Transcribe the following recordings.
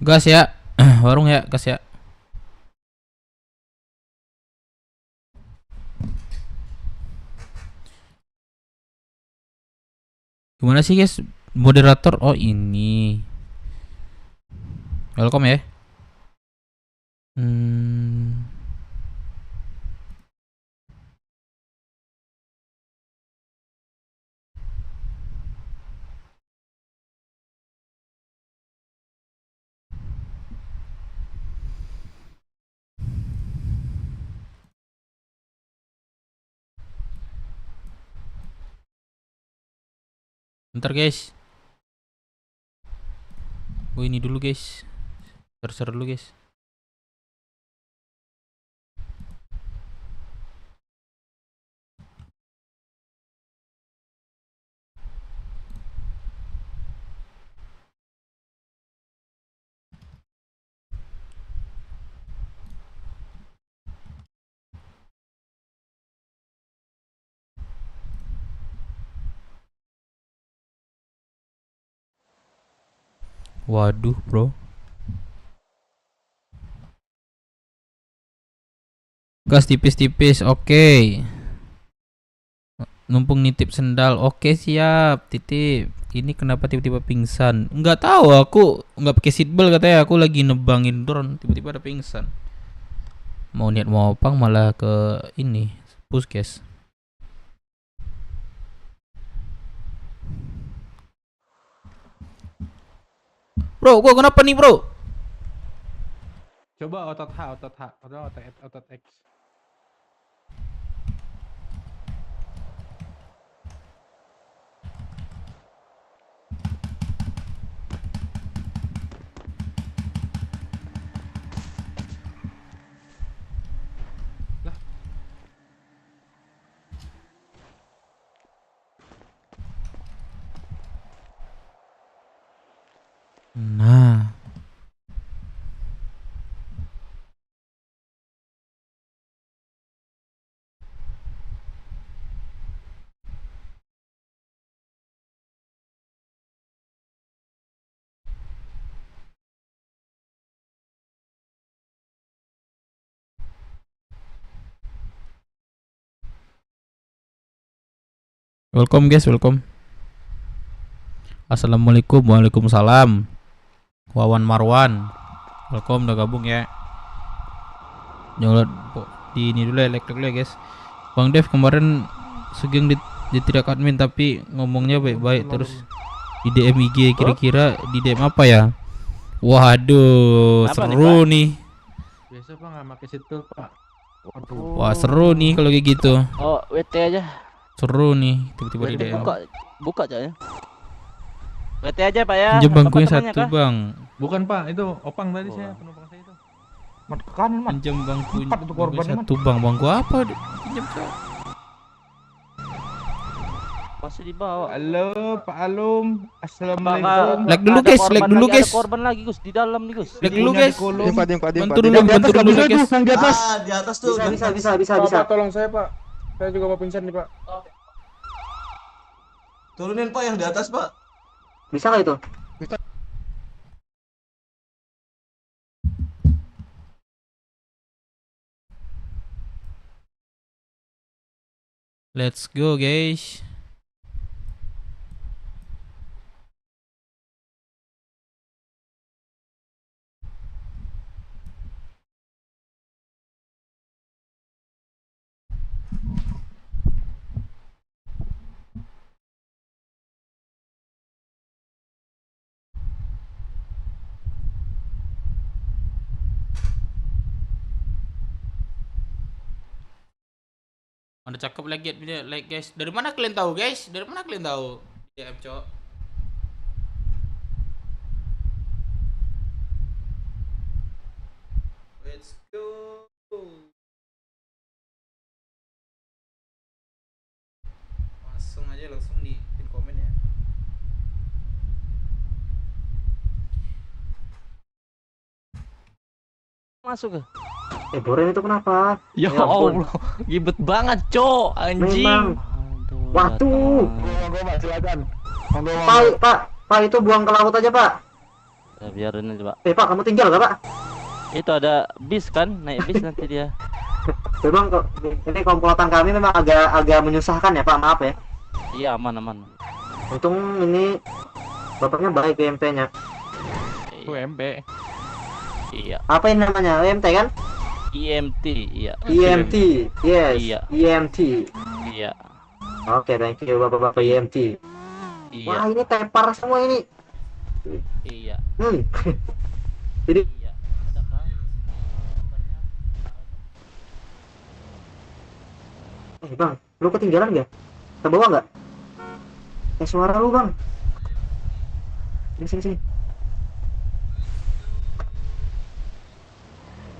Gas ya. Warung ya, gas ya. Gimana sih guys? Moderator, oh ini. Welcome ya. Bentar guys. Gue ini dulu guys. Server dulu guys. Waduh bro. Gas tipis-tipis, oke. Numpung nitip sendal, oke siap. Titip. Ini kenapa tiba-tiba pingsan? Nggak tahu, aku nggak pakai seatbelt katanya. Aku lagi nebangin drone, tiba-tiba ada pingsan. Mau niat mau opang malah ke ini puskes. Bro, gua kenapa nih bro? Coba otot H, otot X. Lah. Nah. Welcome guys, welcome. Assalamualaikum, waalaikumsalam. Wawan Marwan, welcome udah gabung ya. Jangan di ini dulu ya, like dulu ya guys. Bang Dev kemarin Sugeng di tidak admin tapi ngomongnya baik-baik terus di DM IG, kira-kira di DM apa ya? Waduh, Apa seru nih. Biasa Pak nggak pakai seatbelt Pak. Oh. Wah seru nih kalau kayak gitu. Oh, WT aja. Seru nih tiba-tiba di DM. Buka aja ya. WT aja Pak ya. Pinjam bangkunya Apa temannya, satu kah? bang. Bukan Pak, itu opang tadi saya, penumpang saya itu. Mat ke kanan, Mat. Pinjam bangkunya Empat itu korbannya, satu bang. Bangku apa? Pinjam coy. Masih dibawa. Halo Pak Alum, assalamualaikum. Like dulu Ada guys, korban like dulu lagi, guys. Ada korban lagi Gus di dalam nih Gus. Like dulu guys. Bantu dulu, Yang di bantu atas nggak dulu bisa guys. tuh, yang di atas. Di atas tuh. Bisa. Pak, tolong saya Pak. Saya juga mau pingsan nih Pak. Turunin Pak yang di atas, Pak. Bisa nggak itu? Let's go guys. Mana cakep lagi video like guys. Dari mana kalian tahu guys? Dari mana kalian tahu? Ya cok. Let's go. Langsung di pin komen ya. Masuk ke. Boren itu kenapa? Ya ampun. Allah, gibet banget, Cok. Anjing. Memang. Aduh, Waduh. datang. Monggo Pak, silakan. Monggo. Pak, itu buang ke laut aja, Pak. Ya, biarin aja, Pak. Pak, kamu tinggal gak, Pak? Itu ada bis kan, naik bis nanti dia. Memang kok ini komplotan kami memang agak menyusahkan ya, Pak. Maaf ya. Iya, aman. Untung ini bapaknya baik UMP-nya. UMP. Iya. Apa ini namanya? UMT kan? IMT, iya. IMT. Yes. Iya. IMT. Iya. Oke, thank you Bapak-bapak IMT. Wah, Iya. ini tepar semua ini. Iya. Jadi Iya. Ada kan? Bang, lu ketinggalan nggak? Terbawa nggak? Suara lu, Bang. Sini.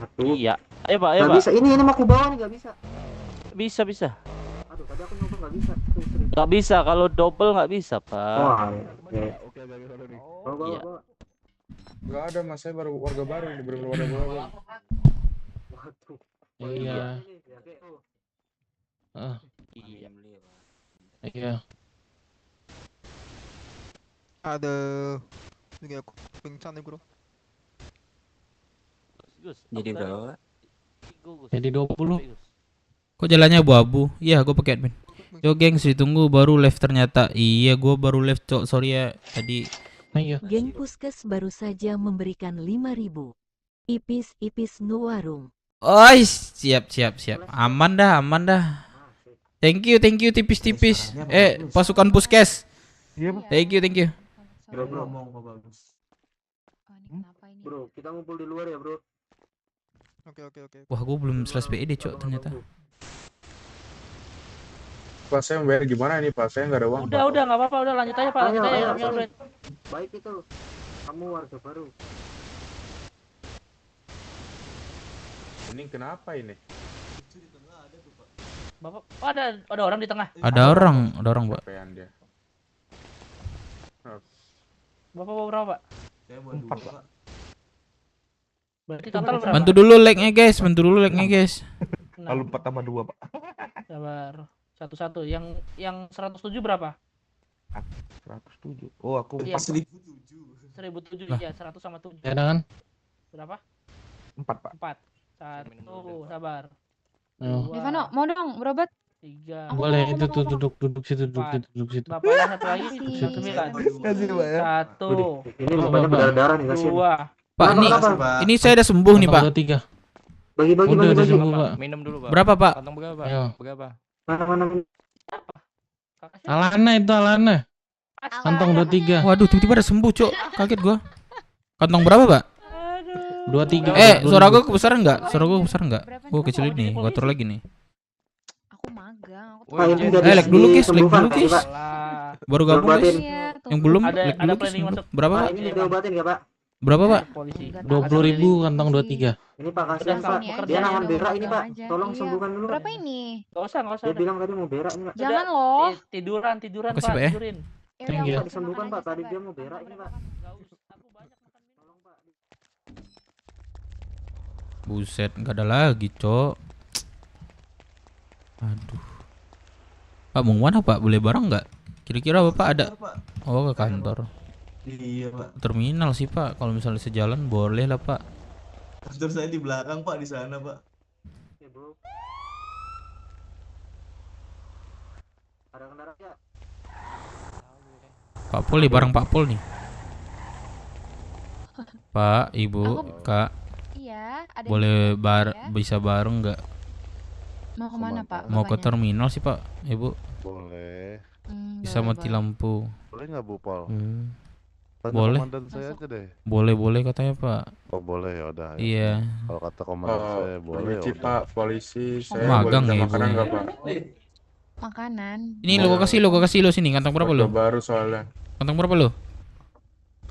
Aduh, Iya. Ayo, Pak, ayo, nggak Pak. bisa. Ini mau aku bawa nih, nggak bisa. Bisa. Aduh, tadi aku nyoba nggak bisa. Tuh, sering. Nggak bisa, kalau double nggak bisa, Pak. Wah, oke. Iya. Bawa. Gak ada mas, saya baru warga baru, baru warga baru. Waduh. Iya. Iya. Iya. Aduh, ini aku pingsan nih bro. Gus, Jadi aku berapa? Gus. Jadi 20. Gus. Kok jalannya abu-abu? Iya, gue pakai admin. Yo gengs, ditunggu baru live ternyata. Iya, gue baru live, cok. Sorry ya, tadi. Iya. Geng Puskes baru saja memberikan 5.000. Ipis nu warung. Oi, siap. Aman dah. Thank you tipis-tipis. Pasukan Puskes. Iya, Pak. Thank you. Bro, Ngomong kok bagus. Oh, ini kenapa ini? bro, kita ngumpul di luar ya, bro. Oke. Wah, gue belum slash BED, cok, ternyata. Pak, saya membayar gimana ini Pak? Saya nggak ada uang. Udah, nggak apa-apa, udah lanjut aja, Pak. Ayo, Lanjut aja, ayo, kami udah. Baik itu. Kamu warga baru. Ini kenapa ini? Bapak, oh, ada orang di tengah. Ada orang, Pak. Kepean dia. Bapak bawa berapa, Pak? Saya buat 2, Pak. Berarti total berapa? Bantu dulu like-nya, guys. Enam. Lalu 4 tambah 2, Pak. Sabar. Satu-satu. Yang 107 berapa? 107. Oh, aku Iya, 1007. 1007 Lah. ya, 100 sama 7. Ya kan? Berapa? 4, Pak. 4. 1, sabar. Oh. Devano, mau dong berobat? 3. Boleh itu tuh duduk situ. Bapak ada satu lagi, Makasih. 9. Kasih, Pak ya. 1, Ini bapaknya berdarah-darah nih, kasihan. 2. Pak, Kenapa, ini kenapa? ini saya udah sembuh nih, Pak. 3. Bagi-bagi. Udah sembuh, Pak. Minum dulu, Pak. Berapa, Pak? Kantong berapa? Ayo. Berapa? Mana? Kakak siapa? Alana itu Alana. Kantong 23. Waduh, tiba-tiba udah sembuh, cok. Kaget gua. Kantong berapa, Pak? 23. Suara gua kebesaran enggak? Berapa Gua nih? kecil ini, gua atur lagi nih. Aku magang. Aku Pak, ini Woi, nggak like dulu, guys, like disembuhkan, dulu, guys. Pak. Baru gabung, Diobatin. guys. Iya, Yang belum, Ada- like ada dulu, guys. planning masuk. Berapa, Pak, Pak? ini diobatin nggak, Pak? Berapa, Pak? Polisi. 20.000 kantong 23. Ini Pak, kasihan, Udah, Pak. ini Dia aja, nahan udah, berak ini, udah Pak. aja. Tolong Iya. sembuhkan dulu, Pak. Berapa ini? Nggak usah. Dia bilang tadi mau berak ini, Pak. Jangan loh. Tiduran, Makasih, Pak. Pak, ya. Tidurin. Ya Thank udah, you. aku Pak, disembuhkan, makan Pak. aja, Tadi sabar. dia mau berak ini, Pak. Nggak usah. Aku banyak makan minum. Tolong, Pak. Buset, enggak ada lagi, cok. Aduh. Pak, mau mana, Pak? Boleh bareng nggak? Kira-kira Bapak ada? Pak. Oh, ke kantor. Iya, Pak. Terminal sih, Pak. Kalau misalnya sejalan boleh lah, Pak. Kantor saya di belakang, Pak, di sana, Pak. Oke, bro. Ada kendaraan ya? Pak Pol nih, bareng Pak Pol nih. Pak, Ibu, Aku- Kak, Iya, ada yang boleh ya. bisa bareng nggak? Mau kemana Pak? Mau ke bapaknya? terminal sih, Pak. Ibu Boleh. bisa Boleh, mati boleh. lampu. Boleh nggak Bu Pol? Tanya Boleh. komandan saya Masuk. aja deh. Boleh katanya, Pak. Oh boleh ya udah. ya. Iya. Kalau kata komandan saya boleh ya Permisi udah. Pak, polisi. Saya Magang boleh minta ya, makanan Ibu. nggak Pak? Makanan. Ini lo kasih lo sini. Kantong berapa Warga lo? baru soalnya. Kantong berapa lo?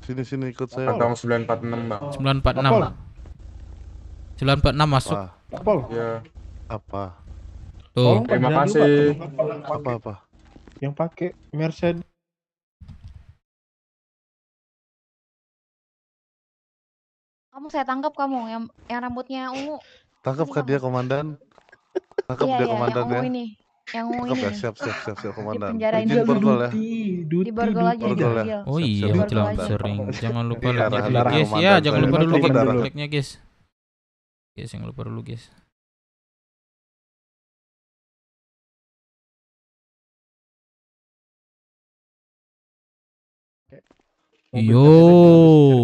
Sini ikut saya. Kantong 946 Bang. 946. 946 masuk. Wah, Ya, apa? Tuh. terima kasih. Apa? Yang pakai Mercedes. Kamu saya tangkap kamu yang rambutnya ungu. Tangkap Ini kan dia kamu. komandan? Tangkap Iya, dia iya, komandan yang ungu ya? ini. Yang Cakep ini ya, nih. siap komandan. Penjarain Izin dulu. borgol ya. Di borgol aja, di Borgol ya. borgol. Oh Siap, iya, siap, bilang Borgol aja. sering. Jangan lupa Ini like-nya dulu, arahan dari guys. Ya, komandan jangan saya. lupa dulu Coba darah. like-nya, guys. Guys, jangan lupa dulu, guys. Yo.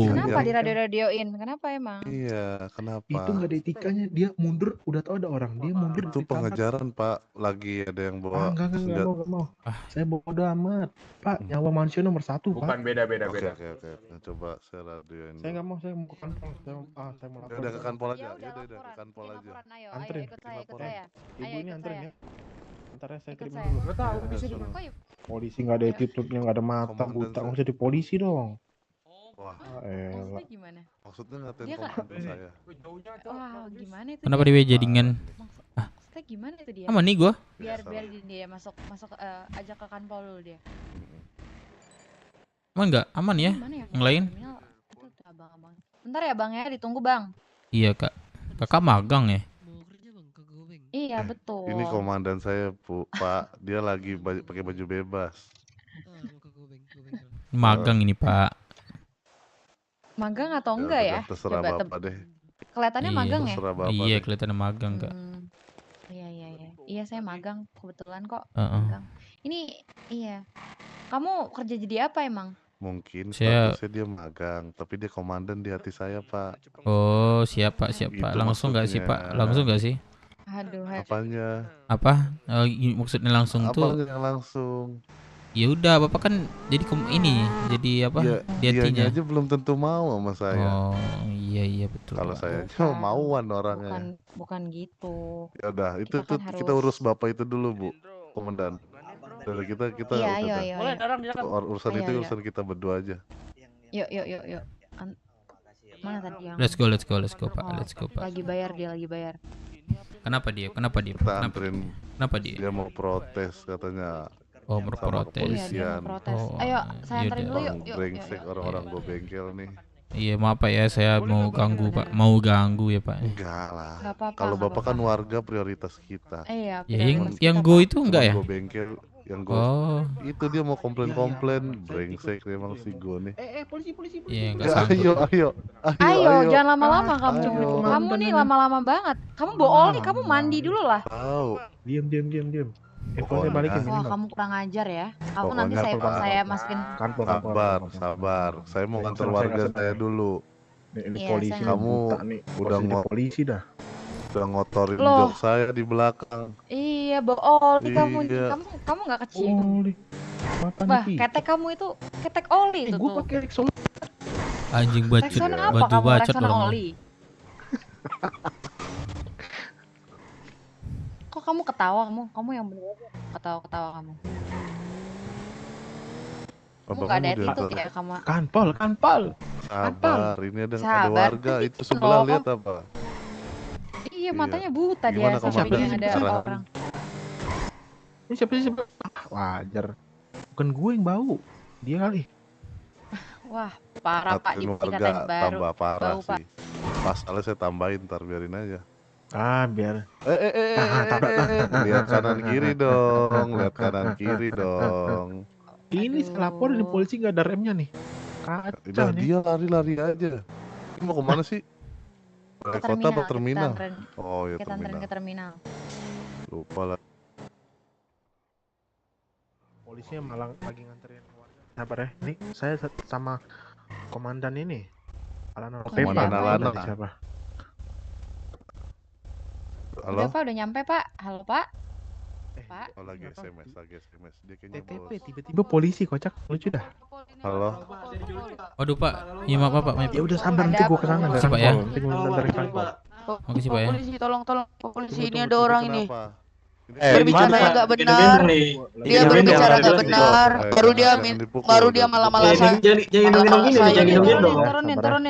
Kenapa diradio-radioin? Kenapa emang? Iya, kenapa? Itu nggak ada etikanya. Dia mundur, udah tau ada orang. Dia mundur. Itu pengejaran, Pak. Lagi ada yang bawa Enggak mau. Saya bodo amat. Pak, nyawa manusia nomor 1, Pak. Bukan beda. Oke. Coba saya radioin. Saya nggak mau, saya mau ke kantor. Saya mau lapor. Udah ke kanpol aja. Ya Udah ke laporan. kanpol Bikin aja. laporan, ayo, Anterin, ikut saya, ikut laporan. saya. Ibu Ayo, ini ikut anterin saya. ya. Ntar saya Ikut kirim saya. dulu. Nggak tahu Udah, bisa suruh. Kok yuk? Polisi nggak ada attitude-nya, nggak ada mata, Komandan buta. saya. Nggak usah di polisi dong. Wah, Elah. Maksudnya gimana? maksudnya ngatain Dia kan- komandan saya. Wah, gimana itu? Kenapa dia? dia jadingan? Maksudnya gimana itu dia? Aman nih gua. Biar Biasa. dia masuk ajak ke kanpol dulu dia. Aman nggak? Aman ya? Gimana ya? Yang lain? Terminal, itu tuh abang-abang. Bentar ya bang ya, ditunggu bang. Iya, Kak. Kakak magang ya? Iya betul. Ini komandan saya, Pak. Dia lagi pakai baju bebas. Magang ini, Pak. Magang atau enggak ya? Terserah Coba Bapak deh. Kelihatannya Iya. magang ya? Terserah Bapak Iya, deh. kelihatan magang, Kak. Iya. Iya saya magang kebetulan kok. Heeh. Magang. Ini iya. Kamu kerja jadi apa emang? Mungkin Saya- statusnya dia magang, tapi dia komandan di hati saya, Pak. Oh, siap, Pak, siap, Pak. Gitu Langsung nggak sih, Pak? maksudnya. Langsung nggak sih? Aduh. Apanya? Apa? Maksudnya langsung tuh? Apanya yang langsung? Ya udah, Bapak kan jadi ini, jadi apa? Ya, Di hatinya. dianya aja belum tentu mau sama saya. Oh, iya betul. Kalau Pak. saya Bukan. mauan orangnya. Bukan gitu. Ya udah, itu Kita kan kita harus- urus Bapak itu dulu, Bu. Komandan. Dari kita Iya, ayo. urusan Ayo, itu ayo. urusan kita berdua aja. Yuk. Mana tadi yang Let's go, Pak. Let's go, Pak. lagi bayar dia lagi bayar. Kenapa dia? Kita anterin. Kenapa dia? Dia mau protes katanya. Oh, sama berprotes. Iya dia Polisian. mau protes. Oh, Ayo saya yaudah. anterin dulu yuk. Bang brengsek orang-orang gue bengkel nih. Iya, maaf Pak ya, saya mau ganggu, Pak. Mau ganggu ya, Pak. Enggak lah. Nggak apa-apa. Kalau nggak Bapak kan apa-apa. warga prioritas kita. Iya. Ya, prioritas yang kita, go Pak. itu enggak ya? Gue bengkel, yang gue Oh, itu dia mau komplain brengsek emang si gue nih. Polisi. iya enggak Ya, sanggup. ayo, Jangan lama-lama kamu. Ayo. Kamu nih lama-lama banget. Kamu bohong nih, kamu mandi dulu lah. Tahu. Diam. Pokoknya. Saya balikin Wah, minimal. kamu kurang ajar ya. Kamu nanti Pokoknya, saya masukin. Kantor. Sabar. Saya mau nganter Saya warga nggak saya senang. dulu. Ini Iya, polisi saya nih, Kamu buta nih. udah Harus jadi ngomong. polisi dah. Udah ngotorin Loh. jok saya di belakang. Iya, bohong. Kamu Iya. kamu nggak kecil. Oli. Apa Bah, nih? ketek kamu itu ketek oli itu Gue tuh. pakai Rexona. Anjing bacot, Rexona apa batu kamu? bacot Rexona orang. oli. Kok kamu ketawa kamu? Kamu yang bener aja. Ketawa kamu. Kamu nggak ada Abang udah attitude ya kamu. Kanpol. sabar. Ini ada Sabar. warga Kan itu gitu sebelah loh. lihat apa? Iya, matanya buta dia Gimana sampai kamu dia ada bicara? orang. Ini siapa? Wajar. Bukan gue yang bau. Dia kali. Wah, parah Pak, Aturin jadi warga tingkatan baru. tambah parah Bau, Pak. sih. Pasalnya saya tambahin, ntar biarin aja. Biar. Lihat kanan kiri dong. Ini saya lapor di polisi nggak ada remnya nih. Kacau Udah nih. dia lari aja. Ini mau kemana sih? Ke Balai kota apa terminal? Kita anterin, Oh ya kita anterin terminal. ke terminal. Lupa lah. Polisinya malah lagi nganterin warga. Sabar ya. Ini saya sama komandan ini. Alana. Komandan Alana. Siapa? Halo? Udah Pak, udah nyampe Pak. Halo Pak. Pak. Oh lagi SMS. Dia kayaknya TTP bos. tiba-tiba polisi kocak lucu dah. Halo? Waduh, Pak. Iya, maaf Pak. Ya udah sabar nanti gua kesana. Makasih, Pak, ya. Nanti gua nganterin kantor. Makasih, Pak ya. Polisi, tolong polisi, ini Tunggu, ada orang ini. kenapa? Berbicara yang nggak benar. Dia berbicara nggak benar. Baru dia malah-malah saya.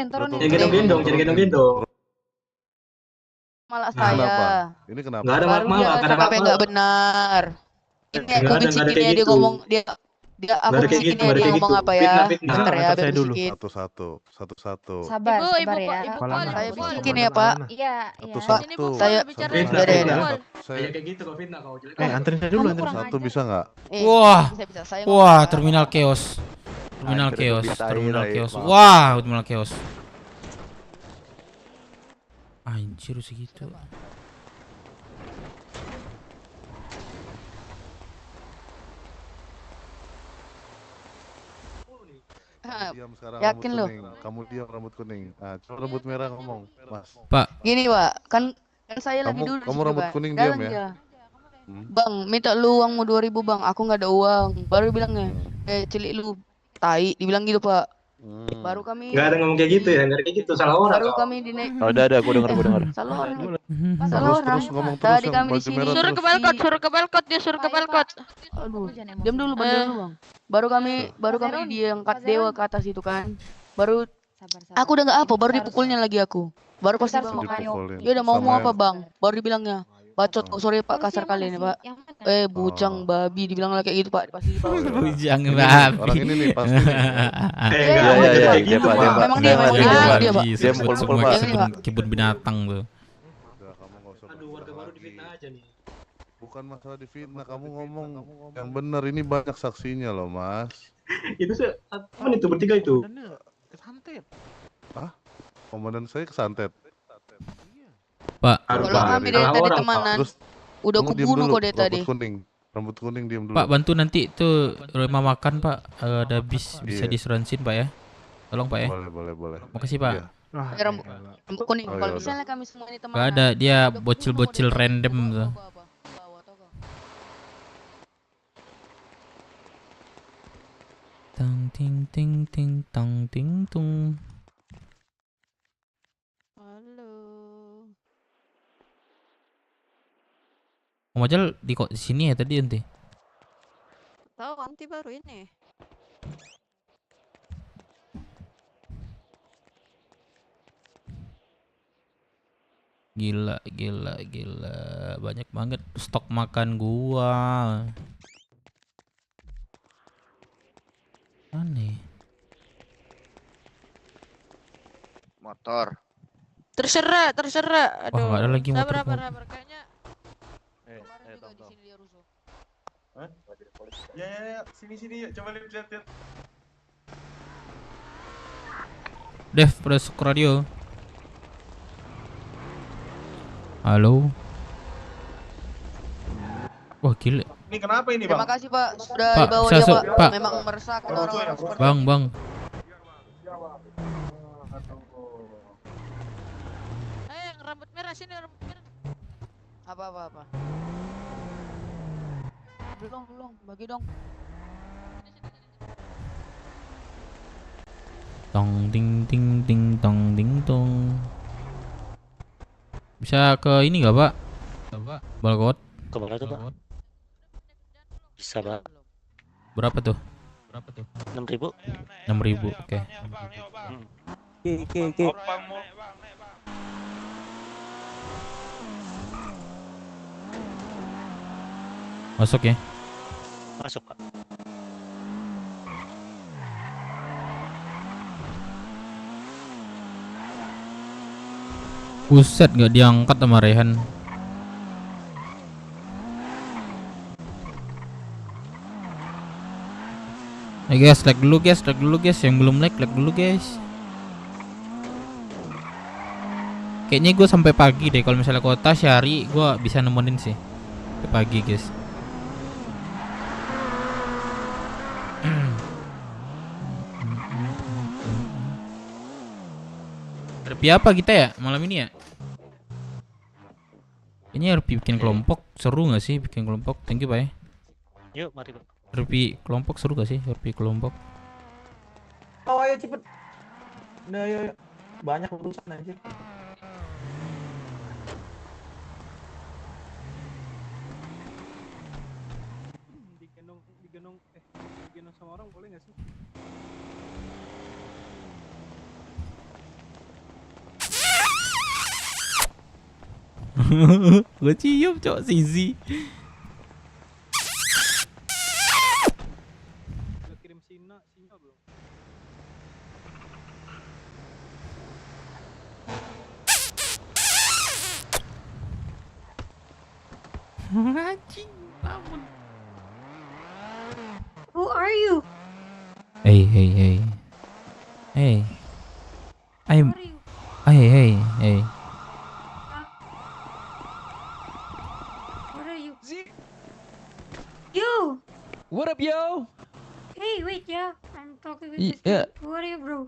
Turunin. Malah saya. Ini kenapa? Baru dia bercakap yang nggak benar. Ini aku bisikin dia ngomong dia Dia aku Baru kayak bisikin gitu, ya baru dia kayak ngomong gitu. apa ya. Fitnah, fitnah. Bentar ya, Antar biar saya dulu. bisikin. Satu-satu. Sabar, Ibu, sabar ya. Saya Pol. bisikin ya Pak. Iya, iya. Satu-satu. Saya Fitnah, Udah, fitnah. udah. Saya Kayak gitu kok fitnah kau jelek. Anterin saya dulu, Kamu anterin kurang saya. satu bisa nggak? Wah. Bisa. Saya Wah, ngomong, Pak. terminal chaos. Terminal Anjir, chaos, lebih tai, terminal tai. chaos. Maaf. Wah, terminal chaos. Anjir segitu. Hah, Diam sekarang yakin rambut lu? kuning. Kamu diam rambut kuning. Nah, coba rambut merah ngomong, Mas. Pak, Gini Pak, kan saya lagi Kamu- duduk di kamu situ, rambut kan. kuning Dalam diam ya? dia. Hmm. Bang, minta lu uangmu 2000 bang, aku nggak ada uang. Baru bilangnya, cilik lu, tai, dibilang gitu Pak. Baru kami, Nggak ada ngomong kayak gitu ya, nggak ada kayak gitu, salah orang. baru kau. kami dinaik. Oh, udah, gue denger, gue denger. Salah orang, Terus salah orang. terus ngomong terus Tadi yang kami di baju sini. merah Suruh terus. ke balkon, suruh ke balkon, dia suruh ke balkon. Aduh, diam dulu, bener dulu bang. Baru kami diangkat dewa ke atas itu kan. Baru aku udah nggak apa, baru dipukulnya lagi aku. Baru pasti bang, Dipukulin. ya udah mau Sama apa bang? Baru dibilangnya, bacot kok, sorry Pak kasar kalian ya Pak. Bujang babi dibilang lagi kayak gitu Pak, pasti di bawah. bujang Ini nih, babi. orang ini nih pasti nih. Iya, iya, iya, kayak dia, gitu, Pak, Pak. dia, Pak. Memang dia, memang dia, dia Pak. Dia Dia sebut mukul-mukul, semua Pak. Yang ini, Pak. kebun binatang tuh. Udah, kamu nggak usah Aduh, warga baru lagi. difitnah aja nih. Bukan masalah difitnah, kamu ngomong yang benar. Ini banyak saksinya loh, Mas. Itu sih, apa itu bertiga itu? Komandannya kesantet. Komandan saya kesantet. Pak, Harus Kalau Pak. kami dari Salah tadi orang, Pak. temanan, Terus udah kamu diem kubunuh dulu, kok dari tadi. Rambut kuning diam dulu. Pak bantu nanti tuh rumah makan Pak, ada bis bisa Iya. disuransin Pak ya. Tolong Pak ya. Boleh. Makasih Pak. Iya. Wah, Rambut kuning. Oh, Kalau iya, misalnya kami semua ini teman. Gak ada, dia bocil-bocil random tuh. Tang ting ting ting tang ting tung. Halo. Om Ajal di kok di sini ya tadi nanti. Tahu anti baru ini. Gila. Banyak banget stok makan gua. Aneh. Motor. Terserah. Wah, nggak ada lagi motor. Sabar kayaknya. Ya, sini yuk, coba lihat. Dev, press ke radio. Halo. Wah, gila. Ini kenapa ini, Terima kasih Pak, sudah Pak, dibawa saya dia su- Pak. Pak. Memang meresahkan orang-orang seperti Bang. yang rambut merah sini rambut merah. Apa? Belum, bagi dong. Tong ting ting ting tong ting tong. Bisa ke ini nggak Pak? Balkot. Ke mana tuh, Pak? Bisa, Pak. Berapa tuh? 6.000. 6.000. Oke. Oke. Masuk ya. Masuk, Pak. Buset, nggak diangkat sama Rehan. Guys, like dulu guys, yang belum like dulu guys. Kayaknya gue sampai pagi deh, kalau misalnya kota Syari gue bisa nemenin sih. Sampai pagi guys. RP apa kita ya malam ini ya? Kayaknya RP bikin kelompok seru nggak sih bikin kelompok? Thank you Pak ya. Yuk, mari, Pak. RP kelompok seru gak sih? RP kelompok. Oh ayo cepet. Nah, ayo. Banyak urusan anjir. digendong sama orang boleh nggak sih? Gue cium cowok Zizi. Anjing, ampun. Who are you? Hey. I'm. Hey. What are you? You. What up, yo? Hey, wait, yeah. I'm talking with this Yeah. guy. Who are you, bro?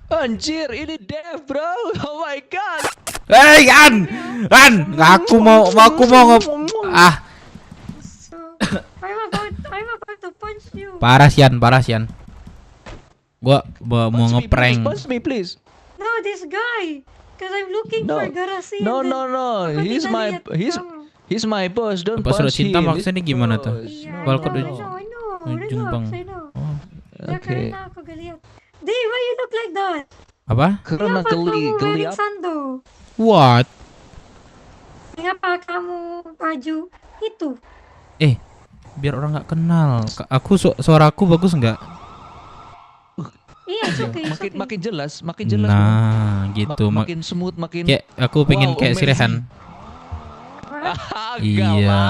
Anjir, ini Dev, bro. Oh my god. Hey, An, aku mau ah. So, I'm about to punch you. Parah Sian. Gua mau ngeprank. Punch me, please. No, this guy. Cause I'm looking No. for Garasi. No. Apa He's kita my lihat kamu? he's my boss. Don't Apa surat punch him. cinta maksudnya He's gimana boss. tuh? Yeah, Balkon I know. ujung Relax, bang. I know. Oh, Ya, Okay. karena aku geliat. Dave, why you look like that? apa? Karena Kenapa kamu geli wearing up. sando? What? Kenapa kamu baju itu? Biar orang nggak kenal. Aku suaraku bagus nggak? Iya, it's okay, it's okay. Makin jelas. Nah, gitu. Makin smooth, makin. Kayak aku pengen Wow, kayak si amazing. Rehan. Enggak, Iya.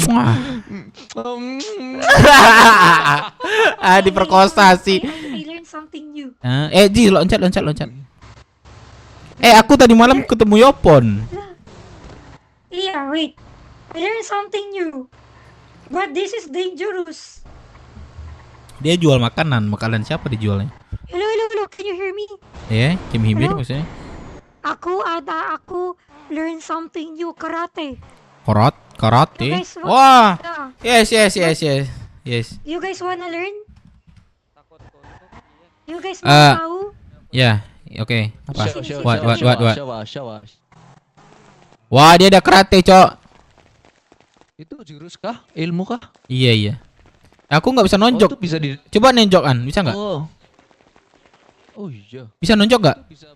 Wah. Diperkosa sih. I learned something new. Ji, loncat. Aku tadi malam ketemu Yopon. Iya, wait. I learned something new. But this is dangerous. Dia jual makanan siapa dijualnya? Hello, can you hear me? Kim Hibir Hello? maksudnya? Aku learn something new, karate. Karate? You guys Wah. Yeah. Yes. You guys wanna learn? You guys Uh, mau tahu? Ya, oke. Apa? Show What? Wah, dia ada karate, Cok. Itu jurus kah? Ilmu kah? Iya. Aku nggak bisa Oh, nonjok. itu bisa di. Coba nonjokan, bisa nggak? Oh iya. Bisa nonjok nggak? Bisa.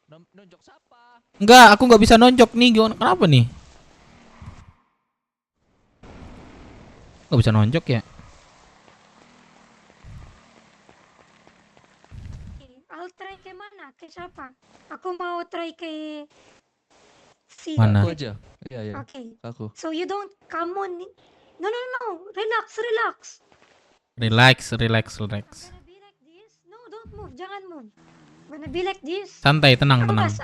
Nonjok siapa? Enggak, aku nggak bisa nonjok nih. Kenapa nih? Nggak bisa nonjok ya? I'll try ke mana? Ke siapa? Aku mau try ke si. Mana? Aku aja. Iya. Okay. Aku. So you don't come on. No. Relax. Relax. Gonna be like this. No, don't move. Jangan move. Gonna be like this. Santai, tenang. Awas.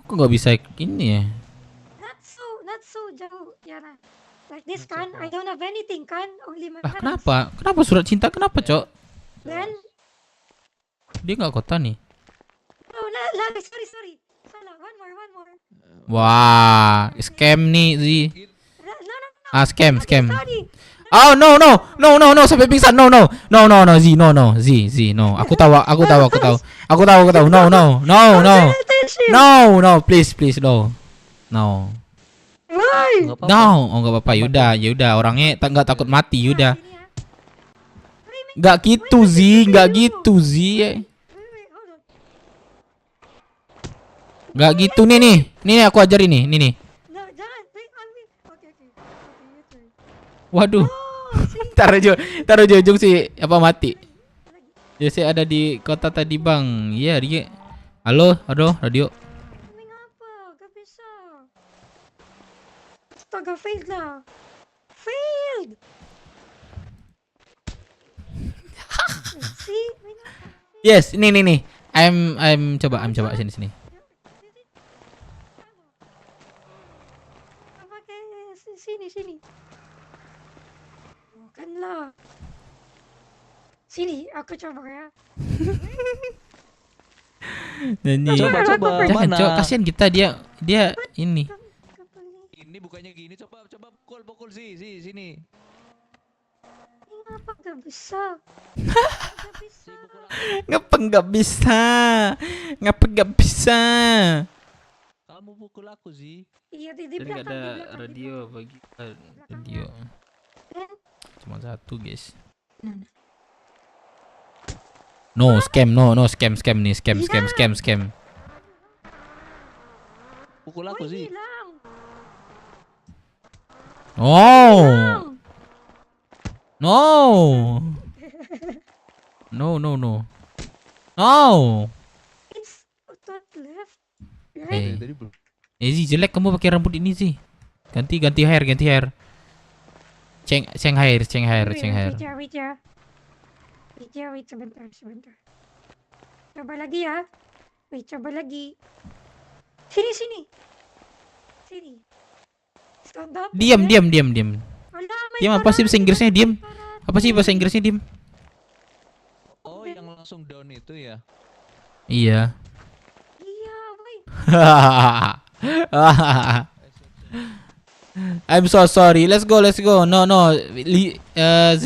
Aku nggak bisa ini ya. Not so jauh. Ya nah. Like this kan? I don't have anything kan? Only my hands. Kenapa? Kenapa surat cinta? Kenapa, Cok? Then. Dia nggak kota nih. No, sorry. Salah. One more. Wah, scam nih, Zi. No. Scam. Sorry. Oh no, sampai pingsan. No, Zi, no. Aku tahu. No, please, no. Why? No, nggak apa-apa. Yaudah, orangnya nggak takut mati, yaudah. Nggak gitu, Zi. Nggak gitu nih aku ajarin nih. No, jangan. Okay. You try. Waduh. Taruh ujung sih apa mati. Dia sih ada di kota tadi, Bang. Iya, dia. Halo, radio. Apa? Gak bisa. Astaga, failed. See? Yes, nih. I'm coba sini. Sini. Bukanlah. Sini, aku coba ya. Coba. Jangan, Mana? Cok, kasihan kita dia ini. Ini bukannya gini. Coba pukul sini. Kenapa gak bisa? Ngapa nggak bisa? Kamu pukul aku, Zi. Iya, di belakang. radio. Cuma satu, guys. No, scam nih, scam. Pukul aku, Zi. Oh. No. No, no, no. No. It's top left. Right? Zi, jelek kamu pakai rambut ini sih. Ganti hair, ganti hair. Ceng hair. Wait ya, wait sebentar. Coba lagi ya. Wait, coba lagi. Sini. Stand up. Diam. Alah, Diam, apa sih bahasa Inggrisnya diam? Apa sih bahasa Inggrisnya diam? Oh, yang langsung down itu ya? Iya. wait. I'm so sorry. Let's go. No. Z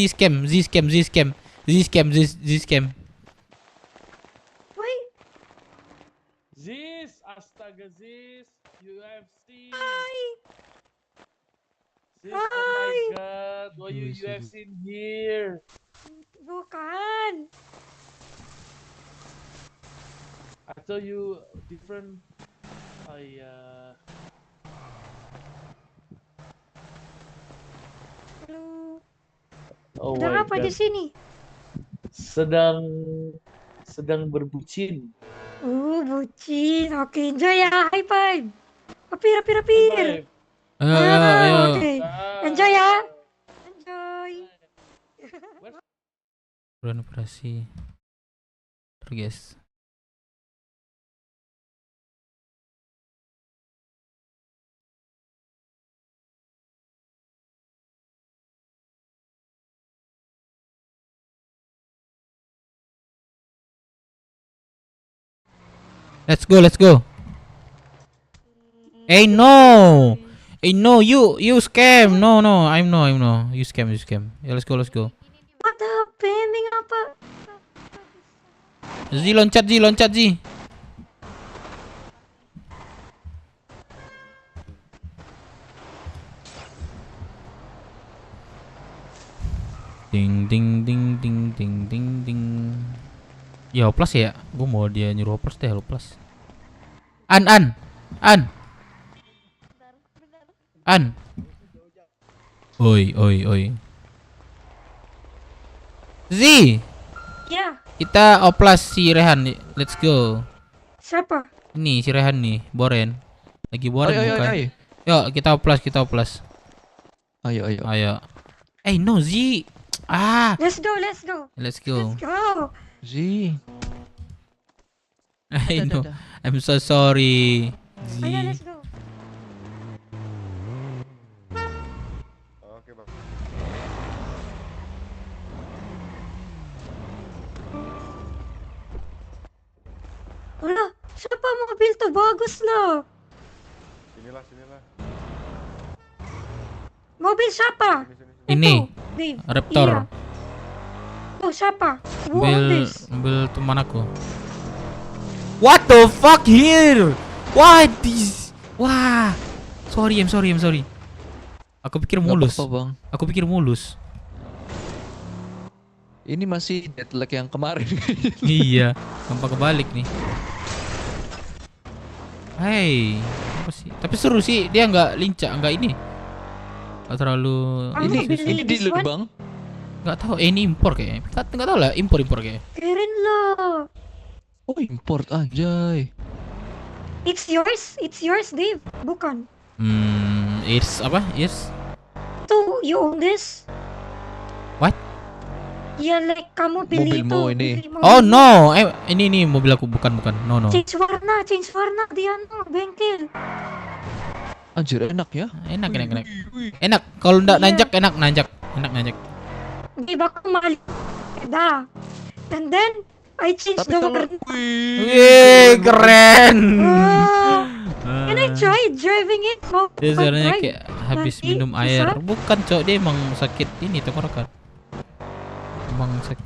scam. Wait. Ziz, astaga Ziz, UFC. Hi. Ziz, oh my god, why you UFC in here? Bukan. I thought you different. Oh yeah. Halo. Oh Sedang my apa god. di sini? Sedang berbucin. Bucin. Oke, enjoy ya. High five. Rapir. Ayo. Oke. Enjoy ya. Enjoy. Bulan operasi. Guys. Let's go. Hey no, you scam. No, I'm no. You scam. Yeah, let's go. What happening apa? Z loncat Z. Ding. Ya hopeless ya. Gue mau dia nyuruh hopeless deh, hopeless. An. Oi. Z. Ya. Kita oplas si Rehan. Let's go. Siapa? Ini si Rehan nih, Boren. Lagi Boren bukan? Ayo. Yuk, kita oplas. Ayo. No Z. Let's go. Z. I know. I'm so sorry. Z. Ayo, let's go. Oke, Bang. Wala, siapa mobil tuh? Bagus loh. Sinilah. Mobil siapa? Ini Dave. Raptor. Iya. Oh, siapa? Who own this? Mobil teman aku. What the fuck here? What this? Wah. Sorry, I'm sorry. Aku pikir mulus. Apa, Bang? Ini masih deadlock yang kemarin. Iya, gampang kebalik nih. Hey, apa sih? Tapi seru sih, dia nggak lincah, nggak ini. Nggak terlalu. Ini deal Bang. Nggak tahu, ini impor kayaknya. Nggak tahu lah, impor kayaknya. Keren loh. Oh, import anjay. It's yours, Dave. Bukan. It's apa? It's Tuh, you own this? What? Ya, like kamu pilih Mobilmu itu. ini. pilih Oh mobil. no, ini mobil aku bukan. No. Change warna dia no, bengkel. Anjir enak ya. Enak. Enak. Kalau ndak Iya. nanjak. Di bakal mali. Dah. And then I change Tapi the kalau warna. Wih, keren. Can I try driving it? Mau Dia sebenarnya try? kayak habis Nanti minum bisa? air. Bukan, Cok, dia emang sakit ini tenggorokan. Emang sakit.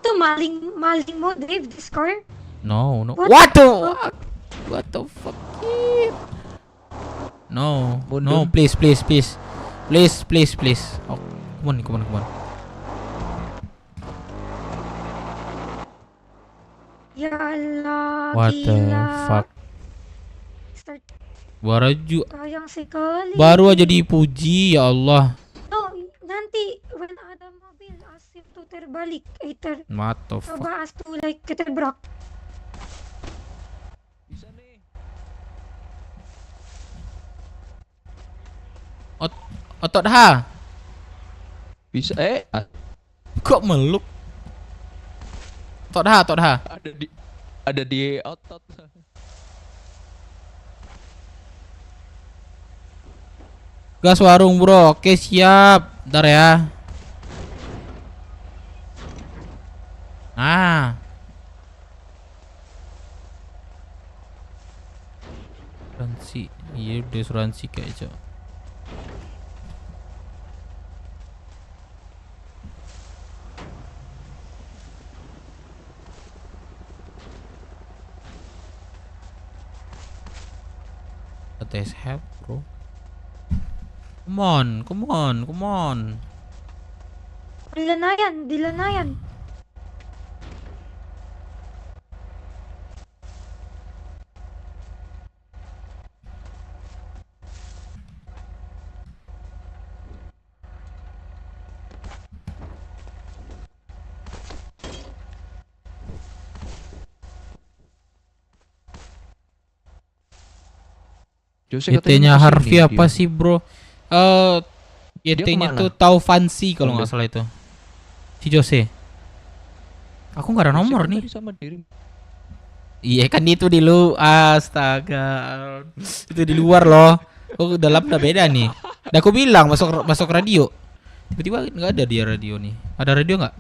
Itu maling mo, Dave, this car? No. What What the fuck? No, Mundur. please. Oh, come on. Ya Allah, What the gila. fuck? start. Sayang sekali. Baru aja dipuji, ya Allah. Oh, nanti when ada mobil asyik tuh terbalik. What the fuck? Coba as tuh like ketabrak. Otot ha. Bisa Kok meluk? Otot ha. Ada di otot. Gas warung, bro. Oke, siap. Bentar ya. Nah. Asuransi. Iya, udah asuransi kayak cok. Tes help, bro. Come on. Dilanayan. YT-nya Harvey apa sih, bro? YT-nya tuh Taufansi kalau nggak salah itu. Si Jose. Aku nggak ada nomor nih. Iya kan itu di lu, astaga. Itu di luar loh. Oh, dalam udah beda nih. Udah aku bilang masuk radio. Tiba-tiba nggak ada dia radio nih. Ada radio nggak?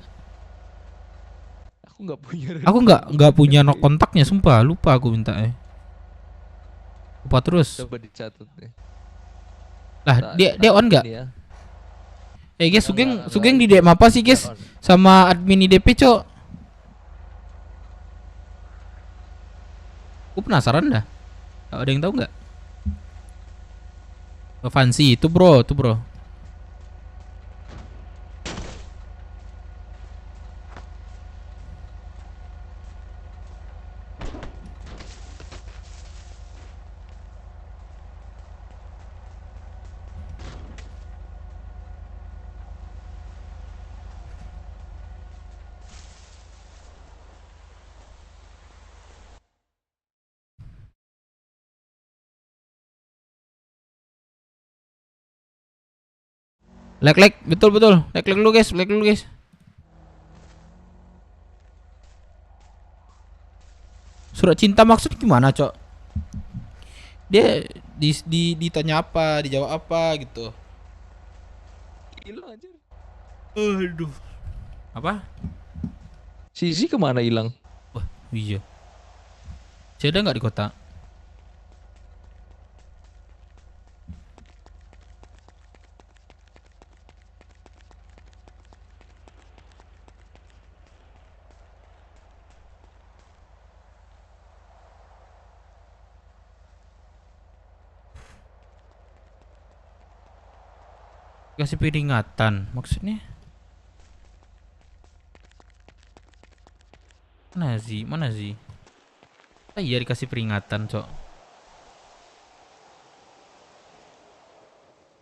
Aku nggak punya. Aku nggak punya kontaknya, sumpah. Lupa aku minta lupa terus. Coba dicatat deh. Lah, dia on nggak? Guys, Sugeng di DM apa sih, guys? Sama admin IDP, cok. Aku penasaran dah. Ada yang tahu nggak? Fancy itu, bro. Like, betul. Like dulu guys. Surat cinta maksud gimana, cok? Dia ditanya apa, dijawab apa gitu. Hilang aja. Aduh. Apa? Sisi kemana hilang? Wah, iya. Ada nggak di kota? Kasih peringatan maksudnya? Mana sih? Iya dikasih peringatan, cok.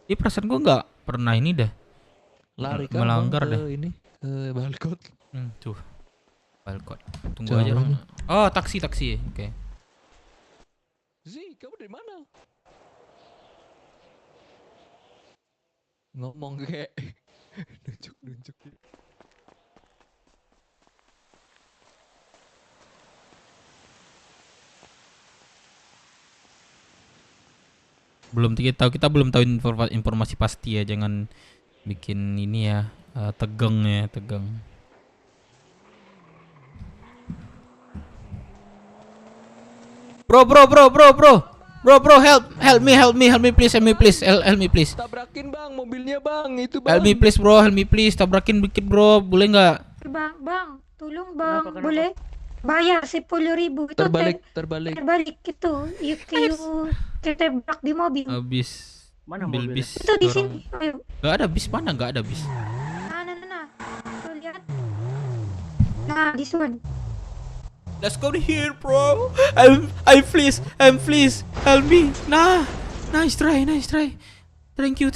Ini perasaan gua nggak pernah ini dah. Lari melanggar dah. Ini ke Balkot. Tuh. Balkot. Tunggu aja. Oh, taksi. Oke. Zi, kamu dari mana? Ngomong kayak nunjuk. Kita belum tahu informasi pasti ya, jangan bikin ini ya, tegang. Bro, help me please. Tabrakin bang, mobilnya bang, itu bang. Help me please, tabrakin dikit bro, boleh nggak? Bang, tolong bang, boleh? Bayar 10.000 itu terbalik itu. You tertabrak di mobil. Habis. Mana mobil bis? Itu di sini. Nggak ada bis, mana nggak ada bis? Nah. Tuh lihat. Nah, this one. Let's go here, bro. I'm please, help me. Nah, nice try. Thank you.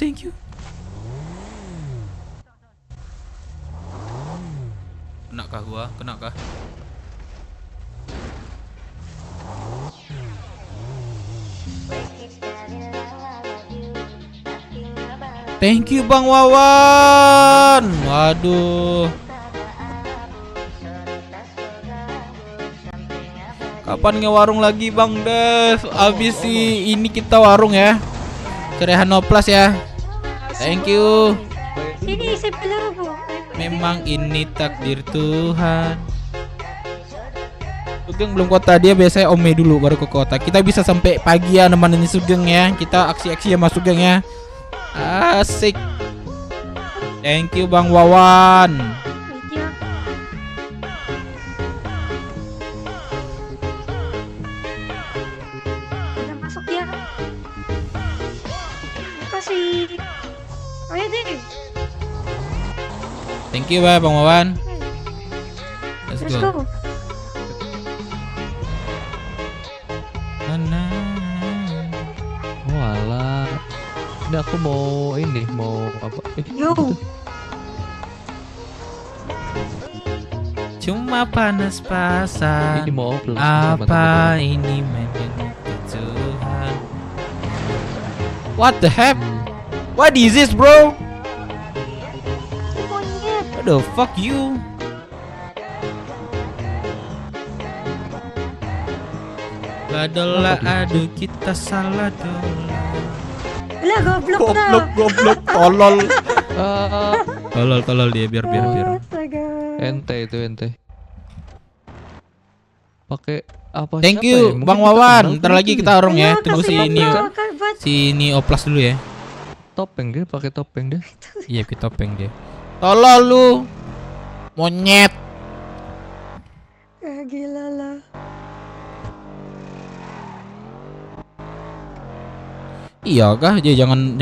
Kenakah gua? Thank you Bang Wawan. Waduh. Kapan ngewarung lagi Bang Dev? Abis ini kita warung ya. Cerehan Oplas ya. Thank you. Ini isi peluru, Bu. Memang ini takdir Tuhan. Sugeng belum kota, dia biasanya ome dulu baru ke kota. Kita bisa sampai pagi ya nemenin Sugeng ya. Kita aksi-aksi ya Mas Sugeng ya. Asik. Thank you Bang Wawan. Udah masuk ya. Kasih. Ayo deh. Thank you Bang Wawan. Let's go. Walah. Ini aku mau apa? Yo. Cuma panas-pasan. Ini mau upload. Apa ini menyentuh Tuhan? What the heck? What is this, bro? What the fuck you? Badola aduh kita salah dola. Lah goblok tolol. Tolol dia biar. Ente. Pakai apa? Thank siapa you ya? Bang Mungkin Wawan. kita Ntar lagi kita warung ya. Tunggu kasih sini Oplas dulu ya. Topeng dia, pakai topeng dia. Iya, pakai topeng dia. Tolol lu. Monyet. Gila lah. Iya kah? Jadi jangan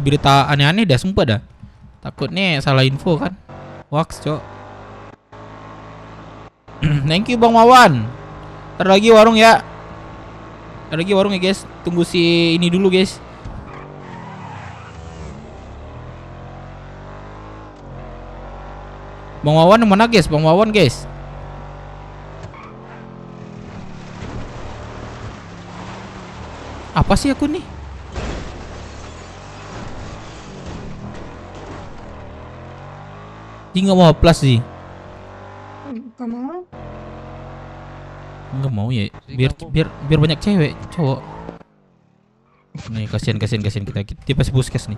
berita aneh-aneh dah, sumpah dah. Takutnya salah info kan. Wax, Cok. Thank you Bang Wawan. Ntar lagi warung ya. Guys. Tunggu si ini dulu guys. Bang Wawan mana guys? Guys. Apa sih aku nih? Dia nggak mau plus sih. Nggak mau ya. Biar banyak cewek, cowok. Nih kasihan kita. Dia pasti puskes nih.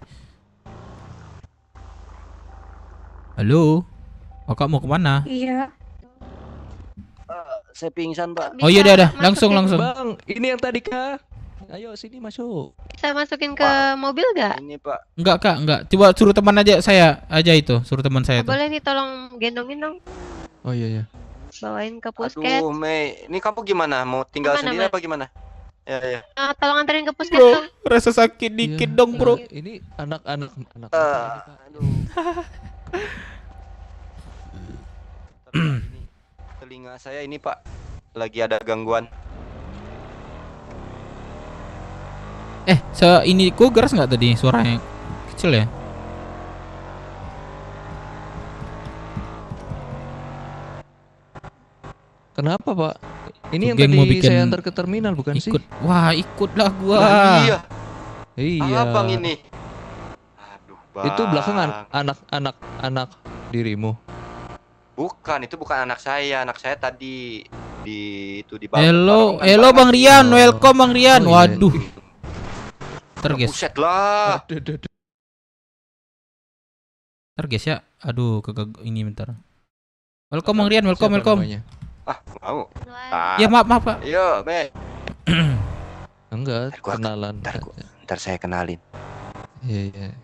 Halo. Kakak mau kemana? Iya. Saya pingsan, Pak. Oh iya dah. Langsung. Bang, ini yang tadi kah? Ayo sini masuk. Bisa masukin ke mobil gak? Ini Pak. Enggak Kak, enggak. Coba suruh teman saya aja itu. Suruh teman saya tuh. Boleh nih tolong gendongin dong. Oh iya. Bawain ke puskes. Aduh, Mei, ini kamu gimana? Mau tinggal sendiri apa gimana? Ya. Tolong anterin ke puskes Bro, dong. rasa sakit dikit dong, Bro. Ini anak-anak. Aduh. Telinga saya ini, Pak, lagi ada gangguan. Ini kok keras nggak tadi suaranya? Kecil ya? Kenapa Pak? Ini yang Sugeng mau tadi bikin saya antar ke terminal bukan sih? Wah, ikutlah gua. Iya. Iya. Abang ini. Aduh, Bang. Itu belakangan anak dirimu. Bukan, itu bukan anak saya. Anak saya tadi di bawah. Hello Bang Rian, welcome Bang Rian. Oh, iya. Waduh. Guys. Buset lah. Guys ya. Aduh, ini bentar. Welcome Bang Rian, welcome. Ah, mau. Ya maaf Pak. Iya, Mei. Enggak, kenalan. Ntar saya kenalin. Iya.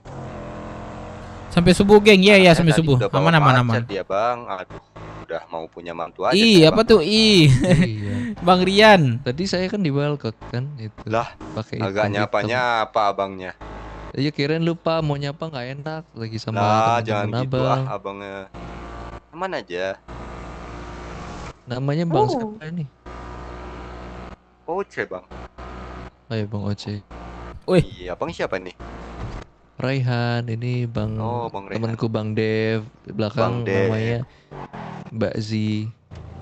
Sampai subuh, geng. Iya, sampai Tadi subuh. udah bawa Aman. pacar dia, Bang. Aduh, udah mau punya mantu aja. Apa tuh? Iya. Bang Rian. Tadi saya kan di Walcott kan itu. Lah, pakai agak nyapa abangnya. Iya, kirain lupa mau nyapa nggak enak lagi sama Lah, temen-temen jangan gitu abang. abangnya. Aman aja. Namanya Bang siapa ini? Oce bang. Oh ya Bang Oce. Iya bang siapa nih? Raihan, ini Bang, Bang Raihan. temanku Bang Dev. Di belakang Bang Dev. namanya Mbak Z.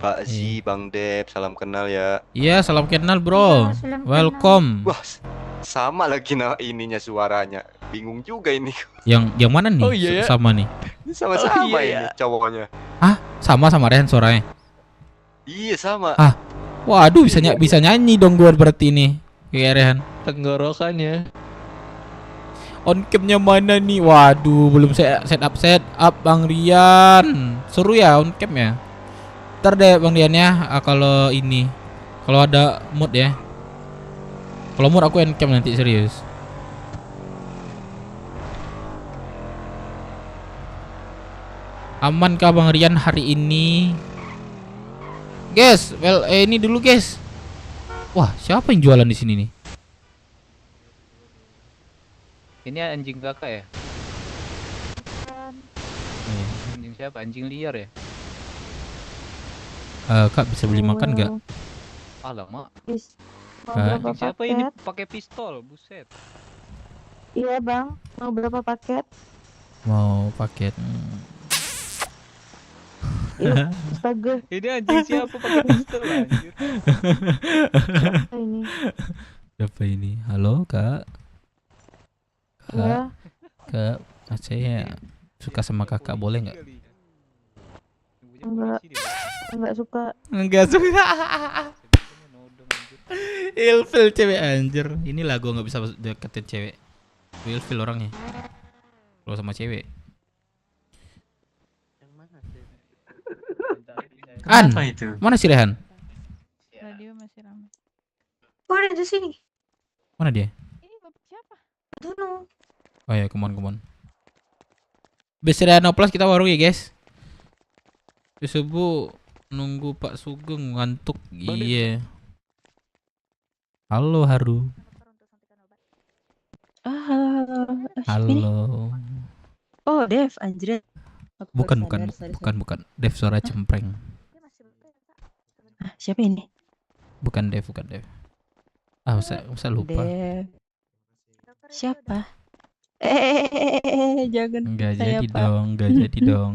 Pak Z, Bang Dev, salam kenal ya. Iya, salam kenal bro. Welcome. Wah, sama lagi ininya suaranya. Bingung juga ini. Yang mana nih? Oh, iya ya. Sama nih. Sama-sama Oh, ini iya ya. cowoknya. Hah? Sama Rehan suaranya? Iya sama. Ah, waduh bisa nyanyi dong gue berarti ini. Kayak Rehan. Tenggorokannya. On camnya mana nih? Waduh, belum saya set up Bang Rian. Seru ya on cam ya. Ntar deh Bang Rian ya, kalau ini, kalau ada mood ya. Kalau mood aku on cam nanti serius. Aman kah Bang Rian hari ini? Guys, ini dulu guys. Wah, siapa yang jualan di sini nih? Ini anjing kakak ya? Anjing siapa? Anjing liar ya? Kak bisa beli makan nggak? Alamak. Kak? Siapa ini pakai pistol? Buset. Iya bang, mau berapa paket? Mau paket. Astaga. Ini anjing siapa pakai pistol anjir? Siapa ini? Siapa ini? Halo kak. Iya. Kak, saya suka sama kakak, boleh nggak? Enggak suka. Enggak suka. Ilfil cewek anjir. Inilah gua nggak bisa deketin cewek. Ilfil orangnya. Kalau sama cewek. An, mana si Rehan? Radio masih ramai. Oh, ada di sini. Mana dia? Ini bapak siapa? Dono. Oh ya, come on. Besi Rehan Plus kita baru ya guys. Subuh nunggu Pak Sugeng ngantuk. Iya. Halo Haru. Halo. Oh, Dev anjir. Bukan. Dev suara cempreng. Siapa ini? Bukan Dev. Ah, masa lupa. Dev. Siapa? Jangan. Enggak saya, jadi Pak. dong, enggak jadi dong.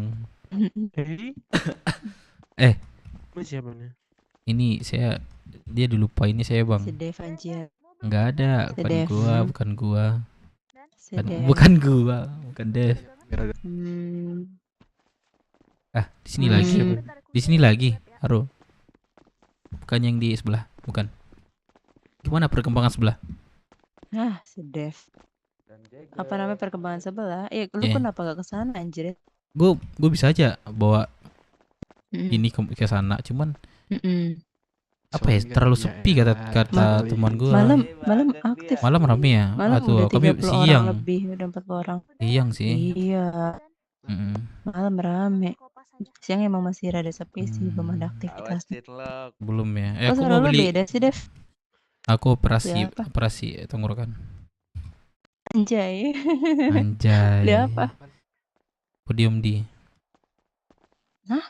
Siapa nih? Ini dia dilupa ini saya bang. Si Dev anjir. Enggak ada, Si Dev. bukan gua. Si Dev. Bukan Dev. Di sini lagi. Di sini lagi, Haru. Bukan yang di sebelah, bukan. Gimana perkembangan sebelah? Si Dev. Apa namanya perkembangan sebelah? Lu kenapa gak kesana anjir? Gue bisa aja bawa ini ke sana, cuman apa ya, terlalu sepi kata teman gue. Malam aktif. Malam rame ya? Malam Atau udah kami 30 siang? orang lebih, udah 40 orang. Siang sih. Iya. Malam rame. Siang emang masih rada sepi sih, belum ada aktivitas. Belum ya? Oh, Aku suara mau lu beli. beda sih, Dev. Aku Siapa? operasi tenggorokan. Anjay. Anjay. Beli apa? Podium di. Hah?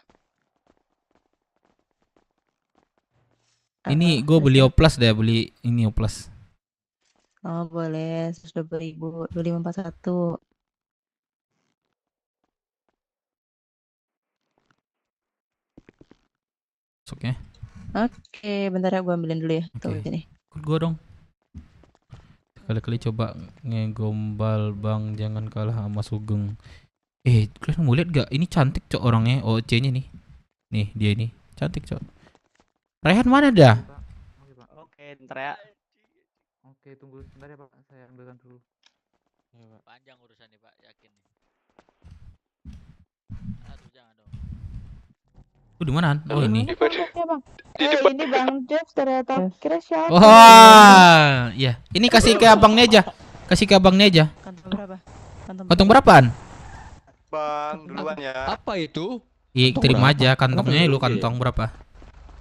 Ini gue beli oplas deh, beli ini oplas. Oh boleh, 120.000, 2541. Oke. Oke, bentar ya gue ambilin dulu ya. Tuh sini. Ikut gue dong. Kali-kali coba ngegombal bang, jangan kalah sama Sugeng. Kalian mau lihat gak? Ini cantik cok orangnya, OC-nya nih. Nih dia ini, cantik cok. Raihan mana dah? Oke, bentar ya. Oke, tunggu sebentar ya Pak, saya ambilkan dulu. Panjang urusannya Pak, yakin nih. Aduh jangan dong. Di mana? Oh ini. Ini Bang Jeff ternyata. Kira siapa? Wah, iya. Ini kasih ke abangnya aja. Kasih ke abangnya aja. Kantong berapa? Kantong berapaan? Bang, duluan ya. Apa itu? Iya, terima aja kantongnya lu kantong berapa?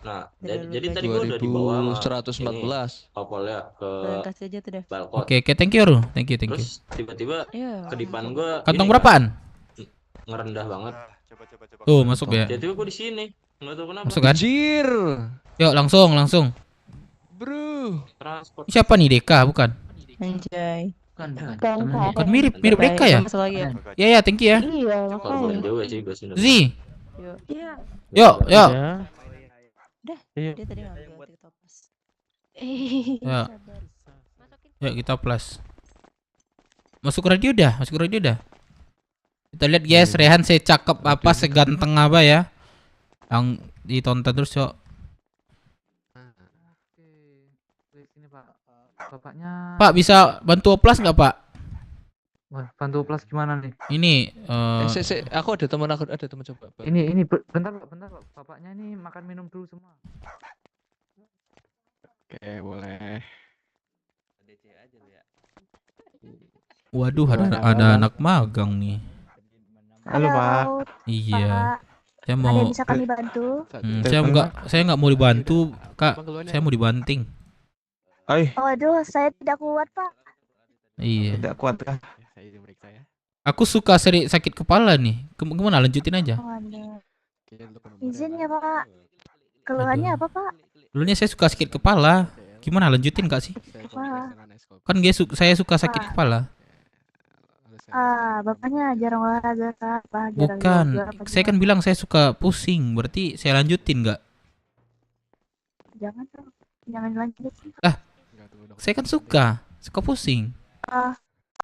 Nah, jadi tadi gua udah dibawa sama 2114. Popolnya ke Kasih aja tuh, Dev. balkon. Oke, thank you Ru. Thank you. Terus tiba-tiba Iya. ke depan gua Kantong ini, berapaan? ngerendah banget. Tuh, masuk ya. Tiba-tiba gua di sini. Nggak tahu kenapa. Masuk kan? Anjir. Yuk langsung. Bro. Transport. Siapa nih, Deka bukan? Anjay. Kan mirip Deka ya? Masuk lagi ya? Ya, thank you ya. Iya, Kalau makanya. juga sih bahasa Z. Iya. Yuk. Ya. Udah, Iya. dia tadi ngambil TikTok pas. Ya. Yuk kita plus. Masuk radio dah. Kita lihat guys, Rehan secakep apa, seganteng apa ya. Yang ditonton terus, yuk. Sini Pak, bapaknya. Pak bisa bantu oplas nggak Pak? Wah, bantu plus gimana nih? Ini Aku ada teman coba. Pak. Ini bentar Pak, bapaknya ini makan minum dulu semua. Oke, boleh. Waduh, ada anak magang nih. Halo Pak. Iya. Saya Ada mau yang bisa kami bantu? saya nggak mau dibantu, Kak. Saya mau dibanting. Waduh, saya tidak kuat, Pak. Iya. Tidak kuat kah? Aku suka sakit kepala nih. Gimana lanjutin aja? Waduh. Izin ya, Pak. Keluhannya apa, Pak? Dulunya saya suka sakit kepala. Gimana lanjutin Kak sih? Wah. Kan saya suka sakit kepala. Bapaknya jarang olahraga, Kak. Bukan. Saya kan bilang saya suka pusing. Berarti saya lanjutin nggak? Jangan tuh. Jangan lanjut. Saya kan suka pusing.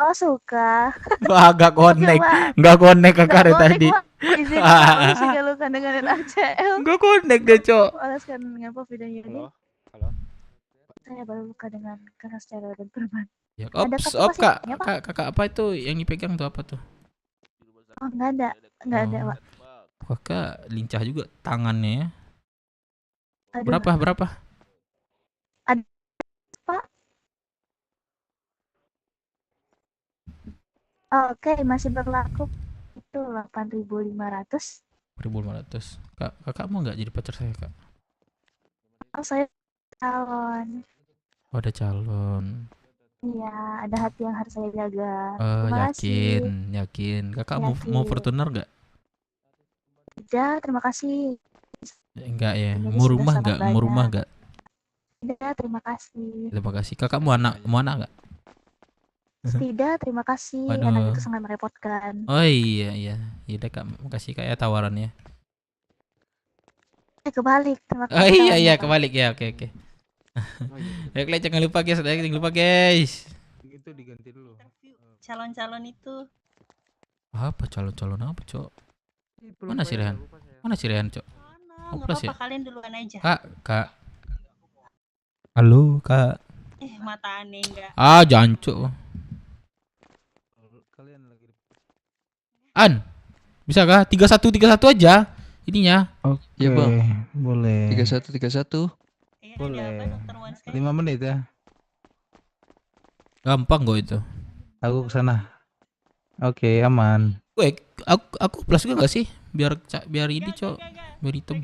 Oh, suka. Wah, gak connect. Gak connect Kakak dari tadi. Izin, Pak. Bisa luka dengan NaCl. Gak connect deh, Cok. Oleskan dengan video ini. Saya baru luka dengan keras steroid dan perban. Ya, Ada Kak. kapasitasnya, Pak? Kakak apa itu yang dipegang tuh apa tuh? Oh, nggak ada, Pak. Kakak lincah juga tangannya ya. Aduh. Berapa? Ada, Pak. Oke, masih berlaku. Itu 8.500. 1.500. Kakak mau nggak jadi pacar saya, Kak? Oh, saya calon. Oh, ada calon. Iya, ada hati yang harus saya jaga. Oh, Terima kasih. yakin. Kakak mau Yakin. Fortuner nggak? Tidak, terima kasih. Enggak ya. Ini Mau sudah rumah sangat nggak? Mau banyak. rumah nggak? Tidak, terima kasih. Terima kasih. Kakak mau anak nggak? Tidak, terima kasih. Waduh. Anak itu sangat merepotkan. Oh iya. Ya udah Kak, makasih Kak ya tawarannya. Kebalik. Terima Oh kasih. iya kebalik ya. Oke. Baiklah, jangan lupa guys. Itu diganti dulu. Calon-calon itu. Apa calon apa, Cok? Mana si Rehan? Cok? Nggak apa-apa, kalian duluan aja. Kak. Halo, Kak. Mata aneh enggak. Jancuk. An. Bisa kah? 31 aja ininya. Oke. Ya, Bang. Boleh. 31. Boleh. 5 menit ya. Gampang kok itu. Aku kesana. Oke, aman. Aku plus juga gak sih? Biar ini, Cok. Biar hitam.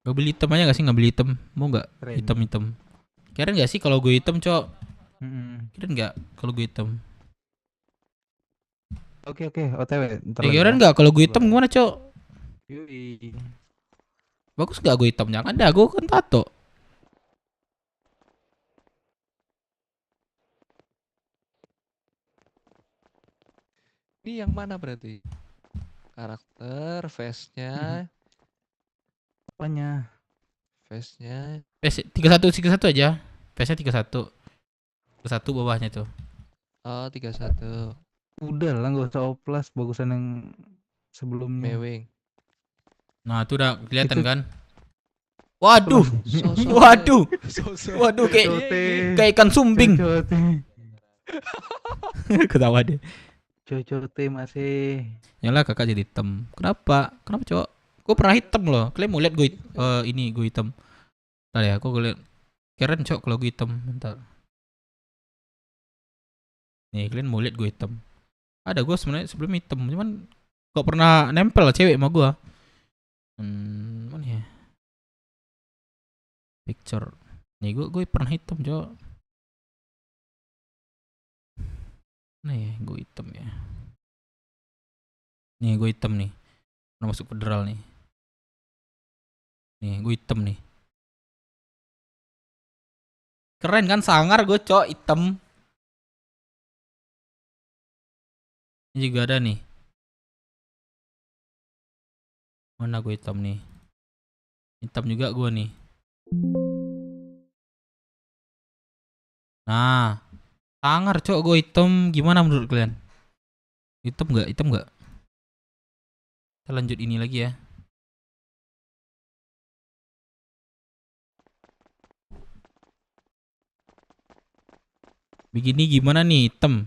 Gak beli hitam aja gak sih? Gak beli hitam. Mau gak? Hitam. Kirain gak sih kalau gue hitam, Cok? Kirain gak kalau gue hitam? Oke, OTW. Kirain gak kalau gue hitam gimana, Cok? Yui. Bagus gak gue hitam? Jangan dah, gue kan tato. Ini yang mana berarti? Karakter, face-nya. Apanya? Face-nya. PS 31 aja. PS-nya 31. 31 bawahnya tuh. Oh, 31. Udah lah, gak usah oplas, bagusan yang sebelumnya. Mewing. Nah, itu udah kelihatan kan? Waduh. Waduh kayak ikan sumbing. Ketawa deh. Cocote masih. Yalah, Kakak jadi hitam. Kenapa, Cok? Gue pernah hitam loh. Kalian mau lihat gue gue hitam? Bentar ya, aku lihat. Keren, Cok, kalau gue hitam. Bentar. Nih, kalian mau lihat gue hitam? Ada, gue sebenarnya sebelum hitam, cuman kok pernah nempel cewek sama gue. Mana ya? Picture. Nih, gue pernah hitam, Cok. Nah ya, gue hitam ya. Nih, gue hitam nih. Pernah masuk federal nih. Nih, gue hitam nih. Keren kan sangar gue, cok, hitam. Ini juga ada nih. Mana gue hitam nih? Hitam juga gue nih. Nah, sangar cok gue hitam. Gimana menurut kalian? Hitam nggak? Hitam nggak? Kita lanjut ini lagi ya. Begini gimana nih hitam?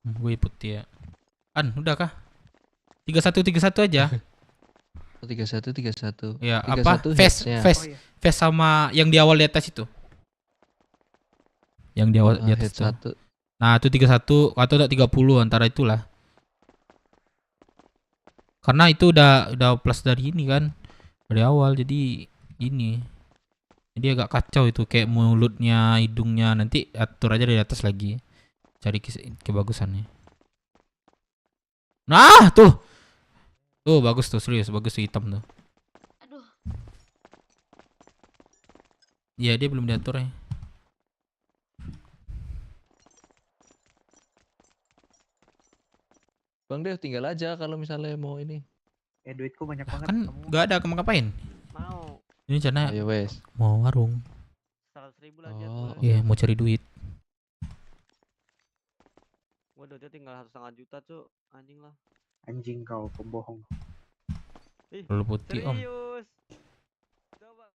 Gue putih ya. Kan udah kah? 31 aja. 31. Ya, apa? Face sama yang di awal di atas itu. Yang di awal di atas itu. Nah, itu 31 atau 30 antara itulah. Karena itu udah plus dari ini kan. Dari awal jadi ini. Jadi agak kacau itu kayak mulutnya, hidungnya, nanti atur aja dari atas lagi. Cari kebagusannya. Nah, tuh. Tuh bagus tuh, serius bagus tuh hitam tuh. Aduh. Iya, dia belum diatur ya. Bang Dev tinggal aja kalau misalnya mau ini. Duitku banyak banget. Kan nggak ada ngapain. Mau. Ini rencana Ayo wes. mau warung. 100.000 lagi. Iya, mau cari duit. Gua duitnya tinggal 1,5 juta, Cuk. Anjing lah. Anjing kau, pembohong. Lalu putih om. Serius. Coba.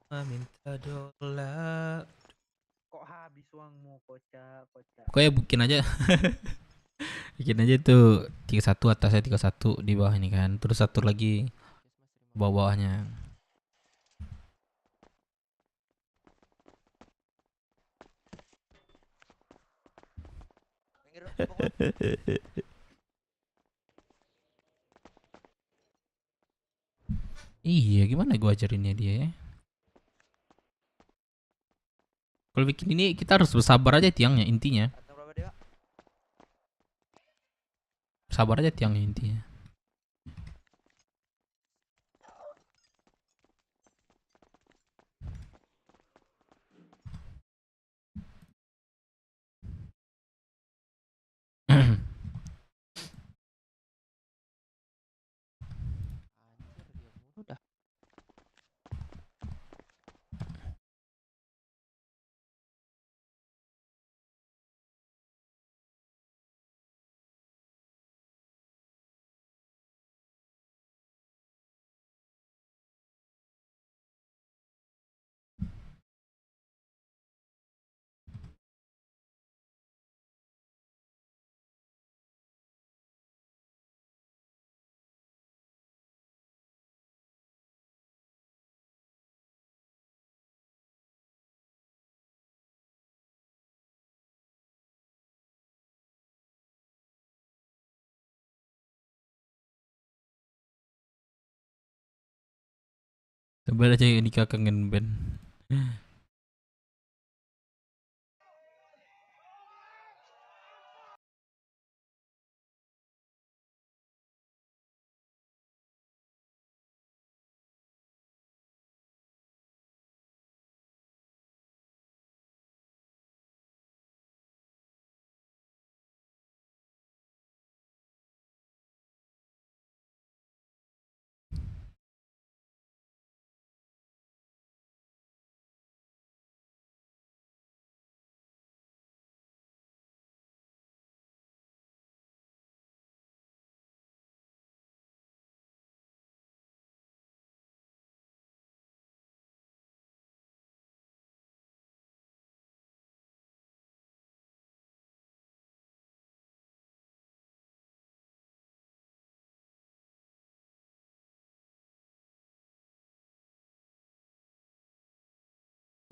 Minta dolar. Kok habis uangmu, kocak. Kok ya bikin aja. Bikin aja itu 31 atasnya 31 di bawah ini kan. Terus atur lagi bawah-bawahnya. Iya, gimana gua ajarinnya dia ya? Kalau bikin ini kita harus bersabar aja tiangnya intinya. Sabar aja tiangnya intinya. Udah. Coba aja nikah kangen band.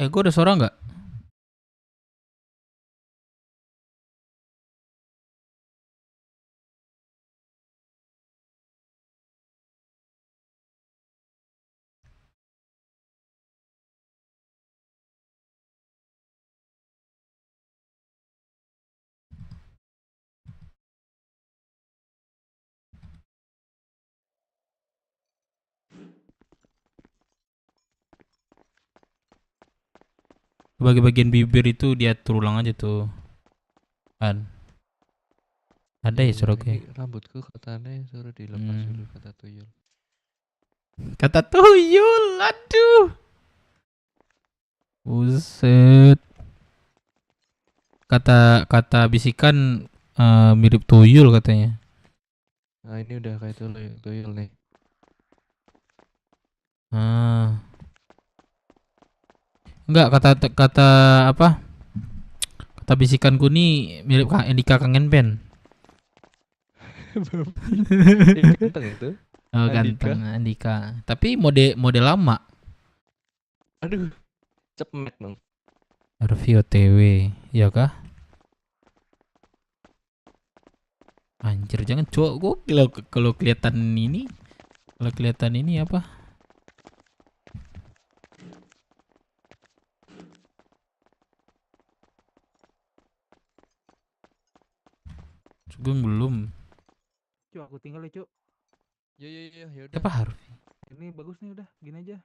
Gue ada suara nggak? bagian bibir itu dia terulang aja tuh. Kan. Ada ya suara gue. Rambutku katanya suruh dilepas dulu kata tuyul. Kata tuyul, aduh. Buset. Kata bisikan mirip tuyul katanya. Nah ini udah kayak tuyul nih. Enggak, kata apa? Kata bisikanku nih mirip Kak Andika Kangen Band. Ganteng itu. Oh, ganteng Andika. Tapi mode lama. Aduh. Cepet dong. Review OTW, ya kah? Anjir, jangan cowok. Kalau kelihatan ini apa? Sugeng belum. Cuk, aku tinggal ya, Cuk. Ya udah. Apa harus? Ini bagus nih udah, gini aja.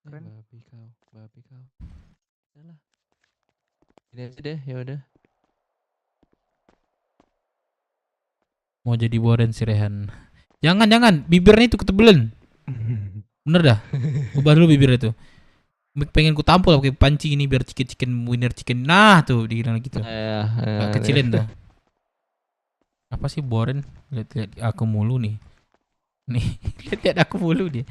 Keren. Babi kau. Yalah. Ini aja deh, ya udah. Mau jadi Warren si Rehan. Jangan, bibirnya itu ketebelan. Bener dah. Ubah dulu bibirnya tuh. Pengen ku tampol pakai panci ini biar chicken winner chicken. Nah, tuh dikira gitu. Kecilin tuh. Apa sih Warren? Lihat aku mulu nih. Nih, lihat aku mulu dia.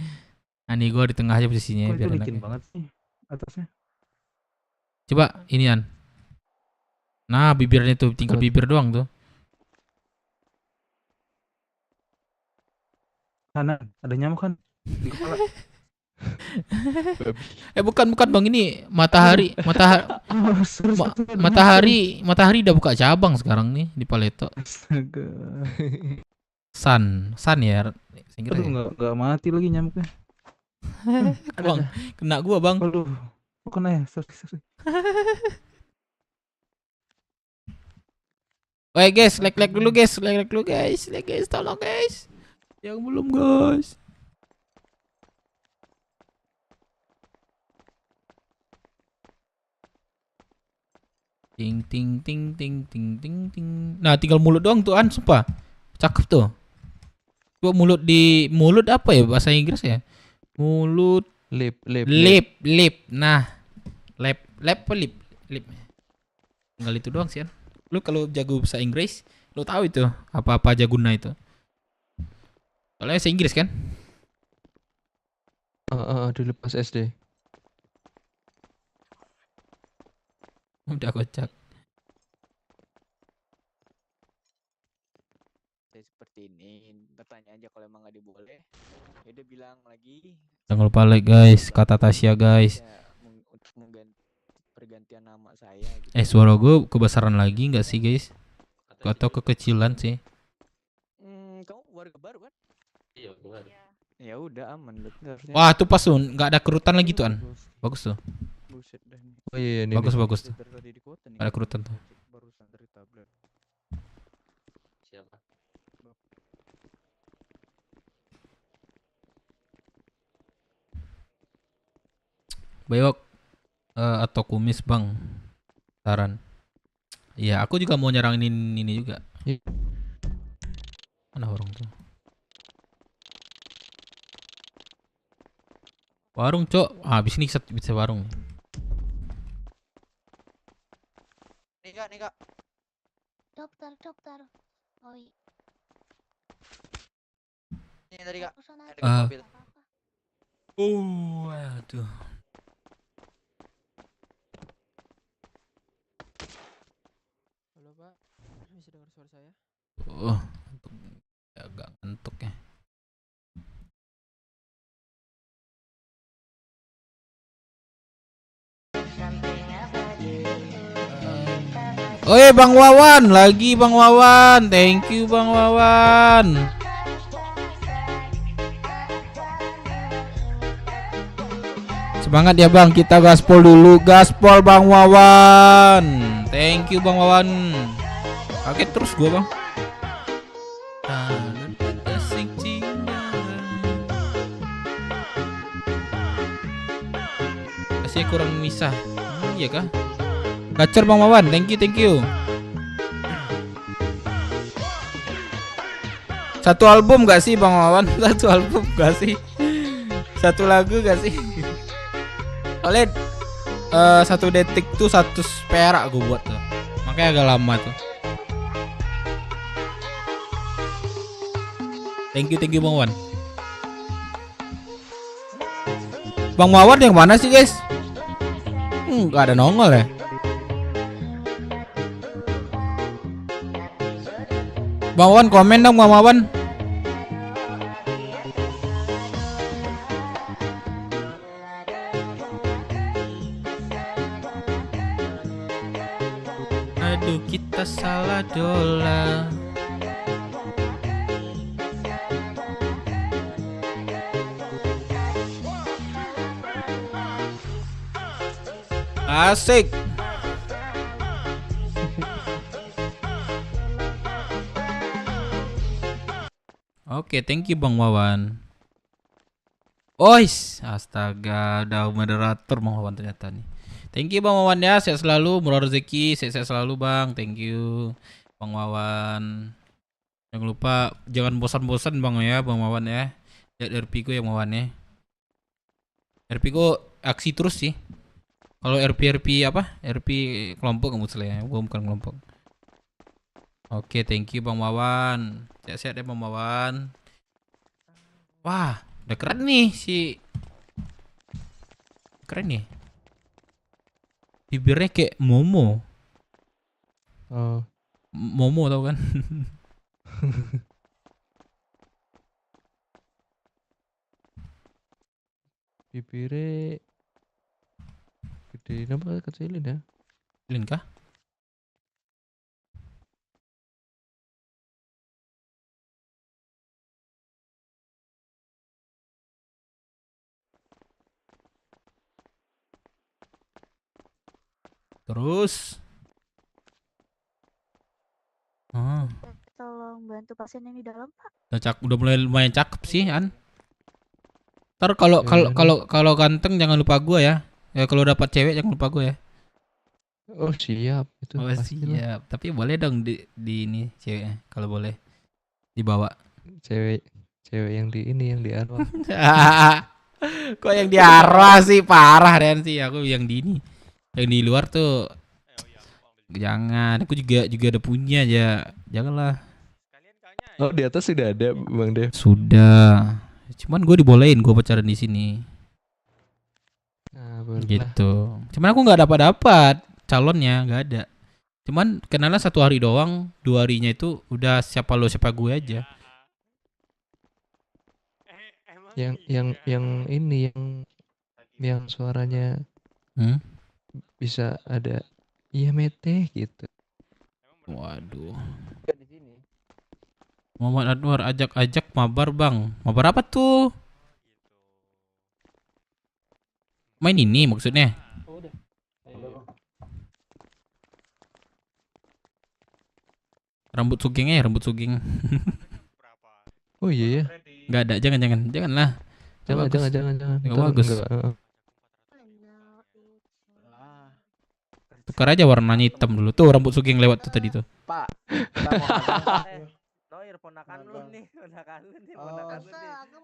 Nah, nih gua di tengah aja posisinya biar enak. Banget sih atasnya. Coba inian. Nah, bibirnya tuh tinggal bibir doang tuh. Kanan, ada nyamuk kan di kepala. Bukan Bang, ini matahari udah buka cabang sekarang nih di Paleto. Astaga. Sun ya. Aduh, enggak mati lagi nyamuknya. Bang, kena gua, Bang. Aduh. Bukan ya, sorry. Oke guys, like dulu guys, tolong guys. Yang belum guys. Ting. Nah, tinggal mulut doang tuh sumpah. Cakep tuh. Coba mulut apa ya bahasa Inggris ya? Mulut lip. Nah, lip. Tinggal itu doang sih kan. Lu kalau jago bahasa Inggris, lu tahu itu apa aja guna itu. Soalnya bahasa Inggris kan? Dulu pas SD. Udah kocak. Saya seperti ini, bertanya aja kalau emang nggak diboleh. Ya udah bilang lagi. Jangan lupa like guys, kata Tasya guys. Untuk mengganti pergantian nama saya. Gitu. Suara gue kebesaran lagi nggak sih guys? Atau kekecilan sih? Kamu warga baru kan? Iya, baru. Ya udah aman. Wah, tuh pas tuh nggak ada kerutan lagi tuh Bagus tuh. Buset dah nih. Oh iya, ini bagus tuh. Ada kerutan tuh. Barusan dari tablet. Siapa? Bayok atau kumis Bang? Saran. Iya, aku juga mau nyerangin ini juga. Mana orang tuh? Warung, Cok. Habis ini bisa warung. Nih Kak. Dokter. Oh iya. Ini tadi Kak. Aduh. Halo Pak, bisa dengar suara saya? Agak ngantuk ya. Bang Wawan, lagi Bang Wawan. Thank you Bang Wawan. Semangat ya Bang, kita gaspol dulu. Gaspol Bang Wawan. Thank you Bang Wawan. Kaget terus gua Bang. Masih kurang misah. Iya kah? Gacor Bang Wawan, thank you. Satu album gak sih Bang Wawan? Satu album gak sih? Satu lagu gak sih? Oleh 1 detik tuh 100 perak gue buat tuh. Makanya agak lama tuh. Thank you Bang Wawan. Bang Wawan yang mana sih guys? Gak ada nongol ya. Bang Wawan komen dong Bang Wawan. Aduh kita salah dola. Asik. Oke, thank you Bang Wawan. Ois, astaga, udah moderator Bang Wawan ternyata nih. Thank you Bang Wawan ya, sehat selalu, murah rezeki, sehat selalu Bang. Thank you Bang Wawan. Jangan lupa jangan bosan-bosan Bang ya, Bang Wawan ya. Lihat RP ku ya Bang Wawan ya. RP ku aksi terus sih. Kalau RP apa? RP kelompok kamu salah ya, bukan kelompok. Oke, thank you Bang Wawan. Sehat-sehat ya Bang Wawan. Wah, udah keren nih si. Keren nih. Bibirnya kayak Momo. Oh. Momo tau kan? Bibirnya gede, kenapa kecilin ya? Kecilin kah? Terus Tolong bantu pasien yang di dalam, Pak. udah mulai lumayan cakep sih, An. Ntar kalau ganteng jangan lupa gua ya. Ya kalau dapat cewek jangan lupa gua ya. Oh siap itu. Oh siap. Tapi boleh dong di ini ceweknya kalau boleh dibawa. Cewek yang di ini yang di arwah. Kok yang di arwah sih parah Ren sih. Aku yang di ini. Yang di luar tuh jangan. Aku juga ada punya aja. Janganlah. Oh di atas sudah ada Bang Dev. Sudah. Cuman gue dibolehin gue pacaran di sini. Nah, gitu. Cuman aku nggak dapat calonnya, nggak ada. Cuman kenalan 1 hari doang, 2 harinya itu udah siapa lo siapa gue aja. Yang ini yang suaranya bisa ada iya mete gitu. Waduh. Muhammad Anwar ajak mabar Bang. Mabar apa tuh? Main ini maksudnya. Rambut sugengnya ya, rambut sugeng. Oh iya ya. Enggak ada, janganlah. Jangan. Enggak bagus. Tukar aja warnanya hitam dulu. Tuh rambut sugeng lewat tuh tadi tuh. Pak. Noir ponakan lu nih.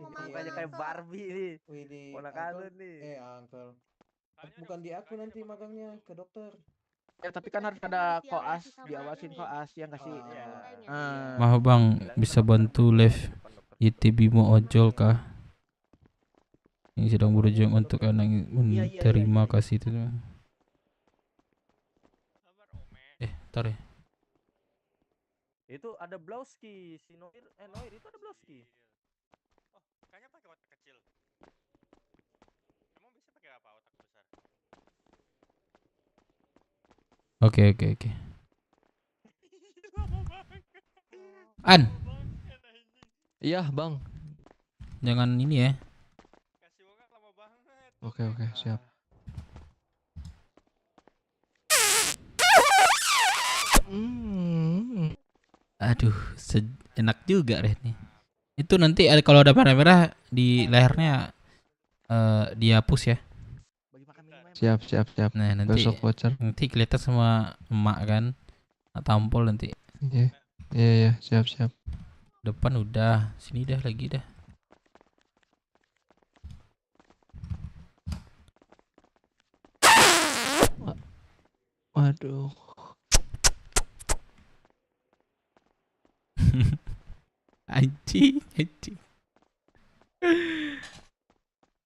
Mukanya kayak Barbie nih. Ponakan lu nih. Uncle. Bukan di aku nanti magangnya ke dokter. Ya tapi kan harus ada koas, diawasin koas yang kasih. Maaf Bang, bisa bantu live YT Bimo ojol kah? Yang sedang berjuang untuk anak menerima kasih itu. Ntar ya. Itu ada Blauski, si Noir itu ada Blauski. Oh, kayaknya pakai otak kecil. Emang bisa pakai apa otak besar? Oke. An. Iya, Bang. Jangan ini ya. Oke, siap. Aduh, enak juga deh nih. Itu nanti kalau ada merah-merah di lehernya dihapus ya. Siap. Nah, nanti Besok voucher. nanti kelihatan sama emak kan. Tampol nanti. Iya, siap. Depan udah, sini dah lagi dah. Waduh. Anjing.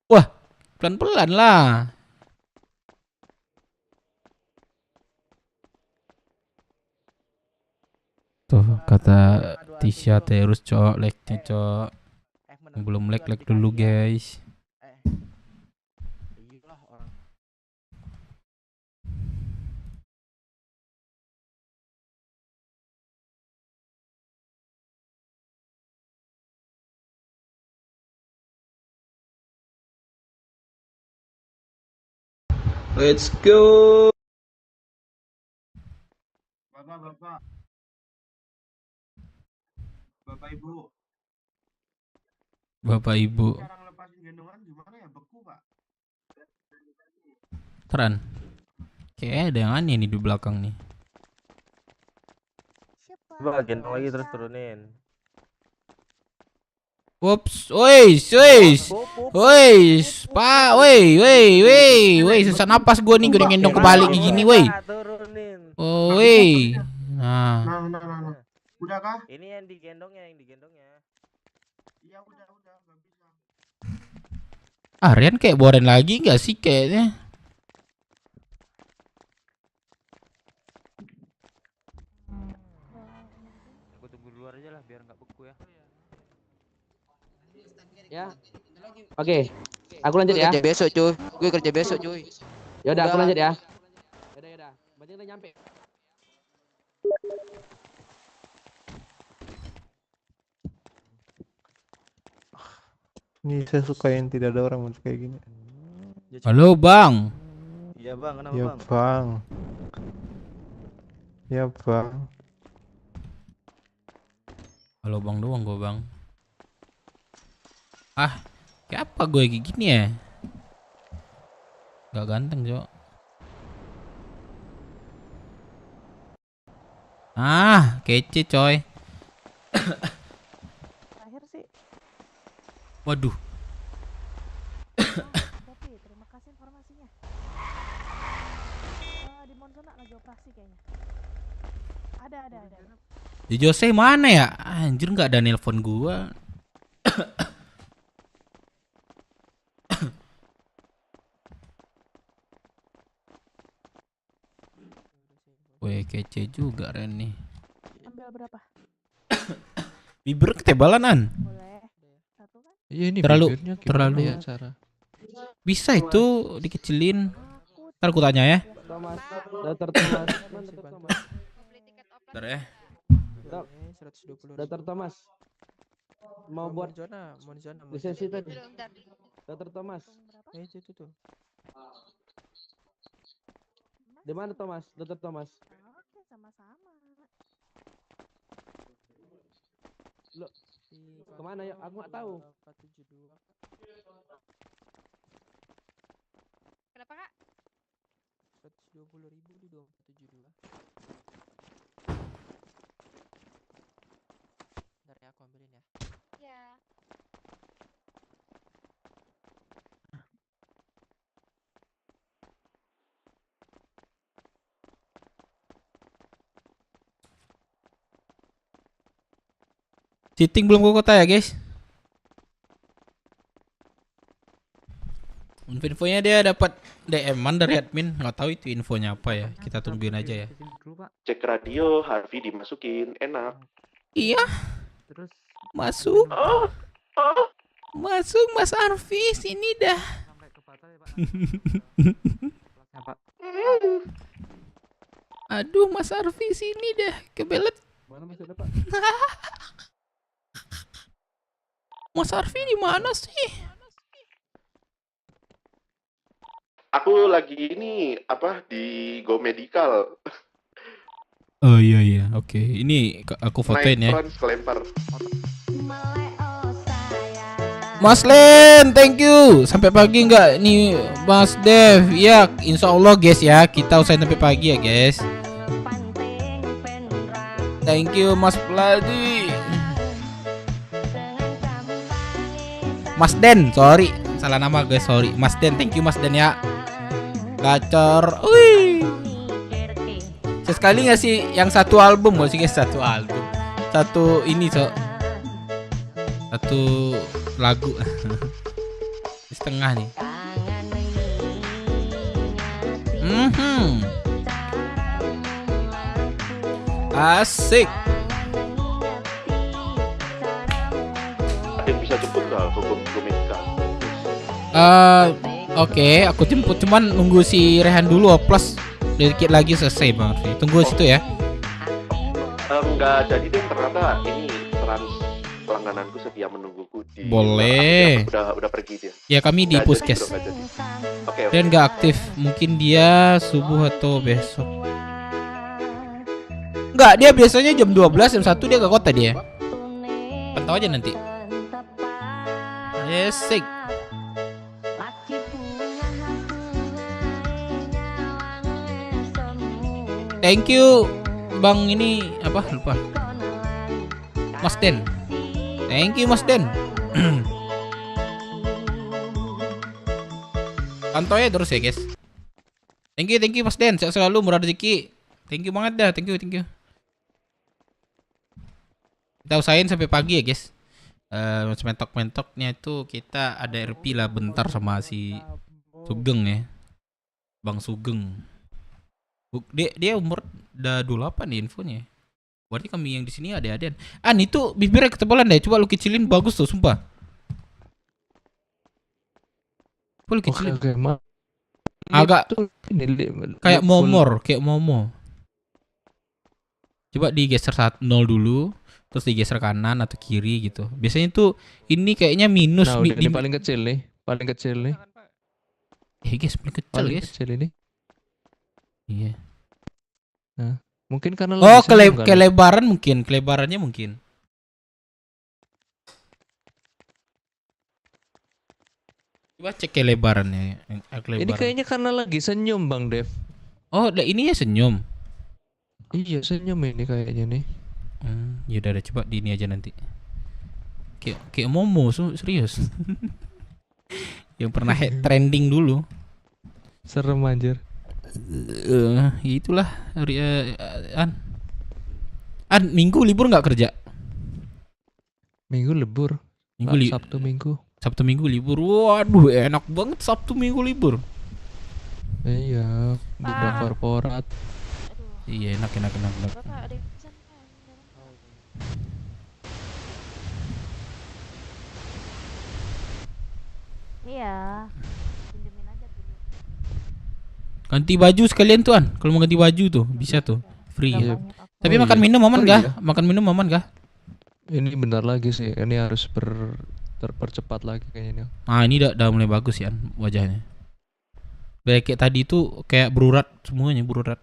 Wah, pelan-pelan lah. Tuh kata Tisha terus cok, like-nya cok. Belum like dulu guys. Let's go. Bapak Ibu. Bapak Ibu. Cara ngelepasin gendongan gimana ya? Beku, Pak. Tran. Kayak ada yang aneh nih di belakang nih. Coba gendong lagi terus turunin. Ups, Pak, sesak napas gua nih, gue gendong kebalik gini, woi. Oh, woi. Nah. Udah kah? Ini yang digendongnya. Iya, udah, nggak bisa. Rian kayak boren lagi nggak sih kayaknya? Aku tunggu di luar aja lah biar nggak beku ya. Ya. Oke. Aku lanjut ya. Gue kerja besok cuy. Yaudah aku lanjut ya. Yaudah. Berarti udah nyampe. Ini saya suka yang tidak ada orang macam kayak gini. Halo bang. Iya bang, kenapa Ya bang? bang. Ya bang. Halo bang doang gue bang. Kayak apa gue kayak gini ya? Gak ganteng Jo. Kece coy. Terakhir sih. Waduh. Tapi terima kasih informasinya. Di Monzona lagi operasi kayaknya. Ada. Di Jose mana ya? Anjir nggak ada nelpon gua. Weh kece juga Ren nih. Ambil berapa? Bibir ketebalan An. Boleh. Satu kan? Iya ini Terlalu bibirnya gimana ya cara? Bisa itu dikecilin. Ntar aku tanya ya. Thomas. Dr. Thomas. Bentar ya. 120. Dr. Thomas. Mau buat Monzona. lisensi tadi. Dr. Thomas. Itu tuh. Di mana Thomas? Dr. Thomas. Oke, sama-sama. Lo kemana ya? Aku nggak tahu. Kenapa kak? 120.000 di 2472. Bentar ya aku ambilin ya. Ya. Cheating belum ke kota ya guys. Infonya dia dapat DM-an dari admin, nggak tahu itu infonya apa ya. Kita tungguin aja ya. Cek radio, Harvey dimasukin, enak. Iya. Terus Masuk. Masuk Mas Arfi, sini dah. Aduh Mas Arfi sini dah, kebelet. Mana masuk depan? Mas Arfi di mana sih? Aku lagi ini di Go Medical. Oh iya, oke. Ini aku fotoin ya. Naik front kelempar. Mas Len, thank you. Sampai pagi nggak nih Mas Dev? Ya, insya Allah guys ya. Kita usahain sampai pagi ya guys. Thank you Mas Pladi. Mas Den, sorry. Salah nama guys, sorry. Mas Den, thank you Mas Den ya. Gacor. Wih. Sekali nggak sih yang satu album? Mau sih guys, satu album. Satu ini so. Satu lagu. Setengah nih. Asik. Ada yang bisa jemput nggak? Gue minta. Oke, aku jemput. Cuman nunggu si Rehan dulu. Plus dikit lagi selesai Bang. Tunggu situ ya. Enggak jadi deh, ternyata ini trans pelanggananku setia menungguku di. Boleh. Udah pergi dia. Ya kami di puskes. Oke. Dan nggak aktif. Mungkin dia subuh atau besok. Enggak, dia biasanya jam 12, jam 1 dia ke kota dia. Pantau aja nanti. Asik. Thank you Bang ini apa lupa. Mas Den. Thank you Mas Den. Pantau ya terus ya guys. Thank you Mas Den. Sehat selalu, murah rezeki. Thank you banget dah. Thank you. Kita usahain sampai pagi ya guys. Mentok-mentoknya itu kita ada RP lah bentar sama si Sugeng ya. Bang Sugeng. Dia umur udah 28 nih infonya. Berarti kami yang di sini ada adean. Itu bibirnya ketebalan deh. Coba lu kecilin, bagus tuh sumpah. Coba lu kecilin. Oke, agak kayak momor, kayak momo. Coba digeser 0 dulu, terus digeser kanan atau kiri gitu. Biasanya tuh ini kayaknya minus. Nah, ini paling kecil nih, guys, paling kecil ini. Iya. Nah, mungkin karena kelebaran mungkin, kelebarannya mungkin. Coba cek kelebarannya. Ini kayaknya karena lagi senyum Bang Dev. Oh, ini ya senyum. Iya, senyum ini kayaknya nih. Ya udah coba di ini aja nanti. Kayak Momo serius. Yang pernah trending dulu. Serem anjir. Itulah Minggu libur nggak kerja? Minggu libur. Sabtu Minggu libur. Waduh, enak banget Sabtu Minggu libur. Iya, budak korporat. Iya, enak. Iya. Ganti baju sekalian tuan. Kalau mau ganti baju tuh bisa tuh, free. Tapi makan minum aman kah? Makan minum aman kah? Ini bentar lagi sih. Ini harus terpercepat lagi kayaknya. Ini udah mulai bagus ya wajahnya. Kayak tadi itu kayak berurat semuanya, berurat.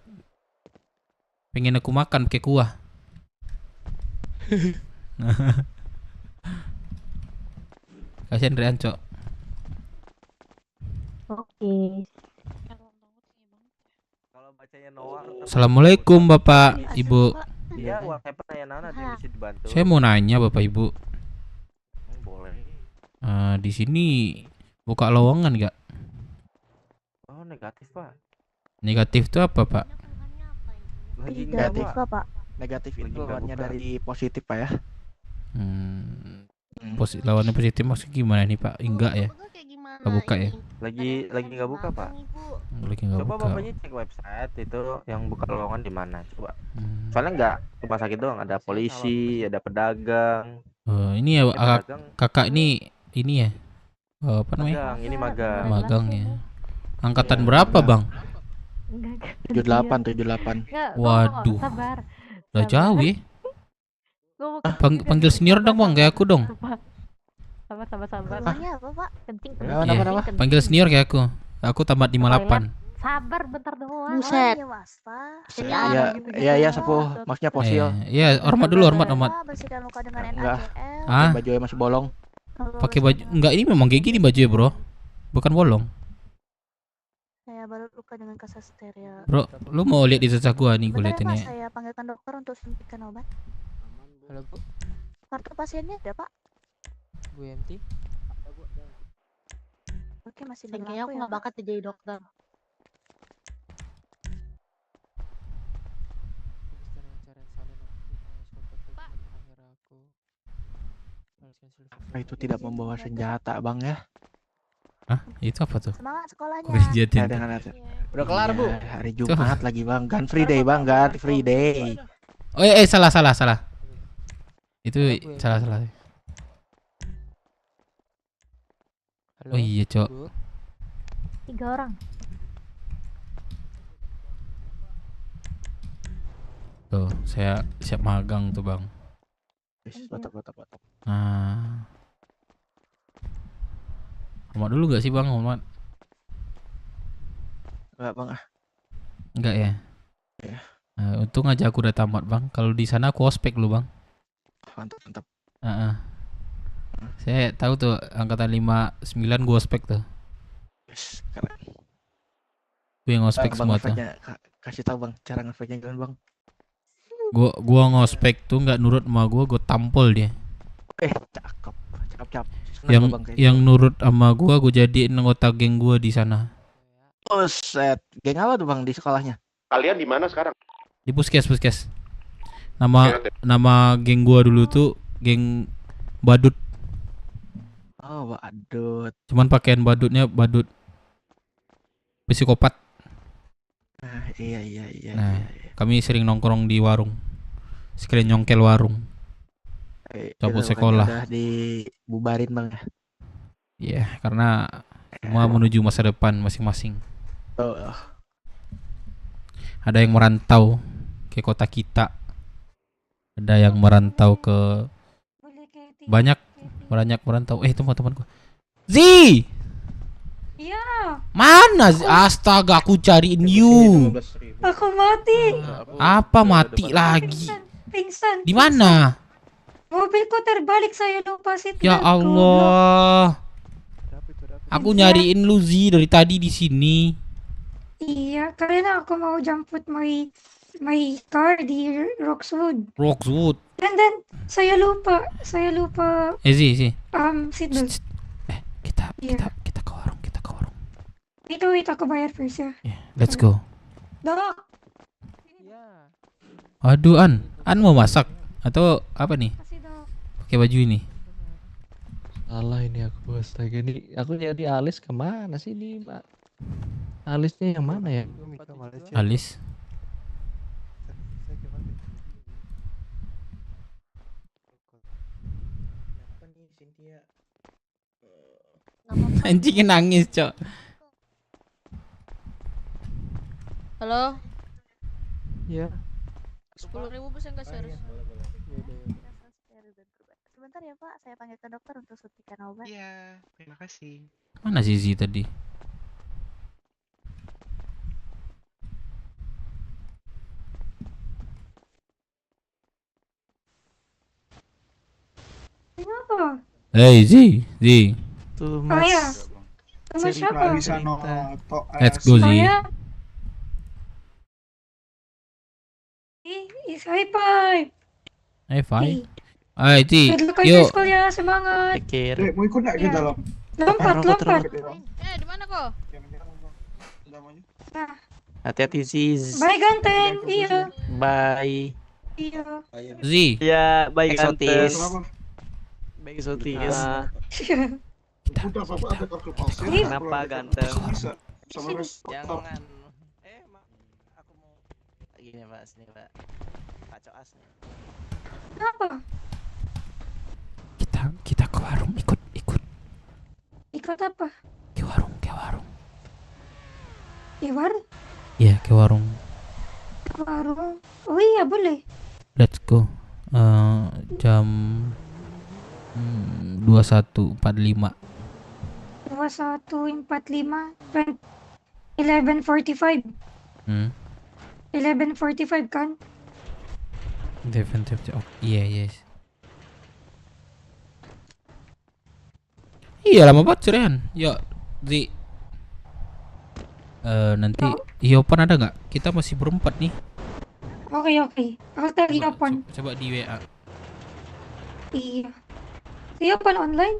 Pengen aku makan kayak kuah. Kasian Rian, Cok. Oke. Assalamualaikum Bapak Ibu. Iya, Nana bisa dibantu. Saya mau nanya Bapak Ibu. Boleh. Di sini buka lowongan nggak? Oh, negatif Pak. Negatif itu apa Pak? Lagi Negatif Pak. Negatif itu lawannya dari positif Pak ya. Lawannya positif maksudnya gimana nih Pak? Enggak ya? Nggak buka ya? Lagi nggak buka Pak. Lagi nggak buka. Coba bapaknya cek website itu yang buka lowongan di mana coba. Soalnya nggak rumah sakit doang, ada polisi, ada pedagang. Ini ya kakak ini ya. Apa namanya? Magang, ini magang. Magang ya. Angkatan berapa Bang? 78. Waduh. Udah jauh ya. Panggil senior dong Bang, kayak aku dong. Sabar. Namanya apa Pak? Penting. Nama. Panggil senior kayak aku. Aku tamat 58. Sabar bentar doang. Buset. Iya sepuh. Maksudnya posil. Iya, hormat dulu, hormat. Bersihkan luka dengan Enggak. NaCl. Bajunya masih bolong. Pakai baju enggak, ini memang kayak gini bajunya, Bro. Bukan bolong. Saya baru luka dengan kasasteria. Bro, lu mau lihat di jejak gua nih, gua liatin ya. Saya panggilkan dokter untuk suntikan obat. Halo Bu, Kartu pasiennya ada Pak? Bu Yanti. Oke, masih Kayaknya aku nggak bakat jadi dokter. Apa itu tidak membawa senjata, Bang ya? Hah? Itu apa tuh? Semangat sekolahnya. Kejadian. Udah kelar, Bu. Hari Jumat lagi, Bang. Gun free day, Bang. Gun free day. Oh, salah. Itu salah. Oh iya, Cok. 3 orang. Tuh, saya siap magang tuh, Bang. Mantap. Nah. Hormat dulu gak sih, Bang? Hormat. Enggak, Bang. Enggak ya? Ya. Untung aja aku udah tamat, Bang. Kalau di sana aku ospek lu, Bang. Mantap. Saya tahu tuh angkatan 59 gua ospek tuh. Yes, keren. Gue yang ospek Bang, semua tuh. kasih tahu, Bang, cara ngefake-nya gimana, Bang? Gua ngospek tuh nggak nurut sama gua tampol dia. Cakep. Yang nurut sama gua jadiin anggota geng gua di sana. Buset. Geng apa tuh, Bang, di sekolahnya? Kalian di mana sekarang? Di puskes. Nama geng gua dulu tuh geng badut. Oh, badut. Cuman pakaian badutnya badut psikopat. Iya. Nah, kami sering nongkrong di warung. Sekalian nyongkel warung. Cabut sekolah. Udah dibubarin, Bang. Iya, karena semua menuju masa depan masing-masing. Ada yang merantau ke kota kita. Ada yang merantau ke banyak merantau. Teman-temanku. Zi! Iya. Mana? Astaga, aku cariin you. Aku mati. Apa mati lagi? Pingsan. Di mana? Mobilku terbalik, saya lupa seatbelt. Ya Allah. Aku nyariin lu Zi dari tadi di sini. Iya, karena aku mau jemput my car di Roxwood. And then saya lupa. Zi. Seatbelt. Kita ke warung. Wait, aku bayar first ya. Let's go. Dok. Aduh, An mau masak atau apa nih? Pakai baju ini. Salah ini aku, astaga, ini aku nyari alis kemana sih ini, Pak? Alisnya yang mana ya? Alis? Anjingnya nangis, Cok. Halo? Iya. 10.000 bisa nggak share? Sebentar ya Pak, saya panggilkan dokter untuk suntikan obat. Iya, terima kasih. Mana Zizi tadi? Kenapa? Hey Zi. Oh ya. Sama siapa? Let's go Zi. Is high five. High five. Ayo Zi. Yuk. Sekolahnya semangat. Mau ikut nggak ke dalam? Lompat. Di mana kok? Nah. Hati-hati Ziz. Bye ganteng. Iya. Bye. Iya. Zi. Ya, bye Eksotis. ganteng. Bye eksotis. Kenapa ganteng? Jangan. Aku mau gini Pak, sini Pak. Pak Coas nih. Kenapa? Kita ke warung, ikut. Ikut apa? Ke warung. Ke warung? Iya, ke warung. Ke warung. Oh iya, boleh. Let's go. Jam 21.45. 21.45 11:45. 11:45 kan? Definitive. Oh, iya, yes. Iya lama banget cerehan. Yuk, Zi. Nanti Yopan ada nggak? Kita masih berempat nih. Oke. Aku lagi open. Coba di WA. Iya. Si open online?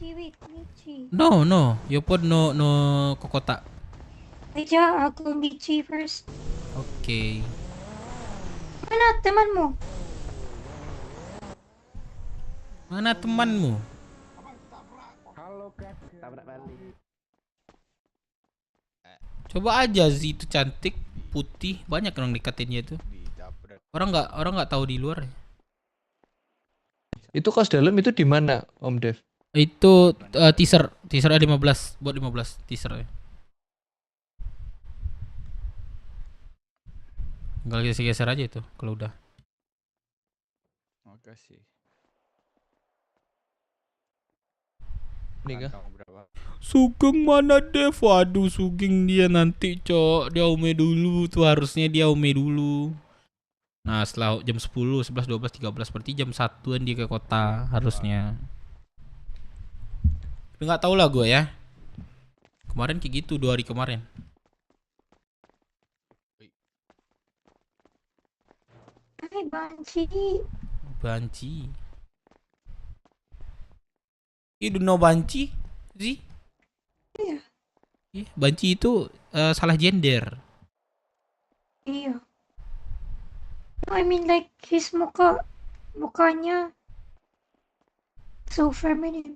Michi. No. Yopan no ke kota. Aja, aku Michi first. Oke. Mana temanmu? Mana temanmu? Tabrak balik. Coba aja Zi itu cantik, putih, banyak orang dekatinnya tuh. Orang nggak tahu di luar. Itu kos dalam itu di mana, Om Dev? Itu teaser ada 15 buat 15 teaser ya. Tinggal geser-geser aja itu kalau udah. Makasih. Ini kah? Sugeng mana Dev? Waduh, Sugeng dia nanti, Cok. Dia ume dulu tuh, harusnya dia ume dulu. Nah, setelah jam 10, 11, 12, 13 berarti jam 1-an dia ke kota harusnya. Nggak tahu lah gue ya. Kemarin kayak gitu 2 hari kemarin. Hai Banci. You know Banci? Zi? Iya. Banci itu salah gender. Iya. No, I mean like his mukanya so feminine.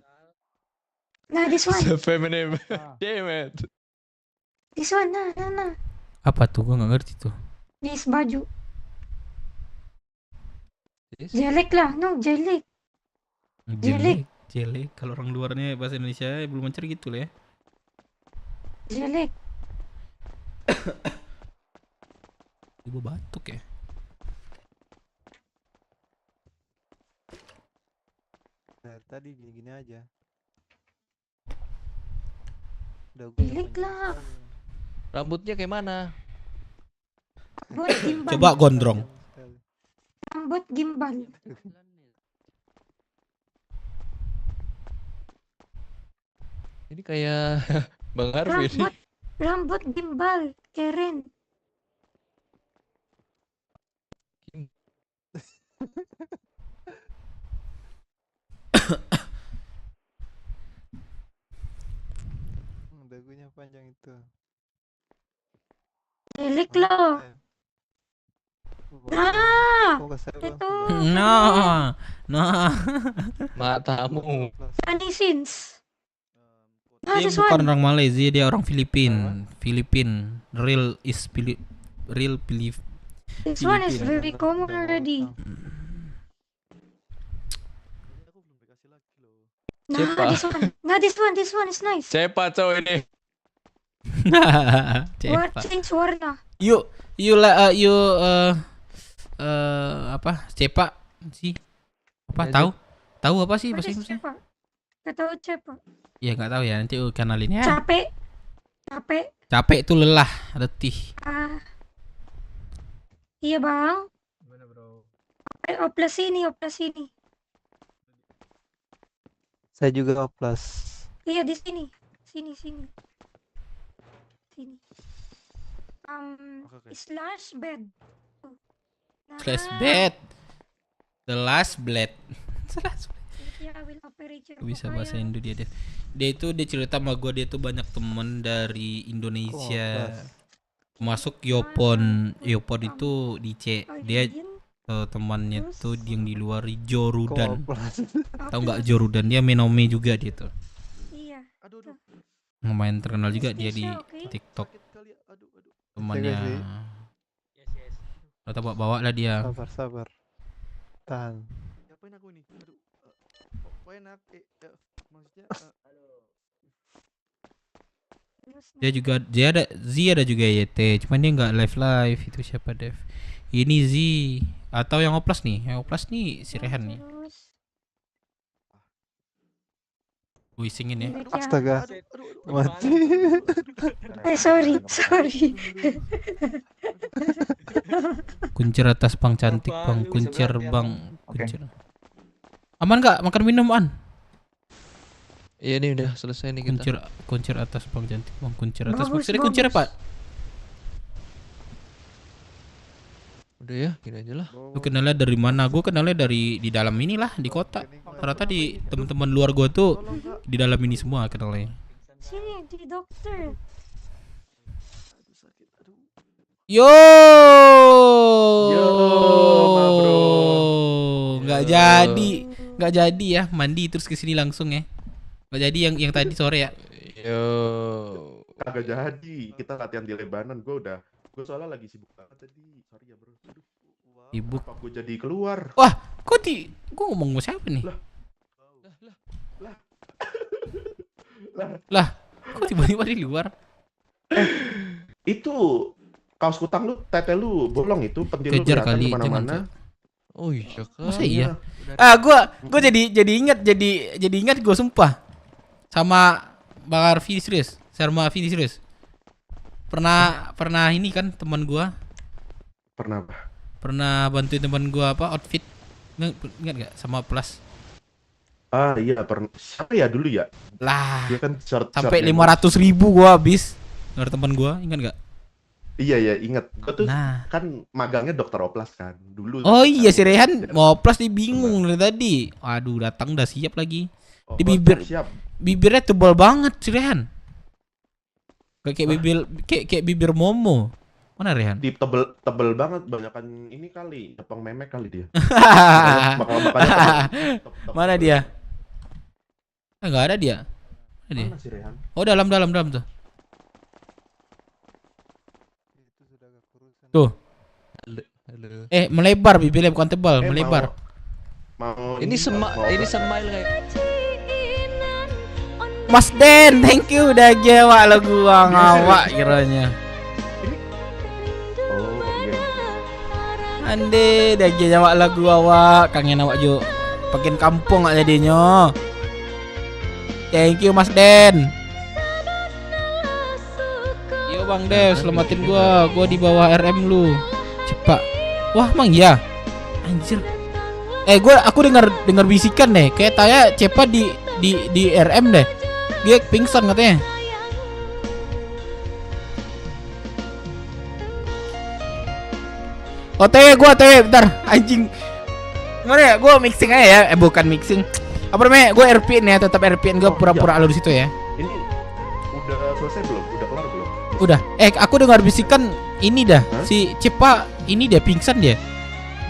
Nah, this one. So feminine. Damn it. This one, nah. Apa tuh? Gue nggak ngerti tuh. This baju. Jelek lah, no, jelek. Jelek. Kalau orang luarnya bahasa Indonesia belum mencer gitu lah ya. Jelek. Ibu batuk ya. Tadi gini-gini aja. Jelek lah. Rambutnya kayak mana? Coba gondrong. Rambut gimbal. Ini kayak Bang Harvey ini. Rambut gimbal, keren. Dagunya panjang itu. Jelek loh. Nah, itu. Nah. Matamu. Funny scenes. Dia bukan orang Malaysia, dia orang Filipin. Real belief. This one is very common already. Nah, this one is nice. Cepat cowok ini. Change warna. Apa? Cepak sih? Apa tahu? Tahu apa sih bahasa Inggrisnya? Gak tahu cepak. Ya nggak tahu ya, nanti kenalin ya. Capek itu lelah, letih. Iya bang. Gimana bro? Oplas ini. Saya juga oplas. Iya di sini. Sini. Slash bed. The last blade. Bisa bahasa Indo dia. Dia cerita sama gue, dia tuh banyak temen dari Indonesia. Masuk Yopon itu di C. Dia temannya tuh yang di luar Jorudan. Tahu nggak Jorudan? Dia Menome juga dia tuh. Iya. Lumayan terkenal juga dia di TikTok. Temannya. Atau bawa lah dia. Sabar. Tahan. Ngapain aku ini? Aduh. Enak. Maksudnya dia ada juga YT, cuman dia nggak live itu siapa Dev? Ini Z atau yang oplas nih? Yang oplas nih si Rehan nih. Wih singin ya. Astaga. Mati. Sorry. Kuncir atas Bang cantik, Bang. Kuncir Bang. Kuncir. Aman gak? Makan minum, An? Iya nih udah selesai nih kita. Kuncir atas Bang cantik, Bang. Kuncir atas. Maksudnya kuncir apa? Udah ya, gini aja lah. Lu kenalnya dari mana? Gue kenalnya dari di dalam inilah, di kota. Ternyata di teman-teman luar gue tuh di dalam ini semua kenalnya. Sini di dokter. Yo, bro. Nggak jadi ya mandi terus kesini langsung ya. Nggak jadi yang tadi sore ya. Yo. Kagak jadi. Kita latihan di Lebanon. Gue soalnya lagi sibuk banget tadi. Sorry ya bro. Sibuk. Apa gue jadi keluar? Wah, gue ngomong sama siapa nih? Lah, kok tiba-tiba di luar? Itu kaos kutang lu, tete lu bolong itu, pentil lu kejar kelihatan kali kemana-mana. Oh iya kan. Masa iya? Gue jadi ingat gue sumpah sama Bang Arfi serius, sama Arfi serius. Pernah ini kan teman gue. Pernah apa? Pernah bantuin teman gue apa outfit? Ingat gak sama plus? Ah iya pernah. Siapa ya dulu ya? Lah. Dia kan sampai 500.000 gue habis dari teman gue, ingat gak? Iya ya inget. Gue tuh kan magangnya dokter oplas kan dulu. Oh iya si Rehan mau oplas dia bingung dari tadi. Waduh datang udah siap lagi. Di bibirnya tebal banget si Rehan. Kayak bibir Momo. Mana Rehan? Di tebel banget, banyakan ini kali, Jepang memek kali dia. Mana dia? Enggak ada dia. Mana si Rehan? Oh dalam tuh. Tuh. Melebar bibirnya bukan tebal, melebar. Mau ini smile kayak. Mas Den, thank you udah jawab lagu ngawak kiranya. Ande dah jawab lagu awak, kangen awak jo. Pakin kampung gak jadinya. Thank you Mas Den. Yo Bang Dev, selamatin gua di bawah RM lu. Cepat. Wah, emang iya. Anjir. Aku dengar bisikan deh, kayak Taya cepat di RM deh. Dia pingsan katanya. OTW bentar. Anjing. Gimana ya? Gua mixing aja ya. Bukan mixing. Apa namanya? Gua RPin ya, tetap RPin gua pura-pura alur di situ ya. Ini udah selesai belum? Udah kelar belum? Udah. Aku dengar bisikan ini dah. Si Cepa ini dia pingsan dia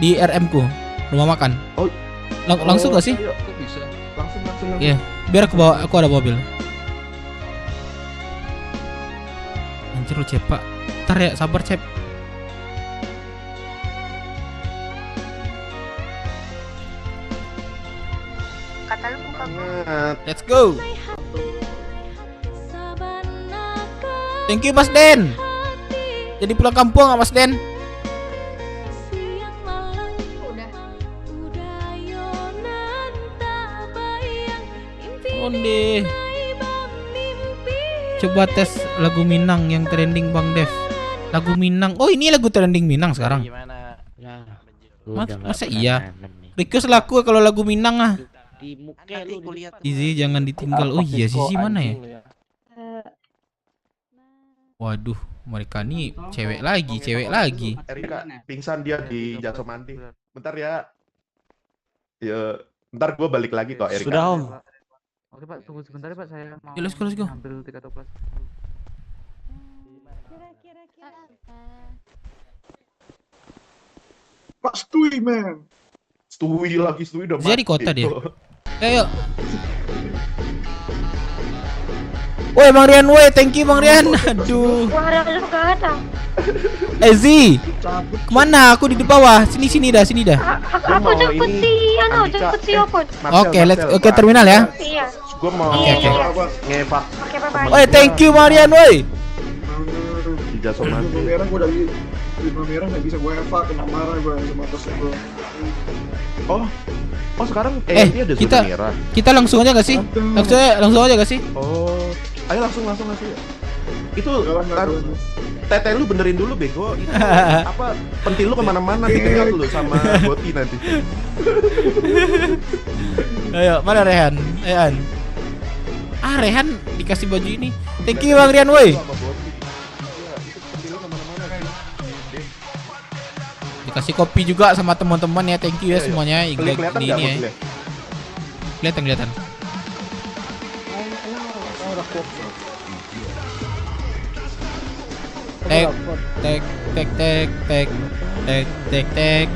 di RM ku, rumah makan. Oh. Langsung gak sih? Bisa. Langsung. Iya. Biar aku ada mobil. Anjir lu Cepa. Ntar ya, sabar Cep. Kata lu buka Let's go. Thank you Mas Den. Jadi pulang kampung gak Mas Den? Onde. Coba tes lagu Minang yang trending Bang Dev. Lagu Minang. Oh ini lagu trending Minang sekarang. Masa iya? Request laku kalau lagu Minang ah. Di muka lu lihat. Izzy jangan ditinggal. Oh iya Zizi mana ya? Waduh, mereka nih cewek lagi. Erika pingsan dia di jasa mandi. Bentar ya. Ya, bentar gue balik lagi kok Erika. Sudah Om. Oke Pak, tunggu sebentar ya Pak, saya mau let's go. ambil tiket oplas. Pak Stui man. Stui udah mati. Jadi kota dia. Ayo. Woi Bang Rian, thank you Bang Rian. Aduh. Suara lu gak ada. Zi, kemana? Aku di bawah. Sini dah. Aku jemput si Opon. Oke, terminal ya. Iya. Gua mau ngevak. Oke, bye-bye. Woi, thank you Marian, woi. Di jasa mandi. Merah gua udah di merah nggak bisa gue evak, kena marah gue sama atasnya gue. Oh sekarang dia ada zona merah. Kita langsung aja gak sih? Langsung aja gak sih? Oh, ayo langsung aja. Itu tete lu benerin dulu bego. Itu apa pentil lu kemana-mana dikenal lu sama Boti nanti. Ayo, mana Rehan? Rehan. Rehan dikasih baju ini. Thank you Bang Rian woi. Dikasih kopi juga sama teman-teman ya. Thank you ya semuanya. Kelihatan Ini ya. Kelihatan.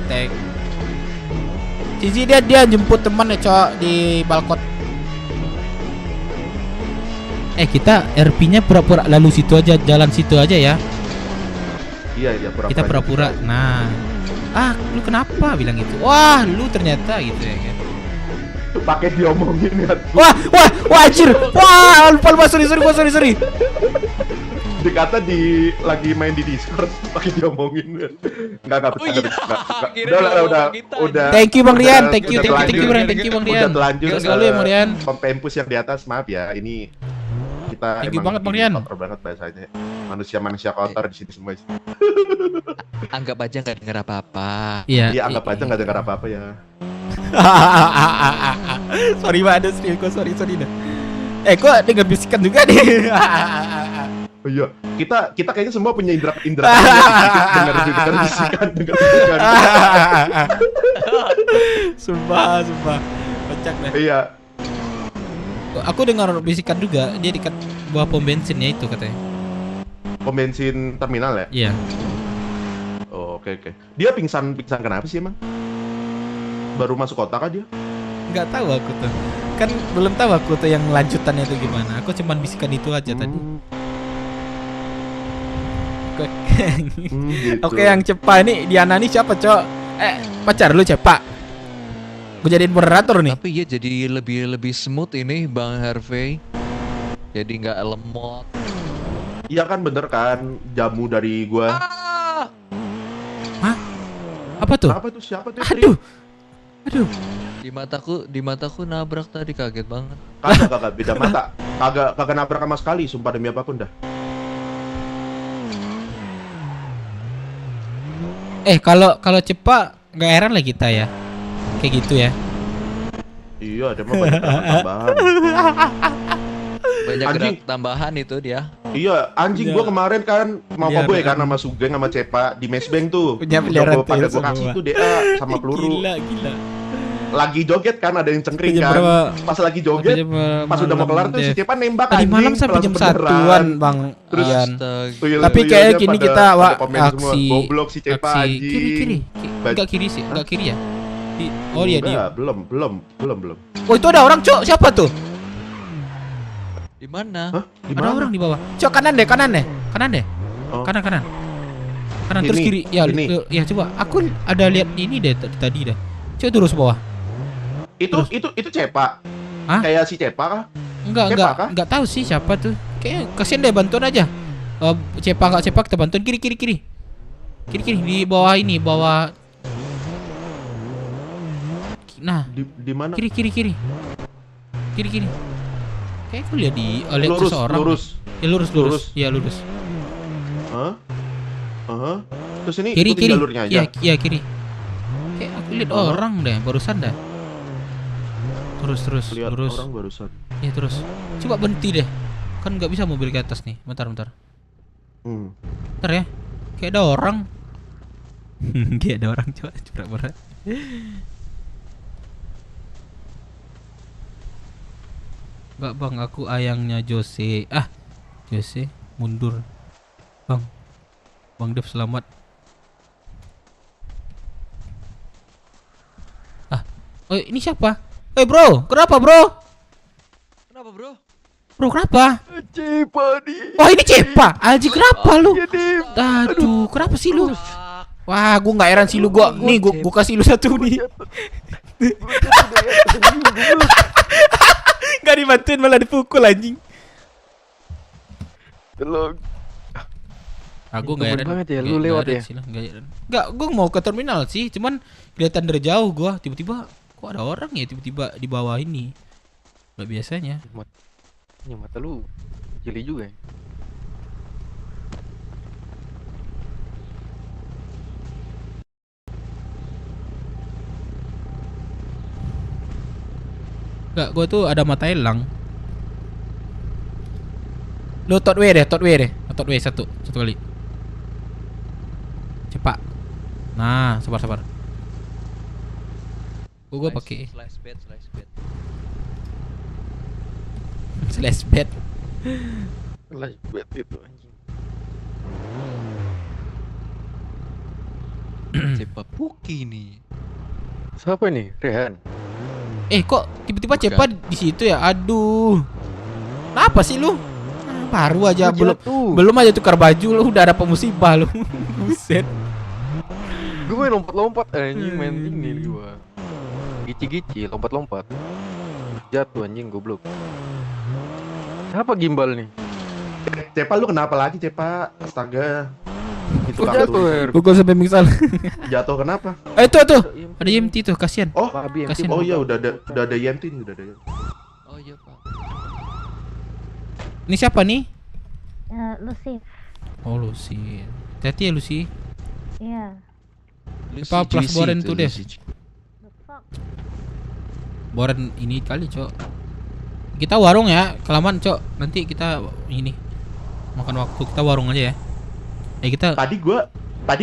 Tek. Cici dia jemput teman ya cowok di balkon. Kita RP-nya pura-pura lalu situ aja, jalan situ aja ya. Iya, pura-pura. Kita pura-pura. Nah. Lu kenapa bilang gitu? Wah, lu ternyata gitu ya kan. Pakai diomongin ya. Wah, anjir. Wah, lupa sorry. Dikata lagi main di Discord pakai diomongin. Enggak. Udah. Thank you Bang Rian, thank you Bang Rian. Udah telanjur selalu ya Bang Rian. Pempus yang di atas, maaf ya. Ini kita thank you banget Bang Rian. Kotor banget bahasanya. Manusia kotor di sini semua. Anggap aja nggak dengar apa-apa. Iya, anggap aja nggak dengar apa-apa ya. Sorry banget, sorry dah. Kok dengar bisikan juga nih. Iya, kita kayaknya semua punya indra dengar bisikan. Sumpah. Kocak dah. Iya. Aku dengar bisikan juga, dia dekat bawah pom bensinnya itu katanya. Pom bensin terminal ya? Iya. Oh, oke. Dia pingsan kenapa sih emang? Baru masuk kota kah dia? Nggak tahu aku tuh. Kan belum tahu aku tuh yang lanjutannya itu gimana. Aku cuman bisikan itu aja tadi. Gitu. Oke, yang Cepa ini Diana nih siapa, Cok? Pacar lu Cepa? Gue jadiin moderator nih. Tapi ya jadi lebih smooth ini Bang Harvey. Jadi nggak lemot. Iya kan, bener kan, jamu dari gua. Hah? Apa tuh? Apa tuh? Siapa tuh? Aduh. Di mataku nabrak tadi, kaget banget. Kagak beda mata. Kagak nabrak sama sekali, sumpah demi apapun dah. Kalau Cepa nggak heran lah kita ya. Kayak gitu ya. Iya, ada mah banyak tambahan. Banyak gerak tambahan itu dia. Iya, anjing gua kemarin kan mau Boboy kan sama Sugeng sama Cepa di Mesbeng tuh. Punya peliharaan pada gua kasih tuh DA sama peluru. Gila. Lagi joget kan, ada yang cengkring kan. Pas lagi joget, pas udah mau kelar tuh si Cepa nembak tadi anjing. malam sampai jam 1-an Bang. Terus tapi kayak gini kita aksi goblok si Cepa kiri. anjing. Enggak kiri sih, enggak kiri ya. Oh iya dia. Belum. Oh itu ada orang, Cok. Siapa tuh? Di mana? Ada orang di bawah. Cok, kanan deh. Kanan. Kanan terus kiri. Ya, coba. Aku ada lihat ini deh tadi dah. Coba terus bawah. Itu Cepa. Kayak si Cepa kah? Enggak tahu sih siapa tuh. Kayak kasihan deh, bantuan aja. Cepa kita bantuin kiri. Kiri di bawah ini, bawah. Nah, di mana? Kiri. Kiri. Kayak aku lihat seseorang. Lurus. Iya, lurus. Terus ini kiri. jalurnya aja. Iya, kiri. Kayak aku lihat orang deh barusan dah. Terus. Lihat lurus. Orang barusan. Iya, terus. Coba berhenti deh. Kan nggak bisa mobil ke atas nih. Bentar. Bentar ya. Kayak ada orang. Kayak ada orang, coba berat. Enggak Bang, aku ayangnya Jose. Jose mundur. Bang Dev selamat. Oh ini siapa? Bro, kenapa bro? Kenapa bro? Bro kenapa? Cepa nih. Wah ini Cepa. Alji kenapa lu? Aduh, kenapa sih lu? Wah, gua nggak heran sih lu. Gua kasih lu satu nih. Gak dibantuin malah dipukul anjing. Tolong. Aku nggak heran banget ya, lu lewat ya. Nggak, gue mau ke terminal sih, cuman kelihatan dari jauh gua tiba-tiba kok ada orang ya tiba-tiba di bawah ini. Nggak biasanya. Mata lu jeli juga ya. Enggak, gua tuh ada mata elang. Lu tot W deh. Tot W satu kali. Cepat. Nah, sabar. Gua pakai Slice bet. slash bet. Slash bet itu anjing. Cepa Puki nih. Siapa ini? Rehan. Kok tiba-tiba Cepa di situ ya? Aduh. Kenapa sih lu? Baru aja belum aja tukar baju lu udah ada pemusibah lu. Buset. Gue main lompat-lompat anjing, main ini gua. Gici-gici, lompat-lompat. Jatuh anjing goblok. Siapa gimbal nih? Cepa lu kenapa lagi Cepa? Astaga. Itu jatuh. Pukul sampai pingsan. Jatuh kenapa? Itu tuh. Ada YMT tuh, kasihan. Oh, kasihan. Oh iya udah ada YMT nih, Oh iya, Pak. Ini siapa nih? Lucy. Oh, Lucy. Hati ya Lucy. Iya. Apa plus Boren tuh deh. Boren ini kali, Cok. Kita warung ya, kelamaan, Cok. Nanti kita ini makan waktu, kita warung aja ya. Kita Tadi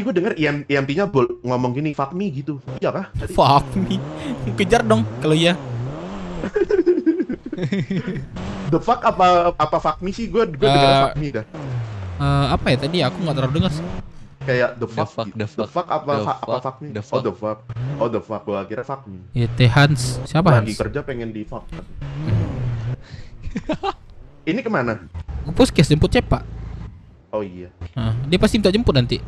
gua denger EMT-nya ngomong gini, fuck me gitu. Iya kah? Fuck me. Kejar dong kalau iya. The fuck apa fuck me sih? Gua denger fuck me dah. Apa ya tadi? Aku nggak terlalu dengar sih. Kayak the fuck apa fuck me? Oh the fuck. Gua kira fuck me. Ya Hans. Siapa Hans? Lagi kerja pengen di fuck. Ini kemana? Puskes jemput Cepa. Oh iya. Nah, dia pasti minta jemput nanti.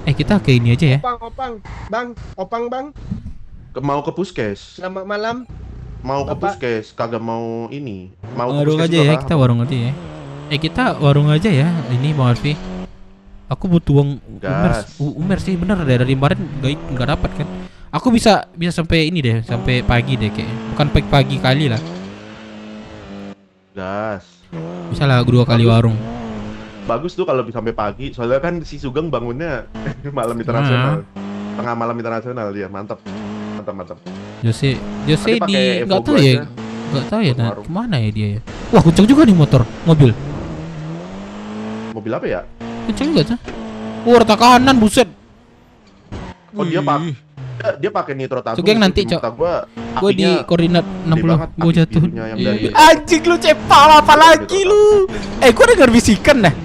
Kita ke ini aja ya. Opang bang. Mau ke puskes. Selamat malam. Mau ke puskes, kagak mau ini. Mau ke warung puskes aja ya, kita warung aja ya. Kita warung aja ya. Ini Bang Alfi. Aku butuh uang Umer sih bener deh, dari kemarin nggak dapat kan. Aku bisa sampai ini deh, sampai pagi deh kayaknya. Bukan pagi kali lah. Gas. Bisa lah 2 kali warung. Bagus tuh kalau bisa sampai pagi. Soalnya kan si Sugeng bangunnya malam internasional. Tengah malam internasional dia, mantap. Jose di nggak tahu ya. Nah, kemana ya dia ya? Wah, kenceng juga nih mobil. Mobil apa ya? Kenceng juga tuh. Rata kanan buset. Oh dia pakai nitro tabung. Sugeng nanti, Cok. Gua di koordinat 60 mau jatuh. Anjing lu Cepa apa lagi lu? Gua denger bisikan dah.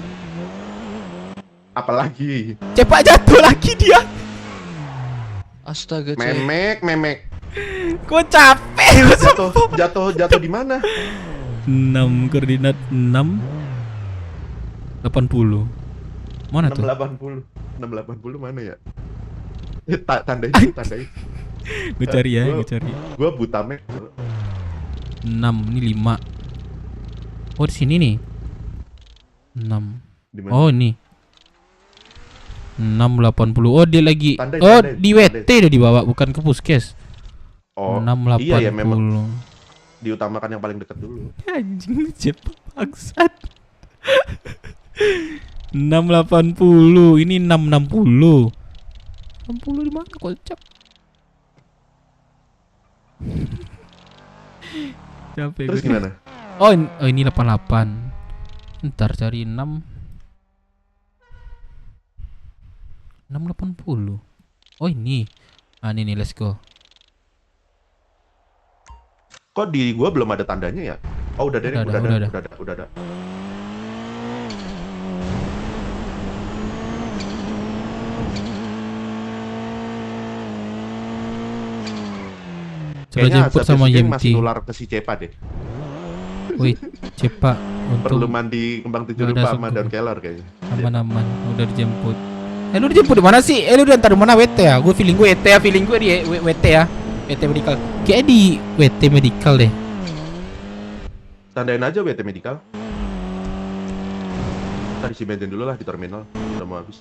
Apalagi? Cepa jatuh lagi dia. Astaga, memek. Gua capek. Jatuh di mana? 6 koordinat 6 80. Mana tuh? 680 mana ya? Tandai. Gue cari ya, Gue buta mek. 6 ini 5. Oh di sini nih. 6. Oh ini. 680. Oh dia lagi. Tandai. Di WT dia dibawa, bukan ke puskes. Oh 680. Iya ya memang. Diutamakan yang paling dekat dulu. Anjing cepat bangsat. 680. Ini 660. 60 di mana kocak? Capek. Terus gimana? Oh ini 88. Ntar cari 680. Oh ini. Ini nih, let's go. Kok di gua belum ada tandanya ya? Oh udah ada. Coba jemput sama YMT. Masih nular ke si Cepa deh. Wih, Cepa perlu mandi kembang tujuh rupa sama daun kelor kayaknya. Aman, udah dijemput. Lu dijemput di mana sih? Lu diantar di mana? WT ya? Gue feeling gue WT di WT ya. WT medical. Kayak di WT medical deh. Tandain aja WT medical. Kita isi bensin dulu lah di terminal. Udah mau habis.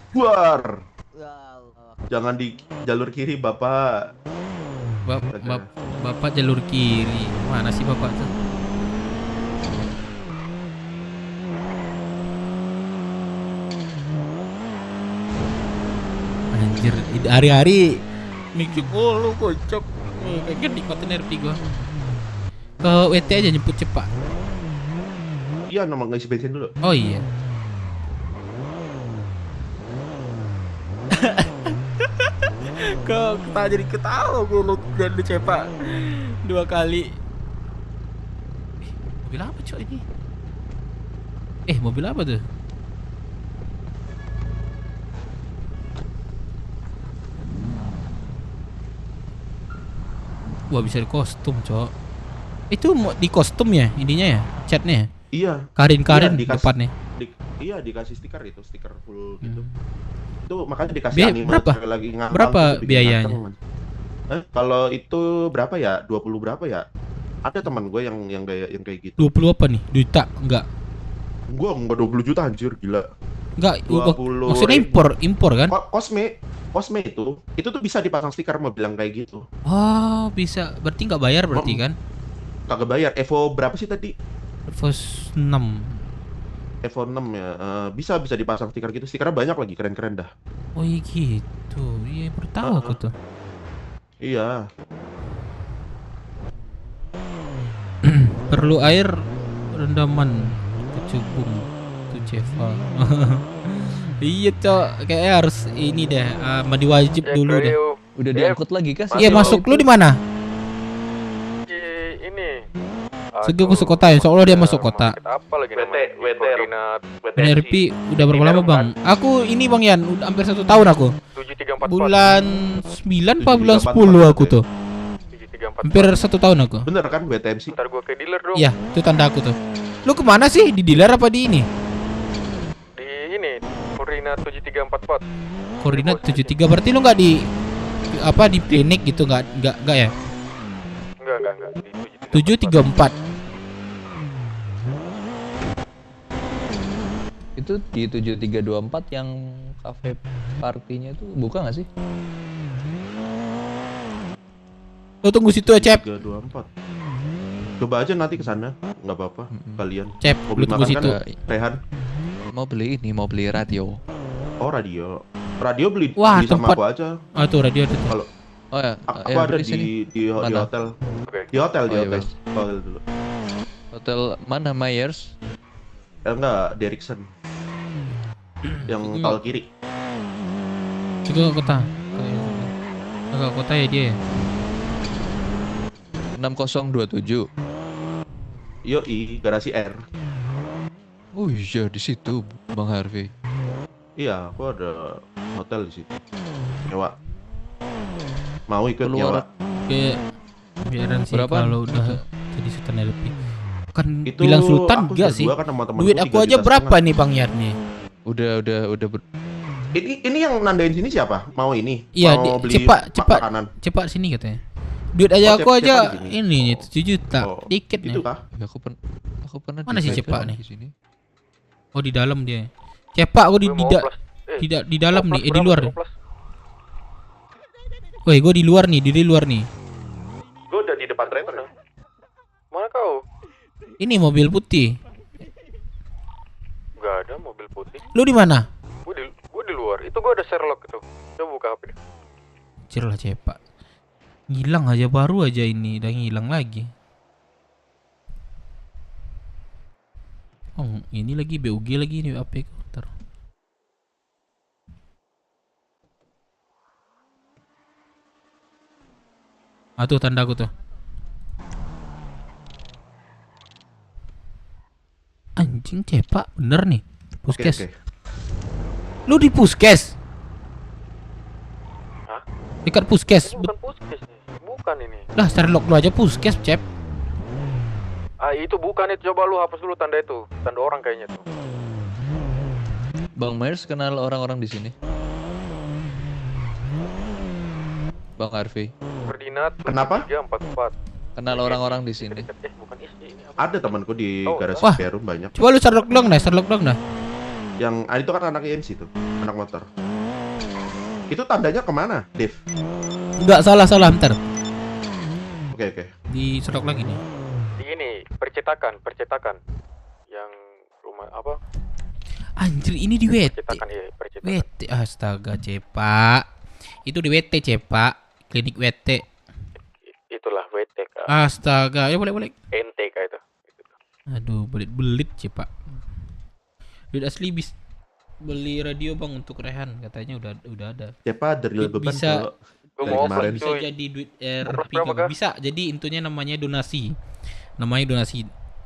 Buar. Jangan di jalur kiri, Bapak. Bapak jalur kiri. Mana sih Bapak tuh? Anjir, hari-hari mikir lu kocok. Pengen nikmatin RP gua. Ke WT aja jemput cepat. Iya, nomor ngisi bensin dulu. Oh iya. Kok kita jadi ketawa gue lu dan lu cepak 2 kali. Mobil apa cok ini? Mobil apa tuh? Wah, bisa di kostum cok. Itu mau di kostum ya ininya ya, catnya ya? Iya. Karin depannya. Iya, dikasih stiker itu, stiker full gitu. Itu makanya dikasih anime berapa? lagi ngambang. Berapa gitu, biayanya? Kalau itu berapa ya? 20 berapa ya? Ada teman gue yang kayak gitu. 20 apa nih? Juta? Enggak. Gua enggak 20 juta anjir, gila. Enggak, maksudnya impor kan? Cosme itu tuh bisa dipasang stiker mau bilang kayak gitu. Oh, bisa. Berarti nggak bayar berarti kan? Kagak bayar. Evo berapa sih tadi? Evo 6 ya. Bisa dipasang stiker gitu. Stikernya banyak lagi, keren-keren dah. Oh iya gitu. Iya, baru tahu aku tuh. Iya. Perlu air rendaman kecubung tuh Ceva. Iya cok, kayaknya harus ini deh, mandi wajib dulu deh. Udah diangkut lagi kah? Iya, masuk. Lu di mana? Ini. Segi masuk kota ya, soalnya dia masuk kota. Apa lagi namanya? NRP udah berapa lama bang? Aku ini bang Yan, udah hampir 1 tahun aku. Bulan 9 apa bulan 10 aku tuh. Hampir 1 tahun aku. Bener kan WTMC? Ntar gua ke dealer dong. Iya, itu tanda aku tuh. Lu kemana sih? Di dealer apa di ini? Di ini, koordinat 7344. Koordinat 73, berarti lu nggak di di klinik gitu, nggak ya? Enggak. Di 734. Itu di 7324 yang cafe partinya itu buka nggak sih? Lu tunggu situ ya, Cep. 324. Coba aja nanti ke sana, nggak apa-apa kalian. Cep, lu tunggu situ. Rehan. Mau beli radio. Oh, radio. Radio beli Wah, sama tempat. aku aja. Ah, tuh radio tuh. Kalau Oh ya, aku ada di hotel. Di hotel Hotel dulu. Hotel mana, Myers? Enggak, Derrickson. Yang tol kiri. Juga kota. Agak kota ya dia ya. 6027. Yoi, garasi R. Oh iya, di situ Bang Harvey. Iya, aku ada hotel di situ. Nyewa. Mau ikut nyewa? Biaran sih Berapa? kalau udah jadi Sultan RP. Kan Itu bilang Sultan aku enggak sih? kan sama temanku Duit aku 3,5 aja juta berapa nih Bang Yar nih? Udah Ini yang nandain sini siapa? Mau ini? Iya, mau beli makanan? cepat sini katanya. Duit aja aku Cepat aja di sini. ini 7 juta. Dikit nih. Itu kah? Ya, aku pernah Mana sih di cepak nih? di sini. Oh, di dalam dia. Cepak aku di dalam nih, di luar nih. Woi, gue di luar nih, Gua udah di depan trainer. Mana kau? Ini mobil putih. Enggak ada mobil putih. Lu di mana? Gua di luar. Itu gua ada Sherlock itu. Coba buka HP. Cir lah Cepak. Ngilang aja, baru aja ini udah ngilang lagi. Oh, ini lagi BUG lagi nih HP ku. Ntar. Tuh tanda aku tuh. Anjing Cepak, bener nih. Puskes. Oke. Lu di puskes? Hah? Dekat puskes. Bukan puskes nih. Bukan ini. Lah, Sherlock lu aja puskes, Cep. Itu bukan itu. Coba lu hapus dulu tanda itu. Tanda orang kayaknya tuh. Bang Myers kenal orang-orang di sini? Bang Harvey. Koordinat Kenapa? 344. Kenal orang-orang di sini. Bukan ini. Ada temanku di garasi Wah. Perum banyak. Coba lu Sherlock dong dah. Yang itu kan anak IMC tuh, anak motor. Itu tandanya kemana, Dev? Enggak, salah bentar. Oke. Di Sherlock lagi nih. Di ini percetakan. Yang rumah apa? Anjir, ini di WT. Percetakan, iya, percetakan. WT, astaga Cepak. Itu di WT Cepak, klinik WT. Itulah WTK. Astaga, ya boleh. NTK itu. Aduh, belit Cepak. Duit asli beli radio bang untuk Rehan, katanya udah ada. Cepak dari beban bisa kemarin bisa jadi duit RP bisa. Jadi intinya namanya donasi.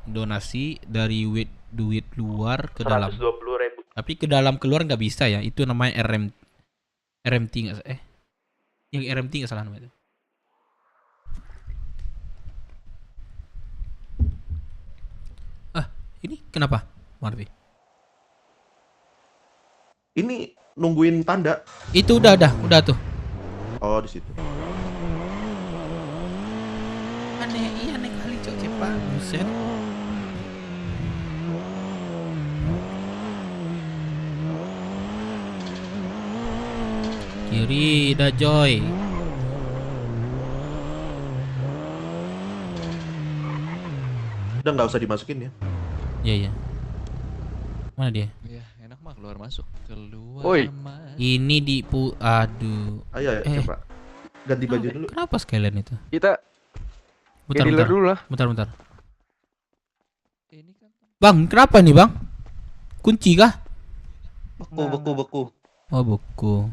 Donasi dari duit luar ke dalam. 120.000. Tapi ke dalam keluar nggak bisa ya. Itu namanya RMT yang RMT nggak salah namanya itu. Ini kenapa, Marvi? Ini nungguin tanda. Itu udah tuh. Oh, di situ. Aneh kali Cok Cepak. Buset. Kiri dah Joy. Udah nggak usah dimasukin ya. Iya. Mana dia? Iya, enak mah keluar masuk. Woi. Ini aduh. Ayo coba. Ganti baju dulu. Kenapa sekalian itu? Kita Bentar. dulu lah. Bentar. Bang, kenapa nih bang? Kunci kah? Beku. Oh beku.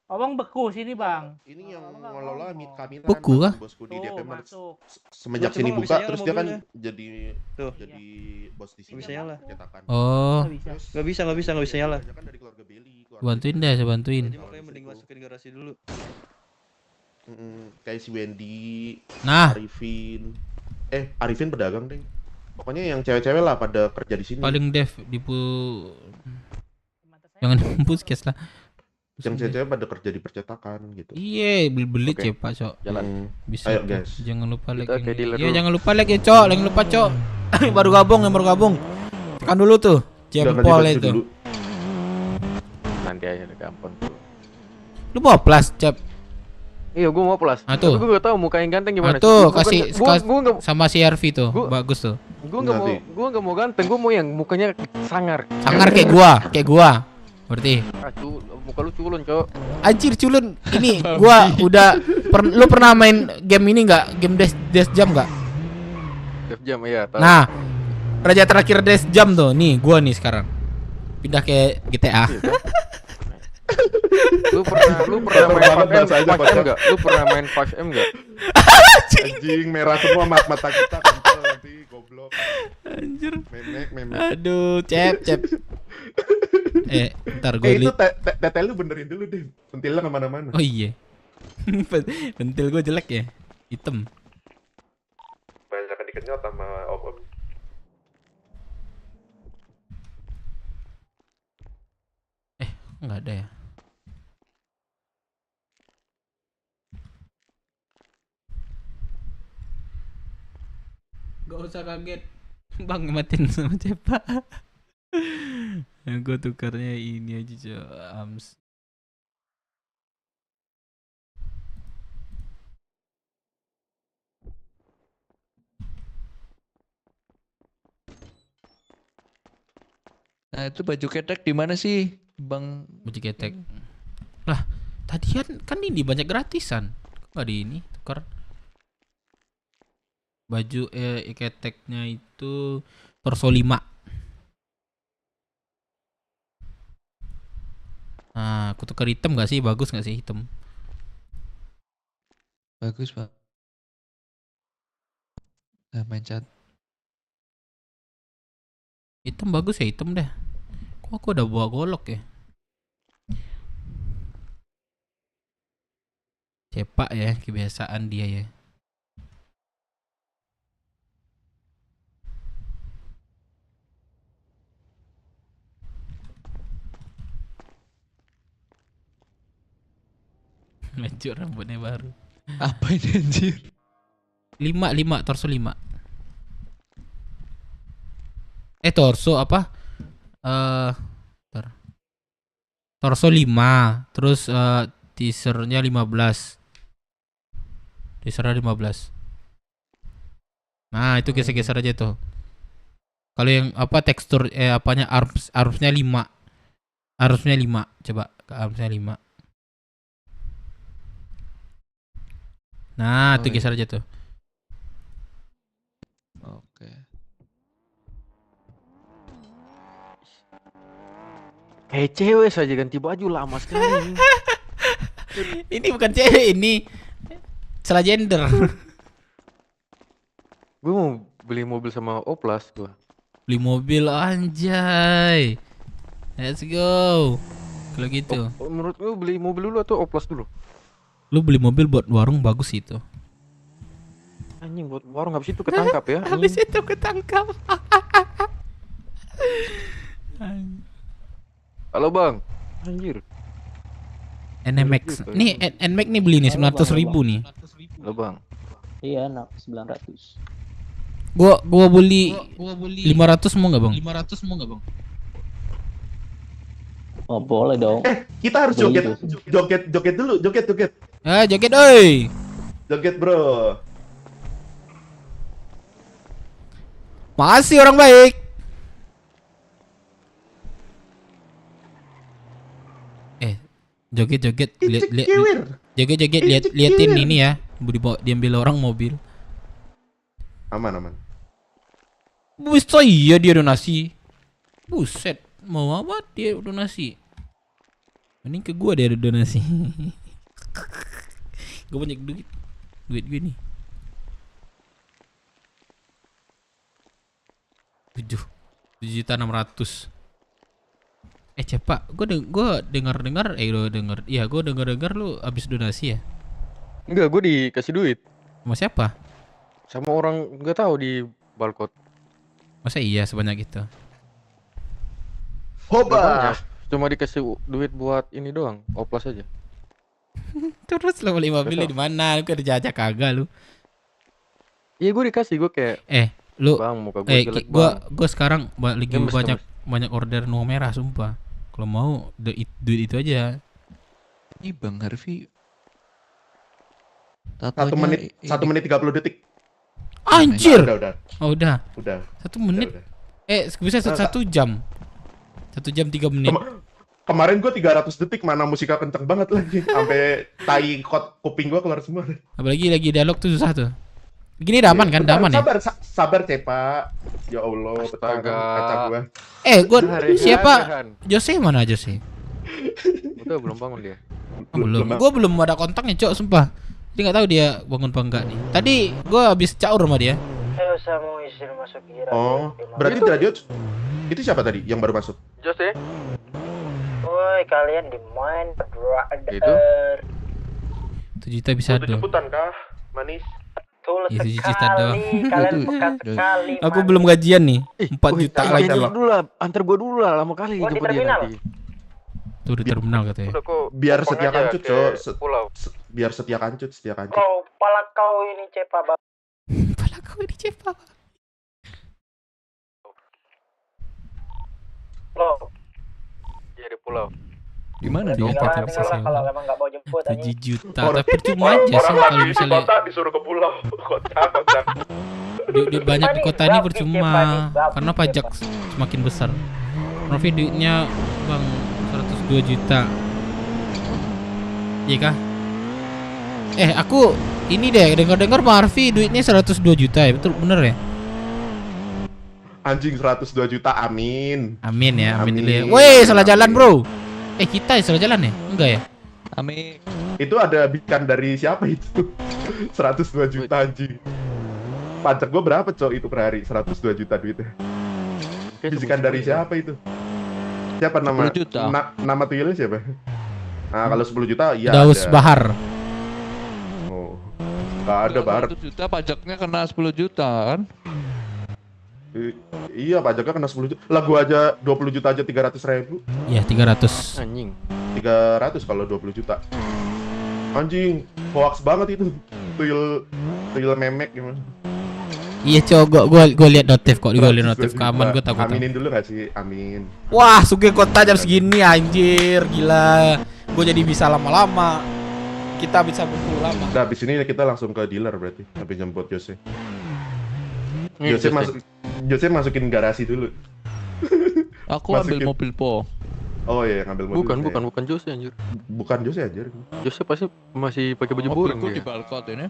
Abang beku sini bang. Ini yang ngelola Kamilan. Beku kah? Bosku di DP semenjak sini buka terus dia kan jadi bos di sini. Bisa nyala. Oh. Gak bisa nyala. Kan dari keluarga Beli. Bantuin deh, saya bantuin. Jadi makanya mending masukin garasi dulu. Kayak si Wendy, Nah. Arifin pedagang deh. Pokoknya yang cewek-cewek lah pada kerja di sini. Paling dev jangan puskes lah. Yang cewek-cewek pada kerja di percetakan gitu. Iya, beli Cepak, Cok. Jalan. Bisa. Ayo guys. Jangan lupa like. Iya, jangan lupa like ya, Cok. Jangan lupa, Cok. baru gabung. Tekan dulu tuh. Jempol itu. Nanti aja gampang tuh. Lu mau plus, Cep? Iya, gua mau plus. Tuh. Tapi gua gak tahu muka yang ganteng gimana. Tuh, kasih gua sama si Arvi tuh. Bagus tuh. Gua enggak mau ganteng, gua mau yang mukanya sangar. Sangar kayak gua. Berarti muka lu culun, Cok. Anjir culun. Ini gua udah lu pernah main game ini enggak? Game Death Jam enggak? Death Jam ya, tahu. Nah, raja terakhir Death Jam tuh. Nih, gua nih sekarang. Pindah ke GTA. Lu pernah main 5M enggak? Lu pernah main 5M enggak? Anjing merah semua mata kita kontol nanti goblok. Anjir. Memek. Aduh, Cep. Ntar gue itu tete lu benerin dulu deh. Pentilnya kemana-mana. Oh iya. Pentil gue jelek ya. Hitam. Banyak dikenyot sama om. Nggak ada ya. Gak usah kaget. Bang matiin sama Cepak. Gue tukarnya ini aja, Cok. Nah, itu baju ketek di mana sih, Bang? Baju ketek. Lah, tadian kan ini banyak gratisan. Kok nggak di ini tukar? Baju keteknya itu torso 5. Nah, aku tukar hitam gak sih? Bagus gak sih hitam? Bagus, Pak. Nah, main chat. Hitam bagus ya, hitam dah. Kok aku udah bawa golok ya? Cepak ya, kebiasaan dia ya. Lanjut rambutnya baru. Apa ini anjir? 5 torso 5. Torso apa? Torso 5, terus teasernya 15. Teasernya 15. Nah, itu geser-geser aja tuh. Kalau yang apa tekstur apanya armsnya 5. Harusnya 5. Coba harusnya 5. Nah, tuh geser aja tuh. Oke. Kayak cewek saja ganti baju lama sekali. Ini bukan cewek, ini salah gender. Gue mau beli mobil sama Oplas gua. Beli mobil anjay. Let's go. Kalau gitu. Menurut lu beli mobil dulu atau Oplas dulu? Lu beli mobil buat warung bagus itu. Anjing buat warung habis itu ketangkap ya. Habis itu ketangkap. Halo bang. Anjir. NMAX. Nih NMAX nih beli nih 900.000 nih. Halo bang. Iya, nak 900. Gua beli 500 mau enggak, Bang? 500 mau enggak, Bang? Oh, boleh dong. Kita harus joget dulu, joget. Ah, joget oi. Joget, bro. Makasih orang baik. Joget liatin ini ya. Diambil orang mobil. Aman. Buset, iya dia donasi. Buset, mau apa dia donasi? Mending ke gua dia donasi. Gua banyak duit gue nih. 7.600.000. Cepak, gue dengar lu abis donasi ya? Enggak, gue dikasih duit. Sama siapa? Sama orang nggak tahu di Balkot. Masa iya sebanyak itu? Hoba. Cuma dikasih duit buat ini doang, Oplas aja. Terus lo beli mobilnya di mana? Lu kerja aja kagak lu? Iya gue dikasih, gue kayak. Lu. Bang, muka gue jelek, gue sekarang lagi banyak order nuang merah sumpah. Kalau mau duit itu aja. Ini Bang Harvey. 1 menit 30 detik. Anjir. Udah. 1 menit. Bisa 1 jam. 1 jam 3 menit. Kemarin gue 300 detik mana musiknya kenceng banget lagi. Sampai tai kuping gue keluar semua. Apalagi lagi dialog tuh susah tuh. Gini udah aman kan? Udah aman ya? Sabar Cepa. Ya Allah, kaca gue. Gue siapa? Jose mana Jose? Udah belum bangun dia. Belum. Gue belum ada kontaknya, Cok, sumpah. Dia nggak tahu dia bangun apa enggak nih. Tadi gue habis caur sama dia. Oh, berarti radio itu siapa tadi yang baru masuk? Jose. Woi, kalian di main berdua. Itu 1 juta bisa dong. Jemputan kah? Manis. Ya 7 juta doang. Sekali, Aku belum gajian nih. 4 juta lagi. Antar gua dulu lah, lama kali jemput dia nanti. Tuh di terminal katanya. Biar setia kancut, Cok. Biar setia kancut. Kau, pala kau ini Cepa, Bang. Loh. Iya di pulau. Gimana dia? Kita bisa sewa. Kalau memang nggak mau jemput 7 juta. Tapi percuma aja sih kalau misalnya. Kota disuruh ke pulau. Kota. Di banyak di kota ini percuma karena pajak semakin besar. Novi duitnya Bang 102 juta. Iya kah? Aku ini deh dengar Bang Arfi duitnya 102 juta ya, betul bener ya? Anjing 102 juta, amin. Amin ya, amin dulu ya. Woi, salah jalan bro. Kita salah jalan ya? Enggak ya? Amin. Itu ada bikan dari siapa itu? 102 juta anjing. Pajak gue berapa Cok itu per hari? 102 juta duitnya. Bisikan dari siapa itu? Siapa nama? 10 juta. Nama tuyulnya siapa? Nah kalau 10 juta iya Daus ada. Bahar. Oh, gak ada Bahar. 1 juta pajaknya kena 10 juta kan? Iya pajaknya kena 10 juta. Lah gua aja 20 juta aja 300.000. Iya 300. Anjing. 300 kalau 20 juta. Anjing, hoax banget itu. Tuyul memek gimana? Iya Cok, gua lihat notif kok, gua lihat notif keaman gua takut. Aminin dulu gak sih? Amin. Wah, Sugeng Kota jam segini anjir, gila. Gua jadi bisa lama-lama. Kita bisa kumpul lama. Nah, habis ini kita langsung ke dealer berarti, habis jemput Jose. Jose masukin garasi dulu. Aku ambil mobil Po. Oh iya, ngambil mobil. Bukan Jose anjir. Bukan Jose anjir. Jose pasti masih pakai baju burung di dia. balkon ini.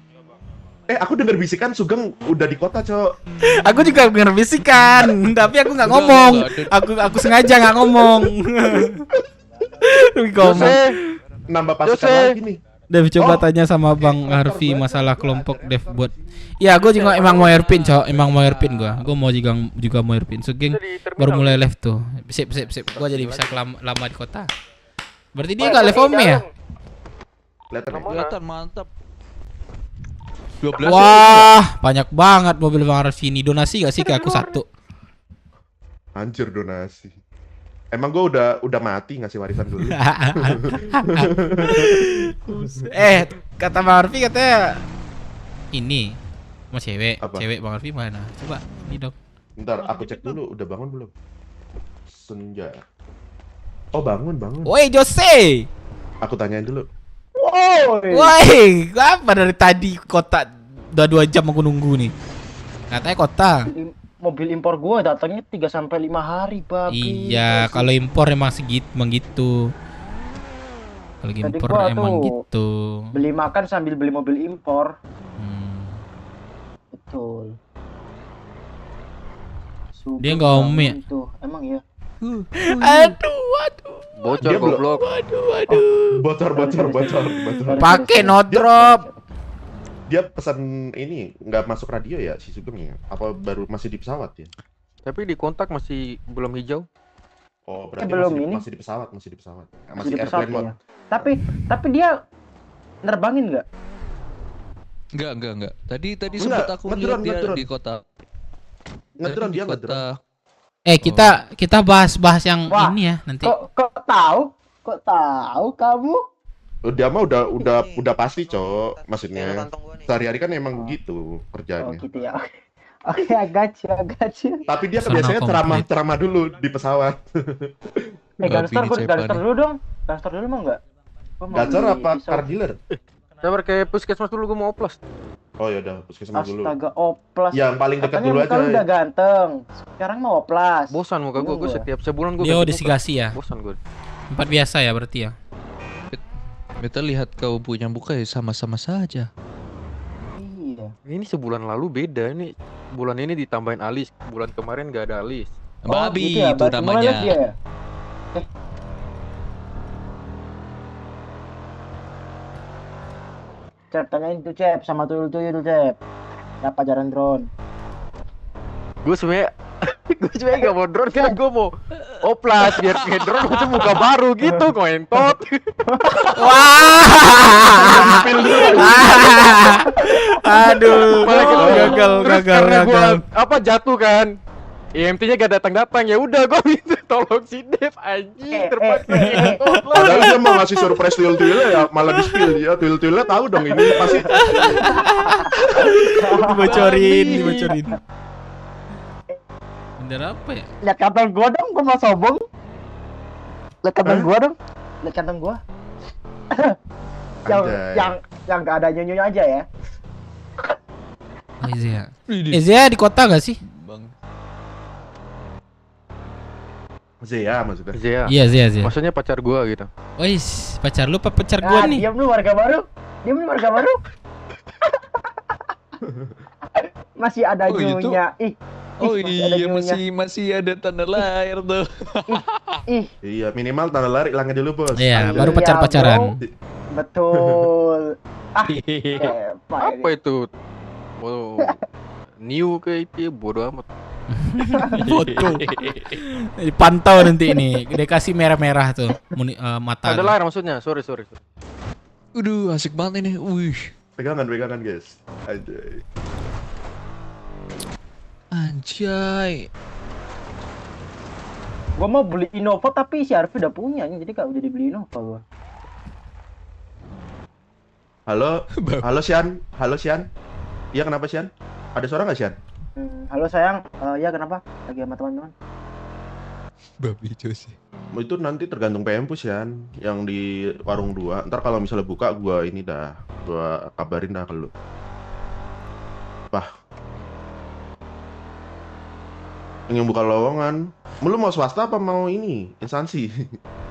Aku dengar bisikan Sugeng udah di kota, Cok. Aku juga denger bisikan, tapi aku nggak ngomong. Aku sengaja nggak ngomong. Jose, nambah pasukan lagi nih. Dev coba tanya sama Bang Harvey masalah kelompok Dev buat. Ya, gue juga emang mau airpin, Cok. Emang mau airpin gua. Gue mau juga mau airpin. Sugeng baru mulai live tuh. Sip. Gua jadi bisa lama di kota. Berarti dia enggak live home ya? Kelihatan mantap. 12. Wah, banyak banget mobil Bang Harvey ini. Donasi gak sih ke aku 1? Anjir, donasi. Emang gue udah mati ngasih warisan dulu. Kata Bang Harvey katanya ini mau cewek. Apa? Cewek Bang Harvey mana? Coba ini dong. Bentar, aku cek dulu udah bangun belum. Senja. Oh, bangun. Woi, Jose. Aku tanyain dulu. Woi, apa dari tadi kota udah 2 jam aku nunggu nih. Katanya kota. Mobil impor gua datangnya 3-5 hari, babi. Iya, kalau impor emang gitu. Kalau impor emang gitu. Beli makan sambil beli mobil impor. Betul. Dia enggak omnya. Itu emang ya. Aduh. Bocor goblok. Aduh. Bocor. Pakai no drop. Dia pesan ini nggak masuk radio ya si Sugeng ya? Apa baru masih di pesawat ya? Tapi di kontak masih belum hijau. Oh, berarti belum masih di pesawat. Masih di airplane mode. Ya. Tapi dia nerbangin nggak? Enggak. Tadi sempat aku lihat dia di kota. Ngedron dia. Kita bahas yang ini ya nanti. Kok tahu kamu? Dia mah udah pasti, Cok. Maksudnya sehari-hari kan emang begitu kerjaannya. Oh gitu ya. Oke, agak. Tapi dia biasanya ceramah dulu di pesawat. Gangster dulu dong. Gangster dulu mau nggak? Gangster apa car dealer? Sabar kayak puskesmas dulu, gue mau oplas. Oh ya udah, puskesmas dulu. Astaga, oplas. Yang paling dekat dulu aja. Katanya udah ganteng. Sekarang mau oplas. Bosan muka gue setiap sebulan gue. Dia disigasi ya. Bosan gue. Tempat biasa ya berarti ya. Kita lihat kau punya muka ya sama-sama saja. Iya. Ini sebulan lalu beda nih. Bulan ini ditambahin alis. Bulan kemarin gak ada alis. Babi gitu ya, itu namanya. Ya? Cep, tanyain tuh Cep sama tuyul tuh Cep. Siapa jalan drone? Gue sebenernya gak mau drone kan, gue mau oplas biar kayak drone itu muka baru gitu, koentot. Wah. Aduh, gagal. Apa jatuh kan? IMT-nya gak datang ya udah gue minta tolong si Dev anjing terpaksa. Padahal dia mau ngasih surprise tuyul-tuyulnya ya malah di-spill dia. Tuyul-tuyulnya tahu dong ini pasti. Dibocorin. Bener apa ya? Lihat kantong gua dong, gua mau sombong. Lihat kantong gua dong. Lihat kantong gua. yang gak ada nyonyo aja ya. Ezia di kota gak sih? Zea maksudnya. Iya, Zea. Maksudnya pacar gua gitu. Wis, pacar lu apa pacar gua nih? Diam lu warga baru. Masih ada nyonya. Masih ada tanda lahir tuh. Iya, minimal tanda lahir hilangnya dulu, Bos. Iya, baru pacaran. Betul. Apa itu? Oh, new kayak itu bodo amat. Foto. Dipantau nanti ini. Dia kasih merah-merah tuh mata. Tanda lahir maksudnya. Sorry. Asik banget ini. Wih. Pegangan guys. Anjay. Gua mau beli Innova tapi si Arfi udah punya, jadi gak udah dibeli Innova gua. Halo Sian. Iya kenapa Sian? Ada suara nggak Sian? Halo sayang, ya kenapa? Lagi sama teman-teman. Babi Jose. Itu nanti tergantung Pempus Sian, yang di warung 2. Ntar kalau misalnya buka gua kabarin dah ke lu. Yang buka lowongan. Lu mau swasta apa mau ini? Instansi?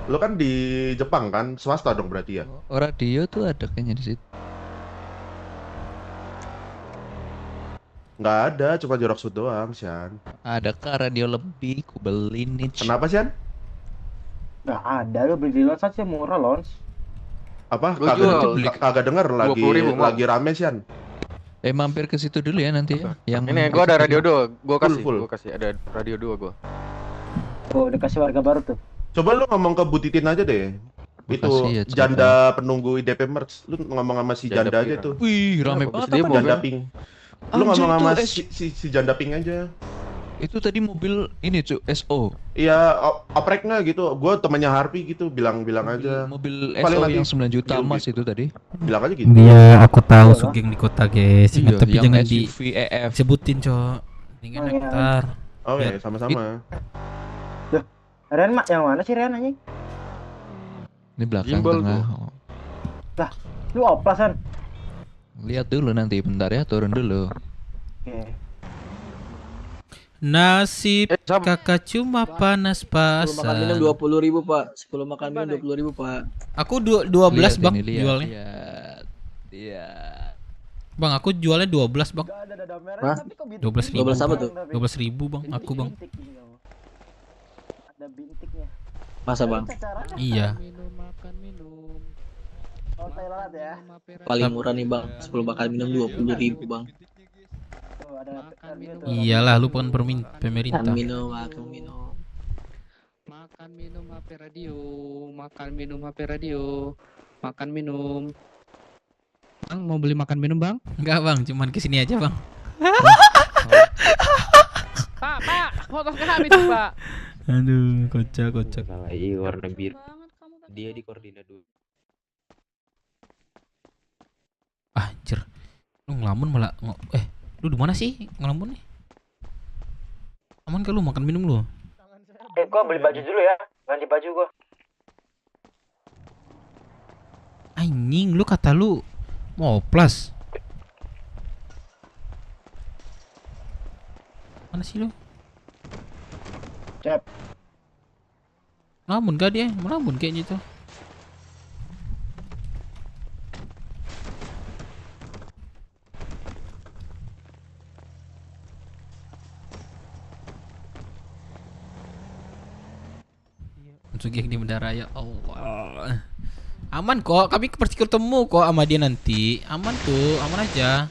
Lo kan di Jepang kan, swasta dong berarti ya? Radio tuh ada kayaknya di situ. Nggak ada, cuma jorok sud doang, Sian. Adakah radio lebih? Ku beli nih. Kenapa, Sian? Nggak ada, lo beli di luar saja murah, Lons. Apa? Gua jual. Kagak denger lagi rame, Sian. Mampir ke situ dulu ya nanti ya. Yang Ini gua ada radio 2, gua Full. kasih ada radio 2 gua. Oh, udah kasih warga baru tuh. Coba lu ngomong ke Bu Titin aja deh. Itu ya, janda penunggu IDP Merch. Lu ngomong sama si janda aja tuh. Wih, rame banget. Janda pink. Lu Anjir, ngomong sama itu si janda pink aja. Itu tadi mobil ini cuy, SO. Iya, opreknya gitu. Gua temannya Harvey gitu, bilang aja. Mobil Paling SO nanti yang 9 juta mas itu tadi. Bilang aja gitu. Iya, aku tahu Sugeng di kota, guys. Iya, Tapi yang jangan SUV EF. disebutin, Cok. Ini ntar. Oh iya, sama-sama. Ren, Mak, yang mana sih Ren anjing? Ini belakang Gimbal tengah. tuh. Lah, lu oplasan. Lihat dulu nanti, bentar ya, turun dulu. Oke. Nasib kakak cuma panas-pasan. Makan minum 20.000 Pak. 10 makan minum 20.000 Pak. Aku 12 Lihat bang ini, lihat, jualnya. Iya. Bang, aku jualnya 12 bang. Hah? 12.000. 12 apa tuh? 12.000 bang, aku bang. Ada bintiknya. Masa bang? Iya. Oh, Thailand ya. Paling murah nih bang. 10 makan minum 20.000 bang. Oh, ada Iyalah, lu bukan pemerintah. Makan minum, makan minum. Makan minum HP radio, makan minum HP radio, makan minum. Bang, mau beli makan minum bang? Enggak bang, cuman kesini aja bang. Pak, fotokan habis pak. Aduh, kocak. Salah, iya warna biru. Dia di koordinat dulu. Anjir. Lu ngelamun malah lu di mana sih ngelamun nih? Aman kan lu makan minum lu? Gua beli baju dulu ya. Ganti baju gua. Anjing, lu kata lu mau oplas. Mana sih lu? Cep. Ngelamun gak dia? Ngelamun kayaknya tuh. Sugeng di bendara ya Allah. Aman kok, kami pasti ketemu kok sama dia nanti. Aman tuh, aman aja.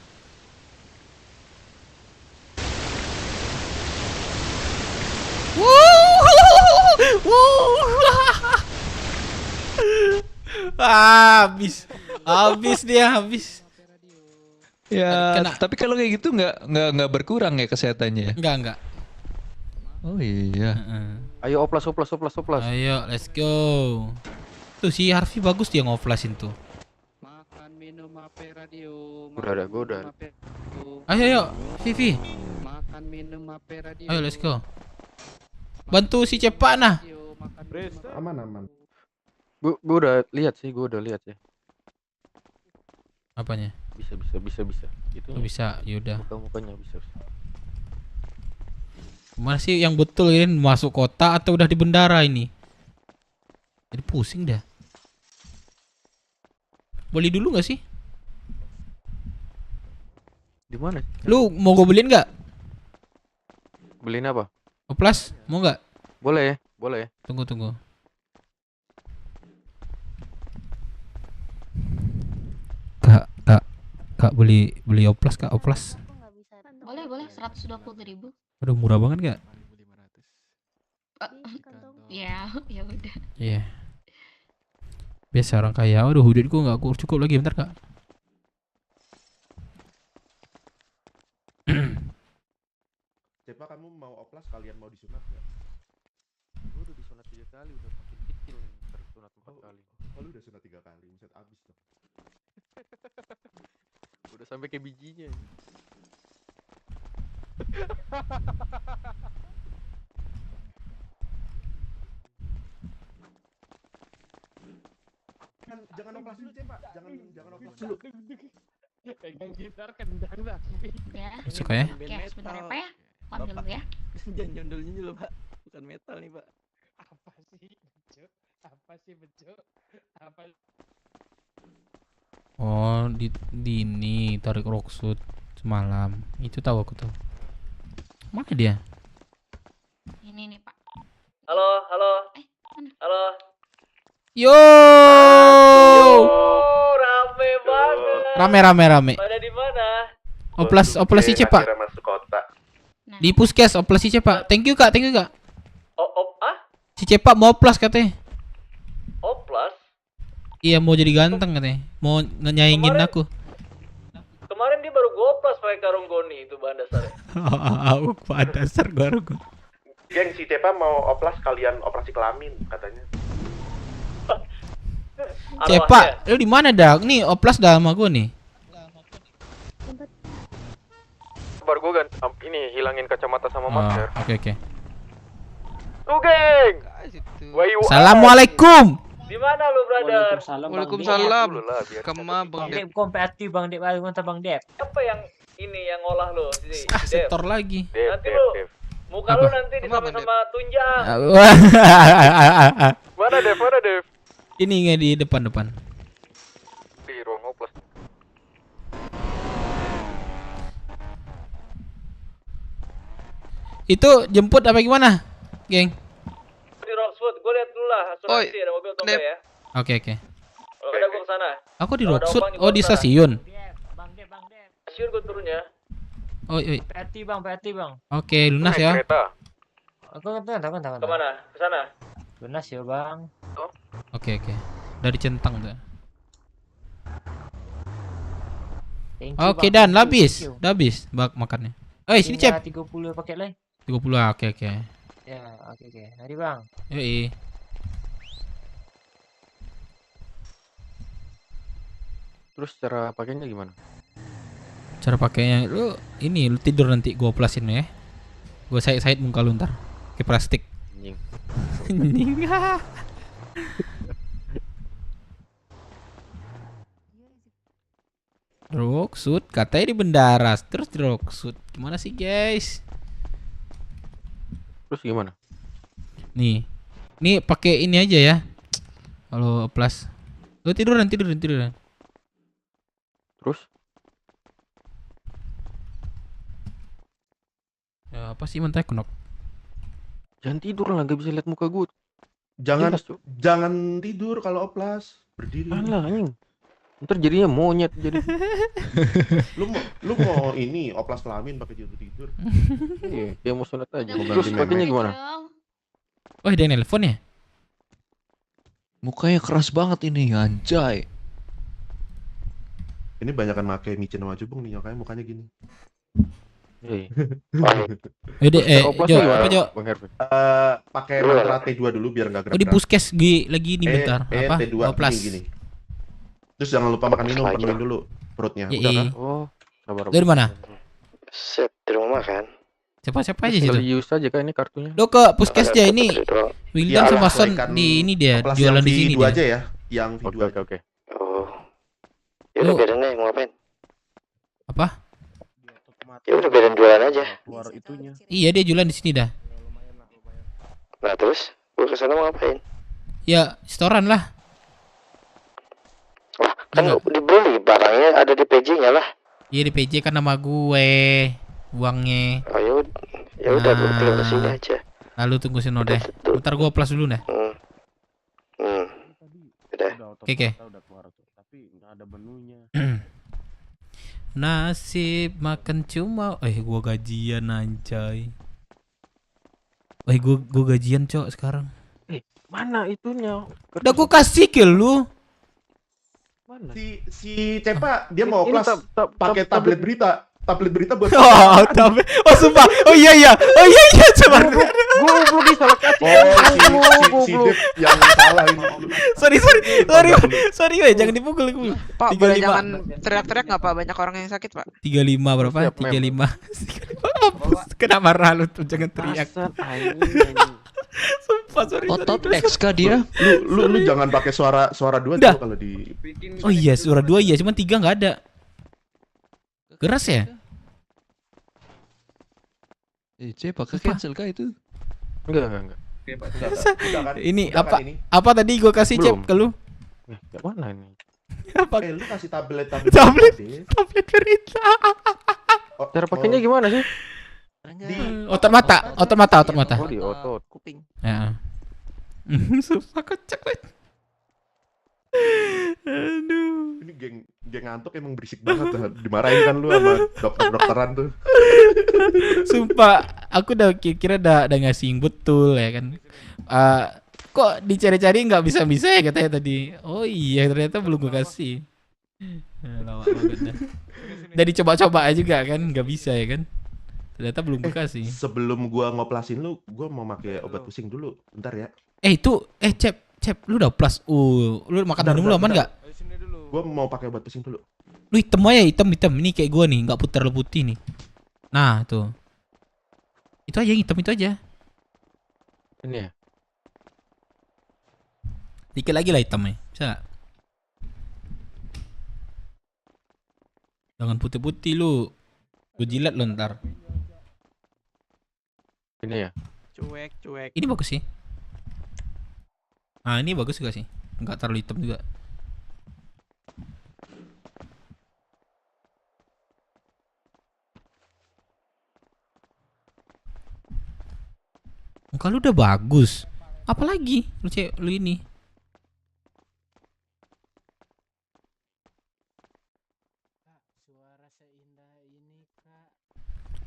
Habis dia. Ya, tapi kalau kayak gitu nggak berkurang ya kesehatannya? Enggak. Oh iya. Ayo oplas. Ayo, let's go. Tuh si Harvey bagus dia ngoflasin tuh. Makan minum HP radio. Gua udah. Ayo, Vivi. Makan minum HP radio. Ayo, let's go. Bantu si Cepak nah. Aman. Gua udah lihat ya. Apanya? Bisa. Gitu. Oh, bisa, yaudah. Mukanya bisa. Mana sih yang betul ini masuk kota atau udah di bendara ini? Jadi pusing dah. Beli dulu nggak sih? Di mana? Lu mau gue beliin nggak? Beliin apa? Oplas, mau nggak? Boleh. Tunggu. Kak beli oplas kak, oplas. Boleh 120.000. Aduh, murah banget gak? Ya udah. Iya. Biasa orang kaya. Aduh, duitku nggak cukup lagi, bentar kak. Siapa kamu mau oplas, kalian mau disunat nggak? Gua udah disunat 3 kali, udah makin kecil tersunat 4 kali. Oh, lu udah sunat 3 kali, buset abis dong. Udah sampai ke bijinya. Jangan oplas dulu, Pak. Jangan oplas dulu. Pegang gitar kendang dah. Ya. Suka ya? Oke, sebentar ya Pak ya. Panggil dulu ya. Jangan nyundul-nyundul Pak. Bukan metal nih Pak. Apa sih? Apa sih bejo? Apa? Oh, di ini tarik rockshoot semalam. Itu tahu aku tuh. Mana dia? Ini nih Pak. Halo, halo. Halo. Yo. Rame banget. Rame. Pada di mana? Oplas si Pak. Akhirnya masuk kota. Di puskes oplas si Pak. Thank you Kak. Ah? Si Cepak mau oplas katanya. Oplas? Iya mau jadi ganteng katanya. Mau nyaingin aku. Kemarin dia baru goplas pakai karung goni itu bahan dasarnya. Bahan dasar baru gua. Geng, si Cepa mau oplas kalian operasi kelamin katanya. Cepak, lu di mana dah? Nih oplas dah sama gua nih. Baru gue ini hilangin kacamata sama masker. Oke. Tuh geng. Assalamualaikum. Di mana lu, brother? Waalaikumsalam. Kema Bang Dep. kompetitif Bang Dep, Bang Dep. Apa yang ini yang ngolah lu sini? Setor lagi. Nanti lu muka lu nanti sama tunjang. Mana Dev? Ini nggak di depan. Di ruang oplas. Itu jemput apa gimana, geng? Di Roxwood, gue lihat dulu lah asuransi ada mobil tongga ya. Oke. Kalau ada gue kesana. Aku di Roxwood, di stasiun. Stasiun gue turun ya. Oh iya. Peti bang. Oke, lunas ya. Aku tekan. Kemana? Kesana. Lunas ya bang. Oke. Dari centang tuh. Oke dan habis makannya. Sini Cep. 30 pakai leh. 30 oke. Ya, oke. Mari bang. Yoi. Terus cara pakainya gimana? Cara pakainya lu tidur nanti gua oplasin ya. Gua sait muka lu ntar ke plastik. Anjing. Rockshoot katanya di bendara, terus di rockshoot. Gimana sih, guys? Terus gimana? Nih pakai ini aja ya. Kalau plus, lu tiduran. Terus? Ya apa sih mentah kenok? Jangan tidur lah, nggak bisa lihat muka gue. Jangan tidur kalau oplas, berdiri. Alah anjing. Ntar jadinya monyet jadi. lu mau ini oplas kelamin pakai tidur. Iya, dia mau sunat aja. Terus pakainya gimana? Oh, dia nelpon ya? Mukanya keras banget ini, anjay. Ini banyakan pakai micin sama jubung nih, makanya mukanya gini. Jo. Pakai mantra T2 dulu biar enggak gerak. Di puskes lagi ini bentar. Apa? T2 gini. Terus jangan lupa makan minum, penuhin dulu perutnya. Udah kan? Oh, sabar. Dari mana? Set, di rumah kan. Siapa aja situ? Use aja kan ini kartunya. Lo ke puskes aja ini. Wildan sama Son di ini dia jualan di sini dia. Aja ya, yang video. Oke. Oh. Ya udah biarin aja, mau ngapain? Apa? Ya udah biarin jualan aja. Keluar itunya. Iya, dia jualan di sini dah. Nah, terus gua kesana mau ngapain? Ya, setoran lah. Wah, kan dibeli barangnya ada di PJ-nya lah. Iya, di PJ kan nama gue. Uangnya. Oh ya udah gue kirim ke sini aja. Lalu tunggu sini deh. Ntar gue plus dulu dah. Udah. Oke. Tapi nggak ada menunya. Nasib makan cuma. Gue gajian anjay. Gue gajian cok sekarang. Mana itunya? Udah gue kasih ke lu. Mana? Si Cepa dia mau oplas pakai tablet berita buat sumpah. Oh iya coba. Gue bisa lekat. Si Dev yang salah ini. Sorry jangan dipukul. Pak, boleh jangan teriak-teriak nggak Pak? Banyak orang yang sakit Pak. 35 berapa? 35. Kenapa marah lu tuh? Jangan teriak. Sumpah sorry. Otot X kah dia? Lu jangan pakai suara 2 tuh kalau di. Oh iya suara 2 ya, cuma 3 nggak ada. Keras ya? C pakai cancel kah itu? Enggak. Udah kan? Ini Udah apa? kan ini? Apa tadi gua kasih Belum. Cep ke lu? Kayak mana ini? Apa? Lu kasih tablet Tablet Verita. Cara pakainya gimana sih? Otot mata. Oh, di otot. Kuping. Ya. Sumpah kocak banget. Aduh. Ini geng ngantuk emang berisik banget tuh. Dimarahin kan lu sama dokter-dokteran tuh. Sumpah, aku udah kira udah ngasih betul ya kan. Kok dicari-cari nggak bisa-bisa ya katanya tadi. Oh iya, ternyata belum gue kasih. Lama banget dah. Udah dicoba-coba juga kan, nggak bisa ya kan. Ternyata belum gue kasih. Sebelum gua ngoplasin lu, gua mau pakai obat pusing dulu. Bentar ya. Cep, lu udah plus. Lu makan minum lu aman nggak? Gua mau pakai obat pusing dulu. Lu hitam aja, hitam. Ini kayak gua nih, nggak putar, lu putih nih. Nah, tuh. Itu aja yang hitam itu aja. Ini ya. Dikit lagi lah hitamnya. Bisa nggak? Jangan putih-putih lu. Gue jilat lu ntar. Ini ya. Cuek. Ini bagus sih. Nah, ini bagus juga sih. Enggak terlalu hitam juga. Muka lu udah bagus. Apalagi lu ini.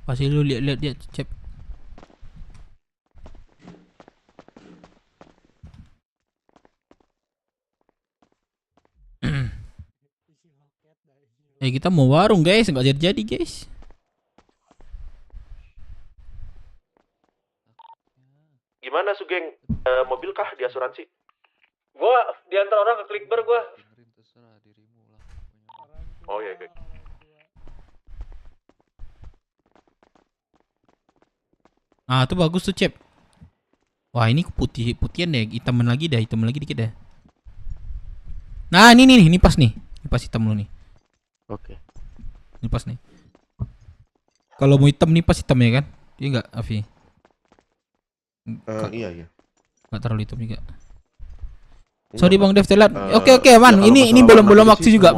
Pasti lu lihat dia, Cep. Kita mau warung guys, nggak jadi guys. Gimana Sugeng? Mobil kah di asuransi? Gua diantar orang ke Clickbar gua. Oh iya. Ah, tuh bagus tuh, Cep. Wah, ini putihan deh, hitaman lagi dikit deh. Nah, ini pas nih. Ini pas hitam lu nih. Oke. Ini pas nih. Kalau mau hitam nih pas hitam ya kan? Iya enggak, Avi? Iya. Enggak terlalu hitam juga. Sorry Bang Dev telat. Oke, man. Ini belum aksi juga,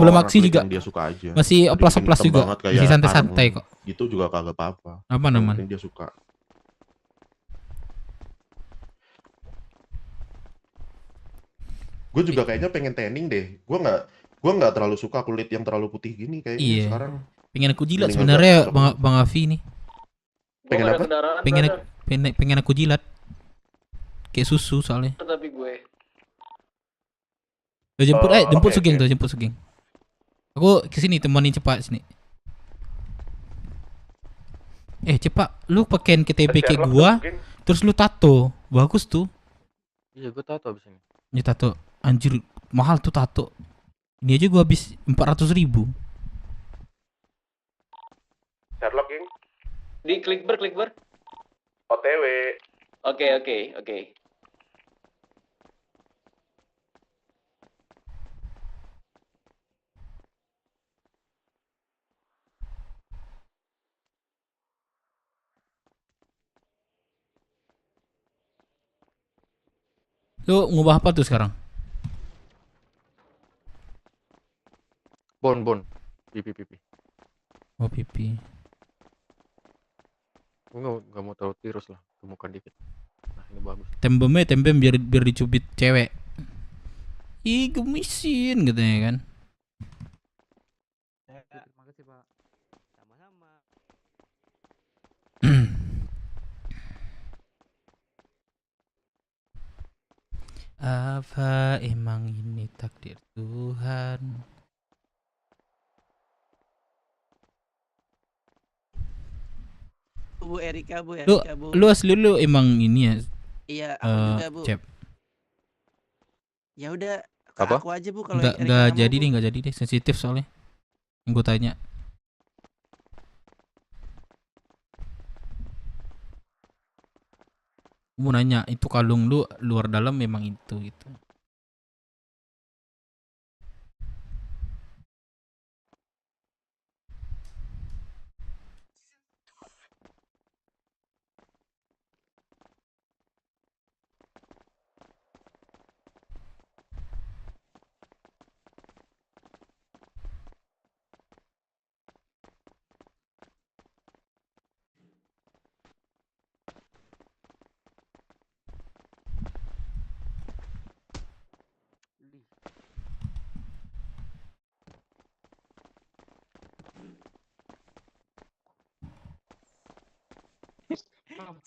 Dia suka aja. Masih oplas juga. Masih santai-santai kok. Gitu juga kagak apa-apa. Aman. Dia suka. Gue juga kayaknya pengen tanning deh. Gue nggak terlalu suka kulit yang terlalu putih gini kayaknya sekarang. Pengen aku jilat sebenarnya Bang Avi nih. Pengen apa? Pengen aku jilat. Kayak susu soalnya. Tapi gue. Jemput Sugeng tuh, jemput Sugeng. Aku kesini temanin cepat sini. Cepat, lu pakein KTP kayak gua, terus lu tato, bagus tuh. Iya, gua tato abis ini. Ini tato, anjir mahal tuh tato. Ini aja gua habis 400.000. Sherlock, geng. Di Clickbar. OTW. Oke. Lu ngubah apa tuh sekarang? Bon. Pipi. Oh, pipi. Gue nggak mau taruh tirus lah, gemukan dikit. Nah, ini bagus. Tembem biar dicubit cewek. Ih, gemisin katanya kan. Terima kasih, Pak. Sama-sama. Apa emang ini takdir Tuhan? Bu Erika. Lu asli lu emang ini ya? Iya, aku juga, Bu. Cep. Ya udah, apa? aku aja, Bu, kalau Enggak jadi deh, sensitif soalnya. Yang gue tanya. Mau nanya, itu kalung lu luar dalam memang itu gitu.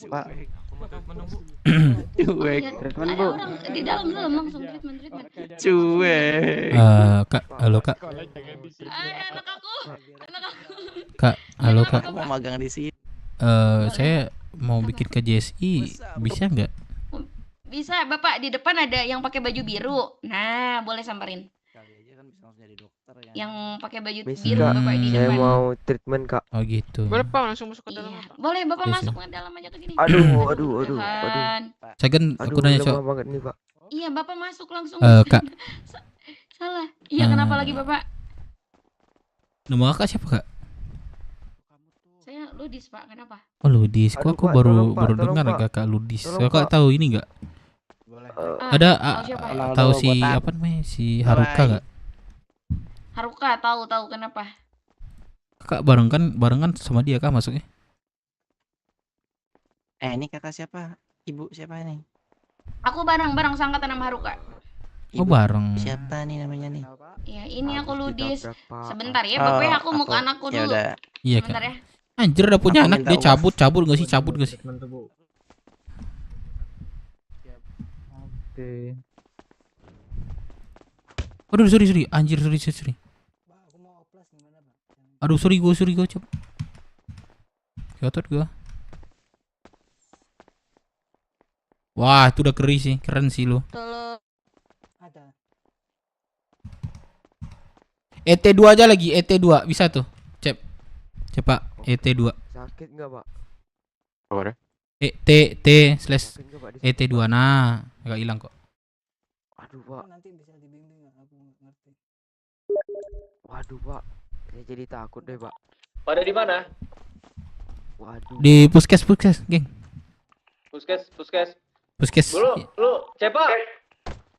Pak. Cuek. Treatment, Ada Bu. orang di dalam langsung treatment. Cuek. Kak, halo Kak. Anak aku. Kak, halo Kak. Aku mau magang di sini. Saya mau bikin ke JSI, bisa nggak? Bisa, Bapak di depan ada yang pakai baju biru. Nah, boleh samperin. Yang pakai baju biru Bapak di Saya depan. mau treatment, Kak. Oh gitu. Boleh Pak langsung masuk ke dalam. Iya. Boleh Bapak Yes, masuk ke dalam aja ke gini. Aduh. Tuhan. Saya kan aku nanya lemah banget nih, Pak. Iya, Bapak masuk langsung. Kak. Salah. Iya, kenapa lagi Bapak? Nama Kakak siapa Kak? Saya Ludis, Pak. Kenapa? Oh Ludis, kok aku Pak, baru tolong, Pak, tolong, dengar Pak. Kakak Ludis. Tolong, Kakak Pak. tahu ini nggak? Ada tahu siapa? tahu si apa namanya si Haruka nggak? Haruka tahu kenapa? Kakak barengan sama dia Kak masuknya? Ini kakak siapa? Ibu siapa nih? Aku bareng sangkatan sama Haruka. Oh bareng. Siapa nih namanya nih? Ya, ini aku Ludis. ditabrak, Pak. Sebentar ya, Bapak ya, aku mau ke anakku Ya dulu. udah. Iya Sebentar Kak. ya. Anjir udah punya Aku anak minta dia maaf. cabut nggak sih? Cabut nggak sih? Oke. Aduh sorry. Anjir sorry. Aduh sorry gue coba. Gatot gue. Wah itu udah keren sih lo. Tolong. Ada. ET2 aja lagi, ET2 bisa tuh. Cepat ET2. Sakit nggak, Pak? Apa deh? ET2 nah, agak hilang kok. Aduh, Pak. Nanti bisa dibimbing nggak? Aku nggak ngerti. Waduh, Pak. Saya jadi takut deh, Pak. Pada di mana? Waduh. Di puskes, geng. Puskes. Lu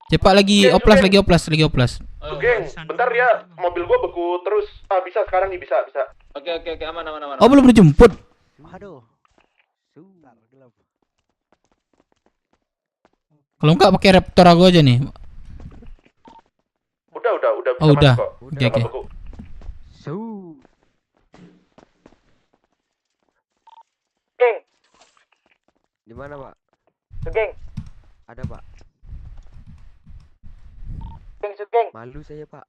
Cepat lagi oplas. Geng, bentar ya. Mobil gua beku terus. Bisa sekarang nih, bisa. Oke, aman. Oh belum dijemput. Aduh. Kalau enggak pakai Raptor aku aja nih. Udah bisa Oh udah. masuk kok. Oke. Nggak beku. Geng. Di mana, Pak? Geng. Ada, Pak. Geng. Malu saya, Pak.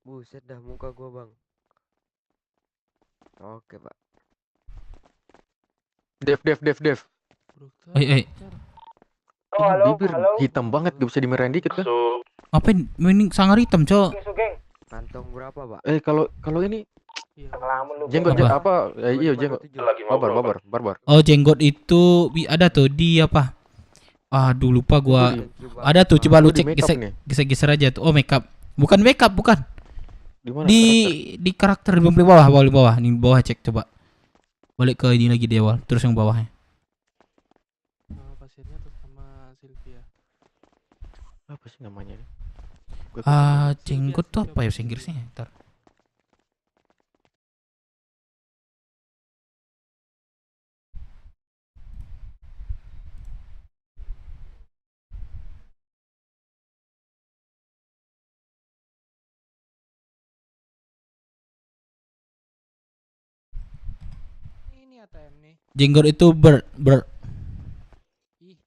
Buset dah muka gua, Bang. Oke, Pak. Dev. Oh, Bibir hitam banget, gak bisa dimerahin dikit kan? Ngapain ini sangar hitam, Cok? Kantong berapa, Pak? Kalau ini Ngelamun lu. jenggot Apa? apa? Iya jenggot. Lagi ngobrol. Barbar. Oh jenggot itu ada tuh di apa? Aduh lupa gua. Ada tuh coba lu Di cek makeup nih. geser aja tuh. Oh makeup. Bukan makeup, bukan. Di mana? Di karakter di bawah. Nih bawah cek coba. Balik ke ini lagi di awal, terus yang bawahnya. Pasiennya tuh sama Sylvia. Apa sih namanya? Jenggot tuh apa ya bahasa Inggrisnya? Ntar. Ini ATM nih. Jenggot itu bird.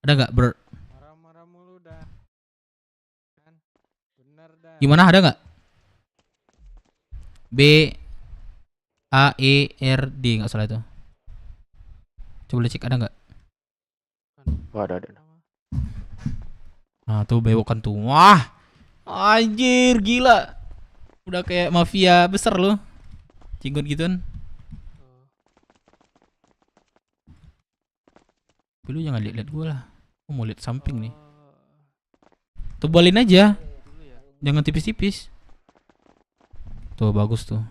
Ada nggak bird? Marah-marah mulu dah. Kan? Bener dah. Gimana ada nggak? BAERD nggak salah itu. Coba cek ada nggak? Wah, ada. Nah tuh bewokan tuh. Wah, anjir gila. Udah kayak mafia besar loh. Jenggot gituan. Lu jangan lihat gue lah. Aku mau lihat samping nih. Tebalin aja. Jangan tipis-tipis. Tuh bagus tuh.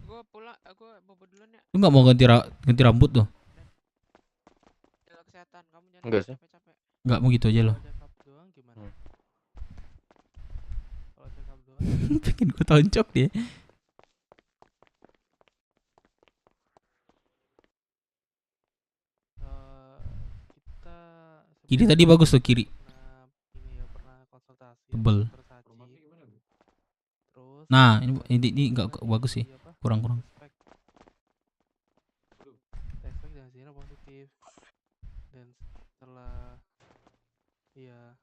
Gua pulang, gua bobo duluan ya. Lu nggak mau ganti rambut tuh? Jaga kesehatan, kamu jangan Enggak sih. capek-capek. Nggak mau gitu aja loh. Pengen gue tonjok dia. Kiri tadi bagus tuh kiri. Tebel. Nah, ini enggak bagus sih. Kurang. Efek dan hasilnya positif. Dan setelah iya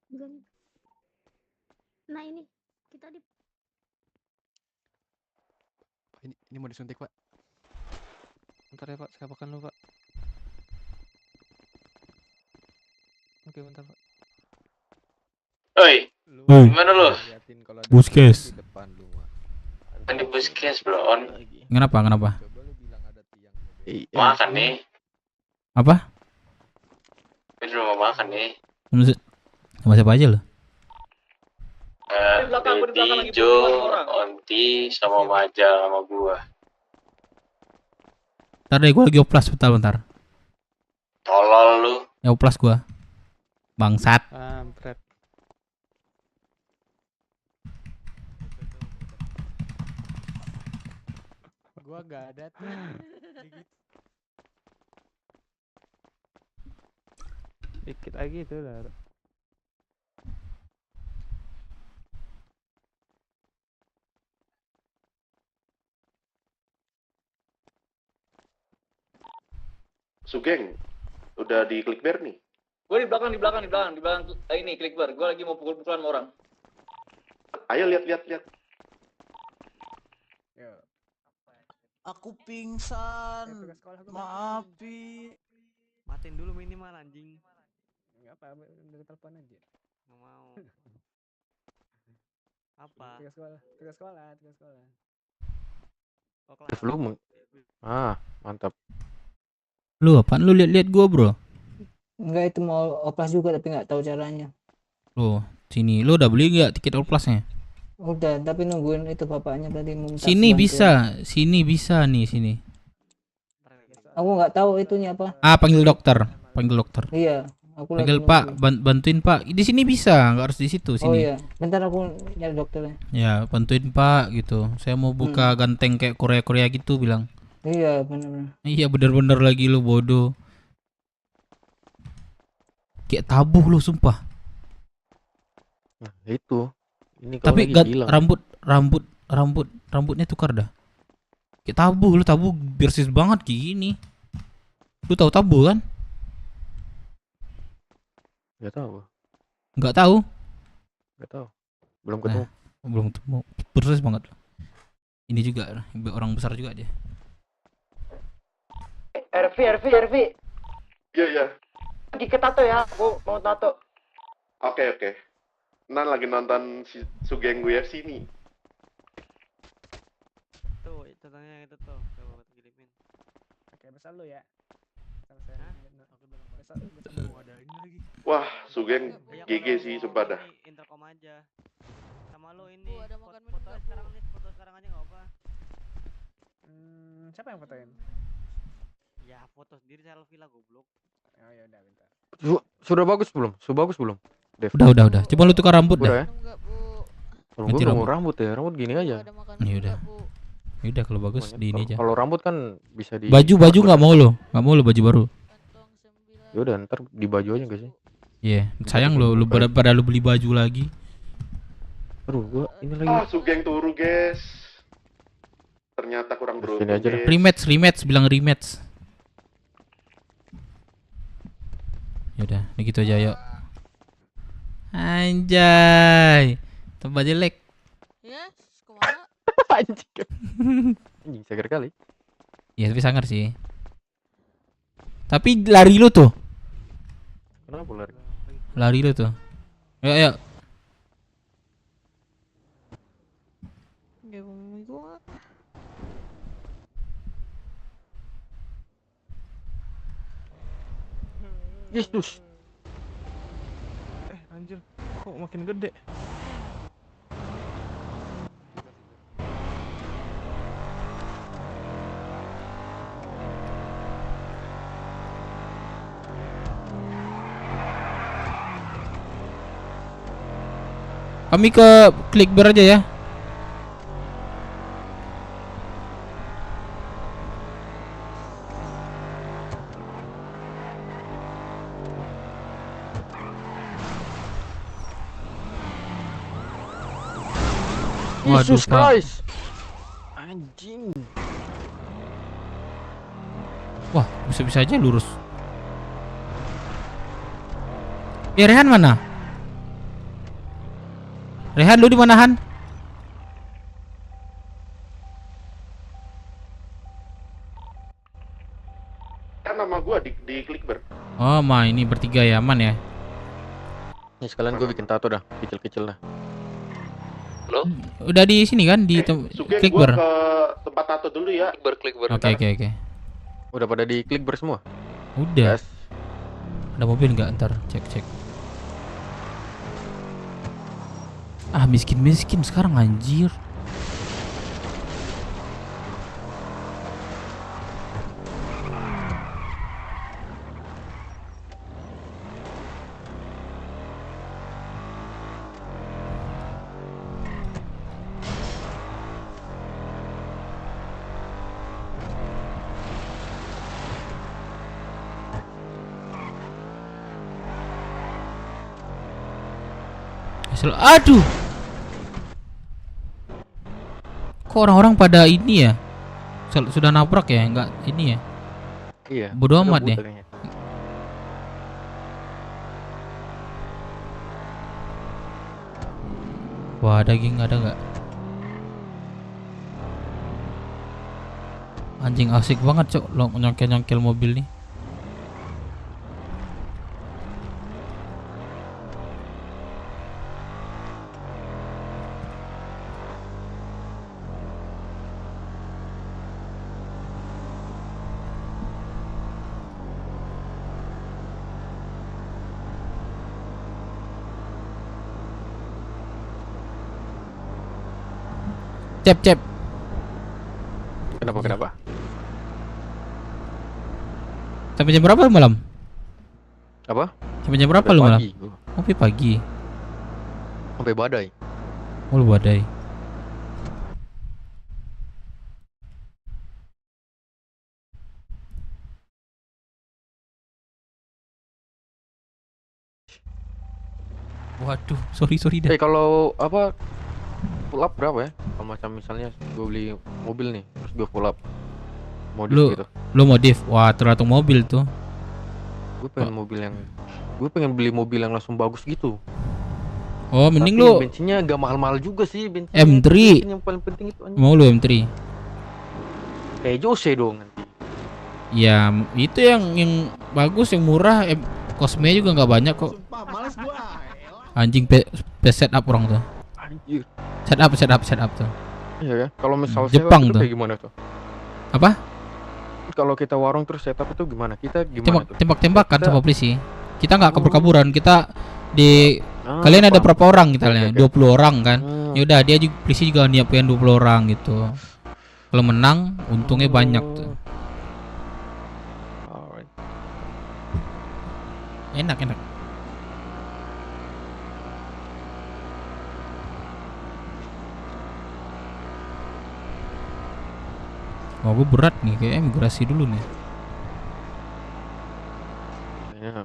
Bukan. Nah ini kita di ini mau disuntik, Pak. Bentar ya, Pak. Saya apakan dulu, Pak. Oke, bentar, Pak. Oi, Oi. gimana lu? Buskes. Tadi buskes belum. Kenapa? Makan nih. Apa? Di rumah makan nih. Sama siapa aja lo? Dedi, Jo, Onti, sama Maja, sama gua. Ntar deh, gue lagi oplas, bentar. Tolol lu. Ya oplas gua. Bangsat. Kampret. Gua gak ada tuh. Dikit lagi itu lah. Sugeng, udah di klik bear nih. Gue di belakang ini klik bar. Gue lagi mau pukul-pukulan sama orang. Ayo lihat. Aku pingsan. Maaf, Pi. Matiin dulu minimal anjing. Enggak apa, dari telepon aja. Nggak mau. Apa? Tugas sekolah. Lu mantap. Lu apaan lu lihat gua, Bro? Enggak, itu mau oplas juga tapi nggak tahu caranya. Loh, sini. Lu udah beli nggak tiket oplasnya? Udah, tapi nungguin itu bapaknya tadi mau minta Sini bantuan. bisa nih. Aku nggak tahu itunya apa. Panggil dokter. Iya, aku Panggil lagi Pak, nungguin. bantuin Pak. Di sini bisa, nggak harus di situ, Oh sini. iya, bentar aku nyari dokternya. Ya, bantuin Pak gitu. Saya mau buka ganteng kayak Korea gitu bilang. Iya, benar-benar. Iya, bener-bener lagi lu bodoh. Kayak tabuh lu sumpah. Nah, itu. Ini Tapi lagi bilang. rambutnya tukar dah. Kayak tabuh persis banget kayak gini. Lu tahu tabuh kan? Gak tahu. Nggak tahu. Belum ketemu. Belum ketemu. Persis banget. Ini juga orang besar juga dia. RV. Iya. Pergi ke tato ya, aku mau tato. Oke. Nan lagi nonton si Sugeng UFC nih. Tuh, contohnya itu tuh. Coba kirimin. Oke, besar lu ya. Wah, Sugeng GG sih sumpah dah. Intercom aja. Sama lu ini. Foto sekarang aja enggak apa. Siapa yang fotoin? Ya, foto sendiri selfie lah goblok. Oh ya udah bentar. Sudah bagus belum? Dev. Udah. Coba lu tukar rambut dah. Ya? Ganti rambut ya. Rambut gini aja. Ya udah kalau bagus di ini aja. Kalau rambut kan bisa di Baju nggak mau lo baju baru. Ya udah ntar di baju aja guys. Iya, sayang lu pada lu beli baju lagi. Aduh, gua ini lagi. Sugeng turu, guys. Ternyata kurang beruntung. Sini aja dah. Rematch, bilang rematch. Yaudah, ini gitu aja yuk. Anjay, tambah jelek. Ya, kemana? Anjing seger kali. Ya tapi sangar sih. Tapi lari lu tuh. Kenapa lari? Lari lu tuh. Ayo. Yesus. Anjir, kok makin gede? Kami ke klik bar aja ya. Waduh, Jesus Christ. Anjing. Wah, bisa-bisa aja lurus. Ya, Rehan mana? Rehan, lu di mana, Han? Kan nama gua di Clickber. Oh, ini bertiga ya, aman ya? Nih sekalian gue bikin tato dah, kecil-kecil dah. Halo? Udah di sini kan di Sugeng, Clickber. gua ke tempat tato dulu ya. Clickber. Oke. Udah pada di Clickber semua? Udah. Yes. Ada mobil nggak? Ntar cek. Ah, miskin sekarang anjir. Aduh. Kok orang-orang pada ini ya? Sudah nabrak ya? Enggak ini ya? Iya. Bodoh amat ya. Wah, daging ada nggak? Anjing asik banget, Cok. Lo nyongkel mobil nih. Cep. Kenapa? Sampai jam berapa lu malam? Apa? Sampai jam berapa lu malam? Sampai pagi. Sampai badai. Oh, lu badai. Waduh, sorry dah. Kalau apa full up berapa ya? Kalau macam misalnya gue beli mobil nih, terus gue full up modif gitu. Lu modif? Wah, tergantung mobil tuh. Gue pengen beli mobil yang langsung bagus gitu. Oh, mending tapi lu bensinnya agak mahal-mahal juga sih bensinnya. M3. Bensin yang paling penting itu anjing. Mau lu M3? Kayak Jose dong nanti. Ya, itu yang bagus, yang murah. Kosme juga nggak banyak kok. Males gua. Anjing setup orang tuh. Anjir. Setup tuh. Iya ya. Kalau misal Jepang setup tuh. kayak gimana tuh? Apa? Kalau kita warung terus setup itu gimana? Kita gimana tuh? Tembak-tembakan sama polisi. Kita nggak kabur-kaburan. Kita di kalian ada berapa orang misalnya? 20 orang kan. Ya udah, dia juga polisi juga nyiapin 20 orang gitu. Kalau menang untungnya banyak tuh. Enak. Wah, gue berat nih, kayak migrasi dulu nih. Ya.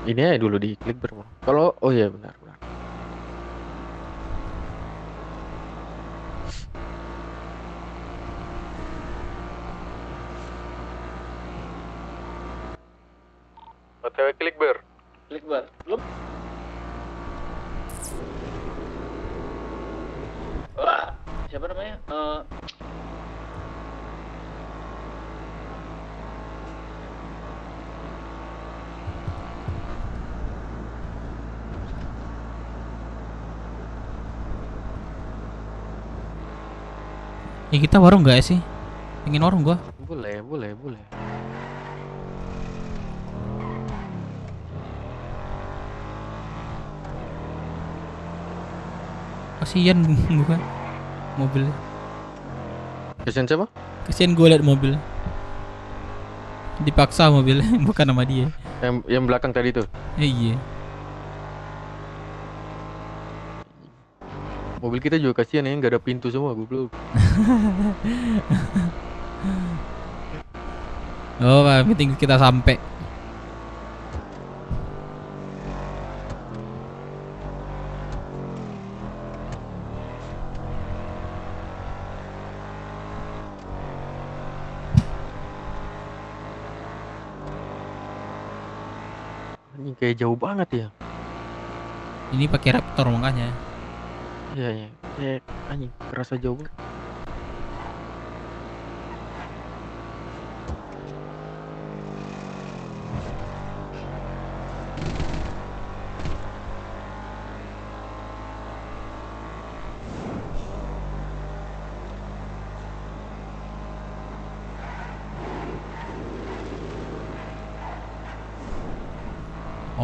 Ini aja dulu di Clickber. Kalau oh iya benar. OTW Clickber. Belum. Wah, siapa namanya? Kita warung nggak sih? Pengen warung gua. Boleh. Kasian gua mobil. Kasian siapa? Kasian gua liat mobil. Dipaksa mobil, bukan nama dia. Yang belakang tadi tuh. Iya. Mobil kita juga kasihan ya, nggak ada pintu semua, goblok. Oh, penting kita sampai. Ini kayak jauh banget ya. Ini pakai Raptor makanya. Iya. Kayak anjing kerasa jauh banget.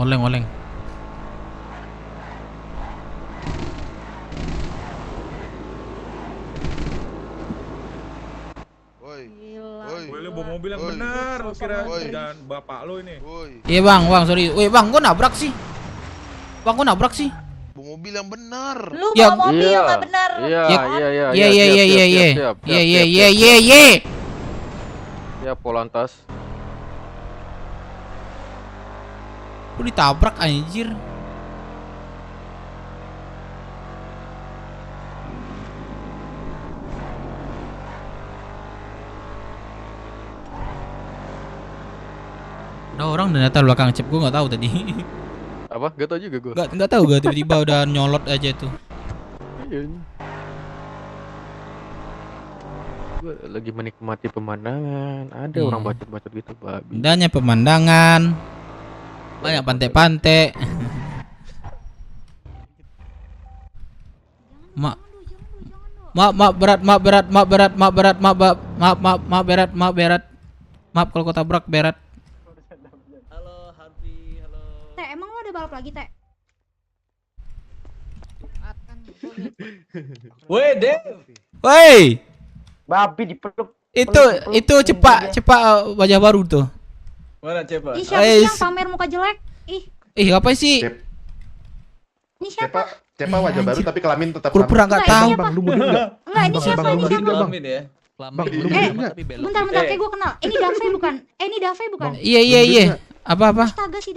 Oleng. Lu bawa mobil yang benar, lu kira dan bapak lu ini. Iya bang, sorry. Woi bang, gua nabrak sih. Bawa mobil yang benar. Lu bawa mobil yang nggak benar. Iya. Ya Polantas. Lu ditabrak anjir. Ada orang dan data belakang cep, gue nggak tahu tadi. Apa? Gak tau juga gue. Nggak tahu gue, tiba-tiba udah nyolot aja tuh. Gue lagi menikmati pemandangan. Ada orang bacot-bacot gitu, babi. Indahnya pemandangan. Banyak pantai-pantai. Maaf kalau kau tabrak berat. Teh, emang lo ada balap lagi, Teh? Woi. Babi dipeluk. Itu cepak wajah baru tuh. Mana Cepa? Ih, siapa sih yang pamer muka jelek? Ih, apa sih? Ini siapa? Cepa wajah baru tapi kelamin tetap pura-pura nggak tahu. Bang, lu mudin enggak? Enggak, ini siapa? Ini siapa? Kelamin ya. Bang, lu mudin enggak? Bentar, kayak gue kenal. Ini Dave bukan? Ini Dave bukan? Iya. Apa? Astaga sih,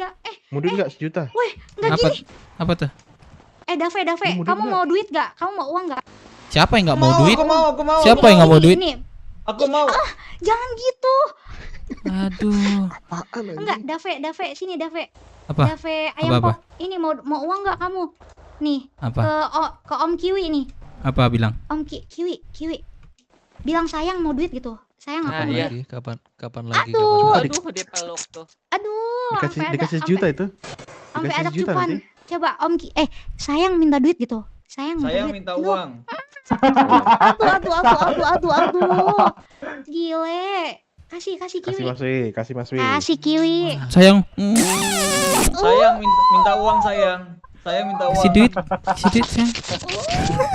Mudin enggak 1 juta? Weh, enggak gini. Apa tuh? Dave, kamu mau duit enggak? Kamu mau uang enggak? Siapa yang nggak mau duit? Aku mau. Siapa yang nggak mau duit? Aku mau. Jangan gitu. Aduh. Enggak, Dave, sini Dave. Apa? Dave, ayam Apa? Ini mau uang enggak kamu? Nih. Apa? Ke Om Kiwi nih. Apa bilang? Om Kiwi. Bilang sayang mau duit gitu. Sayang apa Iya. duit? Kapan lagi? Aduh, dia peluk tuh. Aduh, Dikasih 1 juta itu. Sampai ada cupan. Coba Om sayang minta duit gitu. Sayang minta uang. Aduh. Gile. Kasih Kiwi. Kasih Mas Wi. Kasih Kiwi. Sayang. Sayang minta uang sayang. Saya minta uang. Si duit sayang.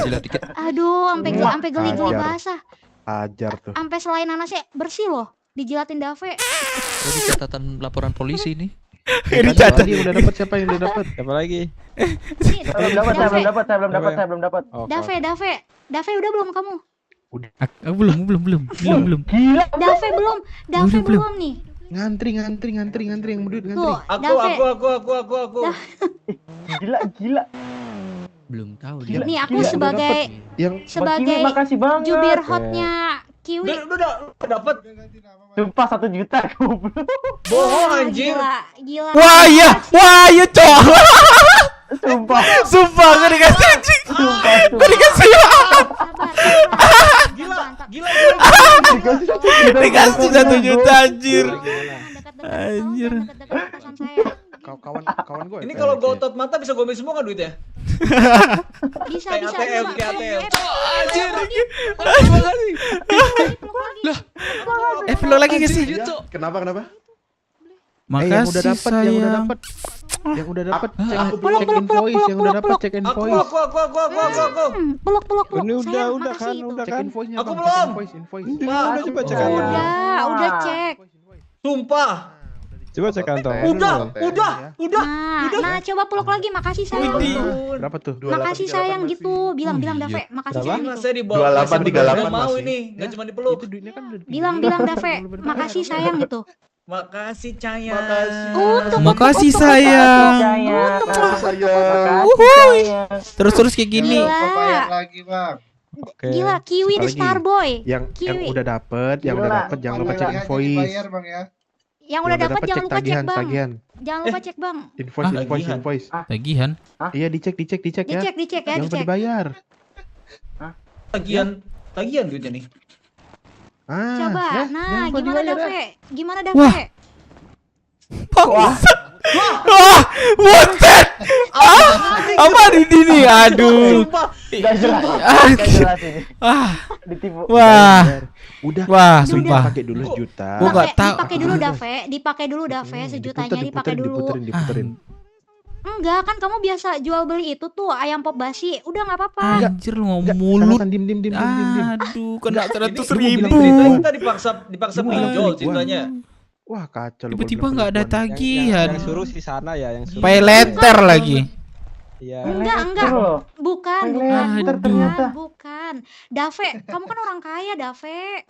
Jilat dikit. Aduh, sampai geli-geli basah. Ajar tuh. Sampai selain anasnya bersih loh. Dijilatin Dave. Ini catatan laporan polisi nih. Ini catat. Udah dapat siapa yang udah dapat? Siapa lagi? Saya belum dapat. Dave udah belum kamu? Udah. Belum. Gila. Dave belum nih. Ngantri yang duit ngantri. Tuh, Aku. Gila. Belum tahu dia. Nih aku sebagai makasih banget. jubir hotnya Kiwi. Udah dapat. Sumpah 1 juta goblok. Bohong anjir. Gila. Wah iya cowok. Sumpah gak dikasih anjing. Gak dikasih. Gila. Dikasih 1 juta anjir. Anjir. Kawan gue. Ini kalau gue otot mata bisa gue ambil semua kan duitnya? Bisa. ATM. Anjir. Lah. Peluk lagi gak sih? Kenapa? Makasih sayang. Yang udah dapat cek invoice, cek invoice. Aku. Peluk. Ini udah kan. Cek invoice-nya. Aku belum. Invoice. Udah coba cek kantong. Udah cek. Sumpah. Coba cek kantong. Udah. Nah, coba peluk lagi. Makasih sayang. Berapa tuh? Makasih sayang gitu. Bilang Dave. Makasih sayang gitu. Saya dibawa. 28 mau masih. ini, enggak cuma dipeluk. Bilang Dave. Makasih sayang gitu. Makasih sayang. Makasih sayang. Terus kayak gini. Lagi, Bang. Gila, Kiwi the Starboy. Yang udah dapet, jangan lupa cek invoice. Yang udah dapat jangan lupa cek bang. Jangan lupa cek bang. Invoice. Tagihan? Iya dicek ya. Dicek ya, Jangan lupa dicek. dibayar. Tagihan duitnya nih. Coba, nah gimana Dave? Gimana Wah. Dave? Wah, buset! Apa di sini? Aduh. Gak jelas. Ini. Ditipu. Wah. Udah. Wah, sumpah. Pakai dulu sejuta. Gua enggak tahu. Dipakai dulu Dave, sejutanya dipakai dulu. Diputerin. Enggak, kan kamu biasa jual beli itu tuh ayam pop basi. Udah enggak apa-apa. Anjir lu ngomong mulut. Dim. Aduh, kena 100.000. Kita dipaksa pinjol ceritanya. Wah, kacau lu. Tiba-tiba enggak ada tagihan. Yang suruh si sana ya, yang suruh. Pay letter lagi. Iya. Enggak. Bukan. Dave, kamu kan orang kaya, Dave.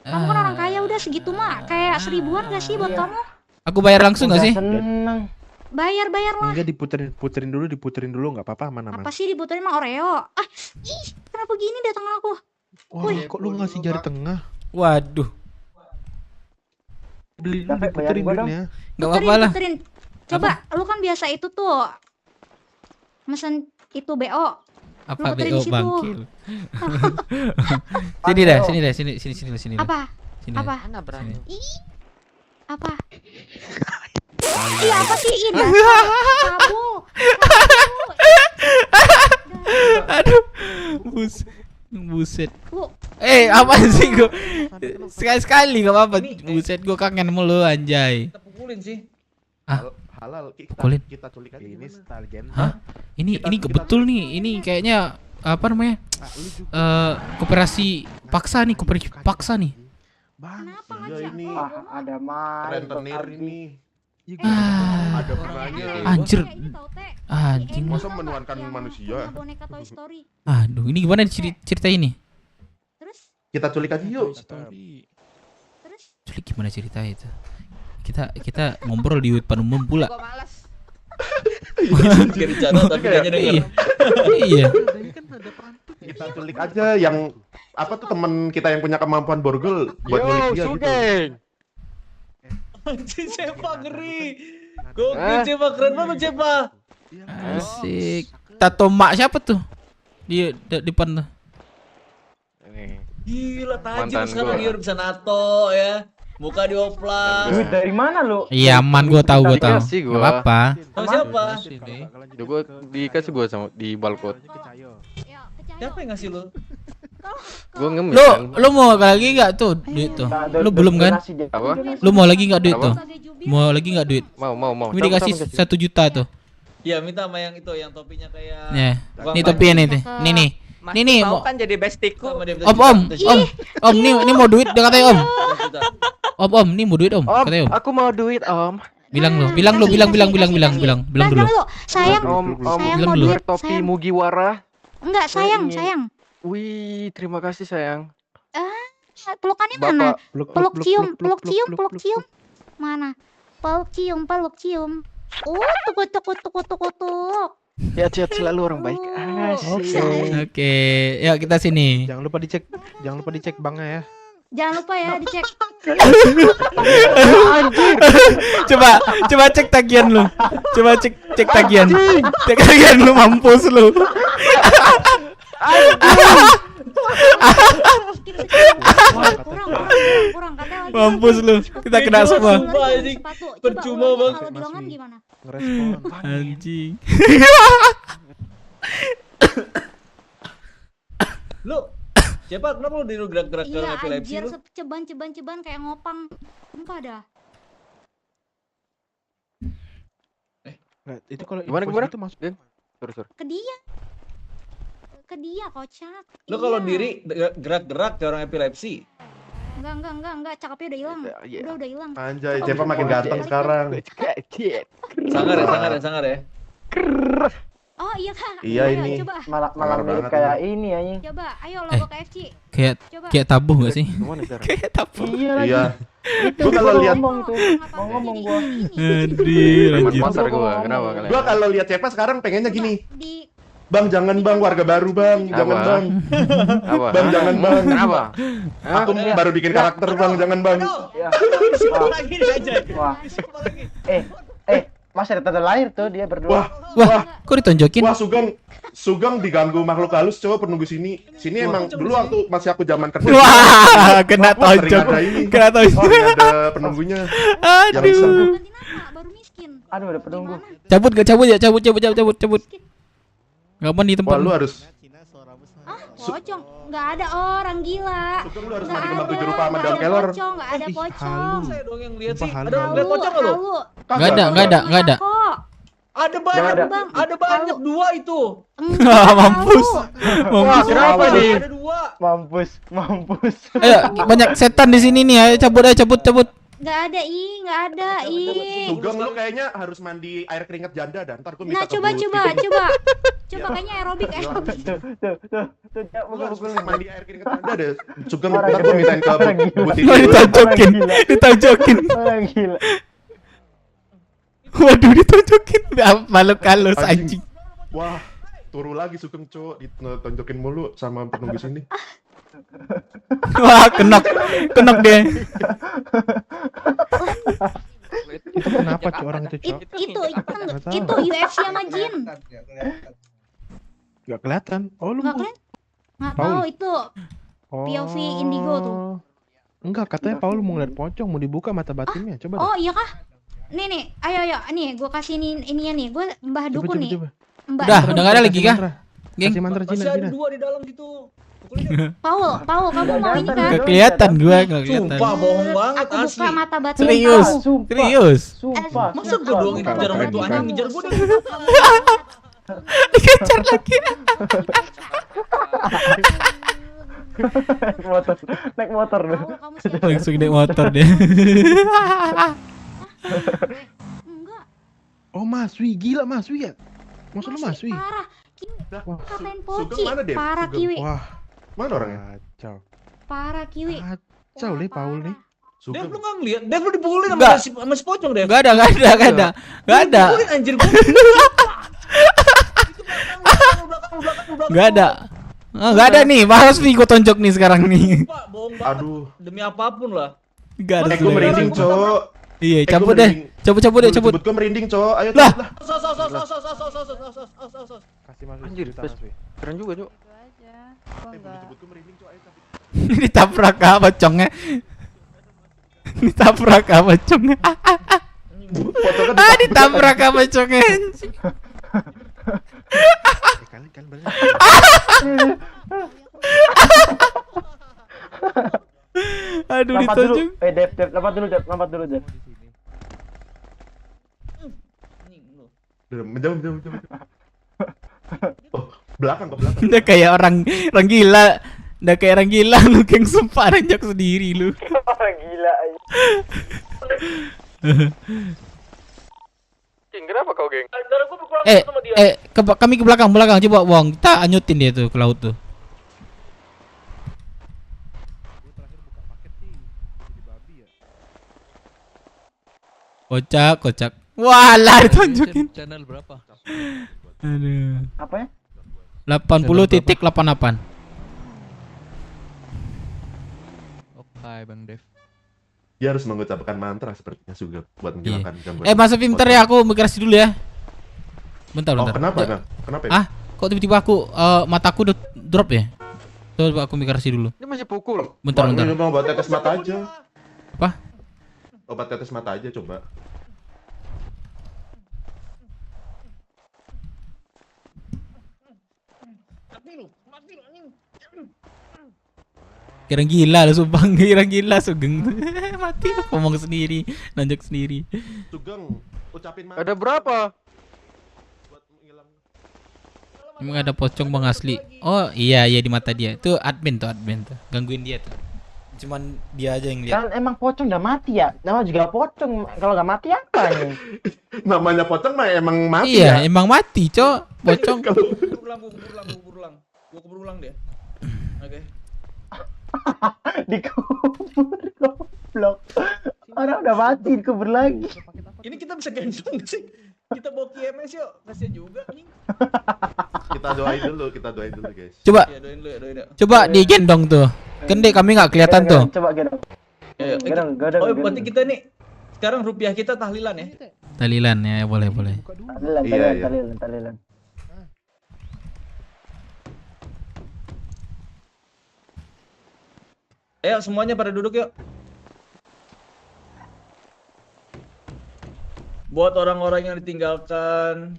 Kamu kan orang kaya, udah segitu mah kayak 1000-an gak sih buat kamu? Aku bayar langsung gak sih? Seneng. Bayar lah. Enggak diputerin dulu enggak apa-apa aman. Apa sih diputerin mah Oreo? Kenapa gini datang aku? Wah, kok lu ngasih jari tengah? Waduh. Beli diputerin duitnya. Enggak apa-apa lah. Coba, lu kan biasa itu tuh mesen itu BO. Apa BO bangkil? Sini. Apa? Sini. Apa? Mana berani? Apa? Iya apa sih ini? Kamu. Aduh. Buset. Apa sih gua? Sekali gak apa-apa. Buset, gua kangen mulu anjay. Kita pukulin sih. Halal pukulin. Kita culik aja ini style game. Hah? Ini betul nih. Ini kayaknya apa namanya? Koperasi paksa nih, Kenapa ini ada rentenir ini. Ada bunganya. Anjing. Masa menuankan manusia? Aduh, ini gimana cerita ini? Terus? Kita culik aja yuk. Culik gimana cerita itu? Kita ngobrol di depan umum pula. Gua malas. Tapi kayaknya denger. Iya. Kita culik aja yang apa tuh teman kita yang punya kemampuan borgol buat nyulik dia gitu. Anjing Cepa ngeri. Gokil Cepa, keren banget Cepa. Asik. Tato mak siapa tuh? Di depan tuh. Gila tajir sekarang dia udah bisa nato ya. Muka dioplas. Duit dari mana lu? Iya aman, gua tahu. Dikasih Gak apa-apa. Tahu siapa? Gua dikasih gua sama di balkon. Siapa yang ngasih lu? Gua ngemis. Lu mau lagi enggak tuh duit tuh? Lu belum kan? Apa? Lu mau lagi enggak duit tuh? Mau lagi enggak duit? Mau. Ini dikasih 1 juta tuh. Iya, minta sama yang itu, yang topinya kayak. Ya. Ini topinya nih. Nih. Mau kan jadi bestiku. Om, ini mau duit dia katanya Om. Om, ini mau duit Om, katanya Om. Aku mau duit Om. Bilang dulu. Sayang, Om mau duit. topi Mugiwara. Enggak, sayang. Wih, terima kasih sayang. Pelukannya mana? Peluk cium. Mana? Peluk cium. Tuk. Lihat selalu orang baik. Oke, yuk kita sini. Jangan lupa dicek banknya ya. Jangan lupa ya dicek. Coba cek tagihan lu. Cek tagihan. Cek tagihan lu, mampus lu. Kurang katanya lagi. Mampus lu. Kita kena semua. Percuma bang. Kalau di lengan gimana? Ngerespon. Anjing. Lu siapa? Kenapa lu gerak-gerak ke epilepsi Iya lu? anjir, ceban kayak ngopang. Enggak ada. Itu kalau gimana itu masuk Sorry. Ke dia kocak. Lu kalau diri gerak-gerak kayak orang epilepsi. Enggak, cakepnya udah hilang. Udah hilang. Anjay, Cepa makin ganteng sekarang. Sangar ya. Oh iya Kak. Iya ayo, ini. Coba. Malah mirip kayak ini anjing. Coba, ayo logo KFC. Kayak tabuh enggak sih? Kayak tabuh. Iya. Gua kalau lihat mau ngomong gua. Anjir. Pasar gua. Kenapa kalian? Gua kalau lihat Cepa sekarang pengennya gini. Bang, jangan bang, warga baru bang, jangan bang. Apa? Bang, jangan bang. Kenapa? Aku baru bikin karakter bang, jangan bang. Wah. Mas ada tanda lahir tuh dia berdua. Wah, kok ditonjokin? Wah, Sugeng diganggu makhluk halus, coba penunggu sini. Sini emang dulu waktu masih aku zaman kerja. Wah, kena tonjok. Kena tonjok. Ada penunggunya. Aduh. Aduh, ada penunggu. Cabut gak cabut ya? Cabut. Kapan di tempat? Wah, lu harus. Pocong, nggak ada orang gila. Sugeng lu harus mandi kembang tujuh rupa sama daun kelor. Nggak ada pocong. Saya dong yang lihat sih. Ada lihat pocong nggak lo? Nggak ada. Ada banyak 2 itu. Mampus. Wah, kenapa nih? Ada 2. Mampus. Ayo, banyak setan di sini nih. Ayo cabut. Nggak ada Sugeng lu kayaknya harus mandi air keringat janda dan ntar gua minta Nah, coba kayaknya aerobik. Tuh, mandi air keringat janda deh. Sugeng ntar gua mintain ke butik. Ditonjokin. Gila. Waduh, ditonjokin. Makhluk halus anjing. Wah, turu lagi Sugeng, Cuk. Ditonjokin mulu sama penunggu sini. Wah, kenok deh. Itu kenapa Cuk orang itu, Cuk? Itu UFC sama Jin. Gak kelihatan. Oh, lu Nggak tahu itu POV Indigo tuh. Enggak, katanya Paul mau ngeliat pocong, mau dibuka mata batinnya. Coba. Oh, iya kah? Nih, ayo, nih, gue kasih ininya nih, gue Mbah Dukun nih. Udah nggak ada lagi kah? Geng. Kasih mantra Masih Cina. ada 2 di dalam situ. Paul, kamu mau ini kan? Nggak kelihatan gua, nggak kelihatan. Sumpah bohong banget Aku asli. buka mata batin. Serius. Masa gue doang yang ngejar sama tuh anjing ngejar gue deh. Dikejar lagi. Naik motor deh. Langsung naik motor deh. Oh, Mas Wi, gila Mas Wi ya? Maksud lu Mas Wi? Parah. Katain poci. Sugeng mana, Dev? Parah Sugeng. Kiwi. Wah, Mana orangnya? kacau. Parah Kiwi. Kacau nih Paul nih. Dev lu nggak ngeliat? Dev lu dipukulin Nggak. sama si pocong Dev. Nggak ada. Dipukulin anjir gue. Nggak ada. Nggak ada nih, bahas nih gue tonjok nih sekarang nih. Bohong banget. Aduh. Demi apapun lah. Nggak ada. Gue merinding, Cok. Iya, cabut deh. Cabut deh. Gue merinding, Cok. Ayo lah. Cabut lah. Kasih Mas Wi. Anjir, keren juga, Cuk. Ditabrak apa pocongnya? Ditabrak apa pocongnya? Ditabrak apa pocongnya? Aduh, ditonjok. Dev, lompat dulu, Dev. Menjauh. Oh, belakang. Udah kayak orang gila. Lu geng sumpah ranjak sendiri lu. Orang gila aja. Kenapa kau, geng? Kami ke belakang coba Wong. Kita anyutin dia tuh ke laut tuh. Kocak. Walah, ditunjukin. Channel berapa? Aduh. Apa ya? 80.88. Oke, Bang Dev. Dia harus mengucapkan mantra sepertinya Sugeng buat menghilangkan gangguan. Mas pinter ya, aku migrasi dulu ya. Bentar. Oh, kenapa ya? Kok tiba-tiba aku mataku udah drop ya? Coba aku migrasi dulu. Dia masih pukul. Bentar. Minum obat tetes mata aja. Apa? Obat tetes mata aja coba. Kira gila lu sumpah, gila Sugeng. Mati ngomong sendiri, nanjak sendiri. Sugeng, ucapin Ada berapa? Emang ada pocong Bang asli. Oh iya di mata dia. Itu admin tuh. Gangguin dia tuh. Cuman dia aja yang lihat. Kan emang pocong udah mati ya. Nama juga pocong. Kalau nggak mati apa nih? Namanya pocong mah emang mati iya, ya. Emang mati, Cok. Pocong. Berulang. Gua keberulang deh. Oke. Dikubur goblok. Orang udah mati dikubur lagi. Ini kita bisa gendong sih. Kita bawa KMS yuk, kasihan juga nih. Kita doain dulu guys. Coba. Ya, doain dulu ya, doain dulu. Coba digendong tuh. Kan dek kami nggak kelihatan tuh. Coba gendong. Oh, berarti kita nih sekarang rupiah kita tahlilan ya? Tahlilan ya, boleh. Tahlilan. Ayo semuanya pada duduk yuk. Buat orang-orang yang ditinggalkan,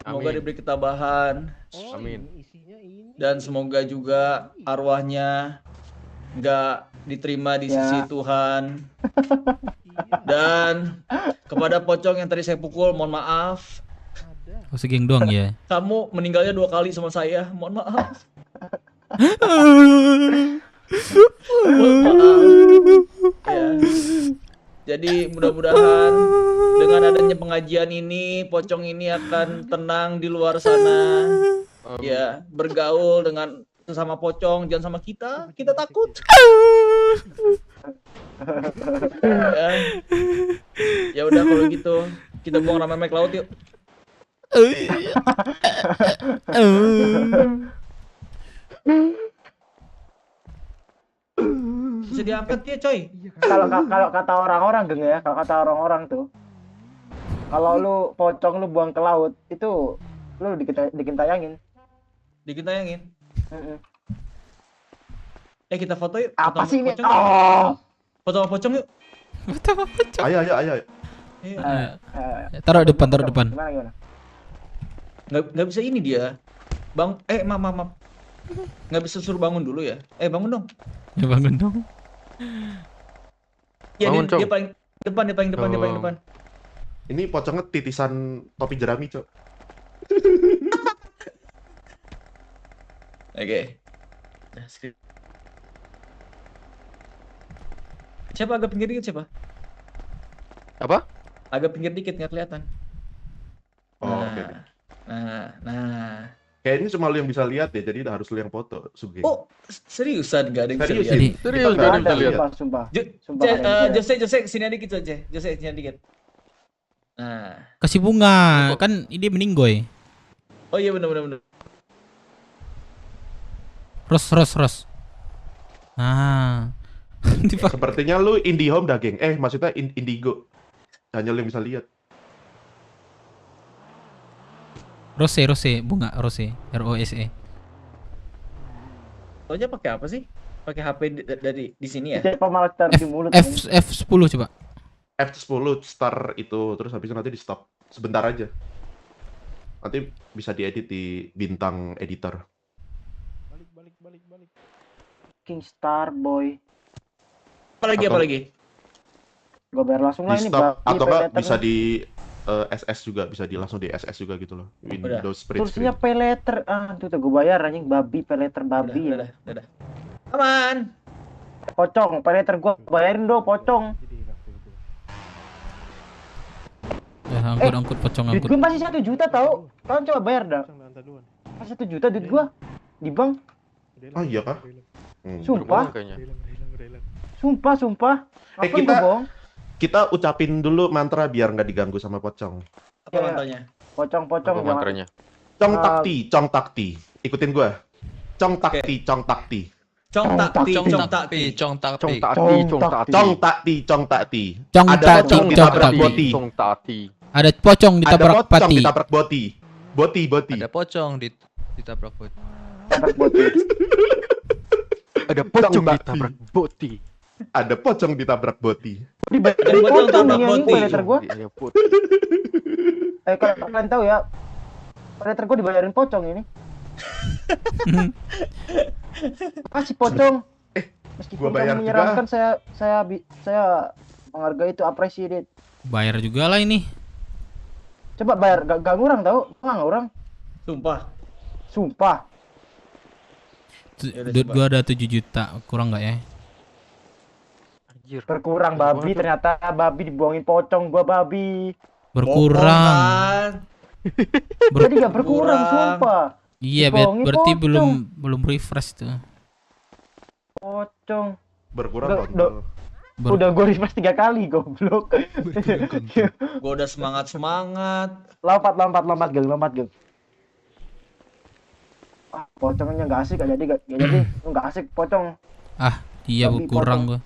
semoga diberi ketabahan. Amin. Dan semoga juga arwahnya nggak diterima di sisi Tuhan. Dan kepada pocong yang tadi saya pukul, mohon maaf. Oh, segeng doang ya. Kamu meninggalnya 2 kali sama saya, mohon maaf. Ya. Jadi mudah-mudahan dengan adanya pengajian ini, pocong ini akan tenang di luar sana. Ya, bergaul dengan sesama pocong, jangan sama kita takut. Ya udah kalau gitu, kita buang Rame ke laut yuk. Bisa diangkat ya coy. Kalau kata orang-orang Geng ya, kalau kata orang-orang tuh, kalau lu pocong lu buang ke laut itu lu dikentayangin. Dikentayangin. Kita foto yuk. Apa sih ini? Foto sama pocong yuk. Ayo. Taruh depan. Gimana? Nggak bisa ini dia. Bang, maaf. Nggak bisa suruh bangun dulu ya? Bangun dong. Ya bangun dong. Ya dia paling depan. Ini pocongnya titisan topi jerami, Cok. Oke. Siapa agak pinggir dikit siapa? Apa? Agak pinggir dikit nggak kelihatan. Oke. Nah. Kayaknya cuma lu yang bisa lihat ya, jadi harus lu yang foto, Sugeng. Oh, seriusan gak ada yang bisa lihat? Serius gak ada yang bisa lihat. Sumpah. Jose sini dikit aja. Jose sini dikit. Nah. Kasih bunga, kan ini meninggoy. Oh iya benar. Ros. Nah. Sepertinya lu IndiHome dah, geng. Maksudnya Indigo. Hanya lu yang bisa lihat. Rose, bunga Rose, ROSE. Soalnya pakai apa sih? Pakai HP dari di sini ya? F10 coba. F10 start itu, terus habis itu nanti di stop. Sebentar aja. Nanti bisa diedit di bintang editor. Balik. King Star Boy. Apa lagi? Gue bayar langsung lah ini. Atau enggak bisa di SS juga, bisa langsung di SS juga gitu loh. Windows Print. Tulisnya pay letter. Tuh gue bayar anjing babi, pay letter babi. Udah. Aman. Pocong, pay letter gue bayarin dong, pocong. Ya, angkut pocong angkut. Duit gue masih 1 juta tau. Kalian coba bayar dah. Masih 1 juta duit gue di bank. Oh iya kah? Sumpah. Kita ucapin dulu mantra biar nggak diganggu sama pocong. Apa mantranya? Pocong. Mantranya. Cong takti. Ikutin gua. Cong takti. Cong takti. Ada pocong ditabrak boti. Ada pocong ditabrak boti. Ada pocong ditabrak boti. Ada pocong ditabrak boti. Ada pocong ditabrak boti. Kalau kalian tahu ya, predator gue dibayarin pocong ini. Kasih pocong. Meskipun kamu menyeramkan, saya menghargai itu, appreciate. Bayar juga lah ini. Coba bayar, gak ngurang tau? Nggak ngurang. Sumpah. Duit gua ada 7 juta, kurang nggak ya? Berkurang babi, ternyata babi dibuangin pocong, gua babi. Berkurang. Tadi gak berkurang, sumpah. Iya, berarti belum refresh tuh. Pocong. Berkurang. Udah gue refresh 3 kali goblok. Gua udah semangat. Lompat geng. Ah, pocongnya nggak asik, gak jadi, nggak asik pocong. Ah, iya kurang gua.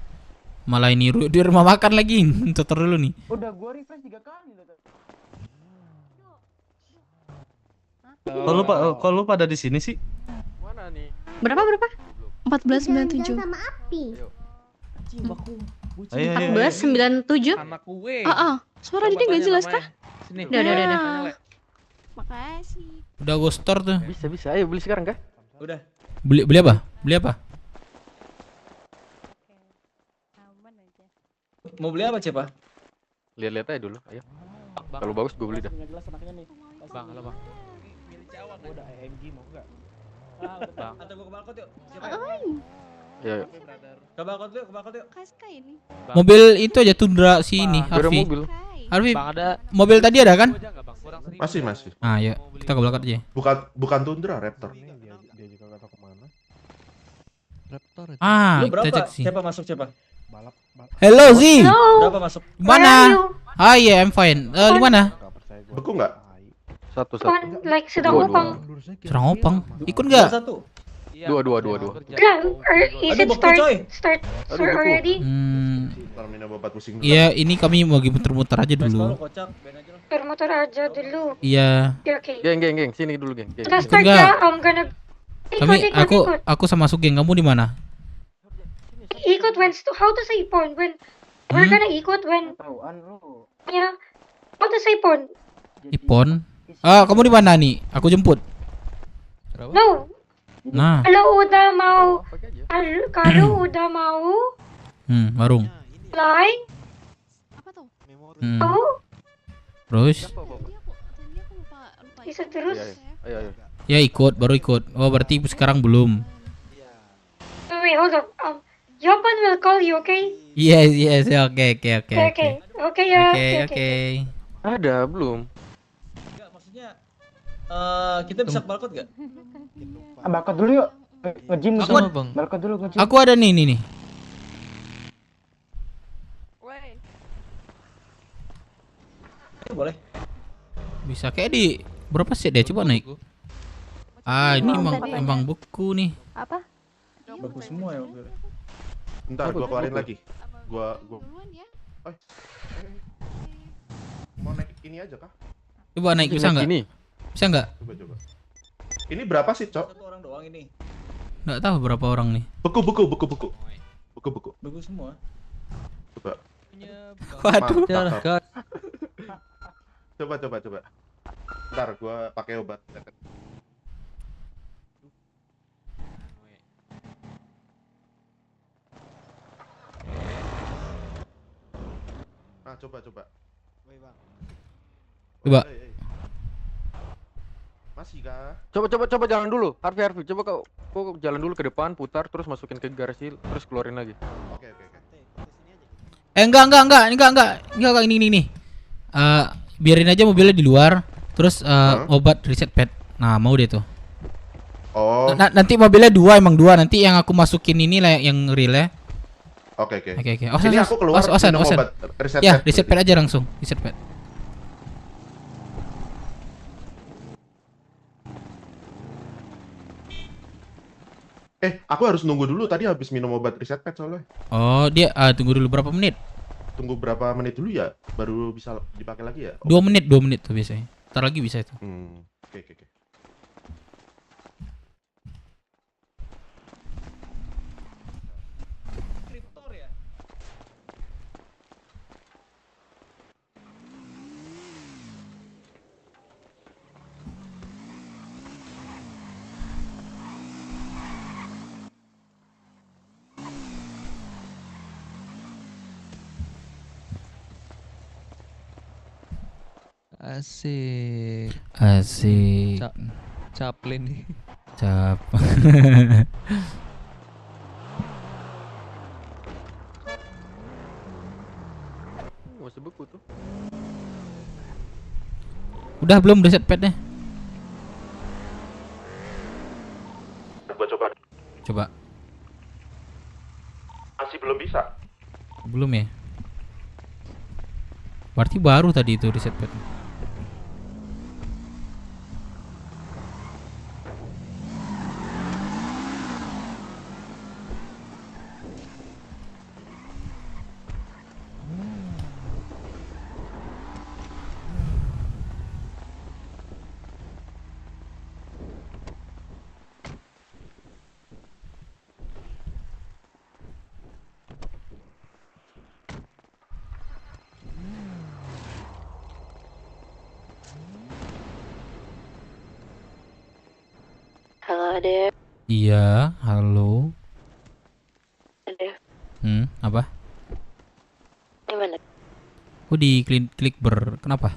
Malah ini di rumah makan lagi. Tutor dulu nih. Udah gue refresh 3 kali loh. Kalau lu pada di sini sih? Mana nih? Berapa? 1497. Sama api. 1497. Anak gue. Suara dia nggak jelas kah? Sini. Udah. Makasih. Udah gue store tuh. Bisa. Ayo beli sekarang kah? Udah. Beli apa? Mau beli apa, Cepa? Lihat-lihat aja dulu, ayo. Kalau bagus gue beli dah. Bang, halo bang. Udah AMG mau enggak? Bang. Atau gua ke balkon yuk. Siapa? Iya. Ke balkon yuk. Kaska ini. Mobil itu aja Tundra si ini, Harvey. Harvey, Bang, ada mobil tadi ada kan? Masih. Ah ya, kita ke belakang aja. Bukan Tundra, Raptor. Dia juga enggak tahu kemana. Raptor. Ah, Lu kita berapa? cek sih. Siapa masuk, Cepa? Balap. Hello Zi. Berapa masuk? Mana? Ah iya, I'm fine. Di mana? Beku nggak? Satu. Like sedang opang. Serang opang. Ikut nggak? Dua. Is it start already? Ntar minum obat pusing. Iya, ini kami mau muter-muter aja dulu. Muter aja dulu. Iya. Oke. Geng, sini dulu geng. Kita start ya. I'm gonna. Aku sama masuk geng. Kamu di mana? Ikut when how to say pawn when we're gonna ikut when ya how to say pawn. Ipon. Ah, kamu di mana nih? Aku jemput. No. Nah. Kalau udah mau. Warung. Like. Oh. Terus? Bisa terus. Ayo. Ya ikut, baru ikut. Oh berarti sekarang belum. Wait, hold up. Japan will call you, okay? Yes, oke. Oke. Ada belum? Enggak, maksudnya kita bisa ke balkon enggak? Balkon dulu yuk. Nge-gym balkon dulu nge-gym. Aku ada nih. Boleh. Bisa kayak di berapa sih dia coba naik? Ah, ini emang buku nih. Apa? Buku semua ya. Ntar gua keluarin lagi. Gua. Mau naik ini aja kah? Coba naik bisa nggak? Bisa nggak? Coba. Ini berapa sih, Cok? Satu orang doang ini. Nggak tahu berapa orang nih. Buku. Buku semua. Coba. Waduh. Coba. Ntar gua pakai obat. Nah, coba. Coba. Masih kah? Coba jalan dulu. Harvey, coba kau jalan dulu ke depan, putar terus masukin ke garasi, terus keluarin lagi. Oke. Enggak, ini. Biarin aja mobilnya di luar, terus obat reset pad. Nah, mau deh tuh. Oh. Nanti mobilnya emang dua. Nanti yang aku masukin ini lah yang real ya. Oke. Ini aku keluar minum obat reset pad. Ya, reset pad aja langsung. Reset pad. Aku harus nunggu dulu, tadi habis minum obat reset pad soalnya. Oh, dia tunggu dulu berapa menit? Tunggu berapa menit dulu ya, baru bisa dipakai lagi ya? 2 menit tuh biasanya. Ntar lagi bisa itu. Oke. Asik. Chaplin nih. Masih buku tuh. Udah belum reset padnya? Coba. Coba. Masih belum bisa. Belum ya? Berarti baru tadi itu reset pad. Halo, Dev. Iya, halo. Dev, Apa? gimana? Kok di klik kenapa?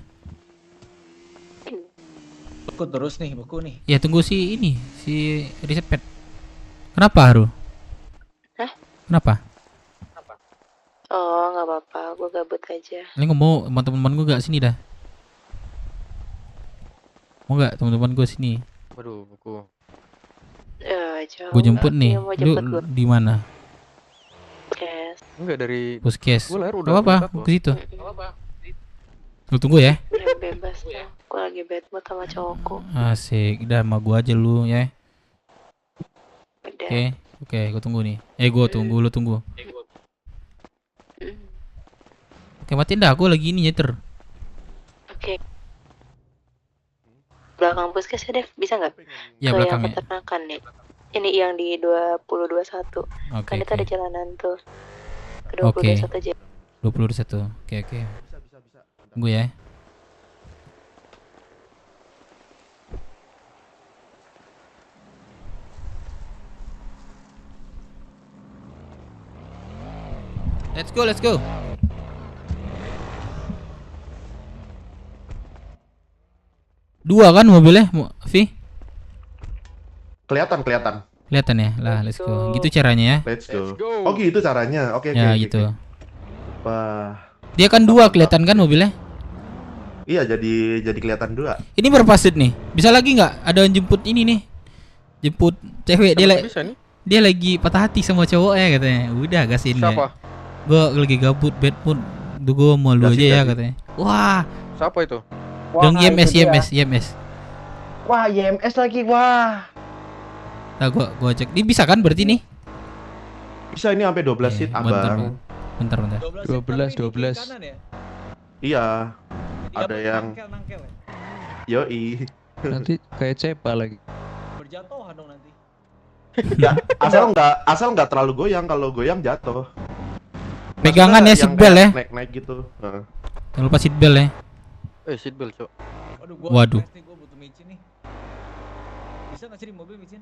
Beku terus nih, beku nih. Ya tunggu si reset pad. Kenapa Haru? Hah? Kenapa? Oh, nggak apa-apa, gue gabut aja. Ini mau teman-teman gue gak sini dah? Mau gak teman-teman gue sini? Waduh, buku. Jauh. Gue jemput nih. Dia mau Lu jemput gua. di mana? Kes. Enggak dari Puskes. Gua lahir Gak udah apa-apa, meningkat, ke situ. Gak Lu tunggu ya. Ya bebas tuh. Gue lagi bad mood sama cowokku. Asik, udah sama gua aja lu ya. Udah. Oke, gua tunggu nih. Gua tunggu, lu tunggu. Oke, matiin dah, gua lagi ini nyetir. Oke. Belakang puskes ya, Dev? Bisa nggak? Ya, Ke belakang yang ya. peternakan nih. Ini yang di 2021. Oke, Kan itu oke. ada jalanan tuh. Ke Oke. 2021 aja. 21. Oke. Tunggu ya. Let's go. Dua kan mobilnya, Vi? Kelihatan. Kelihatan ya? Lah, let's go. Gitu caranya ya. Let's go. Oh gitu caranya. Oke. Ya, gitu. Wah. Dia kan dua kelihatan kan mobilnya? Iya, jadi kelihatan dua. Ini berapa seat nih? Bisa lagi nggak? Ada yang jemput ini nih. Jemput cewek dia lagi patah hati sama cowoknya katanya. Udah gasin ya. Siapa? Gua lagi gabut bad mood. Duh, gua mau lu aja ya katanya. Wah, Siapa itu? dong Wah, itu dia. IMS. Wah, IMS lagi, wah. Nah, gua cek. Ini bisa kan berarti nih? Bisa ini sampai 12 seat, Abang. Bentar. 12. Iya. Ada yang Yoi. Nanti kayak cepa lagi. Berjatuhan dong nanti. Ya, asal nggak terlalu goyang. Kalau goyang jatuh. Pegangan ya seat belt ya. Naik gitu. Jangan lupa seat belt ya. Seat belt, Cok. Waduh. Gua butuh micin nih. Bisa nggak sih di mobil micin?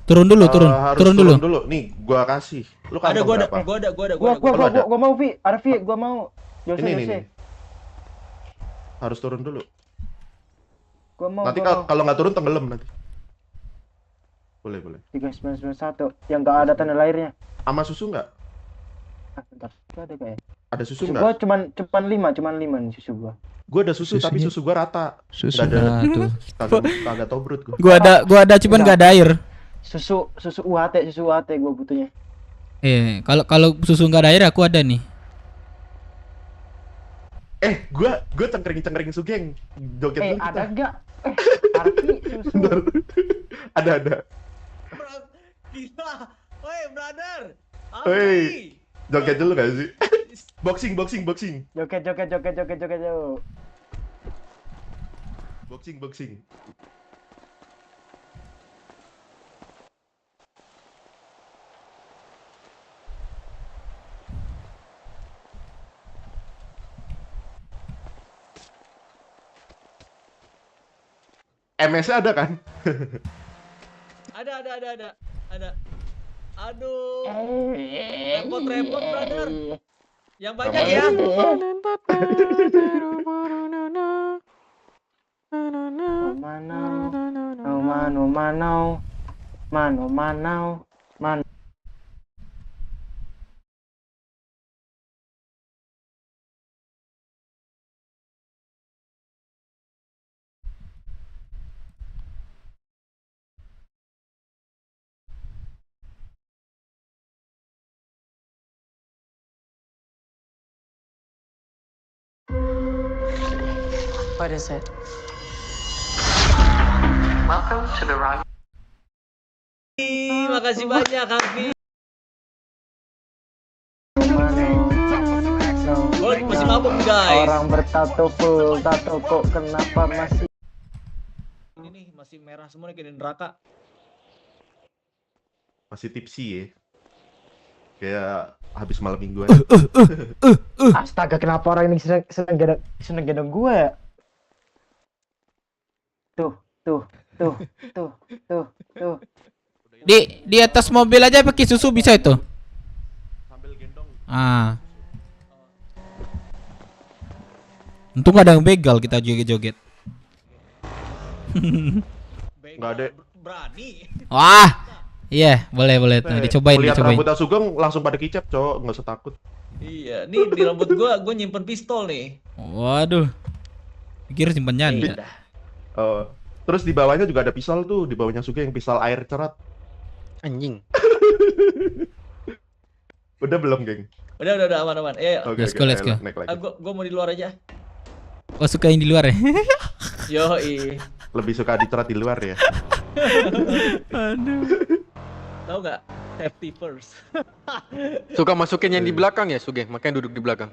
Turun dulu. Turun dulu. Nih, gua kasih. Lu Ada, kantong gua berapa? ada. Gua mau, Vi. Ada Vi, gua mau. Ini. Harus turun dulu. Gua mau. Nanti kalau nggak turun tenggelam nanti. Boleh. 3991 yang nggak ada tanda lahirnya. Sama susu nggak? Bentar. Itu ada kayak. Ada susu Gua nggak? cuman 5 nih susu gua. Gua ada susu tapi susu gua rata. Susu Nggak ada. tuh. Kagak tobrut gua. Gua ada cuman nggak ada air. Susu UHT gua butuhnya. Kalau susu nggak ada air aku ada nih. Gua cengkering sugeng. Joget dulu kita. Ada enggak? Arti susu. Bentar. Ada. Gila. Woi, brother. Hei. Joget dulu gak sih? Boxing. Joget. Boxing. MS-nya ada kan? Ada. Aduh. Repot, brother. Yang banyak ya. Manau. What is it? Welcome to the Rock. Makasih banyak, Hafiz. Gue masih mabuk, guys. Orang bertato full tato kok kenapa masih Ini nih masih merah semua nih kayak di neraka. Masih tipsy ya. Kayak habis malam mingguan. Astaga, kenapa orang ini seneng gendong gue ya? Tuh. Di atas mobil aja pakai susu bisa itu. Sambil gendong. Untung ada yang begal kita joget-joget. Nggak ada. Berani. Wah. Iya, boleh tuh. Dicobain. Lihat rambutnya Sugeng langsung pada kicap, cowok, nggak usah takut. Iya, nih di rambut gua nyimpen pistol nih. Waduh. Pikir simpen nyanda. Terus di bawahnya juga ada pisau tuh, di bawahnya Sugeng pisau air cerat. Anjing. Udah belum, geng? Udah aman. Let's go. Gua mau di luar aja. Oh, suka yang di luar ya? Yoi. Lebih suka dicerat di luar ya. Aduh. Tahu nggak? Safety first. Suka masukin yang di belakang ya, Sugeng, makanya duduk di belakang.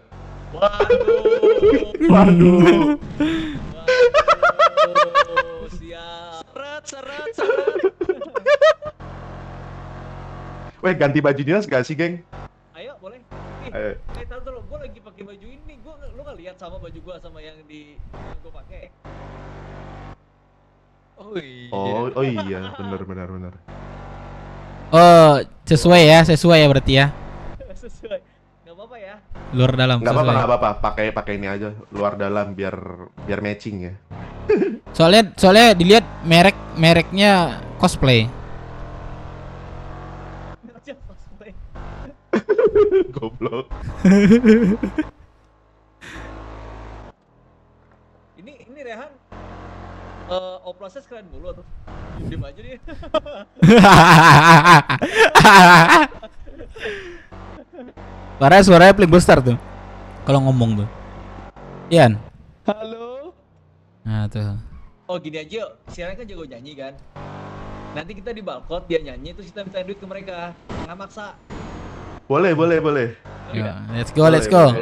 Waduh. Siap. Seret. Weh, ganti baju dinas gak sih, geng? Ayo, boleh. Tahu dulu, gue lagi pakai baju ini. Lu nggak lihat sama baju gue sama yang gue pakai? Oh iya, benar. Oh, sesuai ya berarti ya. Sesuai. Nggak apa-apa ya. Luar dalam. Nggak apa-apa. Pakai ini aja, luar dalam biar matching ya. Soalnya dilihat mereknya cosplay. Goblok. Ini Rehan. Oplasnya keren mulu tuh. Diem aja dia. Suaranya paling besar tuh. Kalau ngomong tuh. Ian. Halo. Nah tuh. Oh gini aja yuk, siaran kan jago nyanyi kan. Nanti kita di balkon dia nyanyi terus kita minta duit ke mereka. Nggak maksa. Boleh. Ya, let's go. Let's go.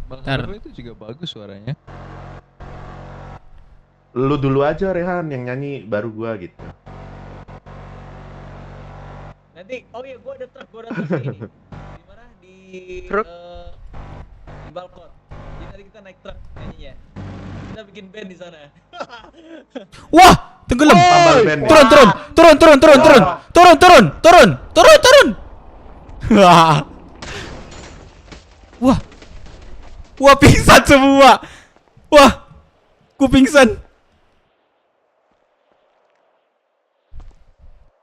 Bang itu juga bagus suaranya. Lu dulu aja Rehan yang nyanyi baru gua gitu. Nanti gua ada truk ini. Di mana? Di balkon. Jadi nanti kita naik truk nyanyinya. Kita bikin band di sana. Wah, tenggelam. Turun. Wah, pingsan semua. Wah, gua pingsan.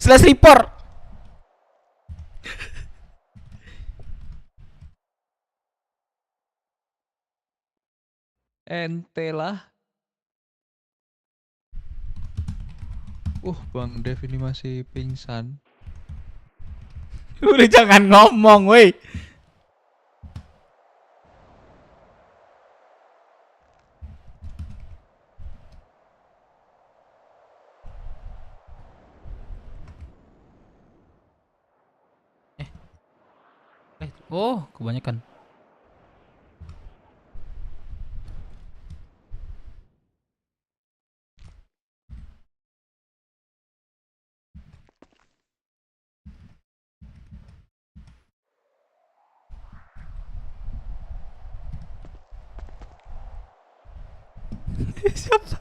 Slash report. Ente lah. Bang Dev ini masih pingsan. Udah jangan ngomong, woi. Oh, kebanyakan. Siapa?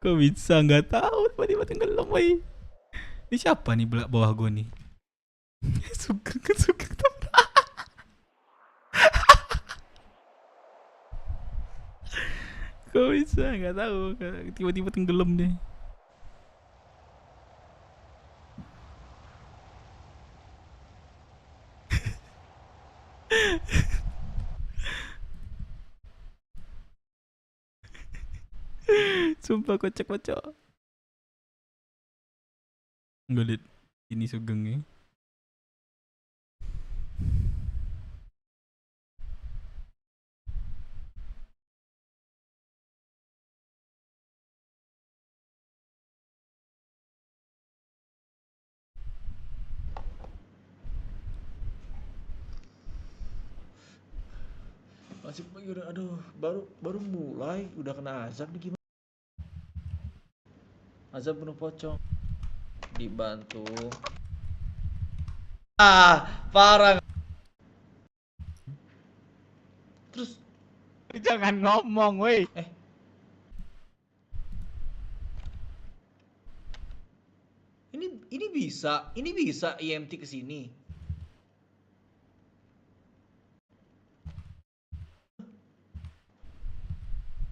Kok bisa nggak tahu tiba-tiba tenggelam, woy. Ini siapa nih bawah gue nih? Sugeng. Kok bisa nggak tahu tiba-tiba tenggelam deh. Sumpah kocak. Nggak liat. Ini Sugengnya. Masih pagi udah, aduh, baru mulai udah kena azab nih gimana? Azab penuh pocong. Dibantu. Parah. Terus jangan ngomong, woi. Ini bisa IMT ke sini.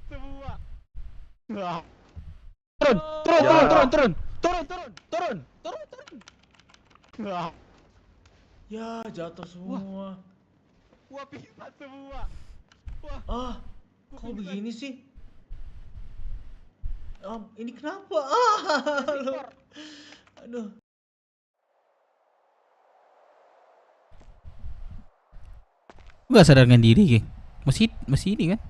Semua. Turun. Ya, jatuh semua. Wah, pibat semua. Wah. Kok begini sih? Ini kenapa? Aduh. Gak sadarkan diri, geng. Masih ini kan?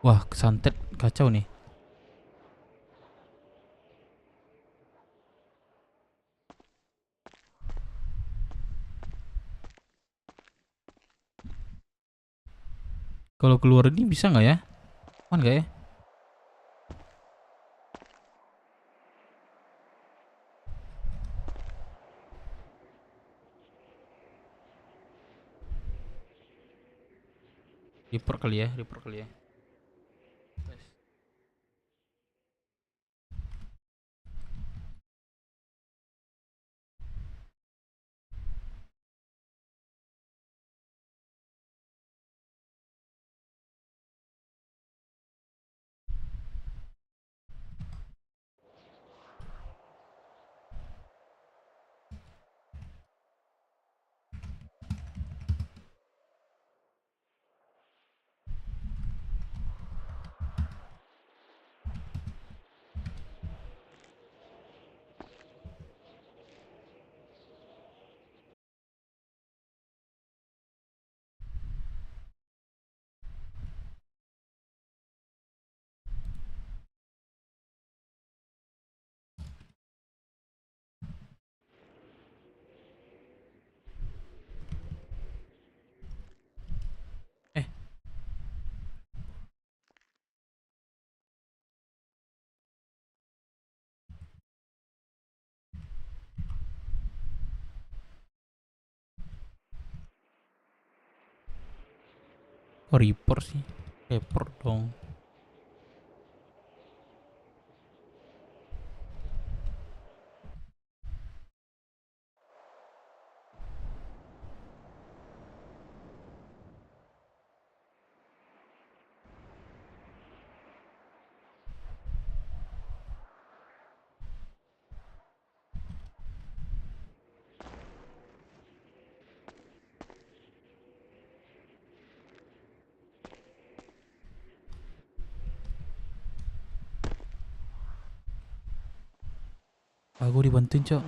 Wah, kesantet kacau nih. Kalau keluar ini bisa nggak ya? Aman nggak ya? Report kali ya. Oh, report sih. Report dong. Aku dibantuin, Cok.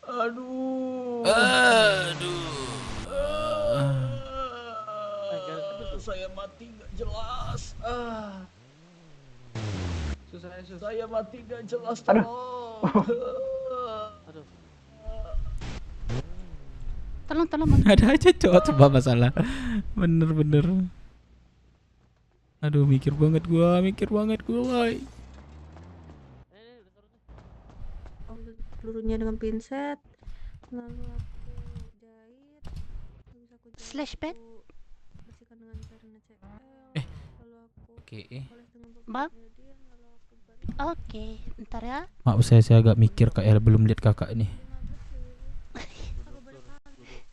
Aduh. Saya mati gak jelas. Saya mati gak jelas. Tolong. Ada aja, Cok, coba masalah. Bener. Aduh, mikir banget gua, woy. Pelurunya dengan pinset, lalu aku jahit, habis aku jahit Slashpad? bersihkan dengan cairan CL, lalu aku Oke. poles dengan Bang? Peptidin, lalu aku Oke, ntar ya. Maaf, saya agak mikir belum lihat kakak nih.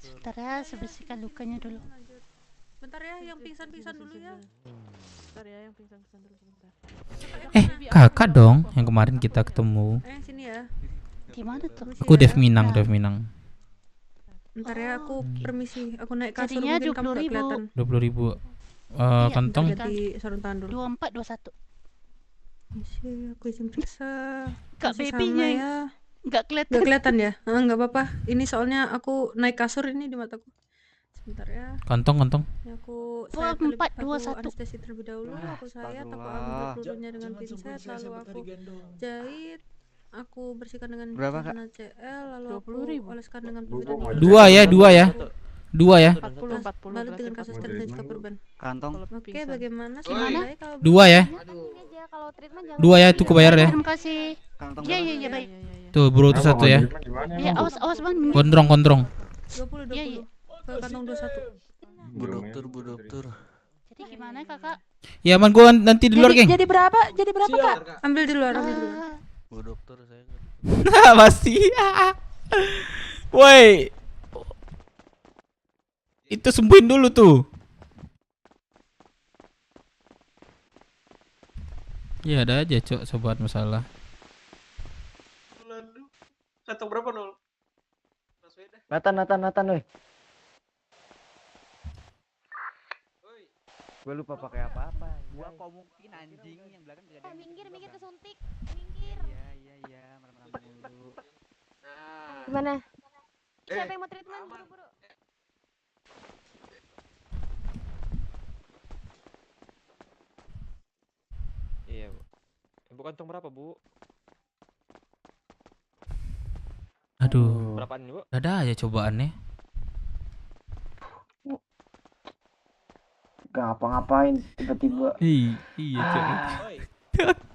Sebentar ya, saya bersihkan lukanya dulu. bentar ya, yang pingsan dulu ya. Bentar ya, yang pingsan dulu sebentar. Kakak dong yang kemarin kita ketemu. Sini ya. Gimana tuh? Aku Dev Minang, Dev Minang. Bentar ya, aku permisi. Aku naik kasur Jadinya mungkin kamu gak 20.000. kelihatan. 20.000. Kantong. Ganti sarung tangan dulu. 2421. Isi, aku izin periksa. Kak Masih babynya sama ya. nggak kelihatan. Nggak kelihatan ya? Nggak apa-apa. Ini soalnya aku naik kasur ini di mataku. Sebentar ya. Kantong. Ini aku anestesi terlebih dahulu. Aku sayat, aku ambil pelurunya dengan pinset, lalu aku jahit. Aku bersihkan dengan CL, lalu aku oleskan dengan pembeda. 2 ya. 40 balut dengan kasus dan juga perban. Kantong. Oke, bagaimana sih? 2 ya. 2 ya, itu kebayar ya. Terima kasih. Iya baik. Tuh bro, itu 1 ya. Iya, awas Bang. Gondrong. 20. Iya. Ke kantong 21. Bu dokter. Jadi gimana Kakak? Ya man, gua nanti di luar, geng. Jadi berapa Kak? Ambil di luar. Bu dokter saya. Pasti. Woi. Itu sembuhin dulu tuh. Ya ada aja, Cok, sobat masalah. Kantong berapa, Nol? Nathan, woi. Gue lupa pakai apa-apa. Gua komukin anjing yang belakang gak ada. Minggir kesuntik. Minggir. Iya, merem-merem dulu. Gimana? Siapa yang mau treatment? Buru-buru. Iya, Bu. Ibu kantong berapa, Bu? Aduh. Berapaan, Bu? Ada aja cobaannya. Gak ngapa-ngapain tiba-tiba. Iya, Cok.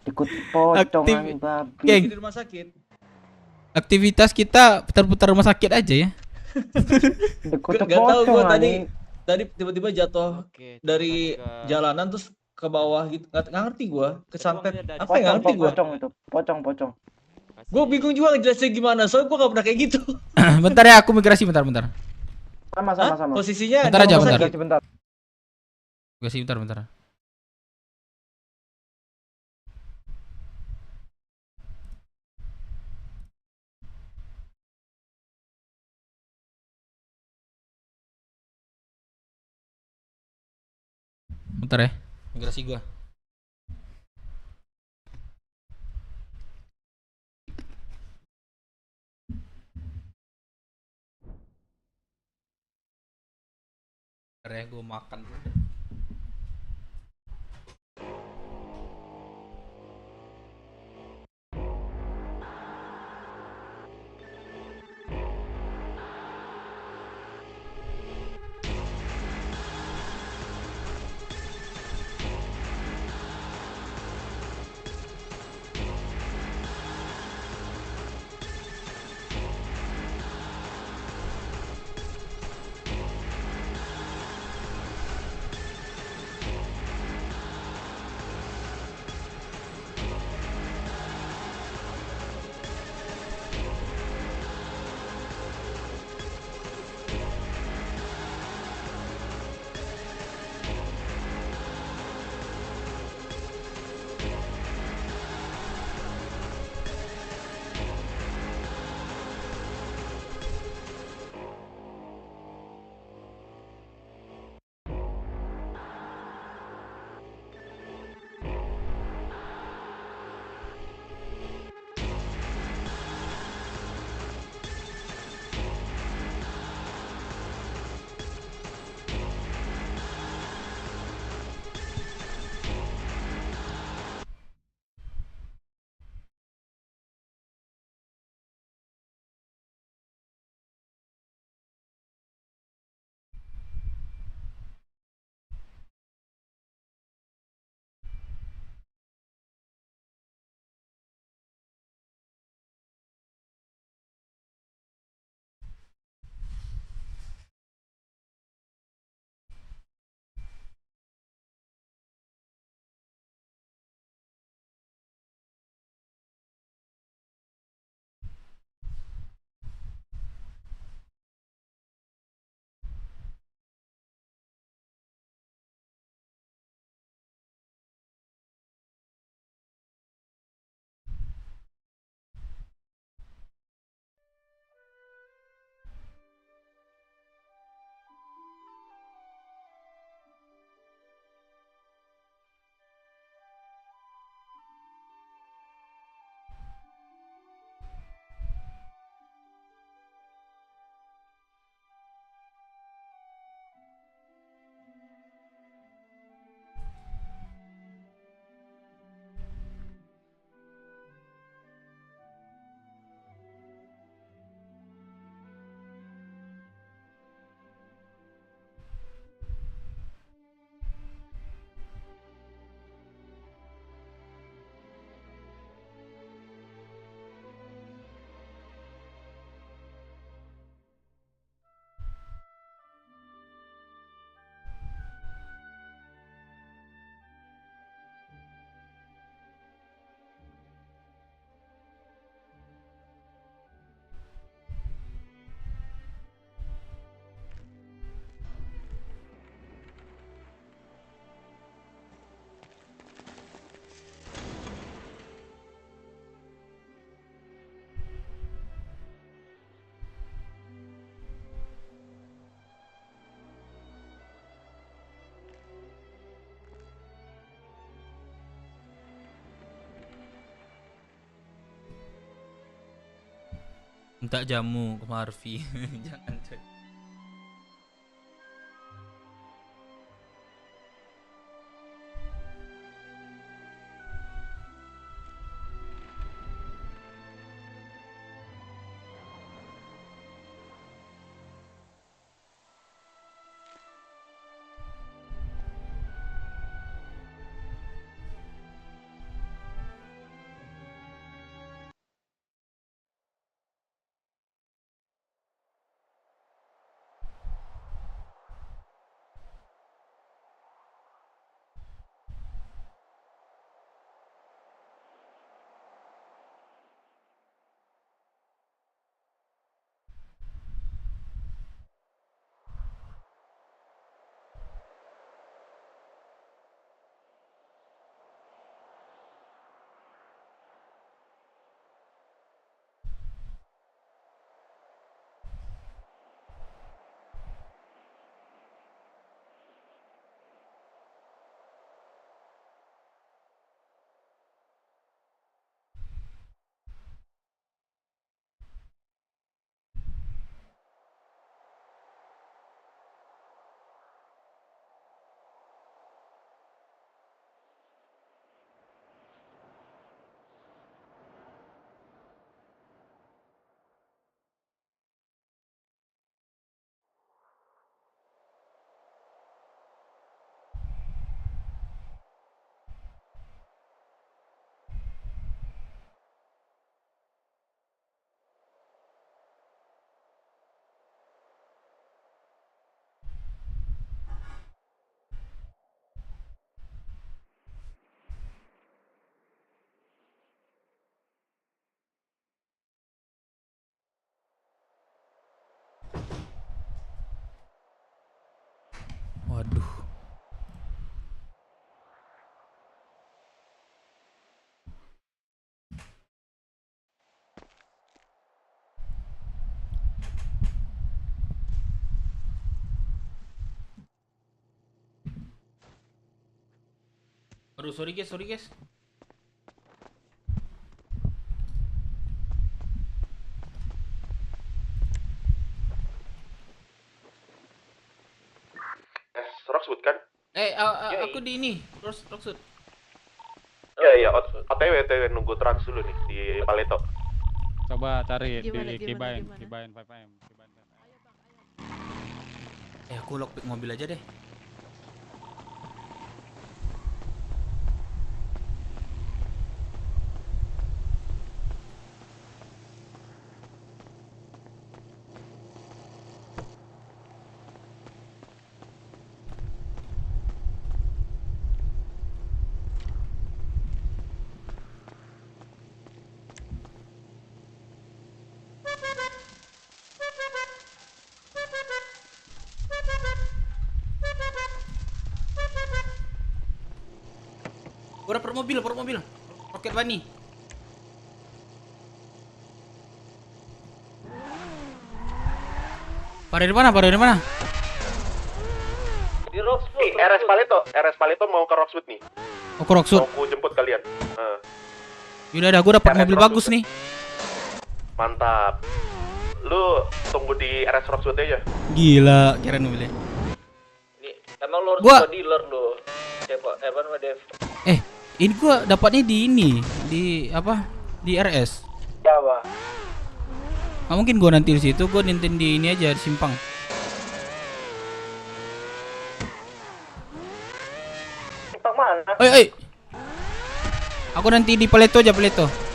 Ikut pocongan babi. Geng. Di rumah sakit. Aktivitas kita putar-putar rumah sakit aja ya. Gak tahu gue tadi tiba-tiba jatuh dari jalanan terus ke bawah gitu. Nggak ngerti gue, kesantet. Apa yang ngerti gue? Pocong itu, pocong. Gue bingung juga ngejelasin gimana, soalnya gue gak pernah kayak gitu. Bentar ya, aku migrasi bentar. Sama. Posisinya bentar aja, bentar. Migrasi bentar. Bentar ya, migrasi gua. Bentar ya, gua makan dulu. Minta jamu ke Marvi. Jangan coy. Waduh. Aduh, sorry guys. Roxwood kan? Aku di ini, Roxwood. Iya, OTW nunggu trans dulu nih di Paleto. Coba cari di Kibain 5am. Aku lockpick mobil aja deh. Udah per mobil. Roket Bunny. Pada di mana? Di Roxwood. RS Paleto mau ke Roxwood nih. Oh, ke Roxwood. Mau aku jemput kalian. Yaudah, gue dapat mobil bagus nih. Mantap. Lu tunggu di RS Roxwood aja. Gila, keren mobilnya. Ini emang lu harus dealer lu. Siapa? Nama Dev. Ini gua dapatnya di ini, di apa? Di RS. Ya, Pak. Nggak mungkin gua nanti di situ, gua nintin di ini aja di simpang. Simpang mana? Oi. Aku nanti di Paleto aja, Paleto.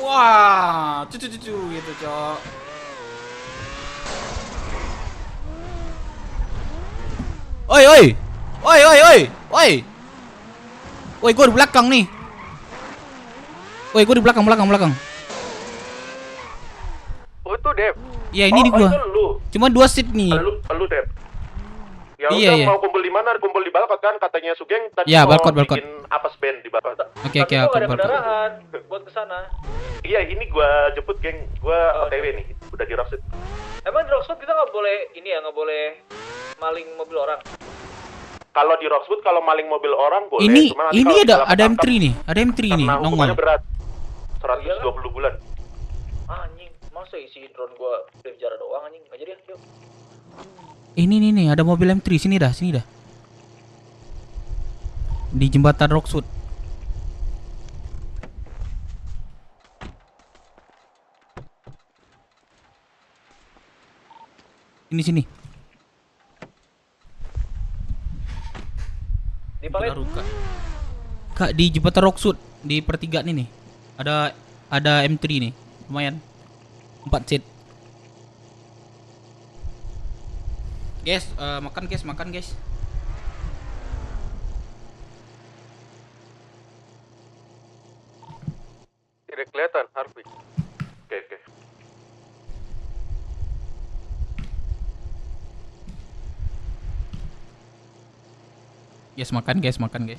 Wah, cucu gitu, Cok. Oi. Woi, gua di belakang nih. Woi, gua di belakang. Oh, itu Dev. Iya, ini di gua. Itu lu. Cuma 2 seat nih. Lu Dev. Ya Iya. Mau kumpul di mana? Kumpul di Balkot kan katanya Sugeng tadi Ya, mau Balkot. bikin apes band di Balkot. Oke, aku ada Balkot. kendaraan buat kesana. Iya, ini gua jemput geng. Gua OTW nih. Udah di Rocksuit. Emang di Rocksuit kita nggak boleh ini ya, nggak boleh maling mobil orang. Kalau di Rocksuit kalau maling mobil orang boleh. Ini ada M3 nih, ada M3 nih, nongol. Hukumannya berat. 120 bulan. Anjing, masa isi drone gua bicara doang anjing. Nggak jadi ya, yuk. Ini nih, ada mobil M3 sini dah. Di jembatan Rocksuit. Sini. Di palet. Kak, di jembatan Rocksuit di pertigaan ini ada M3 nih, lumayan 4 seat. Guys, makan guys. Tidak kelihatan, Harvey. Oke. Guys, makan guys. Mana,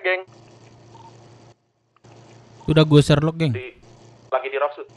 geng? Udah gue Sherlock, geng. Lagi di Rocksuit.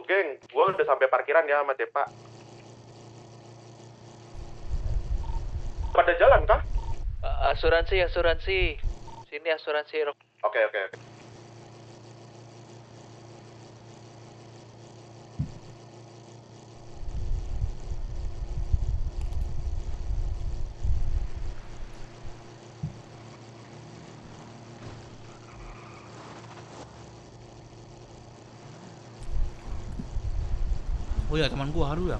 Geng, gua udah sampai parkiran ya sama Tepa. Pada jalan kah? Asuransi. Sini asuransi. Oke. Oh ya, teman gua Haru ya.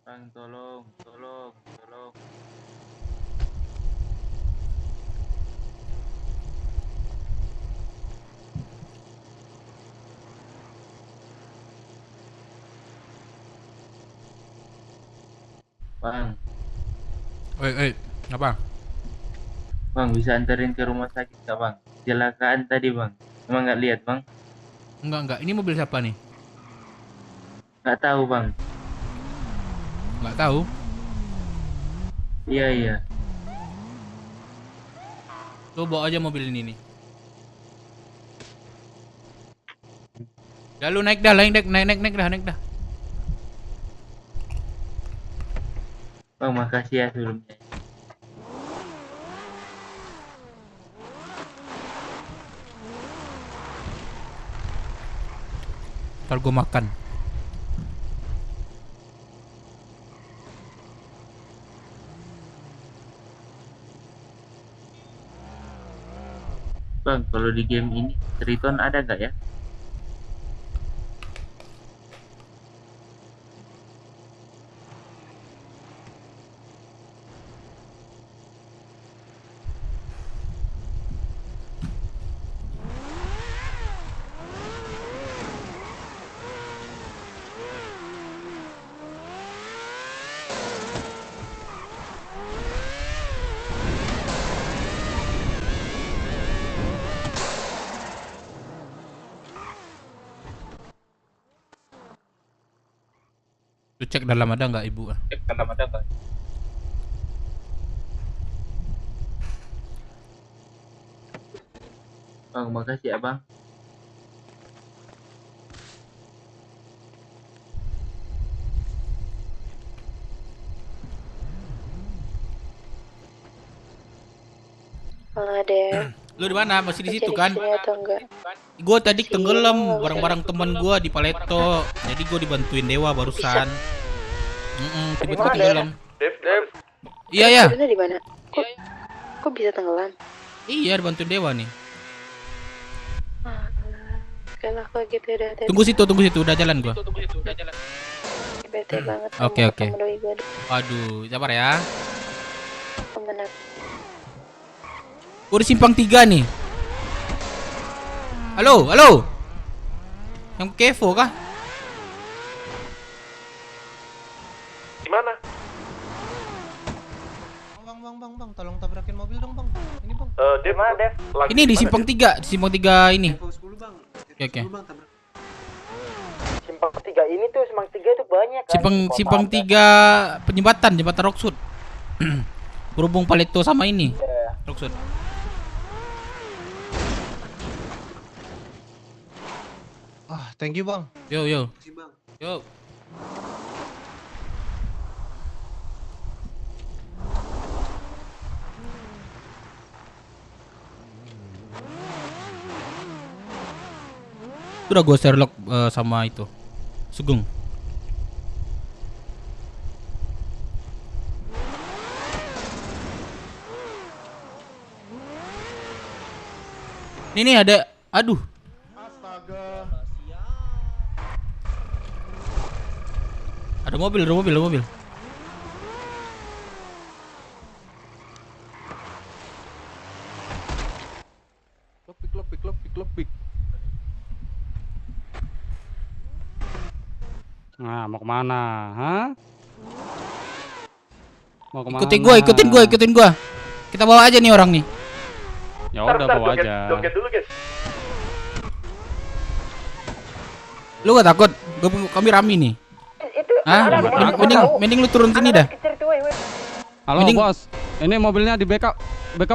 Bang, tolong. Bang. Apa? Bang, bisa anterin ke rumah sakit nggak, Bang? Kecelakaan tadi, Bang. Emang nggak lihat, Bang? Enggak. Ini mobil siapa nih? Nggak tahu, Bang. Nggak tahu? Iya. Lo bawa aja mobil ini nih. Ya lu naik dah. Bang, makasih ya sebelumnya. Ntar gue makan. Bang, kalau di game ini Triton ada nggak ya? Lu cek dalam ada nggak ibu? Cek dalam ada nggak? Bang, makasih ya bang. Malah deh. Lu di mana? Masih di situ kan? Atau enggak? Gue tadi tenggelam bareng-bareng teman gue di Paleto. Jadi gue dibantuin Dewa barusan. Tiba-tiba tenggelam. Dev. Iya ya. Sebenarnya di mana? Kok bisa tenggelam? Iya, dibantuin Dewa nih. Kan aku gitu udah tadi. Tunggu situ, udah jalan gua. Bete banget. Oke. Sama doi gua. Aduh, sabar ya. Benar. Gua di simpang 3 nih. Halo. Yang Kevo kah? Di mana? Bang, tolong tabrakin mobil dong, Bang. Ini, Bang. Dev. Ini di simpang 3, ini. Oke. Simpang 3 ini tuh, simpang 3 itu banyak kan. Simpang 3 jembatan Roksud. Berhubung Paleto sama ini. Roksud. Thank you, Bang. Yo. Udah gue Sherlock sama itu Sugeng. Ini ada, aduh. Astaga. Ada mobil. Klopik. Nah, mau kemana? Hah? Mau kemana? Ikutin gua. Kita bawa aja nih orang nih. Ya udah bawa aja. Doket dulu, guys. Lu gak takut? Kami rame nih. Hah? Mending lu turun sini dah. Halo bos, ini mobilnya di backup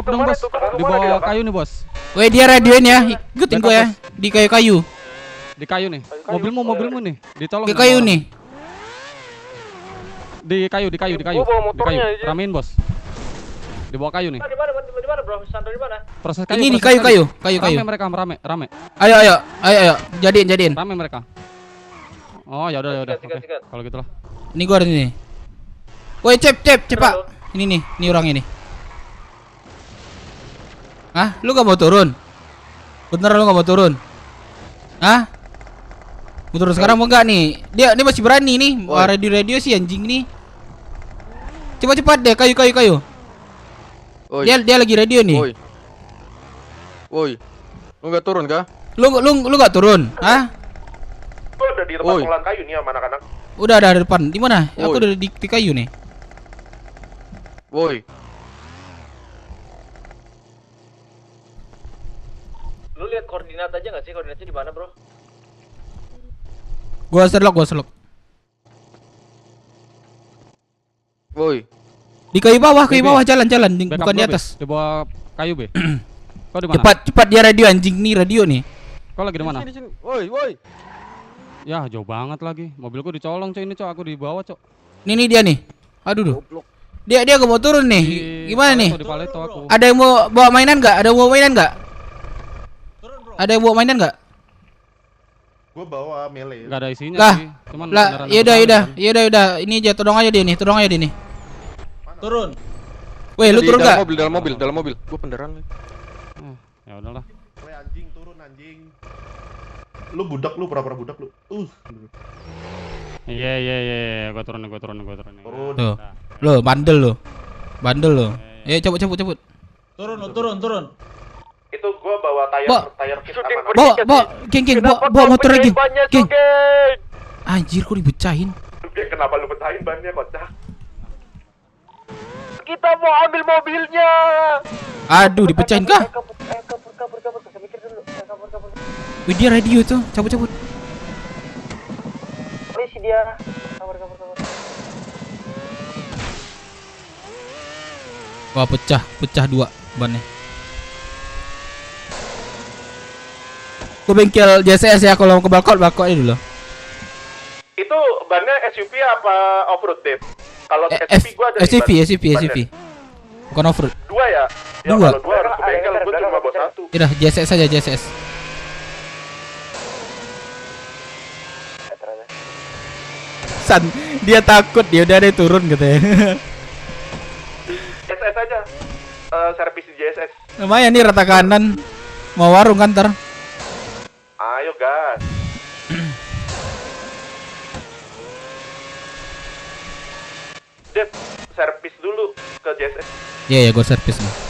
dong bos. Di bawah kayu nih bos. Weh, dia radioin ya. Ikutin gua ya. Di kayu-kayu. Di kayu nih. Mobilmu nih. Ditolong. Di kayu nih. Di kayu. Ramein bos. Di bawah kayu nih. Di mana, bro? Sandra di mana? Proses kayu. Ini nih kayu. Rame. Ayo. Jadiin. Rame mereka. Oh, ya udah. Oke. Kalau gitulah. Ini gua ada nih. Woi, cepat. Ini orang ini. Hah? Lu gak mau turun? Beneran lu gak mau turun? Hah? Mau turun sekarang mau enggak nih? Dia masih berani nih. Radio sih anjing nih. Cepat deh, kayu. Dia lagi radio nih. Woi. Lu gak turun kah? Lu gak turun? Hah? Lu udah di tempat pengolahan kayu nih sama anak-anak. Udah ada depan. Di mana? Aku udah di kayu nih. Woi. Lu lihat koordinat aja nggak sih? Koordinatnya di mana, bro? Gua Sherlock. Woi. Di kayu bawah jalan, bukan di atas. Di bawah kayu, Be. Kau di mana? Cepat dia radio anjing nih, radio nih. Kau lagi di mana? Sini. Woi. Ya, jauh banget lagi. Mobilku dicolong, Cok. Ini, Cok. Aku di bawah, Cok. Ini dia nih. Aduh. Dia gak mau turun nih. Gimana nih? Ada yang mau bawa mainan enggak? Ada yang bawa mainan enggak? Gua bawa melee. Enggak ada isinya sih. Cuman yaudah. Ini aja tolong aja dia nih. Turun. Weh, lu turun enggak? Dalam mobil. Gua penderan. Ya udahlah. Weh, anjing turun anjing. Lu budak lu, pura-pura budak lu. Iya. Gua turun. Tuh. Lo bandel lo. Cabut. Turun. Itu gua bawa tayar kit aman. Bawa, geng, bawa motor lagi. Geng. Anjir, kok dipecahin? Kenapa lu pecahin bannya, kocak? Kita mau ambil mobilnya. Aduh, dipecahin kah? Kabur. Saya mikir dulu. Kabur. Wih, dia radio tuh. Cabut. Polisi dia. Kabur. Wah, pecah 2 bannya. Ke bengkel JSS ya, kalau mau ke balkon dulu. Itu bannya SUV apa off-road, Dep? Kalau SUV gua ada SUV. Bukan off-road. 2 ya? Ya 2. kalau 2 harus ke bengkel, gua cuma bawa 1. Udah, JSS saja, JSS. San, dia takut, dia udah ada turun gitu ya. JSS aja. Servis di JSS. Lumayan nih rata kanan. Mau warung kan ntar. Ayo gas. Dep, servis dulu ke JSS. Iya, gue servis nih.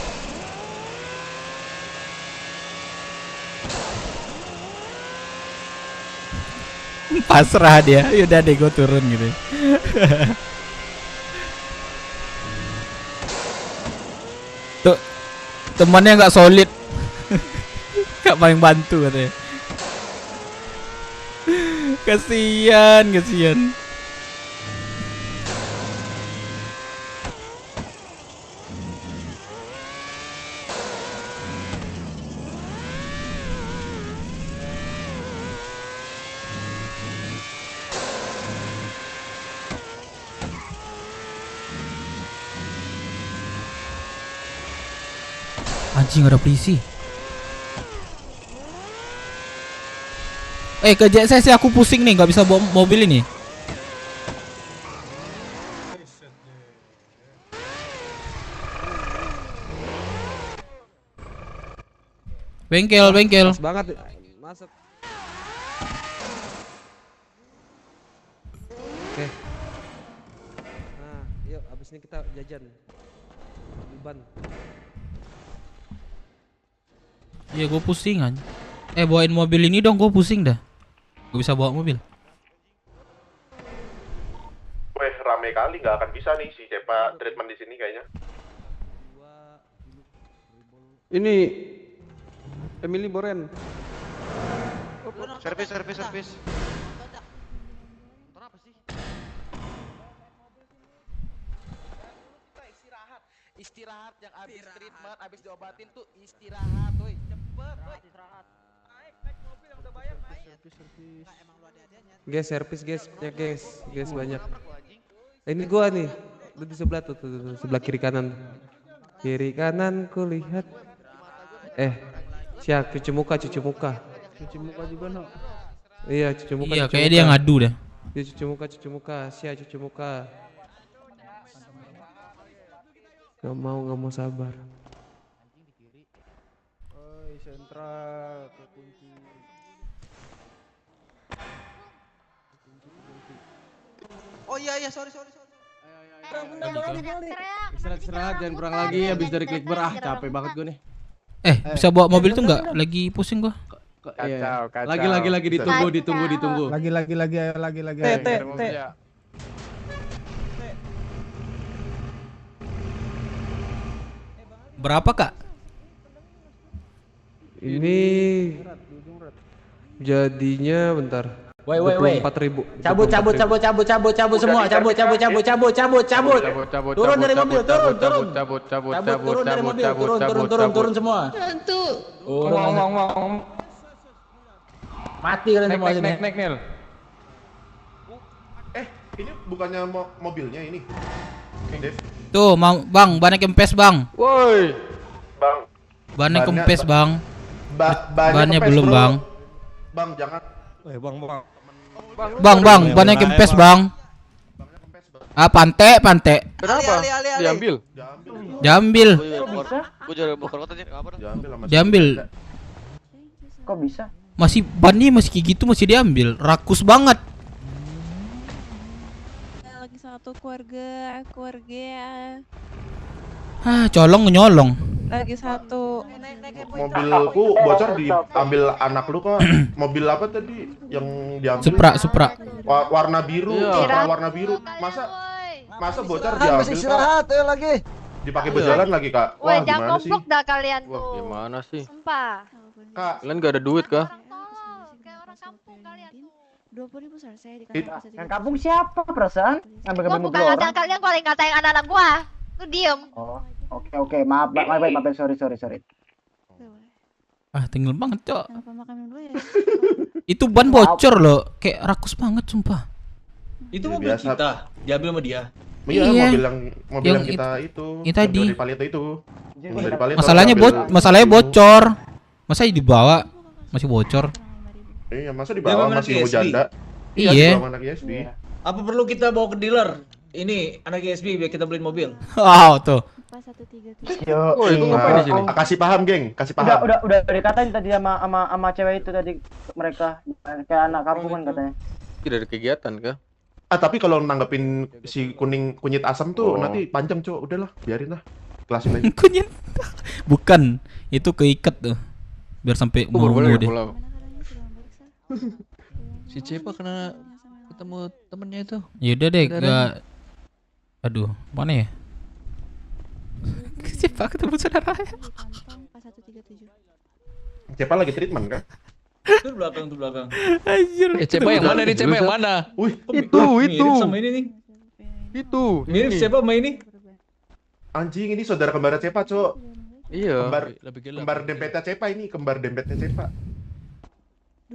Pasrah dia, yaudah deh gue turun gitu. Tuh, temannya nggak solid, nggak paling bantu katanya. Kasian. Anjing, ada polisi. Ke JSS aku pusing nih, nggak bisa bawa mobil ini. Bengkel. Pas banget masuk. Oke. Nah, yuk abis ini kita jajan. Ban. Iya, gue pusing kan. Bawain mobil ini dong, gue pusing dah. Gue bisa bawa mobil. Weh, rame kali, nggak akan bisa nih si Cepa treatment di sini kayaknya. Ini Emily Boren. Servis. Istirahat yang habis treatment, habis diobatin tuh istirahat, woi. Cepet, woi. Istirahat. Naik mobil yang udah bayar, naik. Servis. Guys, servis guys, banyak guys banyak. Ini gua nih, lu di sebelah tuh, sebelah kiri kanan. Kiri kanan ku lihat. Siap, cuci muka. Cuci muka juga no. Iya, cuci muka. Iya, kayak dia ngadu dah. Dia cuci muka, siap cuci muka. Gak mau sabar. Oi, sentral kunci. Oh iya, sorry. Istirahat, jangan kurang lagi habis dari klik capek banget gue nih. Bisa bawa mobil tuh nggak? Lagi pusing gua. Kacau. Lagi ditunggu. Lagi. Berapa, Kak? Ini jadinya bentar. Woi. 24.000. Cabut semua. Cabut. Turun dari mobil, turun. Turun dari mobil, turun semua. Ngomong. Mati kalian semua sini. Naik, Nil. Ini bukannya mobilnya ini. Dev. Tuh, Bang, bannya kempes, Bang. Woi. Bang. Bannya kempes, Bang. Bannya kempes, belum, bro. Bang. Bang, jangan. Bang, bannya kempes, Bang. Pante. Kenapa? Diambil. Diambil. Kok bisa? Masih bannya masih kayak gitu, masih diambil. Rakus banget. Lagi satu keluarga. Colong nyolong. Lagi satu. Mobilku bocor diambil anak lu kok. Mobil apa tadi yang diambil? Supra. Warna biru, warna biru. Masa bocor diambil? Masih istirahat ya lagi. Dipakai berjalan lagi, Kak. Wah, Wah, jangan gimana sih? komplok dah kalian Wah, tuh. gimana sih? Sumpah. Kak, Kalian gak ada duit kah? Kayak orang kampung kalian tuh. 20.000 selesai di Yang kampung siapa perasaan? Ngambil Gua mobil bukan orang. ada kalian, gua yang ngatain anak-anak gua. Lu diem. Oh. Oke, maaf, sorry. Ah, tinggal banget, Cok. Kenapa makan dulu ya? Itu ban bocor loh, kayak rakus banget sumpah. Itu Ya, mobil biasa. kita, diambil sama dia. Iya, Iya. mobil yang kita itu. Yang tadi. Dari Palito itu. Yang dari Palito Masalahnya bocor. Masa dibawa masih bocor? Iya, masa dibawa Dia masih anak mau ISB. janda. Iya. dibawa anak ISB. Apa perlu kita bawa ke dealer? Ini anak ISB biar kita beliin mobil. Wow, tuh. Yo, Oh, itu ngapain di sini? Kasih paham, geng. Kasih paham. Udah dikatain tadi sama cewek itu tadi mereka kayak anak kampungan katanya. Tidak ada kegiatan kah? Ah, tapi kalau nanggepin si kunyit asam tuh nanti panjang, Cok. Udahlah, biarin lah. Kelasin aja. Kunyit. Bukan, itu keikat tuh. Biar sampai mau deh. Si Cepa kena ketemu temennya itu. Yaudah deh, gak. Aduh, mana ya? Cepa ketemu saudara. Cepa lagi treatment kan? Itu belakang. Anjir. Cepa yang mana nih? Cepa yang mana? Wih, itu. Mirip sama ini nih. Itu. Mirip siapa sama ini? Anjing, ini saudara kembar Cepa, Cok. Iya. Kembar dempetnya Cepa ini, kembar dempetnya Cepa.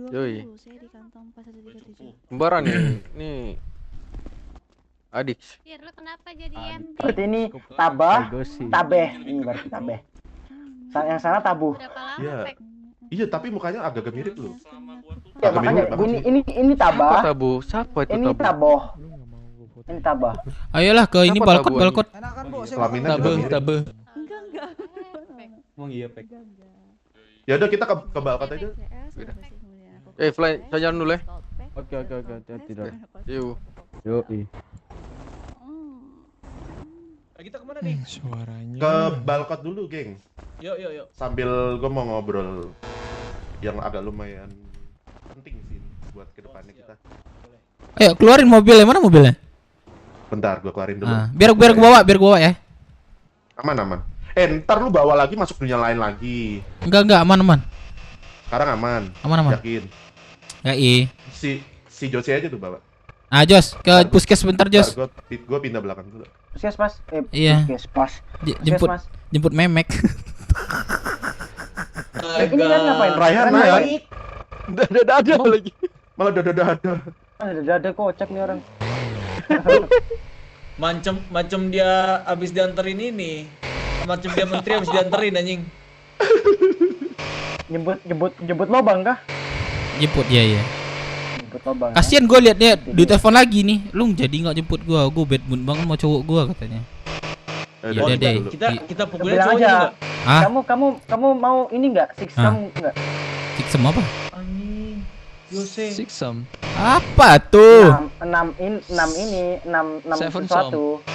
Yoi. Kembaran nih. Nih. Adik. Biar lu kenapa jadi MT? Berarti ini tabeh. Ini berarti tabeh. Yang sana tabuh. Iya. Iya, tapi mukanya agak mirip loh. Ya, makanya ini tabah. Apa tabu? Siapa itu Ini tabu? taboh. Ini tabah. Ayolah ke ini Siapa balkot. Kelaminnya juga mirip. Tabe. Emang iya, Pek. Ya udah kita ke balkot aja. Fly, saya jalan dulu ya. Oke, hati-hati dong. Yuk. Yoi. Kita kemana nih? Suaranya. Ke balkot dulu, geng. Yuk. Sambil gue mau ngobrol yang agak lumayan penting sih buat kedepannya kita. Ayo keluarin mobilnya, mana mobilnya? Bentar, gue keluarin dulu. Biar gua bawa ya. Aman. Ntar lu bawa lagi masuk dunia lain lagi. Enggak, aman. Sekarang aman. Aman. Yakin? Ya iya. Si Jose aja tuh bawa. Ah, Jos, ke puskes bentar, Jos. Gue pindah belakang dulu. Puskesmas. Iya. Puskesmas. Jemput memek. Ini kan ngapain? Raihan naik. Dada lagi. Malah dada. Dada kocak nih orang. Macem dia abis dianterin ini. Macem dia menteri abis dianterin anjing. Jemput lobang kah? Jemput ya. Jemput lobang. Kasian gue liat dia di telepon lagi nih. Lu jadi nggak jemput gue bad mood banget mau cowok gue katanya. Ya udah deh. Kita pukulin Bilang cowoknya aja. enggak? Ah? Kamu mau ini enggak? Sixsum enggak? Sixsum apa? Anjing. Yose. Sixsum. Apa tuh? 6 Seven sesuatu.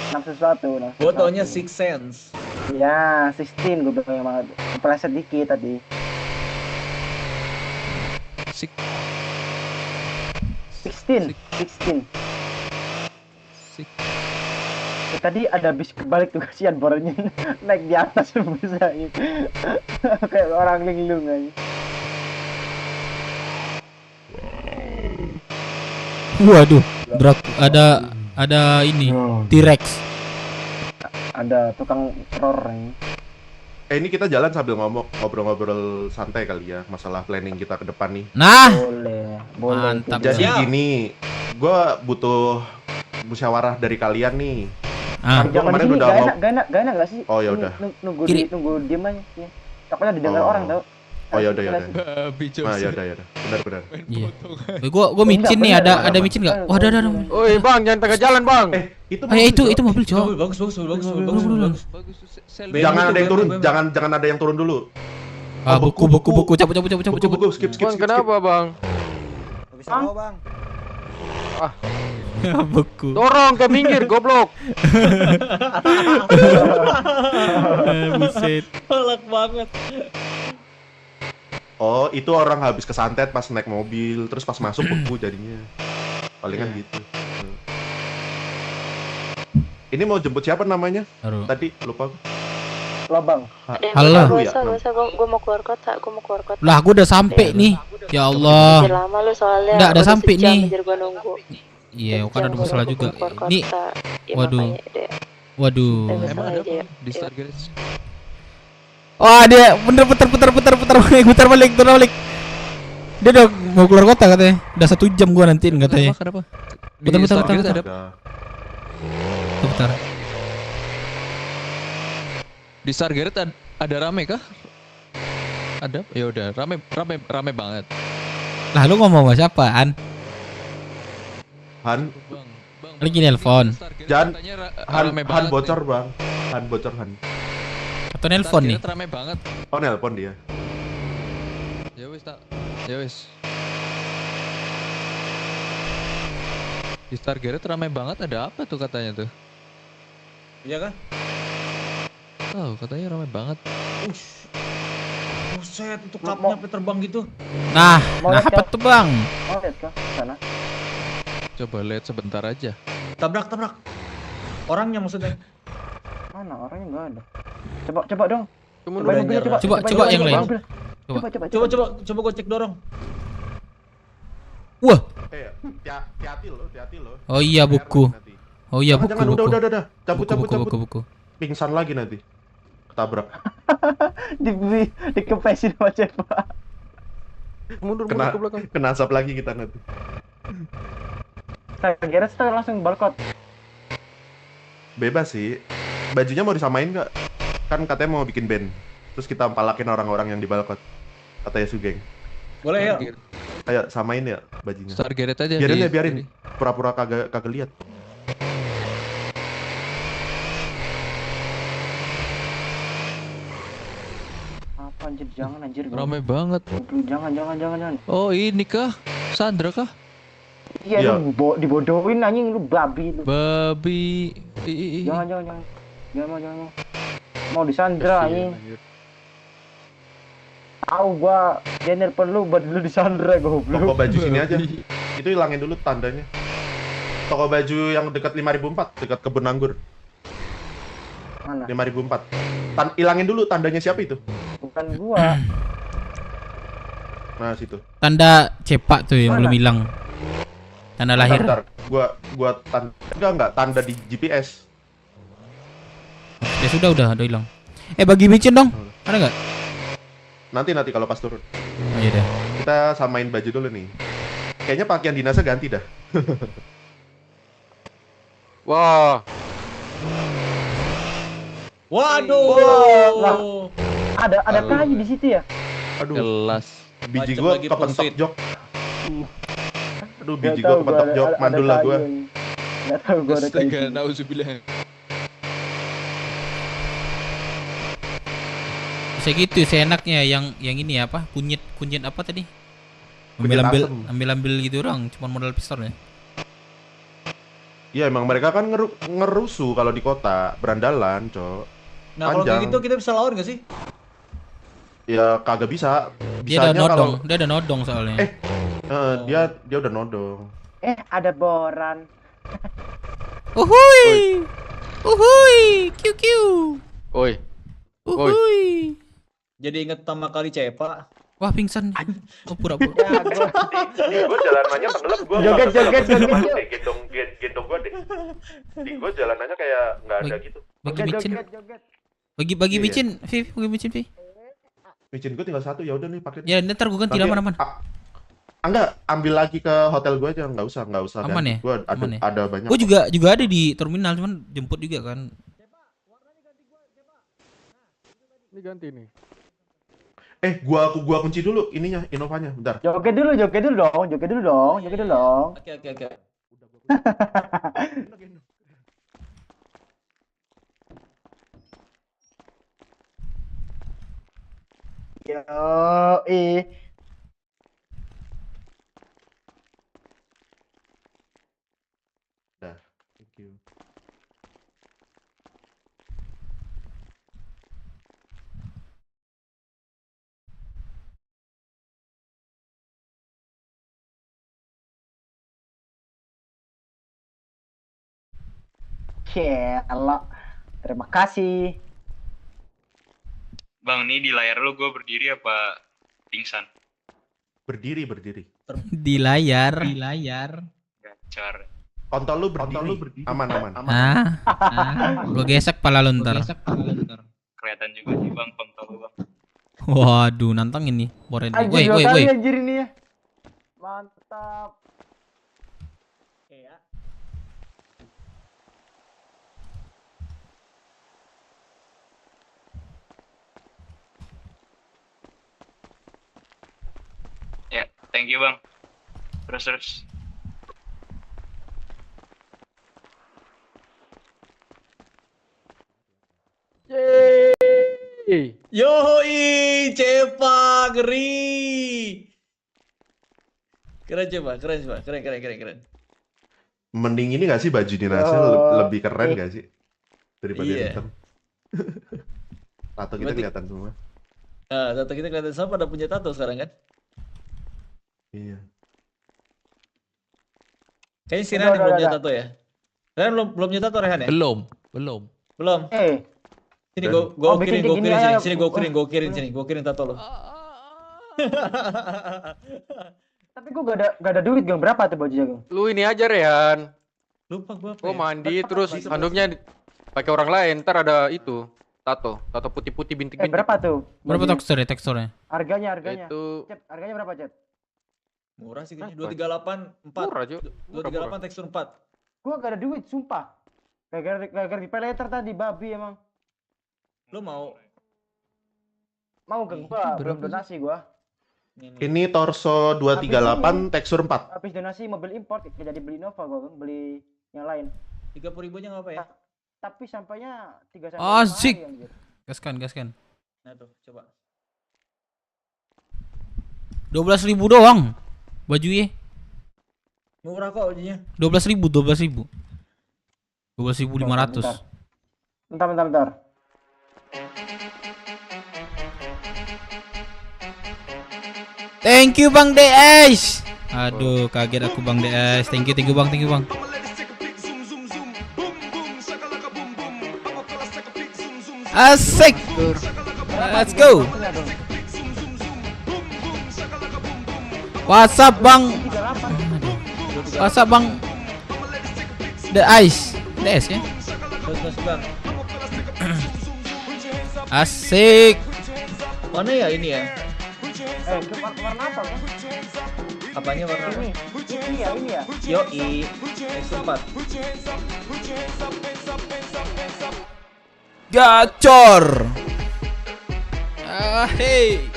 Gua taunya Six Sense. Iya, 16 gue bilang banget. Kepleset dikit tadi. Six. 16. Tadi ada bis kebalik tuh, kasihan bornya naik di atas bisa gitu. Kayak orang linglung aja. Waduh, ada ini T-Rex. Ada tukang roar ini. Ini kita jalan sambil ngobrol-ngobrol santai kali ya, masalah planning kita ke depan nih. Nah, boleh. Mantap. Jadi gini, gue butuh musyawarah dari kalian nih. Kan gua Jangan kemarin di sini, udah gak enak gak sih? Oh ya Ini udah. Nunggu diem aja. Ya. Takutnya didengar orang tau. Oh ya udah. Bijak. Nah, ya udah. Benar. Iya. Gua micin nih, ada micin enggak? Wah, ada. Oi, Bang, jangan tengah jalan, Bang. Itu mobil, Cok. Bagus. Jangan ada yang turun, jangan ada yang turun dulu. Ah, buku. Cabut. Skip. Bang, kenapa, Bang? Bisa bawa, Bang. Buku. Dorong ke minggir, goblok. Buset. Pelak banget. Oh, itu orang habis kesantet pas naik mobil, terus pas masuk beku jadinya. Palingan gitu. Ini mau jemput siapa namanya? Tadi lupa. Lobang. Halo. Gak usah, gue mau keluar kota. Lah, gua udah sampai nih. Ya Allah. Udah lama lu soalnya. Udah sampai sejam nih. Biar gue nunggu. Iya, kan ada masalah juga. Ini, waduh. Waduh. Emang ada apa di Star Garage? Wah, dia bener putar balik. Dia udah mau keluar kota katanya. Udah 1 jam gua nantiin katanya. Kenapa? Putar. Putar. Di Star Garage ada rame kah? Ada? Ya udah, rame banget. Lah lu ngomong sama siapa, Han? Lagi nelpon. Han bocor, Bang. Han bocor. Atau nelpon nih? Rame banget. Oh, nelpon dia. Ya wis. Di Star Garage rame banget, ada apa tuh katanya tuh? Iya kan? Tahu katanya rame banget. Buset, itu kapnya sampai terbang gitu. Nah apa tuh, Bang? Mau lihat kah sana? Coba lihat sebentar aja. Tabrak. Orangnya maksudnya. Mana orangnya nggak ada. Coba dong. Coba yang lain. Coba gue cek dorong. Wah. Hati-hati lo. Oh iya buku. Jangan, udah. Buku. Pingsan lagi nanti. Ketabrak. Dikepesin sama Cepa. Mundur ke belakang. Kena asap lagi kita nanti. Saya kira langsung balkot. Bebas sih. Bajunya mau disamain nggak? Kan katanya mau bikin band. Terus kita palakin orang-orang yang di balkot. Katanya Sugeng. Boleh ya? Ayo samain ya bajunya. Star Garage aja. Biarin. Pura-pura kagak lihat. Anjir, jangan anjir. Rame banget. Jangan. Oh, ini kah? Sandra kah? Iya, lu dibodohin anjing, lu babi lu. Babi. Jangan. Mau disandra anjing. Tahu gua Jenner perlu buat lu disandra goblok. Toko baju sini aja. Itu hilangin dulu tandanya. Toko baju yang dekat 5004, dekat kebun anggur. Mana? 5004. Hilangin dulu tandanya siapa itu? Bukan gua. Nah, situ. Tanda cepak tuh yang belum hilang. Tanda lahir. Bentar. Gua tanda di GPS. Ya sudah hilang. Bagi micin dong. Ada nggak? Nanti kalau pas turun. Oh, iya deh. Kita samain baju dulu nih. Kayaknya pakaian dinasnya ganti dah. Wah. Waduh. Ada kayu di situ ya? Aduh. Jelas. Biji gua kepentok jok. Aduh, biji gua kepentok jok, mandul lah gua. Enggak tahu gua ada kayu. Nauzubillah. Bisa gitu, seenaknya yang ini apa? Kunyit apa tadi? Ambil gitu orang, cuma modal pistol ya. Iya, emang mereka kan ngerusuh kalau di kota, berandalan, Cok. Nah, kalau kayak gitu kita bisa lawan gak sih? Ya kagak bisa. Dia ada nodong soalnya. Dia udah nodong. Ada boran. Uhuy. QQ. Oi. Jadi inget pertama kali Cepa. Wah, pingsan. Oh, pura-pura. Gue jalanannya tenggelam, gue joget. gendong gue deh. Di gue jalanannya kayak nggak ada gitu. Bagi micin. Bagi micin, Viv, bagi micin, Viv. Micin gue tinggal 1, ya udah nih pakai. Ya, ntar gue ganti aman. Enggak, ambil lagi ke hotel gue aja, nggak usah. Aman ya? Gue ada banyak. Gue juga ada di terminal, cuman jemput juga kan. Ini ganti nih. Gua kunci dulu ininya, Innovanya, bentar. Joget dulu dong. Oke. Dah, thank you. Cela. Terima kasih. Bang, ini di layar lu gue berdiri apa pingsan? Berdiri. Di layar. Gacor. Kontol lu berdiri. Aman. Gua gesek pala lu ntar. Kelihatan juga sih bang kontol lu bang. Waduh, nantangin nih. Boren. Woi. Anjir ini ya. Mantap. Ya, thank you bang. Terus. Yoi, Cepa, ngeri. Keren Cepa, keren. Mending ini gak sih baju dinasnya lebih keren gak sih daripada hitam? Tato kita kelihatan semua. Nah, tato kita kelihatan sama, pada punya tato sekarang kan? Iya. Kayaknya si Rehan belum punya tato ya? Rehan belum punya tato Rehan ya? Belum. Sini gua kirim sini. Gua kirim tato lo. Tapi gua gak ada duit, Gang. Berapa tuh bajunya, Gang? Lu ini aja Rehan. Lupa gua apa. Gua mandi terus handuknya pakai orang lain, ntar ada itu tato putih-putih bintik-bintik. Berapa tuh? Berapa teksturnya? Harganya. Itu Cep, harganya berapa, Cep? Murah sih kayaknya 238 4. Murah, Cuk. 238 tekstur 4. Gua gak ada duit, sumpah. Gara-gara di peleter tadi babi emang. Lu mau Gang? Gua belum donasi gua. Ini torso 238 tekstur 4. Habis donasi mobil import, jadi beli Nova gua, Gang. Beli yang lain. 30.000 aja enggak apa ya? Tapi sampainya 3 sampai 5 Asik. hari, anjir. Gaskan. Nah tuh, coba. 12.000 doang. Bajunya. Murah kok bajunya. 12.000. 12.500. Bentar. Thank you Bang DS. Aduh, kaget aku Bang DS. Thank you Bang. Asik. Let's go. What's up Bang? The Ice. DS ya? Asik. Mana ya ini ya? Warna apa, Bang? Apanya warna apa? Ini ya. Yoi. Tekstur 4. Gacor. Hey.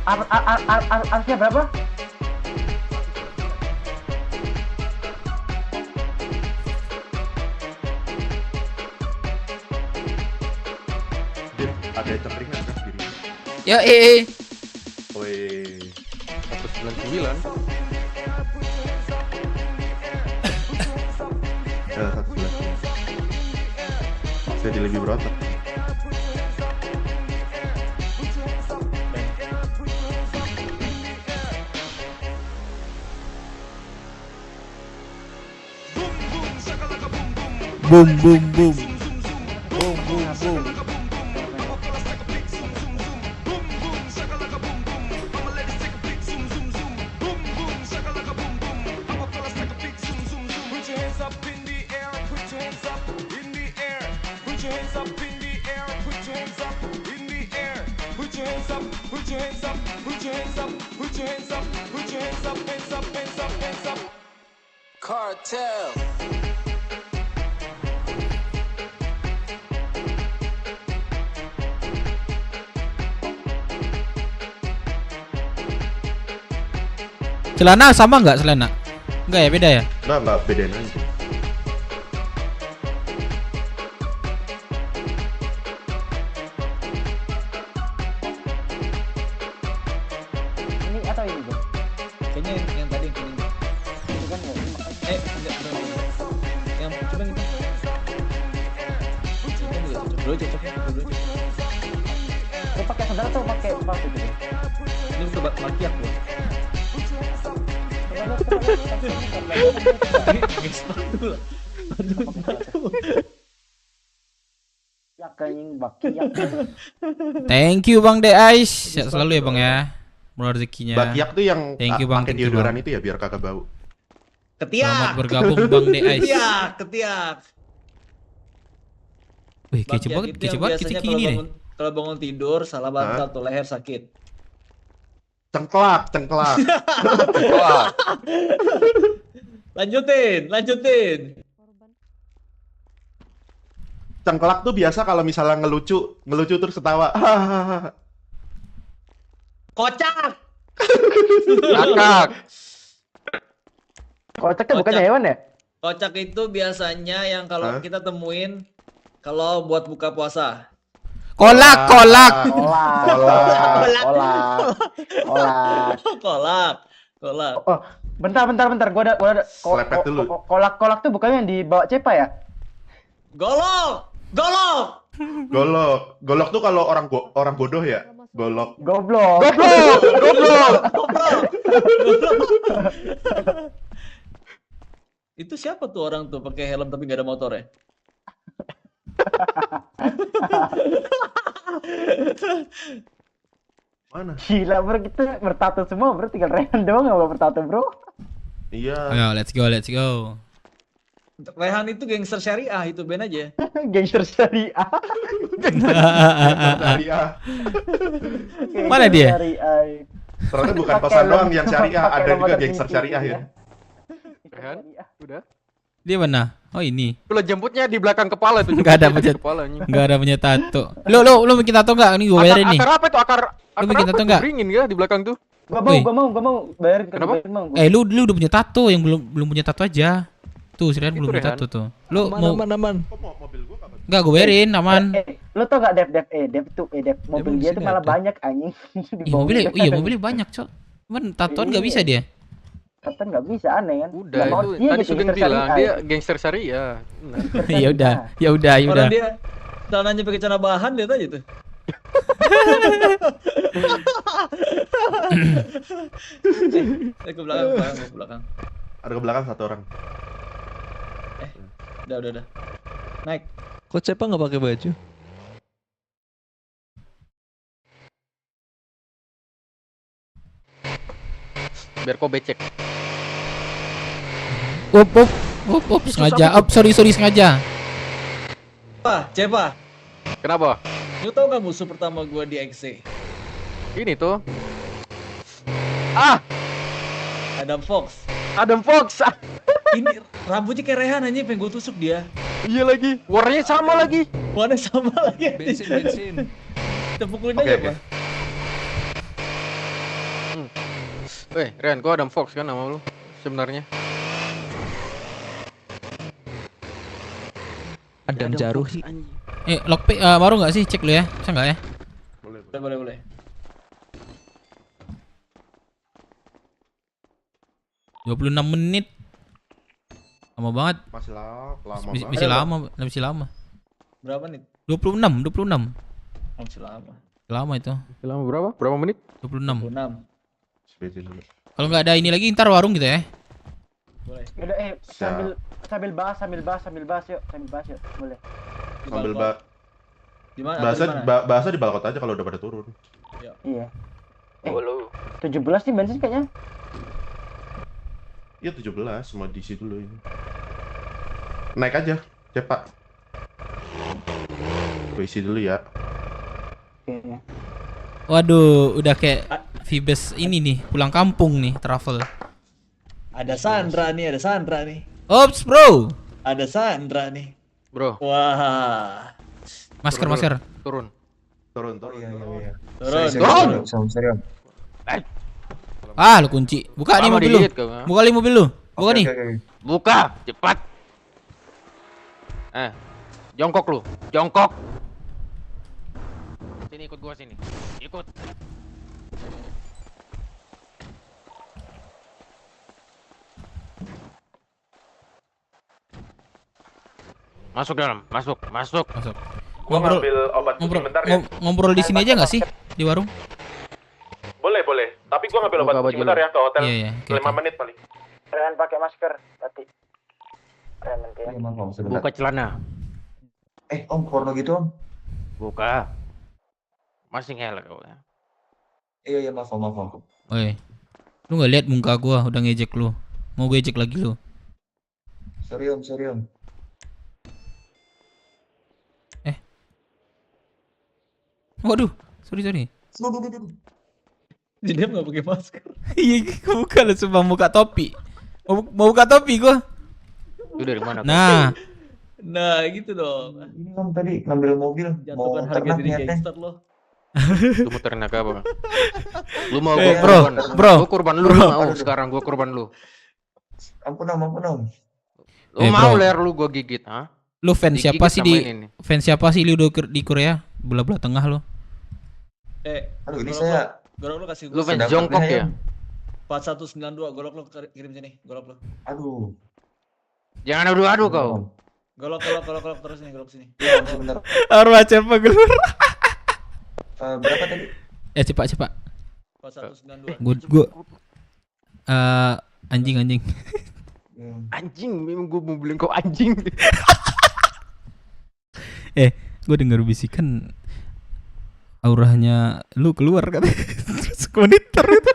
Harusnya berapa? Ada cekringan kan diri. Yo, Woi. 199. Ya, 111. Jadi lebih berotot. Boom. Cartel. Celana sama nggak celana? Enggak ya, beda ya? Enggak bedain aja. Ini atau ini, Bang? Kayaknya yang tadi yang kuning. Itu kan ya. Enggak. Yang coba gitu. Ini juga cocok. Dulu cocoknya. Lu pakai sandal atau pakai sepatu gitu? Ini coba makiak loh. Coba lu. Sepatu lah. Aduh, anjing bakiak. Thank you Bang Deais. Sehat selalu ya Bang ya. Murah rezekinya. Bakiak tuh yang Thank you Bang. pakai deodoran itu ya biar kagak bau. Ketiak. Selamat bergabung Bang Deais. Ketiak. Wih, kece banget kita gini nih. Kalau bangun tidur salah bantal tuh leher sakit. Cengklak. Lanjutin. Cengklak tuh biasa kalau misalnya ngelucu terus ketawa. Kocak. Ngakak. Kocak tuh bukannya hewan ya? Kocak itu biasanya yang kalau kita temuin kalau buat buka puasa. Kolak. Oh, bentar. Gua ada kolak tuh bukannya yang dibawa Cepa ya? Golok. Golok tuh kalau orang bodoh ya. Golok. Goblok. Itu siapa tuh orang tuh pakai helm tapi nggak ada motor ya? Mana? Gila bro, kita bertato semua bro, tinggal Rehan doang nggak bertato bro. Iya. Ayo, let's go. Rehan itu gangster syariah itu ben aja. Gangster syariah. Mana dia? Ternyata bukan kosan doang yang syariah, ada juga gangster syariah ya. Rehan, udah. Dia mana? Oh ini. Kalau jemputnya di belakang kepala tuh. Enggak ada punya tato. Lu bikin tato enggak? Ini gue bayarin nih. Akar apa itu? Akar lu bikin tato enggak? Ringin enggak di belakang tuh? Gua mau bayarin. Kenapa? Lu udah punya tato, yang belum punya tato aja. Tuh, Sirian belum punya tato tuh. Lu mau aman. Enggak, gue bayarin, aman. Lu tau gak Dev mobil dia tuh malah banyak anjing. Mobilnya banyak, Cok. Cuman tatoan enggak bisa dia. Tatoan enggak bisa, aneh kan. Udah, itu tadi Sugeng bilang dia gangster syariah. Ya udah. Orang dia celananya pakai celana bahan lihat aja tuh. Ke belakang. Ada ke belakang satu orang. Udah. Naik. Kok Cepa nggak pakai baju? Biar kau becek. Up, sengaja. Sorry, sengaja. Cepa. Kenapa? Lu tau gak musuh pertama gua di XC? Ini tuh. Adam Fox. Ini rambutnya kayak Rehan aja, pengen gue tusuk dia. Iya lagi. Warnanya sama lagi. Bensin. Kita pukulin aja, Pak. Ren, gua Adam Fox kan nama lu sebenarnya. Adam Jaruhi. Lockpick baru nggak sih? Cek lu ya. Bisa nggak ya? Boleh. 26 menit. Lama banget. Masih lama. Berapa nih? 26. Masih lama. Lama itu. Lama berapa? Berapa menit? 26. Kalau Kalau nggak ada ini lagi ntar warung gitu ya. Boleh. Udah sambil bahas yuk. Boleh. Sambil bahas. Di mana? Bahasa di balkon aja kalau udah pada turun. Iya. 17 nih bensin kayaknya. Iya 17, mau diisi dulu ini. Naik aja, cepat. Gue isi dulu ya. Waduh, udah kayak Vibes ini nih, pulang kampung nih, travel. Ada Sandra nih. Ops, bro. Ada Sandra nih. Bro. Wah. Masker. Turun. Iya. Turun. Ah, lu kunci. Buka nih mobil lu. Buka nih mobil lu. Buka nih. Buka, cepat. Jongkok lu. Jongkok. Sini ikut gua sini. Ikut. Masuk dalam, masuk. Gua ngambil obat kucing bentar ya. Ngobrol di sini aja nggak sih? Di warung? Boleh. Tapi gua ngambil obat kucing bentar ya ke hotel. Iya. 5 menit paling. Kalian pakai masker, Tati. Buka celana. Om, porno gitu om? Buka. Masih ngelak kau ya. Iya, maaf. Oi. Lu nggak lihat muka gua udah ngejek lu. Mau gue ejek lagi lu. Sorry om. Waduh, sorry. Dia nggak pakai masker. Iya, bukan lu cuma buka topi. Mau buka topi gua. Itu dari mana? Nah, gitu dong. Ini om tadi ngambil mobil. Mau Jatuhkan harga ternak diri niatnya. gangster lo. Lu mau ternak apa? Lu mau bro. Gua kurban lu mau sekarang gua kurban lu. Ampun om. Lu mau leher lu gua gigit, ha? Lu fans Digigit siapa sih sama ini. fans siapa sih lu di Korea? Belah-belah tengah lu. Aduh, ini saya Golok lo kasih Lu fans jongkok ya? 4192, golok lo kirim sini, golok lo. Aduh. Jangan adu-adu kau. Golok terus nih, golok sini. Iya, sebentar. Arwah cepat gelur. Berapa tadi? Cepat. 4192. Gua anjing. Anjing, memang gua mau bilang kau anjing. Gue dengar bisikan auranya lu keluar katanya. Terus monitor itu.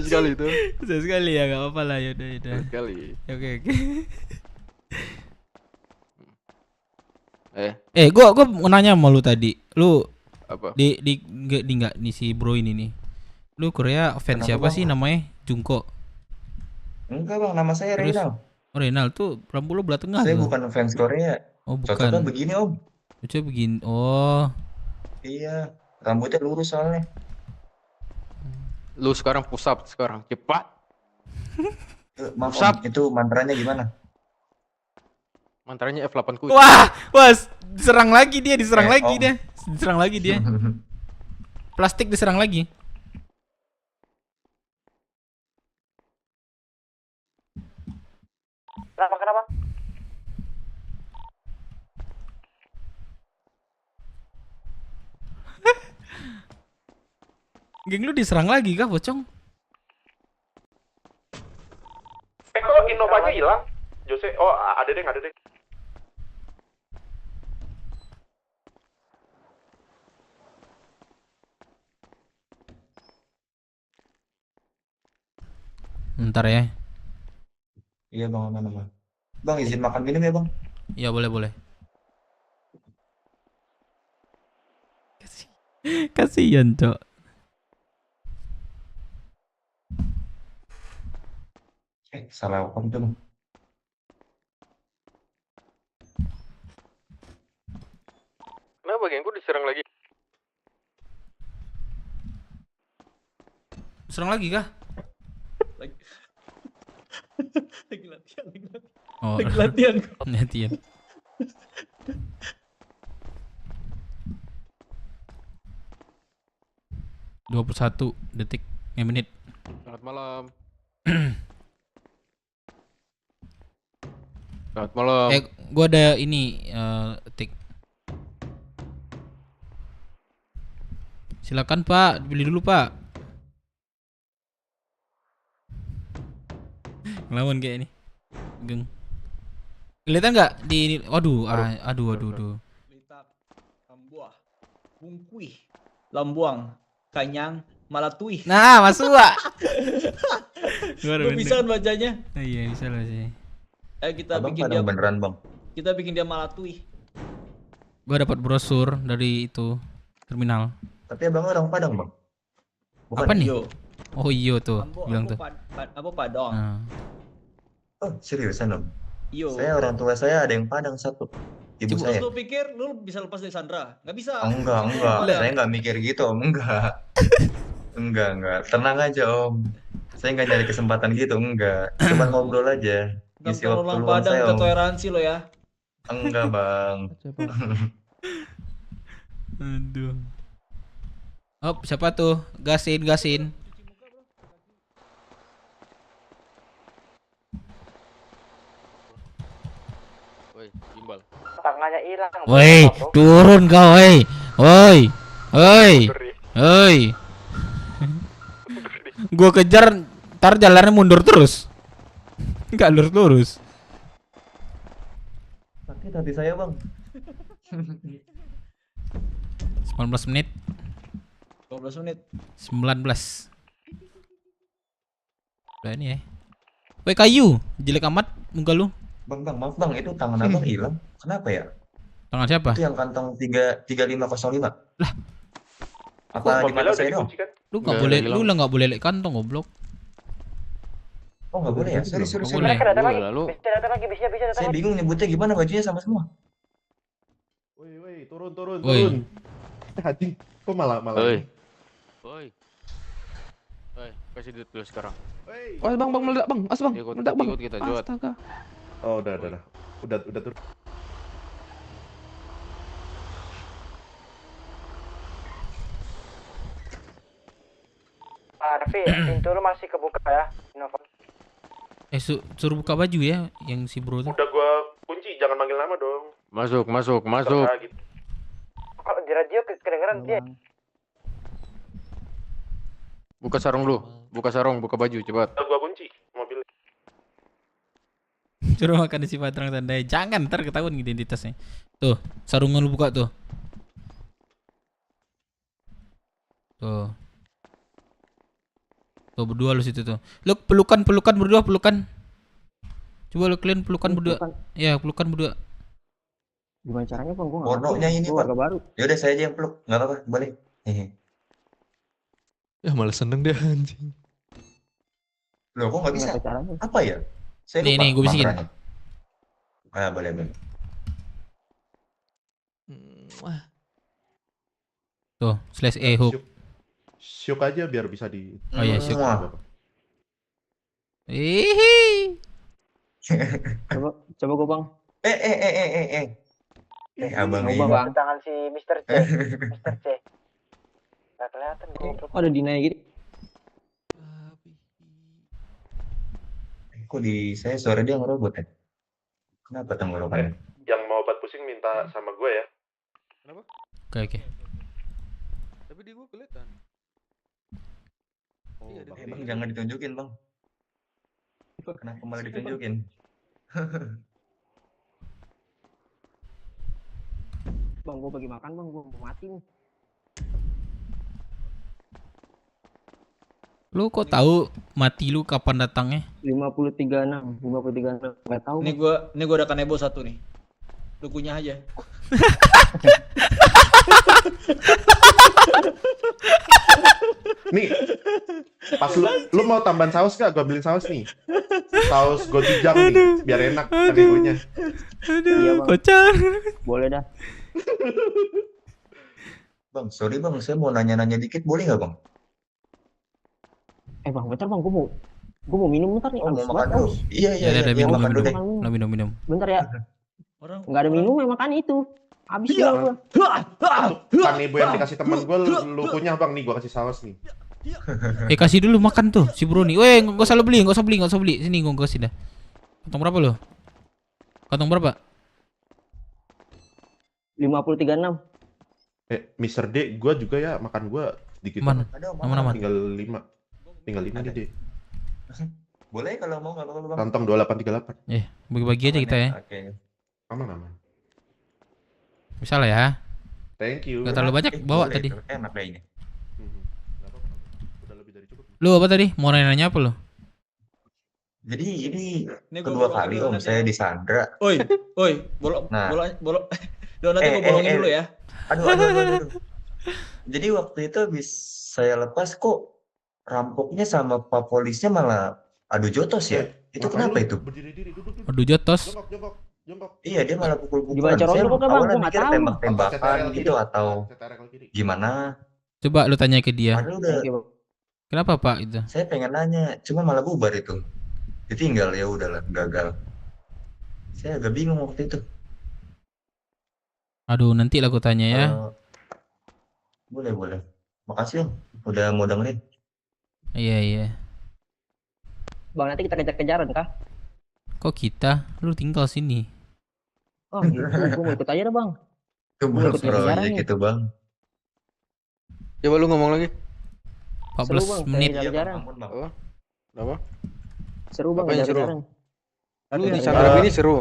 Sekali itu. Sekali ya, gak apa-apa lah, yaudah. Sekali. Oke. Gua mau nanya sama lu tadi. Lu apa? Di si bro ini nih. Lu Korea fans siapa sih namanya? Jungkook. Enggak bang, nama saya Reynal. Reynal tuh rambut lu belah tengah. Saya bukan fans Korea. Oh bukan. Cocoknya begini om. Cocoknya begini. Oh. Iya, rambutnya lurus soalnya. Lu sekarang push up sekarang, cepat. Maaf Push up. om, itu mantranya gimana? Mantranya F8 kucing. Wah, diserang lagi dia. Diserang lagi dia. Plastik diserang lagi. Kenapa? Geng lu diserang lagi kah, Pocong? Kok Innovanya hilang? Jose, ada deh. Bentar ya. Iya bang, mana bang? Bang izin makan minum ya bang? Ya boleh. Kasihan cok. Salah om tuh bang. Kenapa gengku diserang lagi? Serang lagi kah? Lagi latihan. Oh. Lagi latihan. Latihan. detik menit. Selamat malam. Selamat malam. Gua ada ini tik. Silakan Pak, beli dulu Pak. Ngelawan kayak ini. Geng. Kelihatan nggak di ini? Aduh. Litak, Lambuah, Bungkuih, Lambuang, Kanyang, Malatui. Nah, masuk Pak. Lu bisa kan bacanya? Iya, bisa lah sih. Kita bikin dia beneran bang. Kita bikin dia Malatui. Gua dapat brosur dari itu terminal. Tapi abang orang Padang bang. Bukan. Apa nih? Oh iyo tuh, bilang tuh. Apa Padang? Oh seriusan om? Iyo. Saya orang tua saya ada yang Padang satu. Ibu saya. Lu pikir lu bisa lepas dari Sandra? Nggak bisa. Enggak. Saya nggak mikir gitu om, enggak. Enggak. Tenang aja om. Saya nggak nyari kesempatan gitu, enggak. Cuma ngobrol aja. Isi waktu luang saya om. Ketoleransi lo ya. Enggak bang. Aduh. Oh, siapa tuh? Gasin. Woi, gimbal. Tangannya hilang. Woi, turun kau, woi. Gua kejar, ntar jalannya mundur terus. Enggak lurus. hati saya bang. 19 menit. 12 menit. 19. Udah ini ya. Woi kayu, jelek amat muka lu. Bang, maaf bang, itu tangan abang hilang. Kenapa ya? Tangan siapa? Itu yang kantong 3505. Lah. Apa di mata saya dong? Lu nggak boleh, lu lah nggak boleh lek kantong goblok. Oh nggak boleh ya? Sorry. Boleh. Saya bingung nyebutnya gimana, bajunya sama semua. Woi, turun. Woi. Anjing, kok malah. Woi, kasih duit dulu sekarang. Oh, bang meledak bang, bang, meledak bang. Ikut kita jual. Astaga. Oh, udah turun. Raffi, pintu lu masih kebuka ya, Innova. Suruh buka baju ya, yang si bro tuh. Udah gua kunci, jangan manggil nama dong. Masuk. Gitu. Kalau di radio kedengeran dia. Buka sarung lu, buka baju cepat. Udah gua kunci mobilnya. Suruh makan si patrang tandai. Jangan, ntar ketahuan identitasnya. Tuh, sarungan lu buka tuh. Tuh berdua lu situ tuh. Lu pelukan berdua. Coba lu kalian pelukan berdua. Ya, pelukan berdua. Gimana caranya bang? Gua Pornonya ini keluarga baru. Yaudah saya aja yang peluk, nggak apa-apa, boleh. Ya malah seneng deh anjing. Loh kok nggak bisa? Apa ya? Saya lupa. Nih, gue bisikin. Boleh. Tuh, /E hook. Syuk aja biar bisa di. Oh iya, syuk. Coba gua bang. Abang ini. Bang. Tangan si Mr. C. Nggak kelihatan. Oh, ada Dina gitu. Kok di saya suara dia ngerobot ya? Kenapa tenggorokannya? Yang mau obat pusing minta sama gue ya. Kenapa? Oke. Tapi di gua kelihatan. Bang, jangan ditunjukin bang. Kenapa malah ditunjukin? Bang, gua bagi makan bang, gua mau mati nih. Lu kok tahu mati lu kapan datangnya? 53.6. Enggak tahu. Ini gua ada kanebo satu nih. Lu kunyah aja. Nih, pas lu mau tambahan saus gak? Gua beliin saus nih. Saus gochujang nih, biar enak kanebonya. Iya, Bang. Kocak. Boleh dah. Bang, sorry bang, saya mau nanya-nanya dikit, boleh nggak bang? Bang, bentar bang, gua mau minum bentar nih. Oh, mau makan dulu. Iya, makan dulu deh. Minum. Bentar ya. Nggak ada minum ya, makan itu. Habis gua. Kanebo yang dikasih teman gue, lu kunyah bang nih, gua kasih saus nih. Kasih dulu makan tuh si bro nih. Weh, nggak usah beli. Sini gua kasih dah. Kantong berapa lo? Kantong berapa? 53.6. Mr. D, gua juga ya makan gua sedikit. Mana? Nama. Tinggal 5 nih D. Boleh kalau mau, nggak apa-apa bang. Kantong 2838. Bagi-bagi aja kita ya. Oke. Aman. Bisa lah ya. Thank you. Gak terlalu banyak bawa boleh, tadi. Enak kayaknya. Udah lebih dari cukup. Lu apa tadi? Mau nanya apa lu? Jadi ini kedua kali om saya disandra. Oi, bolong. Nanti gua bolongin dulu ya. Aduh. Jadi waktu itu habis saya lepas kok rampoknya sama pak polisnya malah adu jotos ya? Itu kenapa itu? Adu jotos? Jongkok. Iya, dia malah pukul-pukulan. Gimana cara lu kok bang? Gua nggak tahu. Tembak-tembakan gitu atau gimana? Coba lu tanya ke dia. Padahal udah. Kenapa pak itu? Saya pengen nanya, cuma malah bubar itu. Ditinggal, ya udahlah, gagal. Saya agak bingung waktu itu. Aduh, nanti lah aku tanya ya. Boleh. Makasih om, udah mau dengerin. Iya. Bang, nanti kita kejar-kejaran kah? Kok kita? Lu tinggal sini. Oh gitu, gue mau ikut aja dah bang. Itu project gitu bang. Coba lu ngomong lagi. 14 menit. Apa? Seru bang, apa yang seru? kejar-kejaran. Lu di Sandra ini seru.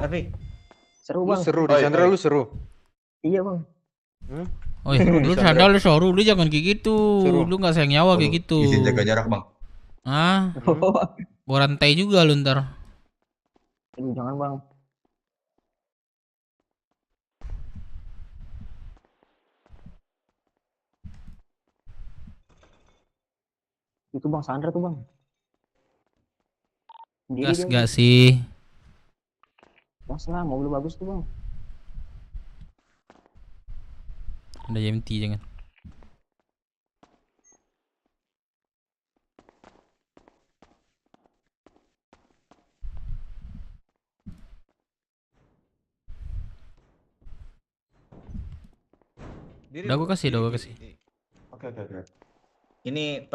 Seru Lu seru di Chandra, lu seru. Iya bang. Oh iya, lu Chandra lu seru, lu jangan kayak gitu. Lu nggak sayang nyawa kayak gitu. Izin jaga jarak bang. Ah, bawa rantai juga lu ntar. Aduh, jangan bang. Itu bang Sandra tuh bang. Sendiri Gas dia, gak Bang. sih? Gas lah, mobil bagus tuh bang. Ada MT jangan. Udah gue kasih, Oke. Ini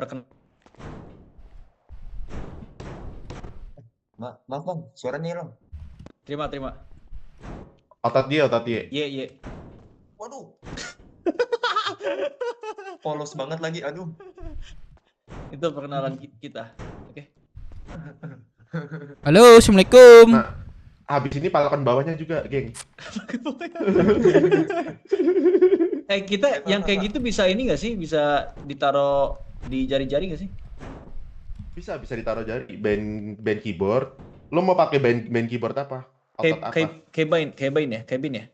Maaf bang, suaranya hilang. Terima. Otot dia. Iya. Waduh. Polos banget lagi, aduh. Itu perkenalan kita. Oke. Halo, assalamualaikum. Nah, habis ini palakan bawahnya juga, geng. Kita yang kayak gitu bisa ini nggak sih? Bisa ditaruh di jari-jari nggak sih? Bisa ditaruh jari. Band keyboard. Lo mau pakai band keyboard apa? Otot apa? Cabin ya?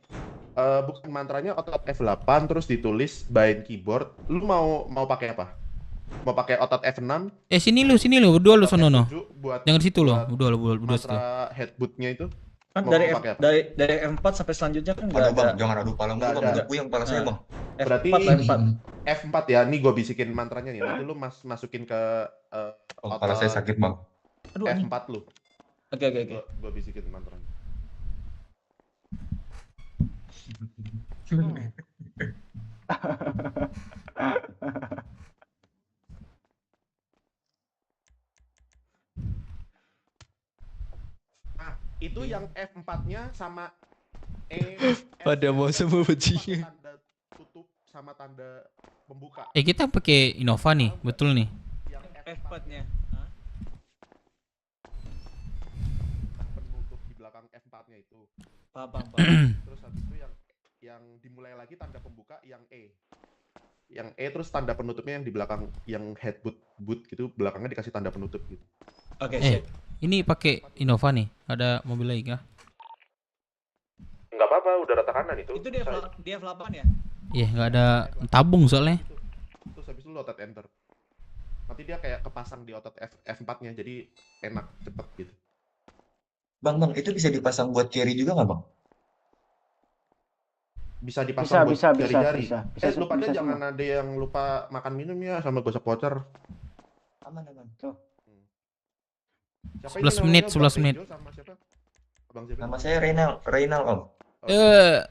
Bukan, mantranya otot F8 terus ditulis bind keyboard. Lu mau pakai apa? Mau pakai otot F6? Sini lu, berdua lu sono no. Buat Jangan situ lo, berdua situ. mantra headbootnya itu. Kan Mau pakai apa? dari F4 sampai selanjutnya kan nggak Aduh ada. bang, jangan adu pala mulu bang, udah puyeng pala saya bang. Berarti F4. F4 ya, nih gue bisikin mantranya nih. Nanti lu masukin ke Pala saya sakit bang. Aduh, F4 lu. Oke. Gue bisikin mantranya. Nah, itu yang F4-nya sama Pada mau semua bajingan. tanda tutup sama tanda pembuka. Kita pakai Innova nih, betul nih. F4-nya. Penutup di belakang F4-nya itu. Paham. Terus habis itu yang dimulai lagi tanda pembuka yang E. Yang E terus tanda penutupnya yang di belakang yang headboot gitu, belakangnya dikasih tanda penutup gitu. Oke, siap. Ini pakai Innova nih. Ada mobil lagi kah? Enggak apa-apa, udah rata kanan itu. Itu dia F8 ya? Iya, nggak ada tabung soalnya. Terus habis itu lo otot enter. Nanti dia kayak kepasang di otot F4-nya, jadi enak, cepet gitu. Bang, itu bisa dipasang buat carry juga nggak bang? Bisa dipasang buat jari-jari. bisa. Lu pada Bisa jangan ada yang lupa makan minum ya sama gosok voucher. Aman. Tuh. 11 menit. Nama saya Reynal om. Iya.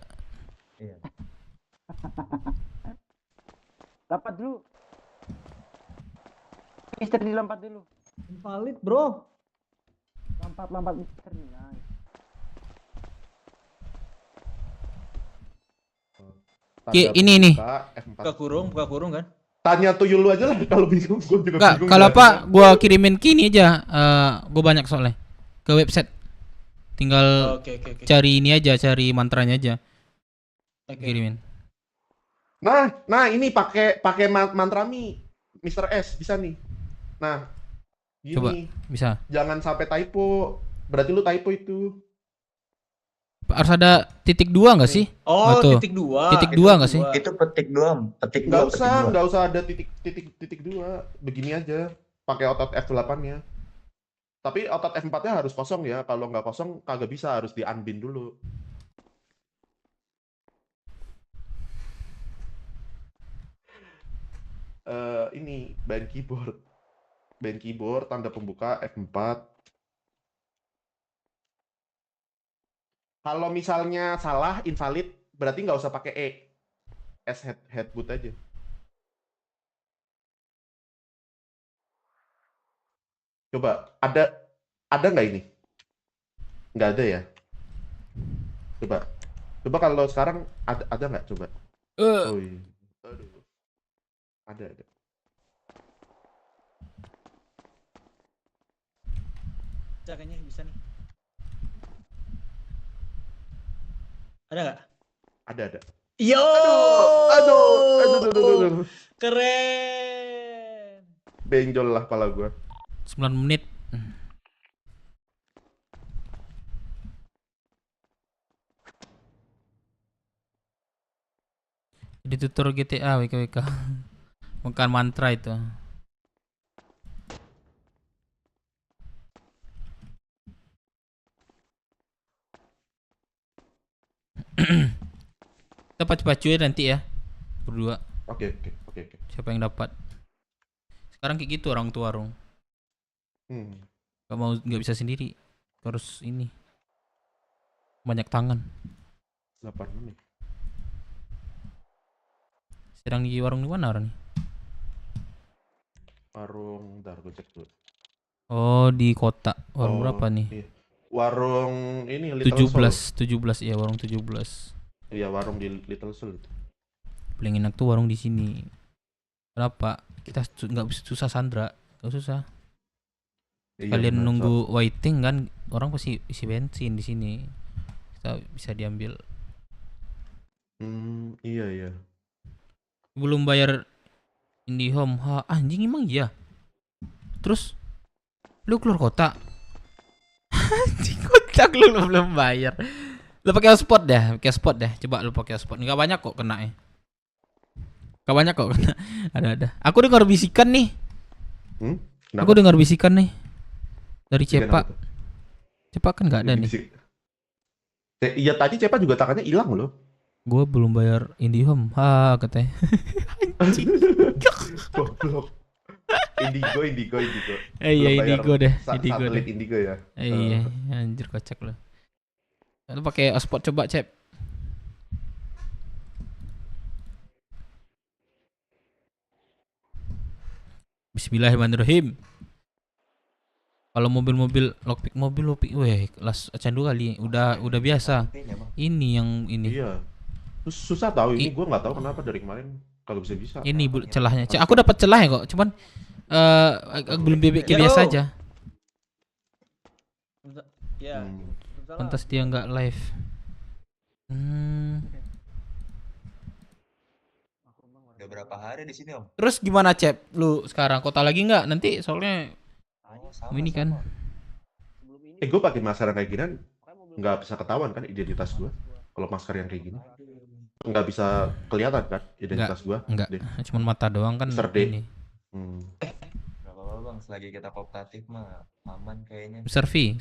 Lompat dulu. Mister dilompat dulu. Valid bro. Lompat Mister nih. Ini. Buka kurung kan? Tanya tuyul lu aja lah kalau bingung, gue juga Enggak, bingung. kalau apa gua kirimin kini aja. Gua banyak soalnya. Ke website. Tinggal Oke. cari ini aja, cari mantranya aja. Kirimin. Nah ini pakai mantra Mi, Mr. S bisa nih. Nah, gini. Coba, bisa. Jangan sampai typo. Berarti lu typo itu. Harus ada titik 2 nggak sih? Oh, tuh. titik 2. Titik 2 nggak sih? Itu petik doang. Petik Nggak 2. usah ada titik 2. Begini aja. Pakai otot F8-nya. Tapi otot F4-nya harus kosong ya. Kalau nggak kosong kagak bisa, harus di-unbind dulu. Ini band keyboard. Band keyboard tanda pembuka F4. Kalau misalnya salah, invalid, berarti nggak usah pakai E. S headboot aja. Coba, ada nggak ini? Nggak ada ya? Coba kalau sekarang ada nggak? Coba. Oh iya. Aduh. Ada. Kayaknya bisa nih. Ada nggak? Ada. Yo. Aduh. Keren. Benjol lah pala gua. 9 menit. Di tutor GTA WKWK. Bukan mantra itu. Kita pacu-pacu ya nanti ya. Berdua. Oke. Siapa yang dapat? Sekarang kayak gitu orang tua warung. Nggak bisa sendiri. Terus ini. Banyak tangan. 8 menit. Sedang di warung di mana orang nih? Warung, bentar gue cek dulu. Oh, di kota. Warung berapa nih? Iya. Warung ini Little 17 ya, warung 17. Iya, warung di Little Soul. Paling enak tuh warung di sini. Kenapa? Kita nggak susah Sandra, nggak susah. Iya, Kalian nunggu waiting kan, orang pasti isi bensin di sini. Kita bisa diambil. Iya. Belum bayar IndiHome. Anjing emang iya. Terus lu keluar kota. Anjing kocak lu belum bayar. Lu pakai hotspot dah, Coba lu pakai hotspot. Enggak banyak kok kena ya. Enggak banyak kok kena. Ada. Aku dengar bisikan nih. Aku dengar bisikan nih. Dari Cepa. Cepa kan enggak ada nih. Iya, tadi Cepa juga tangannya hilang loh. Gua belum bayar IndiHome. Katanya. Anjing. Goblok. Indigo. Iya, Indigo deh. Satelit Indigo ya. Iya, anjir kocak loh. Lu pakai hotspot coba, Cep. Bismillahirrahmanirrahim. Kalau mobil lockpick weh, kelas candu kali. Udah biasa. Ini yang ini. Iya. Susah tahu ini, gue nggak tahu kenapa dari kemarin kalau bisa. Ini celahnya. Aku dapat celah ya kok, cuman belum bebek biasa aja. Ya. Pantas dia nggak live. Udah berapa hari di sini, Om? Terus gimana, Cep? Lu sekarang kota lagi nggak? Nanti soalnya ini kan. Gue pakai masker yang kayak gini nggak bisa ketahuan kan identitas gue. Kalau masker yang kayak gini nggak bisa kelihatan kan identitas gue. Enggak. Cuman mata doang kan ini. Gak apa-apa bang, selagi kita kooperatif mah aman kayaknya. Mr. V.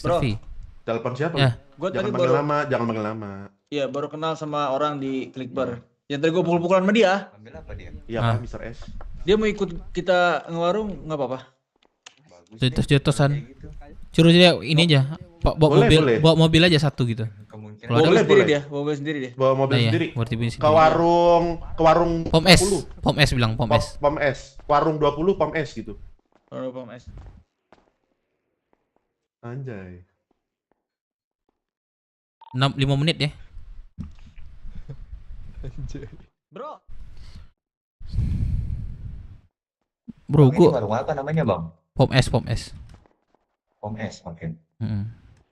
Telepon siapa? Ya. Jangan panggil nama. Iya, baru kenal sama orang di Clickbar. Yang tadi gue pukul-pukulan sama dia. Ambil apa dia? Iya kan, Mr. S. Dia mau ikut kita ngewarung, nggak apa-apa. Jotos-jotosan. Suruh dia ini aja. Bawa mobil aja satu gitu. Bawa mobil sendiri dia. Bawa mobil sendiri. Ke warung Pom S. Pom S bilang Pom S. Pom S. Warung 20 Pom S gitu. Warung Pom S. Anjay. 5 menit ya. Anjay. Bro, gua warung apa namanya, Bang? Pom S. Pom S, oke.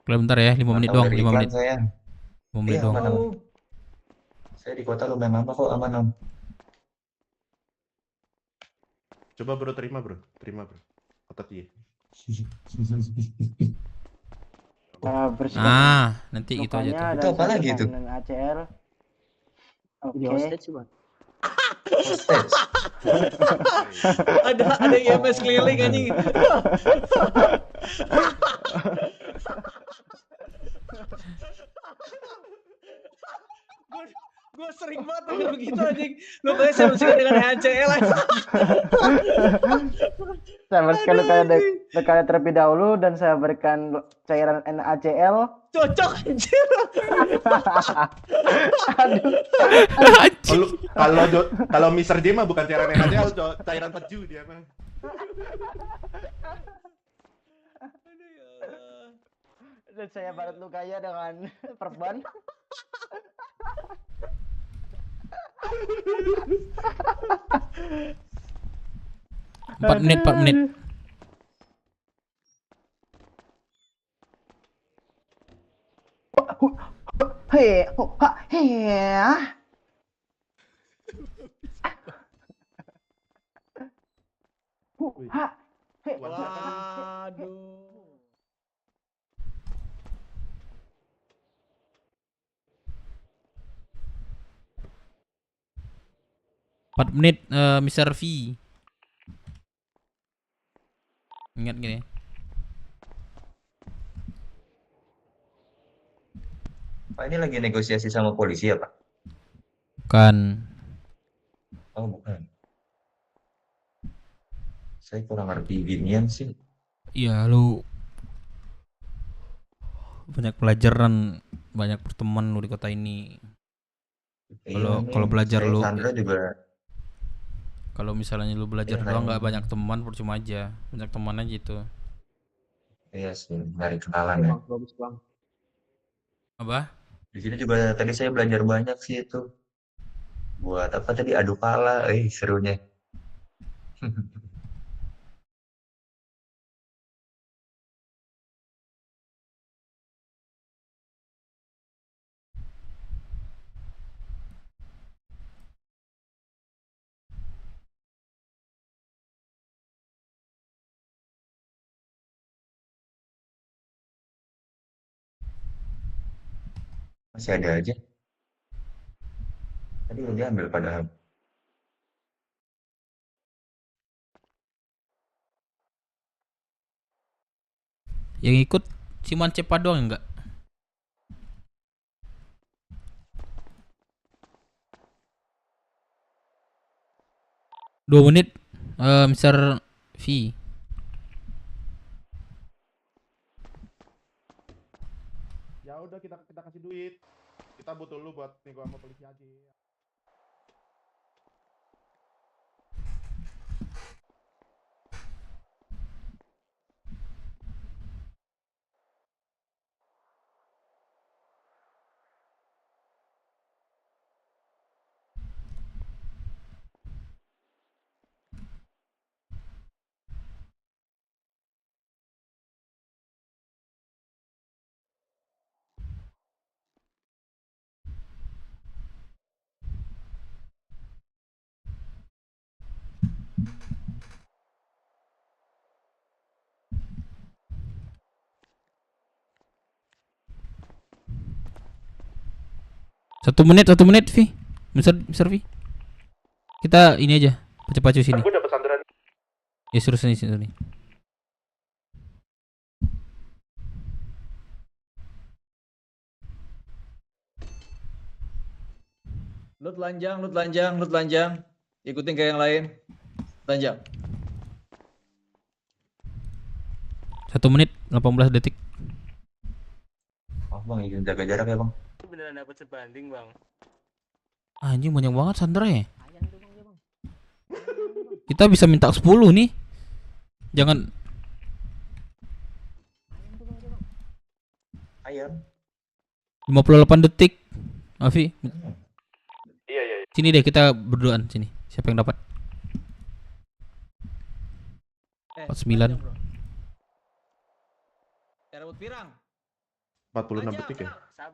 Bentar ya, 5 menit doang, 5 menit. 5 menit doang. Aman. Saya di kota lumayan lama kok, aman, Om. Coba bro, terima bro. Otot dia. Nanti itu aja tuh. Itu apa lagi itu? ACL. Oke. ada IMS keliling anjing. Gue sering banget denger begitu anjing. Lu kayak saya mesti dengan HCL aja. Saya berikan lekanya terlebih dahulu dan saya berikan cairan NaCl. Cocok anjir. Kalau Mr. J mah bukan cairan NaCl, cairan peju dia mah. Dan saya balut lukanya dengan perban. 4 menit. Hei, hei. Waduh. 4 menit Mr. V. Ingat gini. Pak ini lagi negosiasi sama polisi ya Pak? Bukan. Oh bukan. Saya kurang ngerti ginian sih. Iya lu banyak pelajaran, banyak berteman lu di kota ini. Kalau belajar lu Sandra juga. Kalau misalnya lu belajar doang nggak banyak teman, percuma aja. Banyak teman aja itu. Iya sih, dari kenalan ya. Bagus bang. Apa? Di sini juga tadi saya belajar banyak sih itu. Buat apa tadi adu pala, serunya. Masih ada aja. Tadi udah diambil padahal. Yang ikut Siman Cepa doang enggak? Dua menit Mr. V. Ya udah kita kasih duit. Kita butuh lu buat nego sama polisi aja. Satu menit V. Mr. V. Kita ini aja, pacu-pacu sini. Gue dapet sandaran. Ya suruh sini. Lu telanjang. Ikutin kayak yang lain. Telanjang. 1 menit 18 detik. Oh bang, izin jaga jarak ya bang. Beneran dapat sebanding bang. Anjing banyak banget Sandra ya. Kita bisa minta 10 nih. Jangan. Ayam. 58 detik. Afi. Iya. Sini deh kita berduaan sini. Siapa yang dapat? 49. Rambut pirang. 46 detik ya.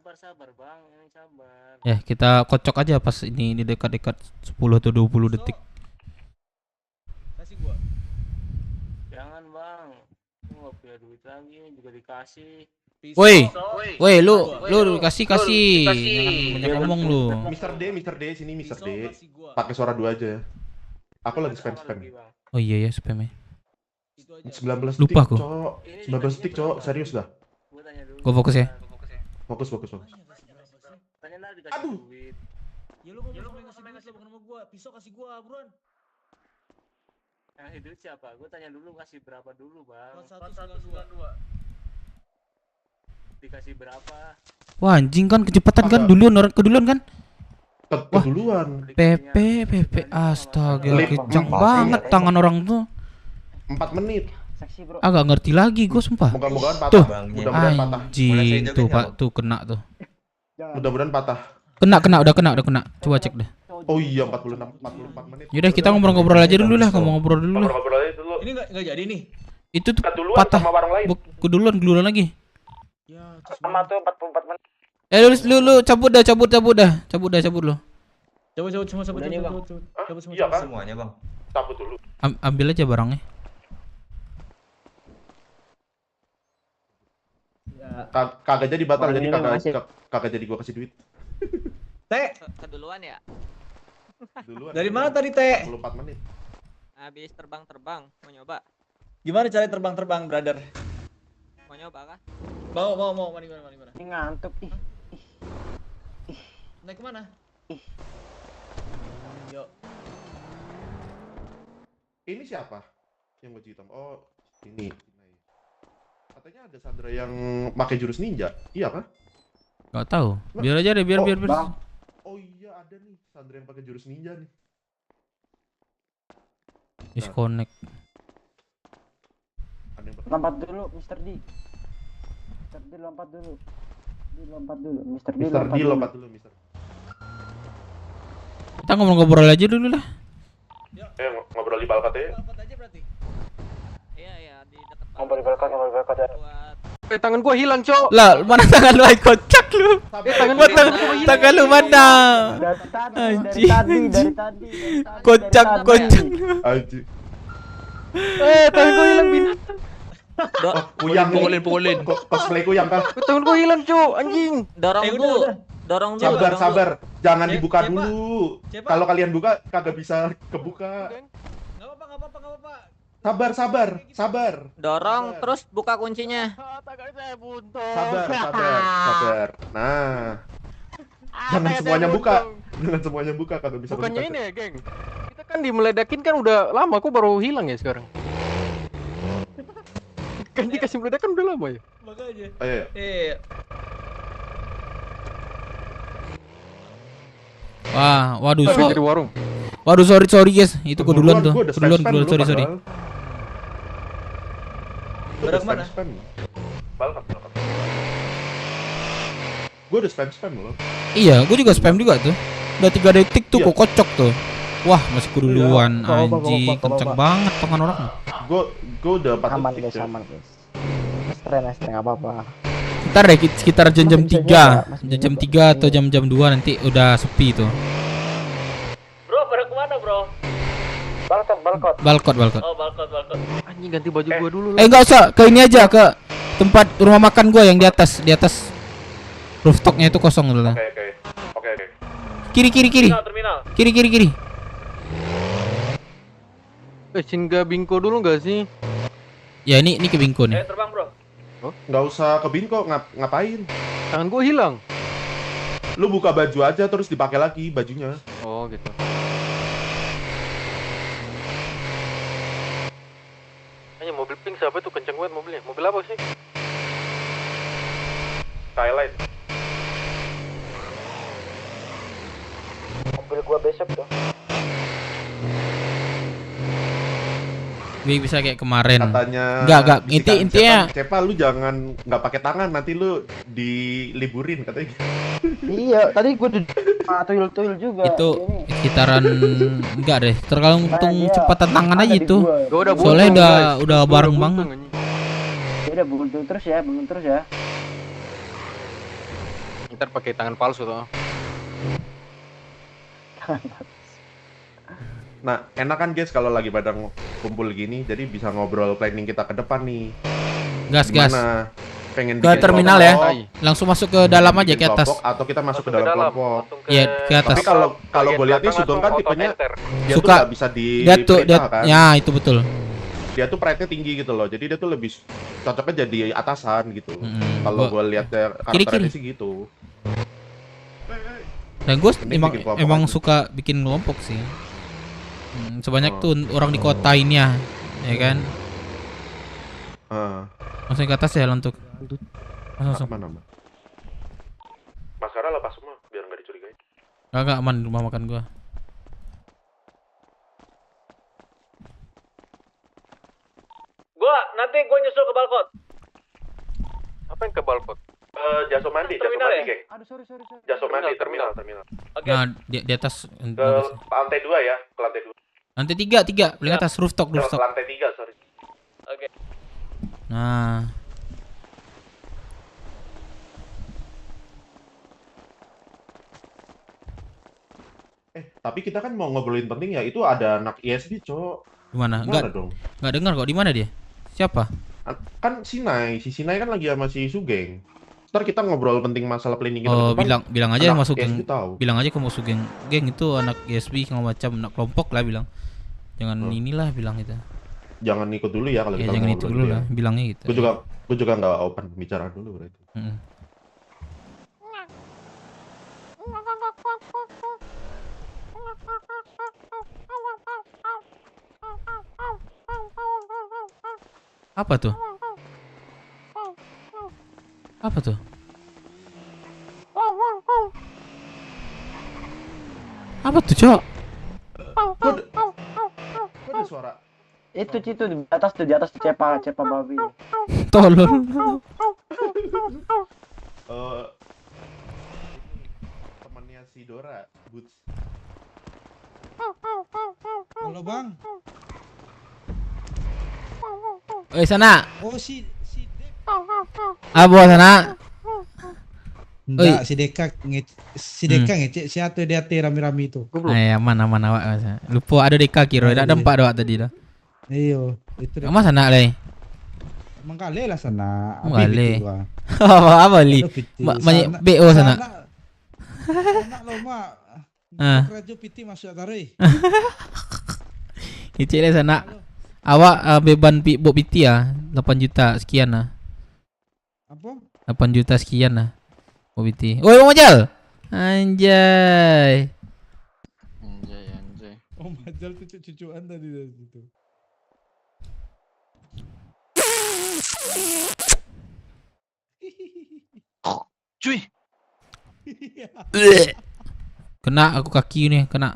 Sabar bang, yang sabar. Ya kita kocok aja pas ini dekat-dekat 10 atau 20 detik. Kasih gua. Jangan bang, lu nggak punya duit lagi juga dikasih. Woi, lu kasih. Jangan banyak ngomong lu. Mr. D sini Mr. D. Pakai suara 2 aja. Aku lagi spam. Oh iya ya spam ya. 19 detik. Lupa aku. 19 detik, Cok. Serius dah. Gua fokus ya. Fokus. Tanya ntar dikasih duit. Ya lu ngomong ngasih bukan sama gua. Pisau kasih gua, buruan. Yang duit siapa? Gua tanya dulu kasih berapa dulu, Bang. 4192. Dikasih berapa? Wah anjing kan kecepatan kan keduluan kan? Keduluan. PP astaga kencang banget tangan orang tuh. 4 menit. Agak ngerti lagi gue sumpah. Mudah-mudahan patah. Tuh, Mudah-mudahan patah. anjing tuh Pak, tuh kena tuh. Mudah-mudahan patah. Udah kena. Coba cek deh. Oh iya 44 menit. Yaudah kita ngobrol-ngobrol aja dulu lah, ngobrol dulu lah. Ini enggak jadi nih. Itu tuh patah. Keduluan lagi. Ya, sama tuh 44 menit. Lu cabut dah lu. Cabut semua cabut. Udah nih, Bang. Cabut semua. Iya kan? Semuanya bang. Cabut dulu. Ambil aja barangnya. Kagak jadi batal, jadi Makasih. kagak jadi gua kasih duit. Teh, Keduluan ya? Duluan. dari mana tadi Teh? 24 menit. Habis terbang, mau nyoba? Gimana cara terbang, brother? Mau nyoba kah? Mau, mana? Ini ngantuk ih. Naik kemana? Yuk. Ini siapa? Yang baju hitam. Oh, ini. Katanya ada Sandra yang pakai jurus ninja. Iya kan? Gak tahu. Biar aja deh, biar. Bang. Oh iya, ada nih Sandra yang pakai jurus ninja nih. Disconnect. Lompat dulu, Mr. D. Mr. D lompat dulu. Mr. D lompat dulu, Mister. Kita ngobrol aja dulu lah. Ngobrol di balkon ya. Iya, di dekat. Ngobrol di balkon ya. Tangan gua hilang, Cok. Lah, mana tangan lu? Kocak lu. Tangan lu mana? Dari tadi. Kocak. Anjing. Tangan gua hilang binatang. Kuyang pukulin. Cosplay kuyang kan? Tangan gua hilang, Cok. Anjing. Dorong dulu. Sabar. Jangan dibuka dulu. Kalau kalian buka kagak bisa kebuka. Enggak apa-apa. Sabar. Dorong terus buka kuncinya. Sabar. Nah. Jangan semuanya buka. Kagak bisa Bukannya kebuka. ini ya, geng. Kita kan dimeledakin kan udah lama, kok baru hilang ya sekarang. Kan dikasih meledakan udah lama ya. Makanya. Ayo. Waduh, Di warung. Waduh, sorry guys. Itu gua duluan tuh. Sorry. Barang mana? Balkon. Gua udah spam loh. Iya, gua juga spam juga tuh. Udah 3 detik tuh kok kocok tuh. Wah, masih ku duluan anjing. Kenceng banget tangan orang. Gua udah 4 Aman detik. guys. Stress enggak apa-apa. Ntar deh sekitar jam 3. Jam 3 atau jam 2 nanti udah sepi tuh. Bro, pada kemana bro? Balkot. Oh, balkon. Anjing, ganti baju gua dulu. Enggak usah, ke ini aja, ke tempat rumah makan gua yang di atas. Rooftopnya itu kosong dulu. Oke. Kiri. Terminal. Kiri. Singgah Bingko dulu nggak sih? Ya ini ke Bingko nih. Terbang bro. Nggak usah ke Binko, ngapain? Tangan gua hilang. Lu buka baju aja terus dipakai lagi bajunya. Oh gitu. Hanya mobil pink siapa tuh, kenceng banget mobilnya. Mobil apa sih? Skyline. Mobil gua besok tuh. Bisa kayak kemarin. Katanya Enggak, intinya Cepa lu jangan nggak pakai tangan, nanti lu diliburin katanya. Iya, tadi gua tuyul juga. itu sekitaran enggak deh, tergantung cepatan tangan aja itu. Gua Soalnya udah bareng banget. Ya udah buntung terus ya. Ntar pakai tangan palsu tuh. Nah, enak kan guys kalau lagi pada kumpul gini, jadi bisa ngobrol planning kita ke depan nih. Gas. Pengen Ke bikin terminal ya. kelompok, Langsung masuk ke dalam aja ke atas. atau kita masuk ke dalam kelompok. Iya, ke atas. Tapi kalau gue lihat nih Sugeng kan tipenya dia tuh Suka nggak bisa dia, ya itu betul. Dia tuh pride-nya tinggi gitu loh. Jadi dia tuh lebih cocoknya jadi atasan gitu. Kalau gue lihat karakternya sih gitu. Dan gue emang suka bikin kelompok sih. Sebanyak tuh orang di kota ini ya kan? Langsung ke atas ya untuk. Langsung. Mana? Maskara lepas semua biar nggak dicurigai. Enggak aman di rumah makan gua. Nanti gua nyusul ke balkon. Apa yang ke balkon? Jaso mandi, geng. Aduh, sorry. Jaso mandi, terminal. Oke. Nah, di atas Ke lantai 2 ya, ke lantai 2. lantai 3 paling atas rooftop. Ke lantai 3, sorry. Oke. Nah. Tapi kita kan mau ngobrolin penting ya, itu ada anak ISB, Cok. Gimana? Gimana dong? Enggak dengar kok. Di mana dia? Siapa? Kan Sinai, si Sinai kan lagi sama si Sugeng. Ntar kita ngobrol penting masalah planning kita Oh, ke depan. bilang aja anak masuk geng. ISB tahu. Bilang aja kamu masuk geng. Geng itu anak ISB segala macam, anak kelompok lah bilang. Jangan inilah bilang itu. Jangan ikut dulu ya kalau Ya, kita jangan ngobrol itu dulu gitu lah, ya. bilangnya gitu. Gue juga nggak open pembicaraan dulu berarti. Apa tuh? Apa tuh? Apa tuh, Cok? Kok ada suara? Itu Citu di atas tuh cepa babi. Tolong. Temannya si Dora, Boots. Halo Bang. Sana. Oh si Abo sana. Enggak, si Deka ngecek siapa dia rame-rame itu. Aman awak masa. Lupa ada Deka kira, ada empat doa tadi dah. Iyo, itu. Kamu sana le. Mengkale lah sana. Mengkale. Apa li? Banyak BO sana. Enak lo mak. Rajo piti masuk tarik. Icek le sana. Awak beban bok piti ya 8 juta sekian lah. Apa? 8 juta sekian lah. Bok piti. Oi, Bang Majal. Anjay. Oh, Majal cucu-cucuan tadi dari situ. Cuy. Kena aku kaki nih, kena.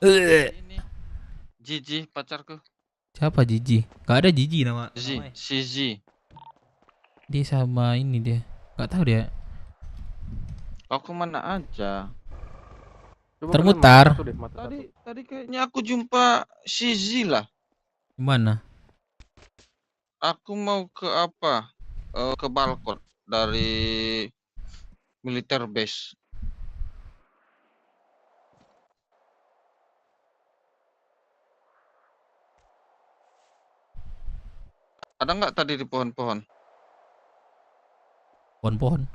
Ini Gigi pacarku. Siapa Gigi? Gak ada Gigi nama. Si Z. Dia sama ini dia. Gak tahu dia. Aku mana aja. Termutar. Tadi kayaknya aku jumpa si Z lah. Gimana? Aku mau ke apa? Ke balkon dari militer base. Ada nggak tadi di pohon-pohon? Pohon-pohon.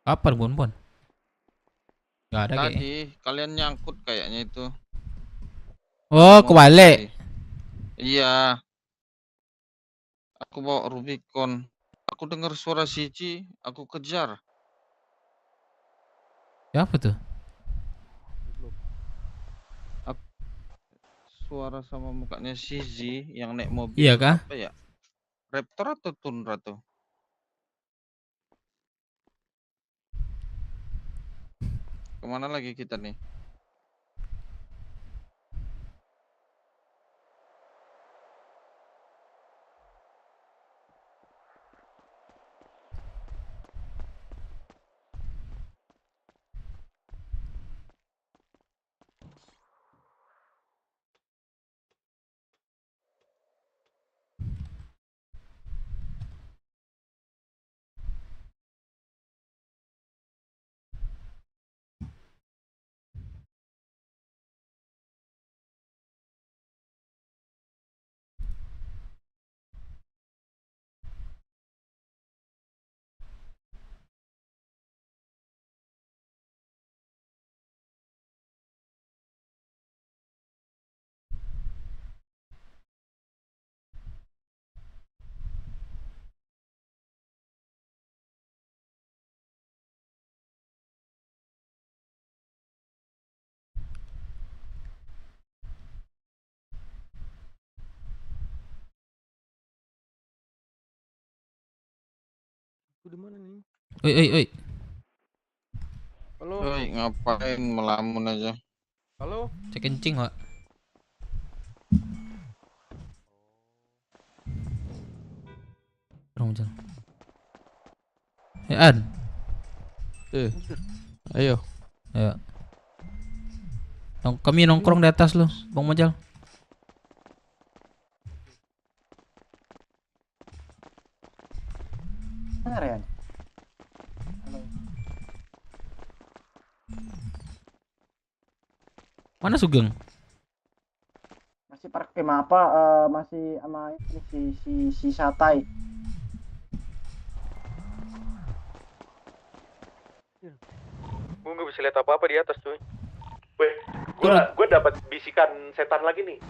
Kapan pohon-pohon? Gak ada kayaknya. Tadi kalian nyangkut kayaknya itu. Oh, kebalik. Iya. Aku bawa Rubicon. Aku dengar suara Siji, aku kejar. Siapa tuh? Suara sama mukanya Siji yang naik mobil. Iya kah? Apa ya? Raptor atau Tundra tuh? Kemana lagi kita nih? Di mana nih? Oi. Halo. Oi, ngapain melamun aja? Halo. Cek kencing, Pak. Terus jalan. An. Ayo. Kami nongkrong di atas lo, Bang Majal. Benar ya? Mana Sugeng? Masih masih sama ini si Satai. Gue nggak bisa lihat apa-apa di atas cuy. Weh, gue dapat bisikan setan lagi nih.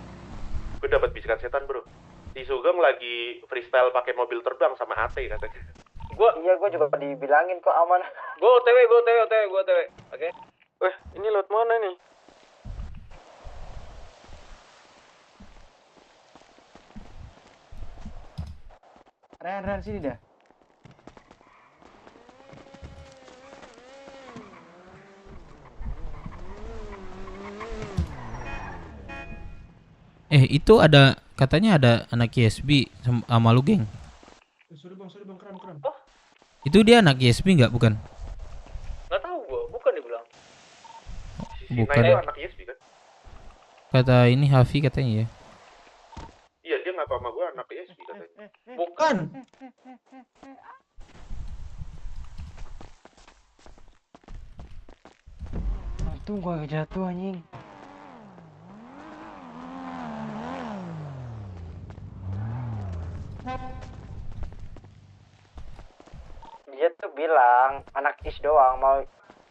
Gue dapat bisikan setan bro. Si Sugeng lagi freestyle pakai mobil terbang sama AT katanya. Gue juga dibilangin kok aman. Gue OTW. Oke. Weh, ini laut mana nih? Ren sini dah. Itu katanya ada anak ISB sama lu, geng. Sorry bang, kram. Itu dia anak ISB nggak, bukan? Nggak tahu gue, bukan dibilang. Bukan. Anak ISB kan? Kata ini Hafi katanya ya. Iya, dia ngaku sama gue anak ISB katanya. Bukan. Itu gua jatuh anjing. Dia tuh bilang anak IS doang mau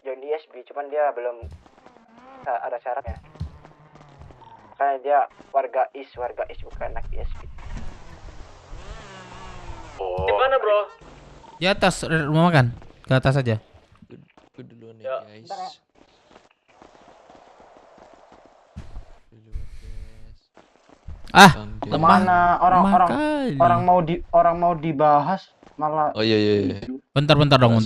join di ISB, cuman dia belum ada syaratnya. Makanya dia warga IS bukan anak ISB. Di mana bro? Di atas rumah makan. Ke atas aja. Gue duluan ya guys. Kemana orang mau dibahas malah. Oh iya. Bentar dong.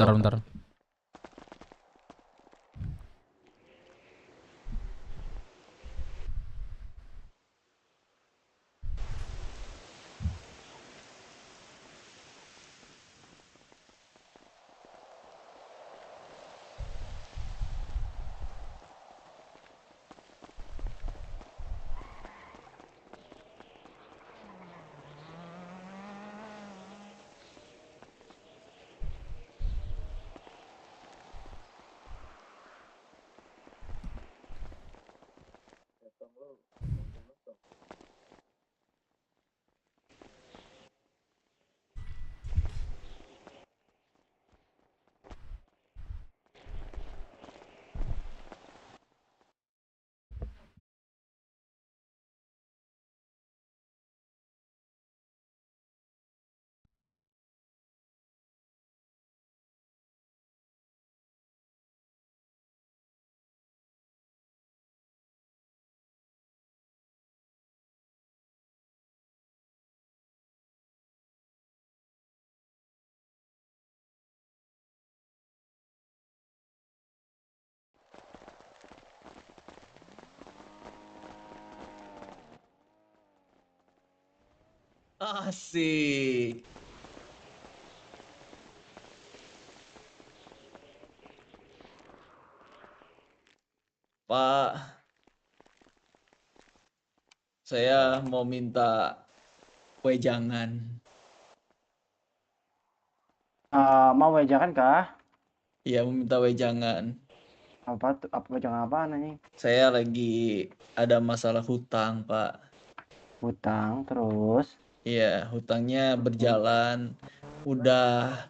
Asik. Pak, saya mau minta wejangan. Mau wejangan kah? Iya, mau minta wejangan. Apa wejangan apa nih? Saya lagi ada masalah hutang, Pak. Hutang terus? Iya, hutangnya berjalan udah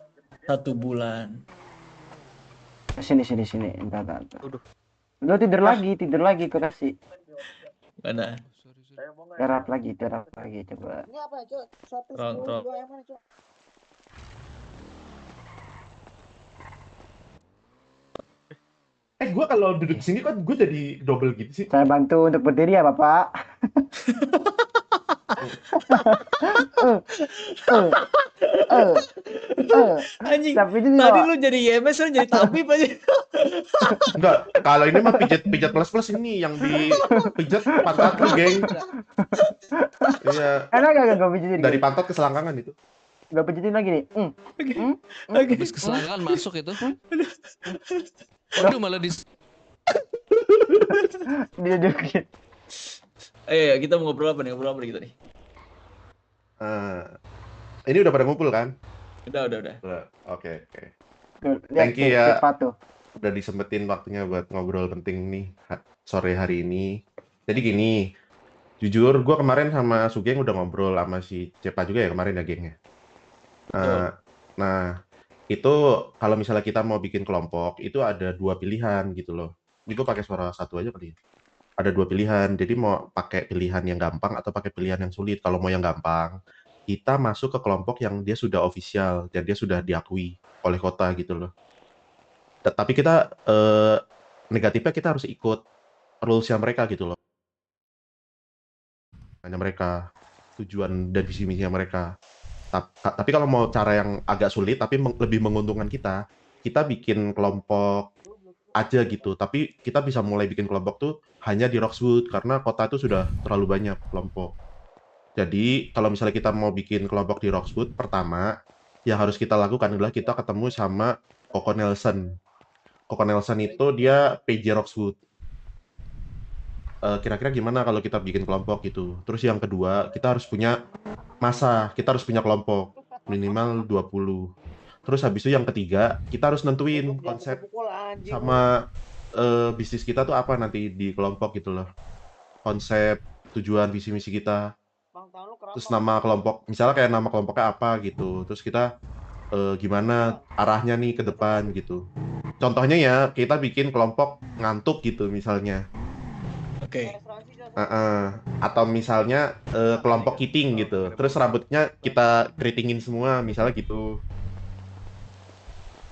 1 bulan. Sini. Entar. Lu tidur lagi kau kasih. Mana? Terap lagi coba. Ini apa, Cok? 110 Rontok. yang mana, Cok? Gue kalau duduk di sini kok gue jadi double gitu sih. Saya bantu untuk berdiri ya, Bapak. Anjing, Tapi tadi lu jadi YMS, lu jadi tabib aja. Enggak, kalau ini mah pijat plus ini yang di pijat pantat lu, geng. Iya. Enak gak gue pijitin? Dari pantat ke selangkangan itu. Gue pijitin lagi nih. Habis ke selangkangan masuk itu. Waduh malah didudukin. Ayo, kita mau ngobrol apa nih? Kita nih? Ini udah pada ngumpul kan? Udah. Oke. Thank you ya. Udah disempetin waktunya buat ngobrol penting nih sore hari ini. Jadi gini, jujur gue kemarin sama Sugeng udah ngobrol sama si Cepa juga ya kemarin ya gengnya. Nah, itu kalau misalnya kita mau bikin kelompok, itu ada 2 pilihan gitu loh. Ini gue pakai suara satu aja kali ya. Ada 2 pilihan, jadi mau pakai pilihan yang gampang atau pakai pilihan yang sulit. Kalau mau yang gampang, kita masuk ke kelompok yang dia sudah official dan dia sudah diakui oleh kota gitu loh. Tapi kita negatifnya kita harus ikut rules-nya mereka gitu loh. Hanya mereka, tujuan dan visi misinya mereka. Tapi kalau mau cara yang agak sulit tapi lebih menguntungkan kita bikin kelompok aja gitu. Tapi kita bisa mulai bikin kelompok tuh hanya di Roxwood karena kota itu sudah terlalu banyak kelompok. Jadi kalau misalnya kita mau bikin kelompok di Roxwood, pertama yang harus kita lakukan adalah kita ketemu sama Coco Nelson. Coco Nelson itu dia PJ Roxwood. Kira-kira gimana kalau kita bikin kelompok gitu. Terus yang kedua, kita harus punya masa, kita harus punya kelompok minimal 20. Terus habis itu yang ketiga, kita harus nentuin konsep sama bisnis kita tuh apa nanti di kelompok gitu loh. Konsep, tujuan, visi misi kita. Terus nama kelompok, misalnya kayak nama kelompoknya apa gitu. Terus kita gimana arahnya nih ke depan gitu. Contohnya ya, kita bikin kelompok ngantuk gitu misalnya. Oke. Atau misalnya kelompok kiting gitu. Terus rambutnya kita keritingin semua, misalnya gitu.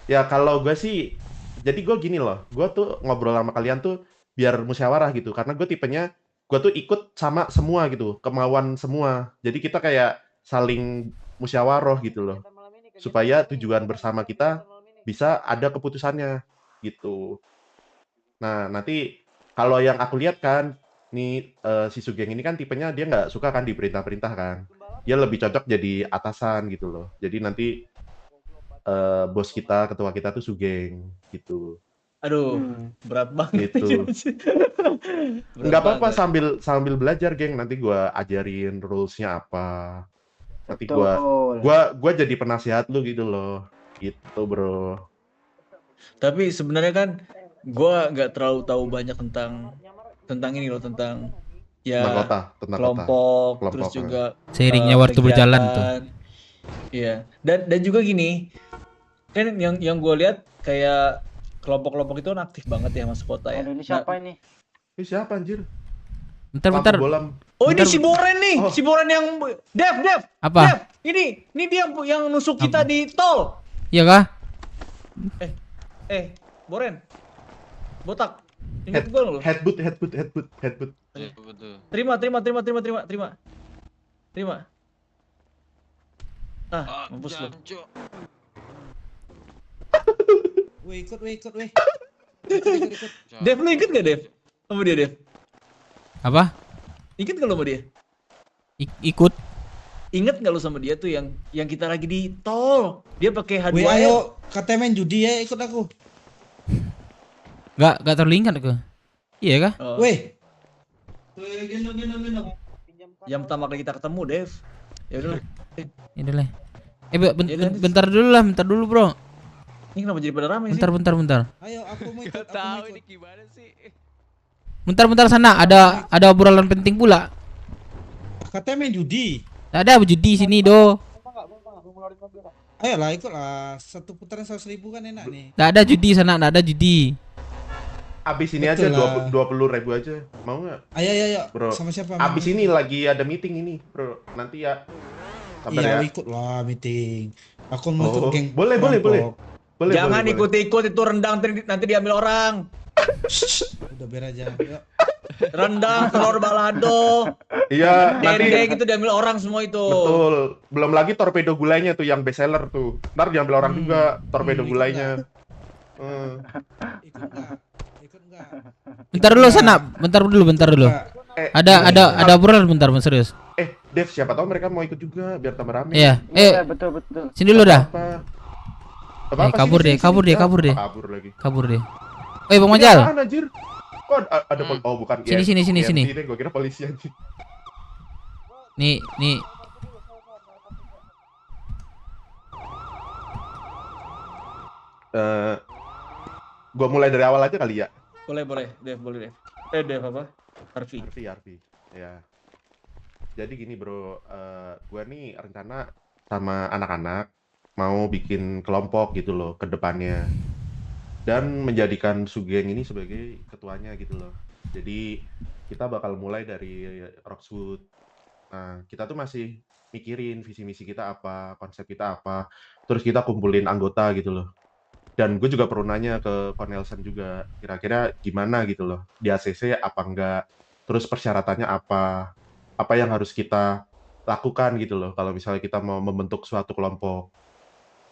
Ya kalau gue sih, jadi gue gini loh, gue tuh ngobrol sama kalian tuh biar musyawarah gitu. Karena gue tipenya, gue tuh ikut sama semua gitu, kemauan semua. Jadi kita kayak saling musyawarah gitu loh. Supaya tujuan bersama kita bisa ada keputusannya gitu. Nah nanti kalau yang aku lihat kan, nih si Sugeng ini kan tipenya dia nggak suka kan diperintah-perintah kan. Dia lebih cocok jadi atasan gitu loh. Jadi nanti bos kita, ketua kita tuh Sugeng gitu. Aduh, berat banget. Gitu. Nggak apa-apa sambil belajar, geng. Nanti gua ajarin rules-nya apa. Nanti gua jadi penasihat lu gitu loh. Gitu, bro. Tapi sebenarnya kan gua nggak terlalu tahu banyak tentang ini loh, tentang ya tentang kelompok, kota. terus juga seiringnya waktu berjalan tuh. Iya. Dan juga gini, kan yang gue lihat kayak kelompok-kelompok itu kan aktif banget ya masuk kota ya. Ini siapa ini? Ini siapa anjir? Bentar. Oh ini si Boren nih, si Boren yang Dev. Apa? Dev, ini dia yang nusuk kita di tol. Iya kah? Boren. Botak. Ingat gue loh. Headbutt. Terima. Mampus lu. Ikut. Dev, lu ikut gak Dev? Sama dia Dev? Apa? Ikut gak lu sama dia? Ikut. Ingat gak lu sama dia tuh yang kita lagi di tol? Dia pakai H2. Ayo, katanya main judi ya, ikut aku. Gak terlingat ke? Iya kah? Gendong. Yang pertama kali kita ketemu, Dev. Ya udahlah. Bentar dulu bro. Ini kenapa jadi pada ramai sih? Bentar. Ayo, aku mau ikut. Tahu ini gimana sih? Bentar sana, ada obrolan penting pula. Katanya main judi. Ada judi sini do. Ayolah ikutlah, 1 putaran 100.000 kan enak nih. Nggak ada judi sana, nggak ada judi. Abis ini aja 20.000 aja, mau nggak? Ayo, bro. Sama siapa? Abis ini lagi ada meeting ini, bro. Nanti ya. Iya, ikut lah meeting. Aku mau ikut geng. Boleh. Jangan ikut-ikut itu rendang nanti diambil orang. Udah biar aja. Yuk. Rendang, telur balado. Iya, dendeng itu diambil orang semua itu. Betul. Belum lagi torpedo gulainya tuh yang best seller tuh. Ntar diambil orang juga torpedo gulainya. Ikut enggak? Bentar dulu sana, bentar dulu. Ada obrolan bentar, serius. Dev, siapa tahu mereka mau ikut juga biar tambah rame. Iya. Betul. Sini dulu dah. Kabur deh. Kabur lagi. Bang Majal. Anjir. Kok ada bukan. Sini. Gua kira polisi anjir. Nih. Gua mulai dari awal aja kali ya. Boleh, Dev, boleh Dev. Dev apa? Harvey. Harvey. Ya. Jadi gini bro, gue nih rencana sama anak-anak mau bikin kelompok gitu loh ke depannya. Dan menjadikan Sugeng ini sebagai ketuanya gitu loh. Jadi kita bakal mulai dari Roxwood. Nah, kita tuh masih mikirin visi misi kita apa, konsep kita apa. Terus kita kumpulin anggota gitu loh. Dan gue juga perlu nanya ke Cornelsen juga, kira-kira gimana gitu loh. Di ACC apa enggak? Terus persyaratannya apa yang harus kita lakukan gitu loh kalau misalnya kita mau membentuk suatu kelompok.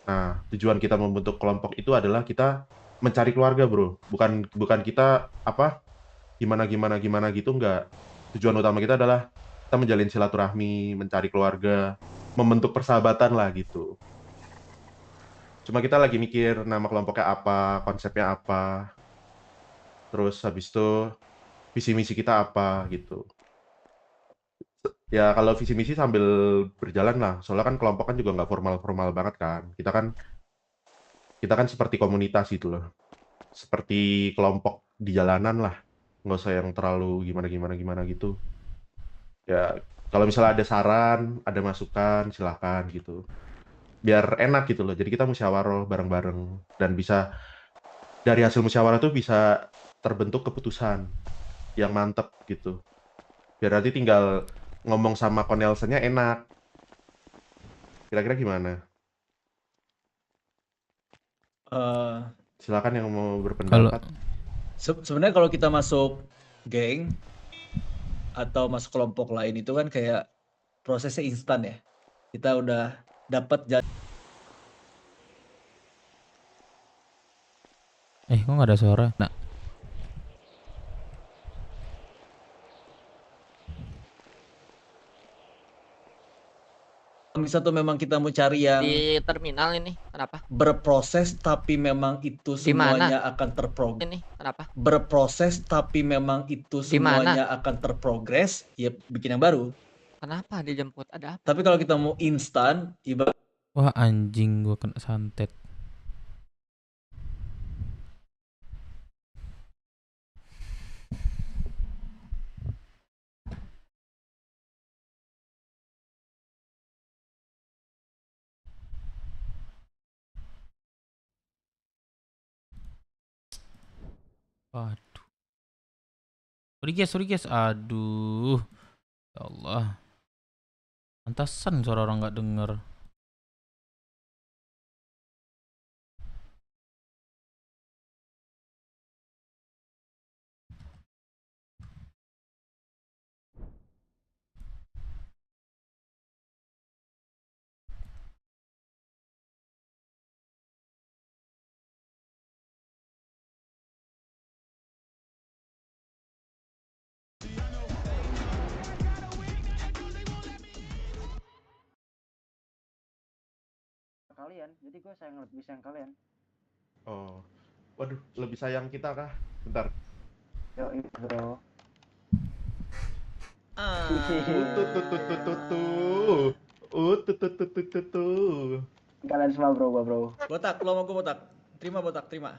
Nah, tujuan kita membentuk kelompok itu adalah kita mencari keluarga, bro. Bukan kita apa gimana gitu, enggak. Tujuan utama kita adalah kita menjalin silaturahmi, mencari keluarga, membentuk persahabatan lah gitu. Cuma kita lagi mikir nama kelompoknya apa, konsepnya apa. Terus habis itu visi misi kita apa gitu. Ya kalau visi misi sambil berjalan lah. Soalnya kan kelompok kan juga nggak formal-formal banget kan. Kita kan seperti komunitas gitu loh. Seperti kelompok di jalanan lah. Nggak usah yang terlalu gimana gitu. Ya kalau misalnya ada saran, ada masukan, silahkan gitu. Biar enak gitu loh. Jadi kita musyawarah bareng-bareng dan bisa dari hasil musyawarah tuh bisa terbentuk keputusan yang mantep gitu. Biar nanti tinggal ngomong sama Cornelsen-nya enak. Kira-kira gimana? Silakan yang mau berpendapat. Sebenarnya kalau kita masuk geng atau masuk kelompok lain itu kan kayak prosesnya instan ya. Kita udah dapat kok nggak ada suara? Nah. Bisa tuh memang kita mau cari yang di terminal ini. Kenapa? Berproses tapi memang itu semuanya akan terprogres. Ini kenapa? Berproses tapi memang itu semuanya akan terprogres, ya bikin yang baru. Kenapa dijemput? Ada apa? Tapi kalau kita mau instan, Wah anjing, gua kena santet. Waduh. Sorry guys. Aduh. Ya Allah. Pantasan suara orang nggak denger. Kalian, jadi gue lebih sayang kalian. Oh, waduh, lebih sayang kita kah? Bentar. Yo, bro. Kalian semua bro. Botak, lo mau gue botak. Terima. Botak, terima.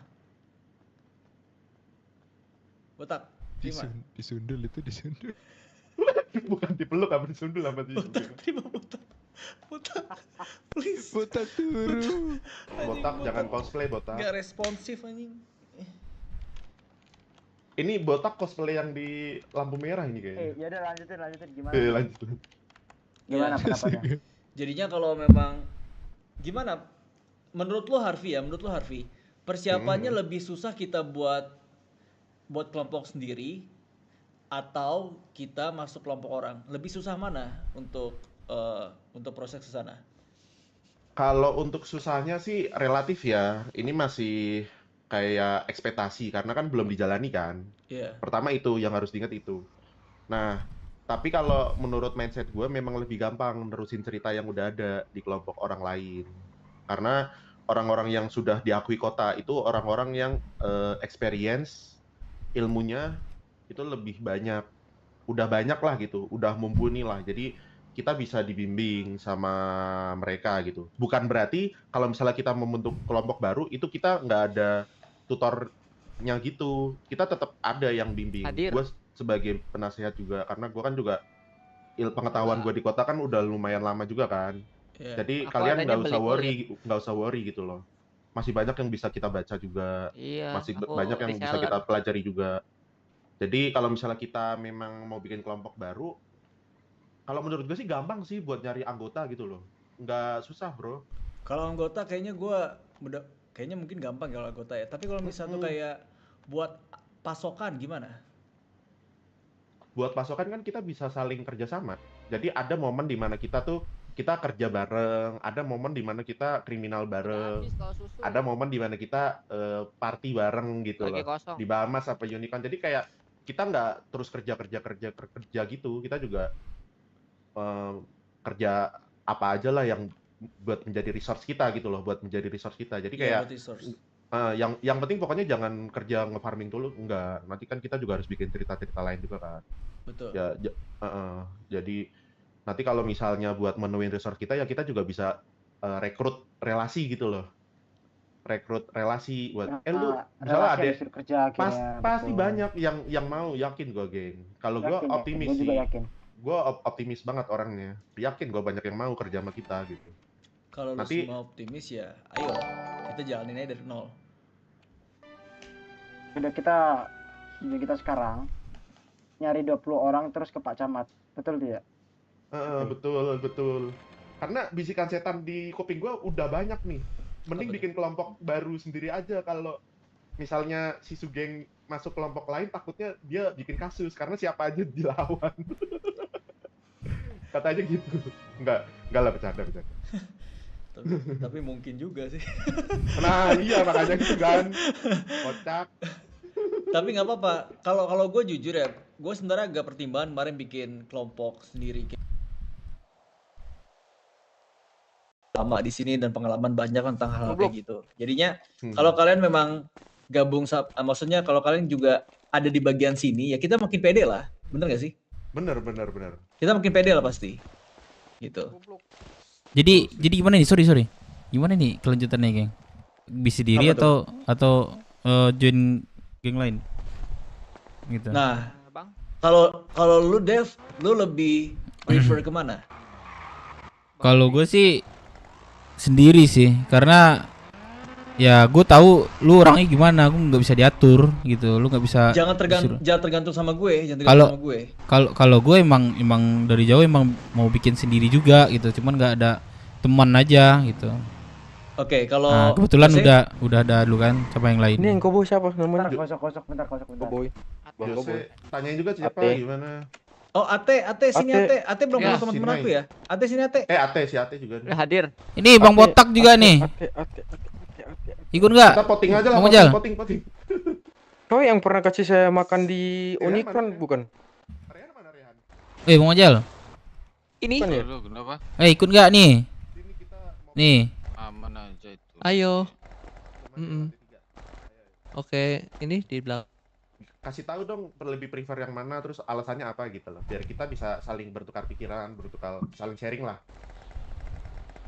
Disundul. Bukan dipeluk apa disundul apa sih? Terima botak. Please. Botak turu. Botak jangan cosplay botak. Gak responsif anjing. Ini botak cosplay yang di lampu merah ini kayaknya. Ya udah lanjutin gimana? Lanjutin. Gimana pendapatnya? Jadinya kalau memang gimana? Menurut lo Harvey, persiapannya lebih susah kita buat kelompok sendiri atau kita masuk kelompok orang? Lebih susah mana untuk proses ke sana? Kalau untuk susahnya sih relatif ya. Ini masih kayak ekspektasi karena kan belum dijalani kan. Iya. Pertama itu yang harus diingat itu. Nah, tapi kalau menurut mindset gue memang lebih gampang nerusin cerita yang udah ada di kelompok orang lain. Karena orang-orang yang sudah diakui kota itu orang-orang yang experience ilmunya itu lebih banyak. Udah banyak lah gitu, udah mumpuni lah. Jadi kita bisa dibimbing sama mereka gitu. Bukan berarti kalau misalnya kita membentuk kelompok baru itu kita nggak ada tutor kelompoknya gitu. Kita tetap ada yang bimbing. Hadir. Gue sebagai penasehat juga, karena gue kan juga pengetahuan gue di kota kan udah lumayan lama juga kan. Iya. Jadi Aku kalian adanya nggak usah worry gitu loh. Masih banyak yang bisa kita baca juga, Iya, masih aku banyak yang bisa reseller. kita pelajari juga. Jadi kalau misalnya kita memang mau bikin kelompok baru, kalau menurut gue sih gampang sih buat nyari anggota gitu loh. Nggak susah bro. Kalau anggota kayaknya kayaknya mungkin gampang kalau anggota ya. Tapi kalau misalnya tuh kayak buat pasokan gimana? Buat pasokan kan kita bisa saling kerjasama. Jadi ada momen di mana kita kerja bareng, ada momen di mana kita kriminal bareng, ada momen di mana kita party bareng gitu Lagi loh. kosong. Di Bahamas apa Unicorn. Jadi kayak kita nggak terus kerja gitu. Kita juga kerja apa aja lah yang buat menjadi resource kita gitu loh, buat menjadi resource kita. Jadi kayak yang penting pokoknya jangan kerja nge-farming dulu, enggak. Nanti kan kita juga harus bikin cerita-cerita lain juga kan. Betul. Jadi nanti kalau misalnya buat menuin resource kita ya kita juga bisa rekrut relasi gitu loh. Rekrut relasi buat lu misalnya ada pasti banyak yang mau, yakin gue geng. Kalau gue optimis sih. Gue optimis banget orangnya. Yakin gue banyak yang mau kerja sama kita gitu. Kalau lu semua optimis ya, ayo kita jalanin aja dari nol. Udah kita sekarang nyari 20 orang terus ke Pak Camat, betul tidak? Betul. Karena bisikan setan di kuping gue udah banyak nih. Mending bikin kelompok baru sendiri aja. Kalau misalnya si Sugeng masuk kelompok lain, takutnya dia bikin kasus karena siapa aja dilawan. Katanya gitu. Enggak lah, bercanda. Tapi mungkin juga sih. Nah iya makanya gitu kan. Kocak. Tapi nggak apa-apa. Kalau gue jujur ya, gue sebenarnya agak pertimbangan kemarin bikin kelompok sendiri. Lama di sini dan pengalaman banyak tentang hal kayak gitu. Jadinya kalau kalian memang gabung, maksudnya kalau kalian juga ada di bagian sini, ya kita makin pede lah. Bener gak sih? Bener. Kita makin pede lah pasti. Gitu. Jadi gimana nih? Sorry. Gimana nih kelanjutannya, geng? Bisa diri atau join geng lain? Gitu. Nah, kalau lu Dev, lu lebih prefer kemana? Kalau gue sih sendiri sih, karena ya gue tahu lu orangnya gimana, gue nggak bisa diatur gitu, lu nggak bisa. Jangan tergantung sama gue, Kalau gue emang dari jauh emang mau bikin sendiri juga gitu, cuman nggak ada teman aja gitu. Oke, kalau kebetulan udah ada dulu kan, siapa yang lain? Ini yang Koboy siapa namanya? Bentar. Koboy. Bang Koboy. Tanyain juga siapa gimana. Oh, Ate sini Ate belum ketemu teman-teman aku ya. Ate sini Ate. Si Ate juga nih. Hadir. Ini Bang Botak juga nih. Ikut nggak? Kita potting aja lah, potting. Kau yang pernah kasih saya makan di Unicron bukan? Bang Ojal. Ini. Kenapa? Ikut nggak nih? Nih. Aman aja itu. Ayo. Oke, ini di belakang. Kasih tahu dong lebih prefer yang mana, terus alasannya apa gitu loh, biar kita bisa saling bertukar pikiran, saling sharing lah.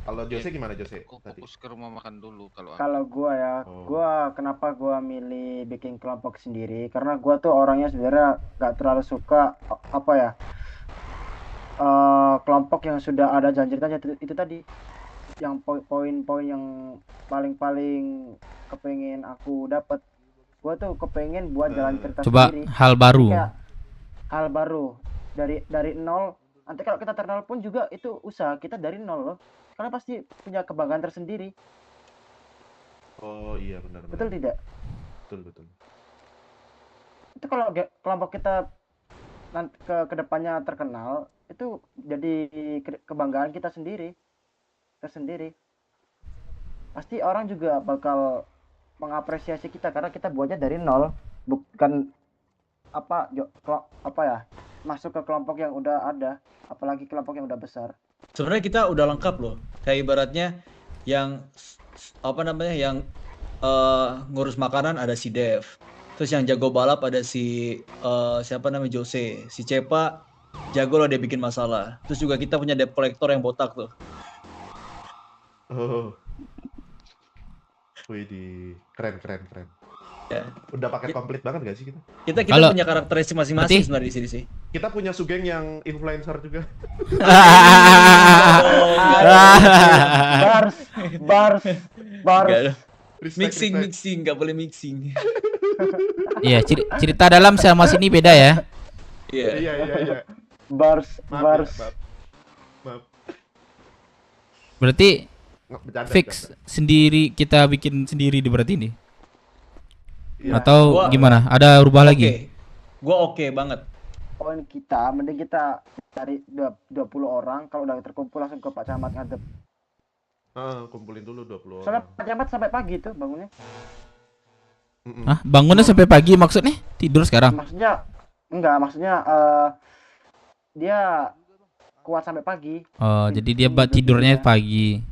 Kalau Jose gimana Jose? Fokus ke rumah makan dulu kalau gua ya. Gua kenapa gua milih bikin kelompok sendiri, karena gua tuh orangnya sebenarnya nggak terlalu suka kelompok yang sudah ada janjinya itu tadi, yang poin-poin yang paling kepengen aku dapat. Gua tuh kepengen buat jalan cerita sendiri. Coba hal baru. Hal baru dari nol. Nanti kalau kita terkenal pun juga itu usaha kita dari nol loh. Karena pasti punya kebanggaan tersendiri. Oh iya benar. Betul tidak? Betul. Itu kalau kelompok kita nanti ke depannya terkenal, itu jadi kebanggaan kita tersendiri. Pasti orang juga bakal mengapresiasi kita karena kita buatnya dari nol, bukan masuk ke kelompok yang udah ada, apalagi kelompok yang udah besar. Sebenarnya kita udah lengkap loh, kayak ibaratnya yang ngurus makanan ada si Dev, terus yang jago balap ada si Jose, si Cepa jago loh dia bikin masalah, terus juga kita punya debt collector yang botak tuh. Wih, keren. Ya. Udah pakai komplit banget gak sih kita? Kita Kalau- punya karakteristik masing-masing sebenarnya di sini sih. Kita punya Sugeng yang influencer juga. Bars, bars, bars. Nggak, mixing, nggak boleh mixing. Iya, cerita dalam sama sini beda ya. Iya. Bars, Maaf, bars. ya, maaf. Berarti Bercanda, fix sendiri, kita bikin sendiri di berarti ini. Iya. Atau Gua- gimana? Ada rubah lagi? Gua oke banget. Poin kita, mending kita cari 20 orang. Kalau udah terkumpul langsung ke Pak Camat ngadep. Kumpulin dulu 20 Soalnya orang. Pak Camat sampai pagi tuh bangunnya. Hah? Bangunnya sampai pagi maksudnya? Tidur sekarang? Maksudnya maksudnya dia kuat sampai pagi. Oh, jadi dia tidurnya pagi.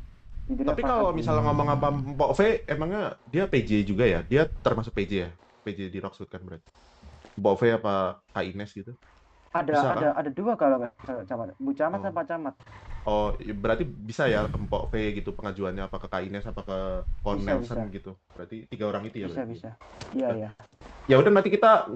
Tapi kalau misalnya ngomong apa Mpok V, emangnya dia PJ juga ya? Dia termasuk PJ ya? PJ di Rockwood kan berarti. Mpok V apa Kak Ines gitu? Bisa, kan? Ada dua kalau nggak salah, Camat. Bu Camat sama Pak Camat. Oh, berarti bisa ya ke Mpok V gitu pengajuannya, apa ke Kak Ines apa ke Kon Bisa, Nelson bisa. gitu. Berarti 3 orang itu ya berarti. Bisa. Iya. Ya udah nanti kita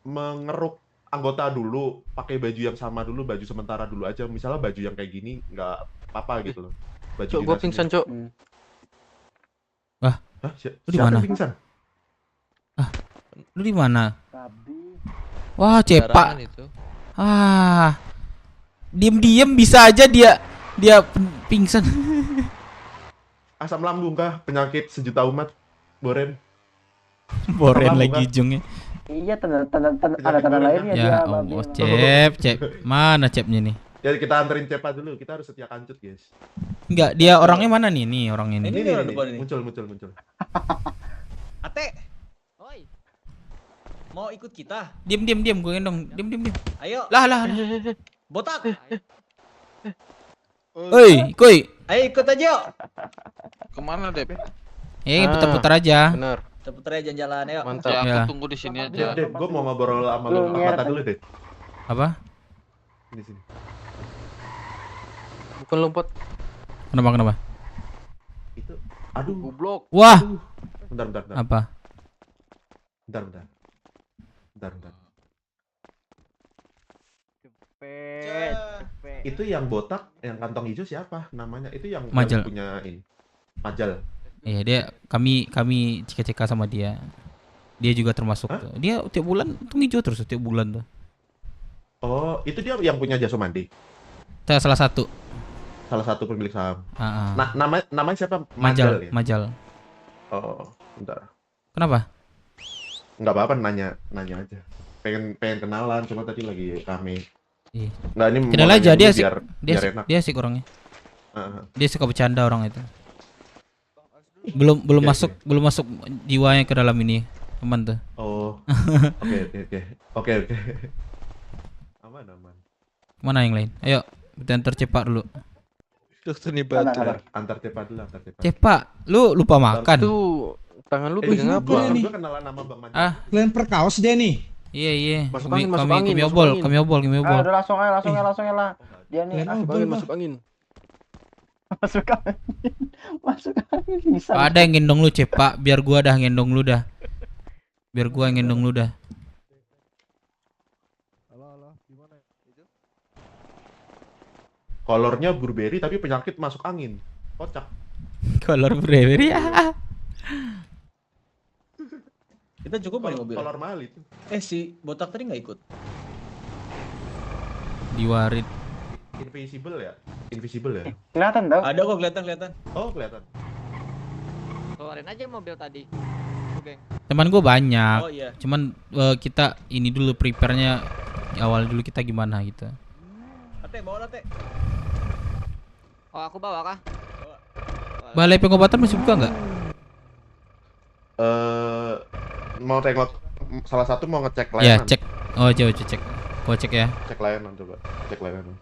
mengeruk anggota dulu, pakai baju yang sama dulu, baju sementara dulu aja. Misalnya baju yang kayak gini nggak apa-apa gitu loh. Baju Cok, gua dinasnya. pingsan, Cok. Wah, Hah? lu di Siapa mana? yang pingsan? Lu di mana? Wah, cepak. itu. Diem-diem bisa aja dia pingsan. Asam lambung kah? Penyakit sejuta umat? Boren? Boren Asam lambung lagi kah? jungnya. Iya, tanda lainnya Ya dia. Allah, Cep. Mana Cepnya nih? Ya kita anterin Cepa dulu, kita harus setia kancut guys. Enggak, dia orangnya mana nih? Nih orangnya nih. Ini orang depan ini. muncul. Ate. Oi. Mau ikut kita? Diam, gue gendong. Diam. Ayo. Lah. Botak. Oi, koi. Ayo ikut aja yuk. Kemana Dep? Putar-putar aja. Benar. Putar aja jalan ayo. Mantap. Ya. Aku tunggu di sini aja. Dep, gue mau ngobrol sama lu mata dulu deh. Apa? Di sini. Bukan lompat. Kenapa? Itu, aduh. Goblok. Wah. Bentar. Apa? Bentar. Itu yang botak, yang kantong hijau siapa namanya? Itu yang Majal. punya ini. Majal. Iya, dia kami cek sama dia. Dia juga termasuk tuh. Dia tiap bulan untung hijau terus tiap bulan tuh. Oh, itu dia yang punya Jasa Mandi. Salah satu. Salah satu pemilik saham. Ah. Nah, namanya siapa? Majal, ya? Majal. Oh, bentar. Kenapa? Nggak apa-apa, nanya aja. Pengen kenalan, cuma tadi lagi rame. Iya. Nggak, ini Kenal mau aja nanya dia dulu sih. biar enak. Dia sih orangnya. Heeh. Dia suka bercanda orang itu. Belum masuk jiwanya ke dalam ini, teman tuh. Oh. Oke. Aman. Mana yang lain? Ayo, kita antar cepat dulu. Dokter nih baca. Antar cepat dulu. Cepat, lu lupa makan. Itu tangan lu pegang apa? Gua kenalan nama Bang Majal. Kalian perkaos dia nih. Iya. Masuk Kami angin. obol. Udah langsung aja lah. Dia nih Masuk angin. Masuk angin bisa. Ada yang gendong lu, Cepak. Biar gua dah gendong lu dah. Kolornya blueberry tapi penyakit masuk angin. Kocak. Kolor blueberry ya. Kita cukup pakai mobil. Kolor mahal itu. Si botak tadi nggak ikut. Diwarin. Invisible ya? Kelihatan dong. Ada kok kelihatan. Oh, kelihatan. Keluarin aja mobil tadi. Geng. Teman gua banyak. Oh, iya. Cuman kita ini dulu prepare-nya awal dulu kita gimana gitu. Bawa Ate. Oh, aku bawa kah? Balai pengobatan masih buka nggak? Mau tengok salah satu mau ngecek Ya, layanan. cek. Oh, coba cek. Gua cek ya. Cek layanan coba. Cek layanan.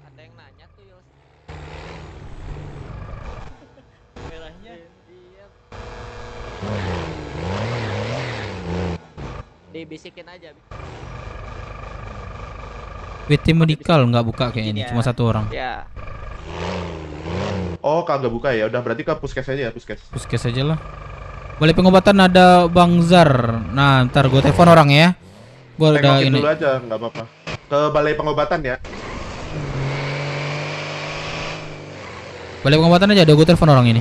Ada yang nanya tuh, Yos. Merahnya. Iya. Dibisikin aja. WT Medical nggak buka kayaknya ini, cuma satu orang. Ya. Oh, kagak buka ya. Udah berarti ke puskes aja ya, puskes. Puskes aja lah. Balai pengobatan ada Bang Zar. Nah, ntar gue telepon orang ya. Gue udah Tengokin ini. dulu aja, nggak apa-apa. Ke balai pengobatan ya. Balai pengobatan aja, ada gue telepon orang ini.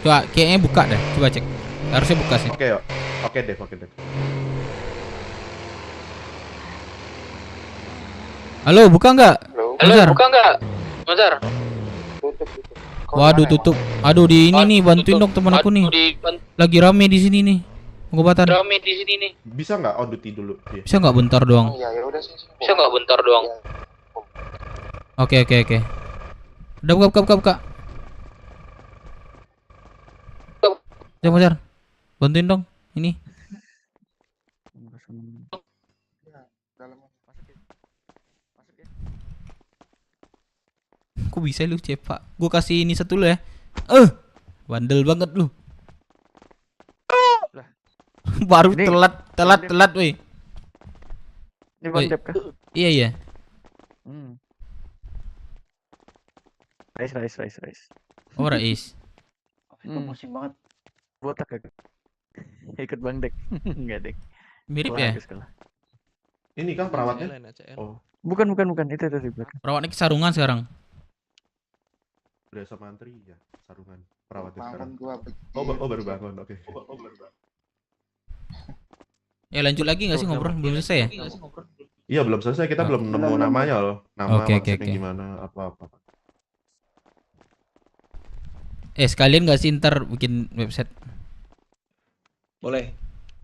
Coba, kayaknya buka deh. Coba cek. Harusnya buka sih. Oke, yuk. Oke deh, oke deh. Halo, buka nggak? Halo, buka nggak? Bentar. Waduh, tutup. Aduh, di ini nih, bantuin dong teman aku nih. Lagi rame di sini nih. Pengobatan. Rame di sini nih. Bisa nggak auditi dulu? Iya. Bisa nggak bentar doang? Ya udah sih. Bisa nggak bentar doang? Oke. Udah buka. Jar. Bantuin dong. Ini. Kok bisa lu cepak? Gue kasih ini satu lu ya. Bandel banget lu. Baru Ini- telat woi. Ini Bang Woi. Dep kah? Iya. Rais. Oh, Rais. Itu pusing banget. Botak kagak? Ikut Bang Dek. Enggak, Dek. Mirip ya? Ini kan perawatnya? Oh. Bukan. Itu di belakang. Perawatnya sarungan sekarang. Udah sama antri ya, sarungan perawatnya Bangun sekarang. gua. Oh, baru bangun. Oke. Ya lanjut lagi nggak sih ngobrol? Belum selesai ya? Iya, belum selesai. Kita belum nemu namanya loh. Nama Oke. websitenya gimana, apa-apa. Sekalian nggak sih ntar bikin website? Boleh.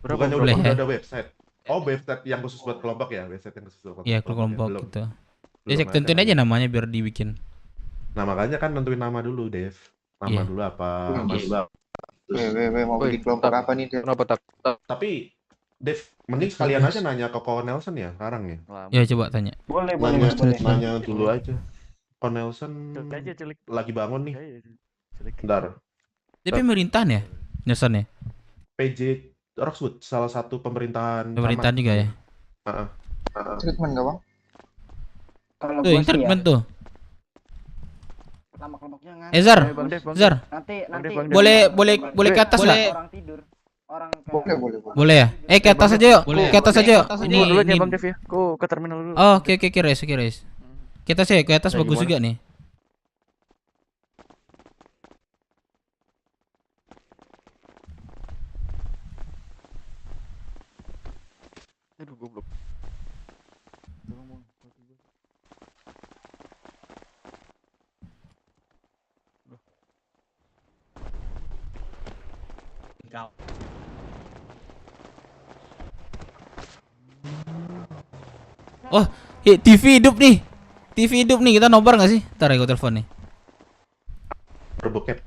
Bukannya Boleh udah ya? ada website. Oh, website yang khusus buat kelompok ya? Website yang khusus buat Iya, kelompok. kelompok Belum. gitu. Belum Ya, tentuin ada. aja namanya biar dibikin. Nah, makanya kan nentuin nama dulu, Dev. Nama Iya. dulu apa? Mau bikin kelompok apa nih? Kenapa tak? Tapi Dev, mending sekalian aja nanya ke Ko Nelson ya sekarang ya. Ya coba tanya. Boleh. Nanya dulu aja. Ko Nelson lagi bangun nih. Bentar. Dia pemerintahan ya? Nelson ya? PJ Roxwood, salah satu pemerintahan. Pemerintahan juga ya? Treatment nggak bang? Kalau Tuh, gua yang sih ya, treatment tuh. nama kelompoknya Zar, Zar. Nanti Boleh ke atas nggak? orang tidur. Orang Boleh. Boleh ya? Ke atas aja yuk. Ke atas aja yuk. Ini dulu nih Bang Dev ya. Ku ke terminal dulu. Oh, oke, Res. Kita sih ke atas Kayak bagus gimana? juga nih. Aduh, goblok. Oh, TV hidup nih. TV hidup nih, kita nobar nggak sih? Ntar ya gue telepon nih. Berbokep.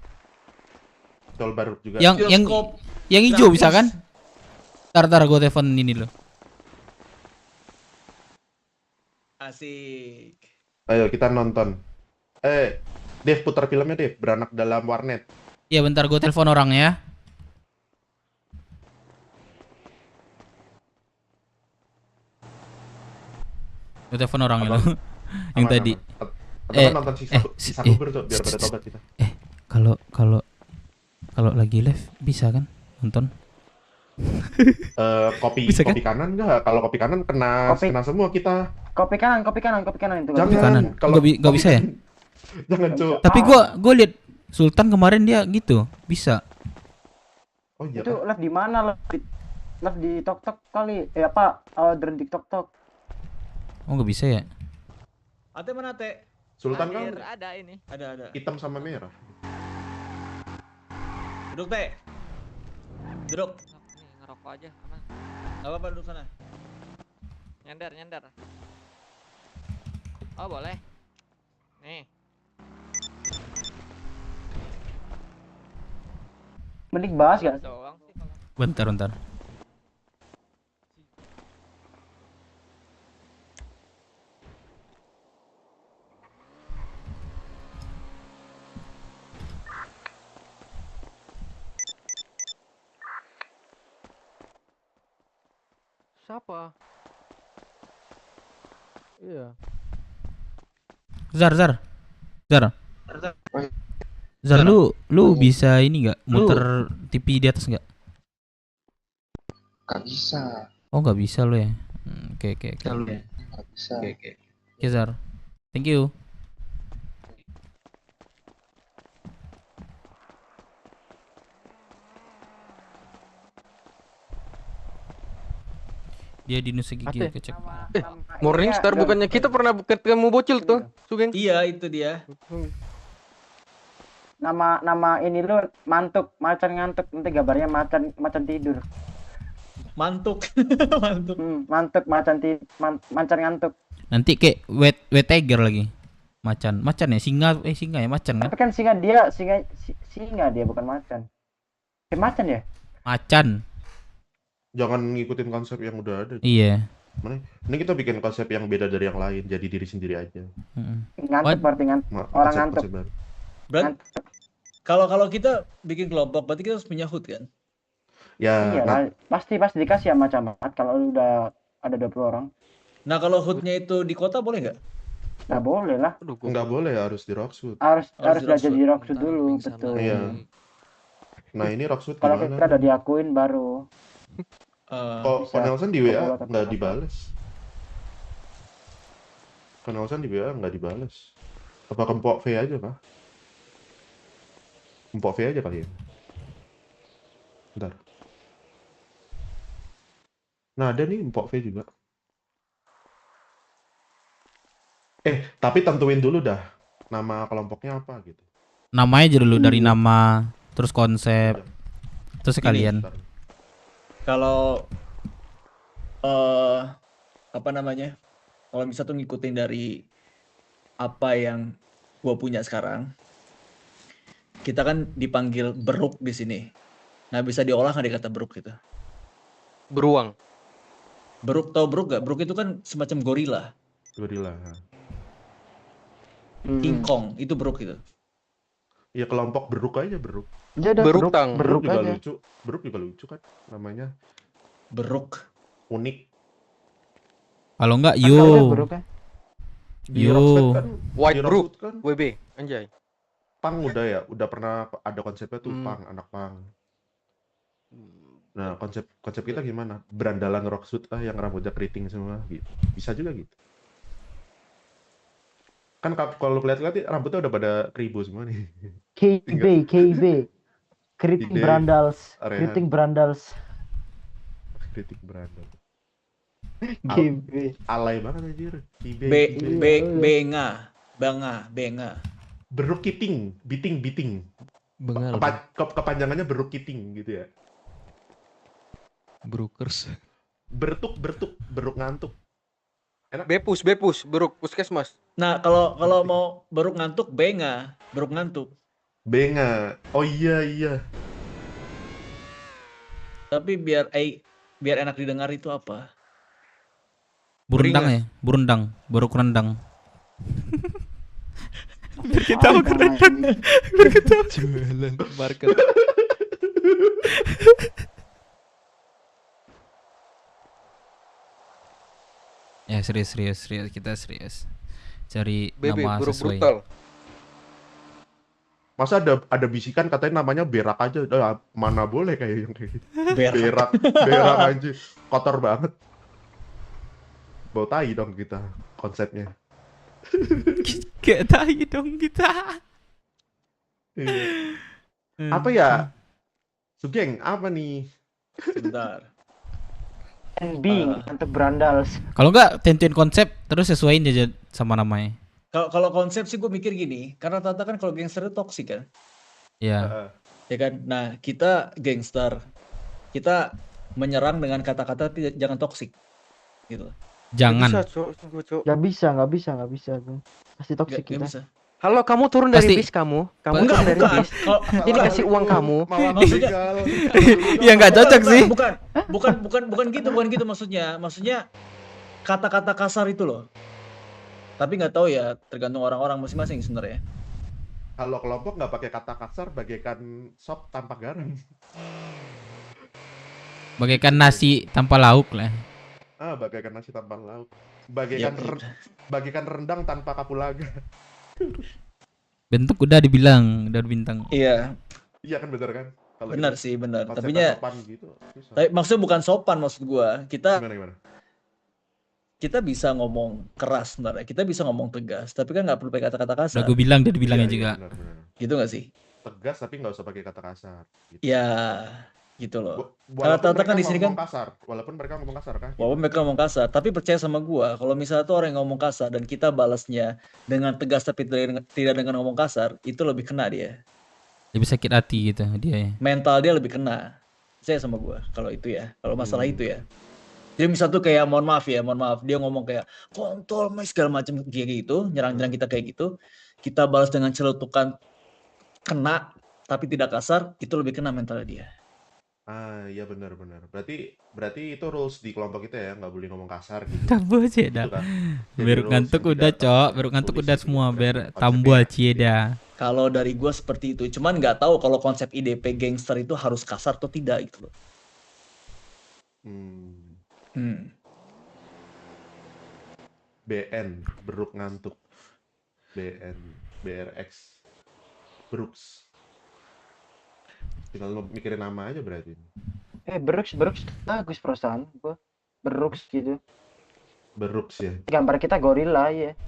Tol baru juga. Yang hijau bisa kan? Ntar gue telepon ini dulu. Asik. Ayo kita nonton. Dev putar filmnya Dev, Beranak dalam Warnet. Iya bentar gue telepon orang ya. Gue telepon orang itu. Yang tadi. Atau kan nonton sisa kubur tuh biar pada tobat kita. Kalau lagi live bisa kan nonton? Kopi Bisa kan? kopi kanan enggak? Kalau kopi kanan kena semua kita. Kopi kanan itu. Jangan. Kanan. Kalau Nggak bisa ya? Jangan, Cuk. Tapi gue lihat Sultan kemarin dia gitu, bisa. Oh iya. Itu live di mana? Live di TokTok kali. Order di TokTok. Oh nggak bisa ya? Ate mana Ate? Sultan kan Ada ini. Ada. hitam sama merah. Duduk Teh. Duduk. Nih ngerokok aja aman. Gak apa-apa duduk sana. Nyender. Oh boleh. Nih. Mending bahas gak? Doang sih kalau. Bentar. Siapa? Iya. Zar. Zar, lu bisa ini nggak muter TV di atas nggak? Gak bisa. Oh nggak bisa lu ya? Oke. Gak bisa. Oke Zar, thank you. Dia di Nusa Gigi kecek. Morningstar bukannya kita pernah ketemu bocil tuh, Sugeng? Iya, itu dia. Nama ini lu mantuk, macan ngantuk, nanti gambarnya macan tidur. Mantuk. Mantuk macan ngantuk. Nanti kayak wet tiger lagi. Macan ya, singa ya macan kan? Tapi kan singa dia bukan macan. Macan ya? Macan. Jangan ngikutin konsep yang udah ada. Iya. Ini kita bikin konsep yang beda dari yang lain, jadi diri sendiri aja. Ngantuk berarti orang ngantuk. Berarti kalau kita bikin kelompok berarti kita harus punya HUD kan? Ya. Iya, pasti dikasih sama camat kalau udah ada 20 orang. Nah, kalau HUD-nya itu di kota boleh nggak? Nggak boleh lah. Nggak boleh, harus di Rocksud. Harus belajar di Rocksud dulu, betul. Iya. Nah, ini Rocksud kalau gimana? kita udah diakuin baru. Kok Nelson di WA nggak dibales? Kok Nelson di WA nggak dibales? Apa Kempok V aja kah? Kempok V aja kali ya? Bentar. Nah, ada nih Empok V juga. Tapi tentuin dulu dah nama kelompoknya apa gitu. Namanya aja dulu dari nama, terus konsep, terus sekalian. Kalau apa namanya? Kalau bisa tuh ngikutin dari apa yang gua punya sekarang. Kita kan dipanggil beruk di sini. Nah, bisa diolah nggak kata beruk gitu? Beruang. Beruk, tau beruk gak? Beruk itu kan semacam gorila. Gorila. King Kong itu beruk itu. Ya kelompok beruk aja beruk. Berutang. Beruk juga lucu. Beruk juga lucu kan namanya. Beruk. Unik. Kalau enggak Yo. White Brook kan WB anjay. Pang udah pernah ada konsepnya tuh pang, anak pang. Nah, konsep kita gimana? Berandalan Rocksud yang rambutnya keriting semua gitu. Bisa juga gitu. Kan kalau lihat-lihat rambutnya udah pada keribu semua nih. KB. Keriting Brandals. KB. Alay banget anjir. Benga. Beruk kiting, biting. Kepanjangannya beruk kiting gitu ya. Brookers. Bertuk, beruk ngantuk. Enak. Bepus, beruk puskesmas. Nah, kalau mau beruk ngantuk, benga, beruk ngantuk. Benga. Oh iya. Tapi biar enak didengar itu apa? Burundang ya, beruk rendang. Biar kita keren. Jualan market. Ya serius kita serius. Cari Bebe, nama sesuai. Brutal. Masa ada bisikan katanya namanya berak aja. Mana boleh kayak yang kayak gitu. Berak aja. Kotor banget. Bau tai dong kita konsepnya. Kayak tai dong kita. Apa ya? Sugeng, apa nih? Sebentar. NB untuk Brandals. Kalau enggak tentuin konsep terus sesuaiin aja sama namanya. Kalau konsep sih gue mikir gini, karena Tata kan kalau gangster itu toksik kan. Iya. Ya kan. Nah, kita gangster. Kita menyerang dengan kata-kata jangan toksik. Gitu. Jangan. Gak bisa. Pasti toksik kita. Bisa. Halo, kamu turun dari bis kamu. Kamu turun dari bis. Ini kasih uang kamu. Maksudnya ya nggak cocok sih. Bukan gitu maksudnya. Maksudnya kata-kata kasar itu loh. Tapi nggak tahu ya, tergantung orang-orang masing-masing sebenarnya. Kalau kelompok nggak pakai kata kasar, bagaikan sop tanpa garam. Bagaikan nasi tanpa lauk lah. Bagaikan nasi tanpa lauk. Bagaikan rendang tanpa kapulaga. Bentuk udah dibilang, udah bintang. Iya. Iya kan bener kan? Kalau Benar gitu, sih, benar. konsepnya Tapinya sopan gitu. susah. tapi maksudnya bukan sopan maksud gua. Gimana? Kita bisa ngomong keras sebenarnya. Kita bisa ngomong tegas, tapi kan nggak perlu pakai kata-kata kasar. Udah gue bilang dia dibilangnya Iya, juga. benar. Gitu nggak sih? Tegas tapi nggak usah pakai kata kasar. Gitu. Ya, gitu loh. Walaupun Rata-rata kan mereka di sini kan ngomong kasar, walaupun mereka ngomong kasar kan. walaupun mereka ngomong kasar, tapi percaya sama gua, kalau misalnya tuh orang yang ngomong kasar dan kita balasnya dengan tegas tapi tidak dengan ngomong kasar, itu lebih kena dia. Lebih sakit hati gitu dia ya. Mental dia lebih kena. Percaya sama gua kalau itu ya, kalau masalah itu ya. Jadi misal tuh kayak mohon maaf dia ngomong kayak kontol mas segala macam kayak gitu, nyerang-nyerang kita kayak gitu, kita balas dengan celutukan kena tapi tidak kasar, itu lebih kena mental dia. Iya benar. Berarti itu rules di kelompok kita ya, nggak boleh ngomong kasar gitu. Tambu aja dah. Gitu kan? Jadi Beruk rules ngantuk yang udah tidak cok, beruk ngantuk udah semua ber tambu aja dah. Kalau dari gua seperti itu, cuman nggak tahu kalau konsep IDP gangster itu harus kasar atau tidak gitu loh. BN beruk ngantuk. BN BRX Brooks. Tinggal lo mikirin nama aja berarti. Brooks bagus perasaan gua. Brooks gitu. Brooks ya. Gambar kita gorila ya.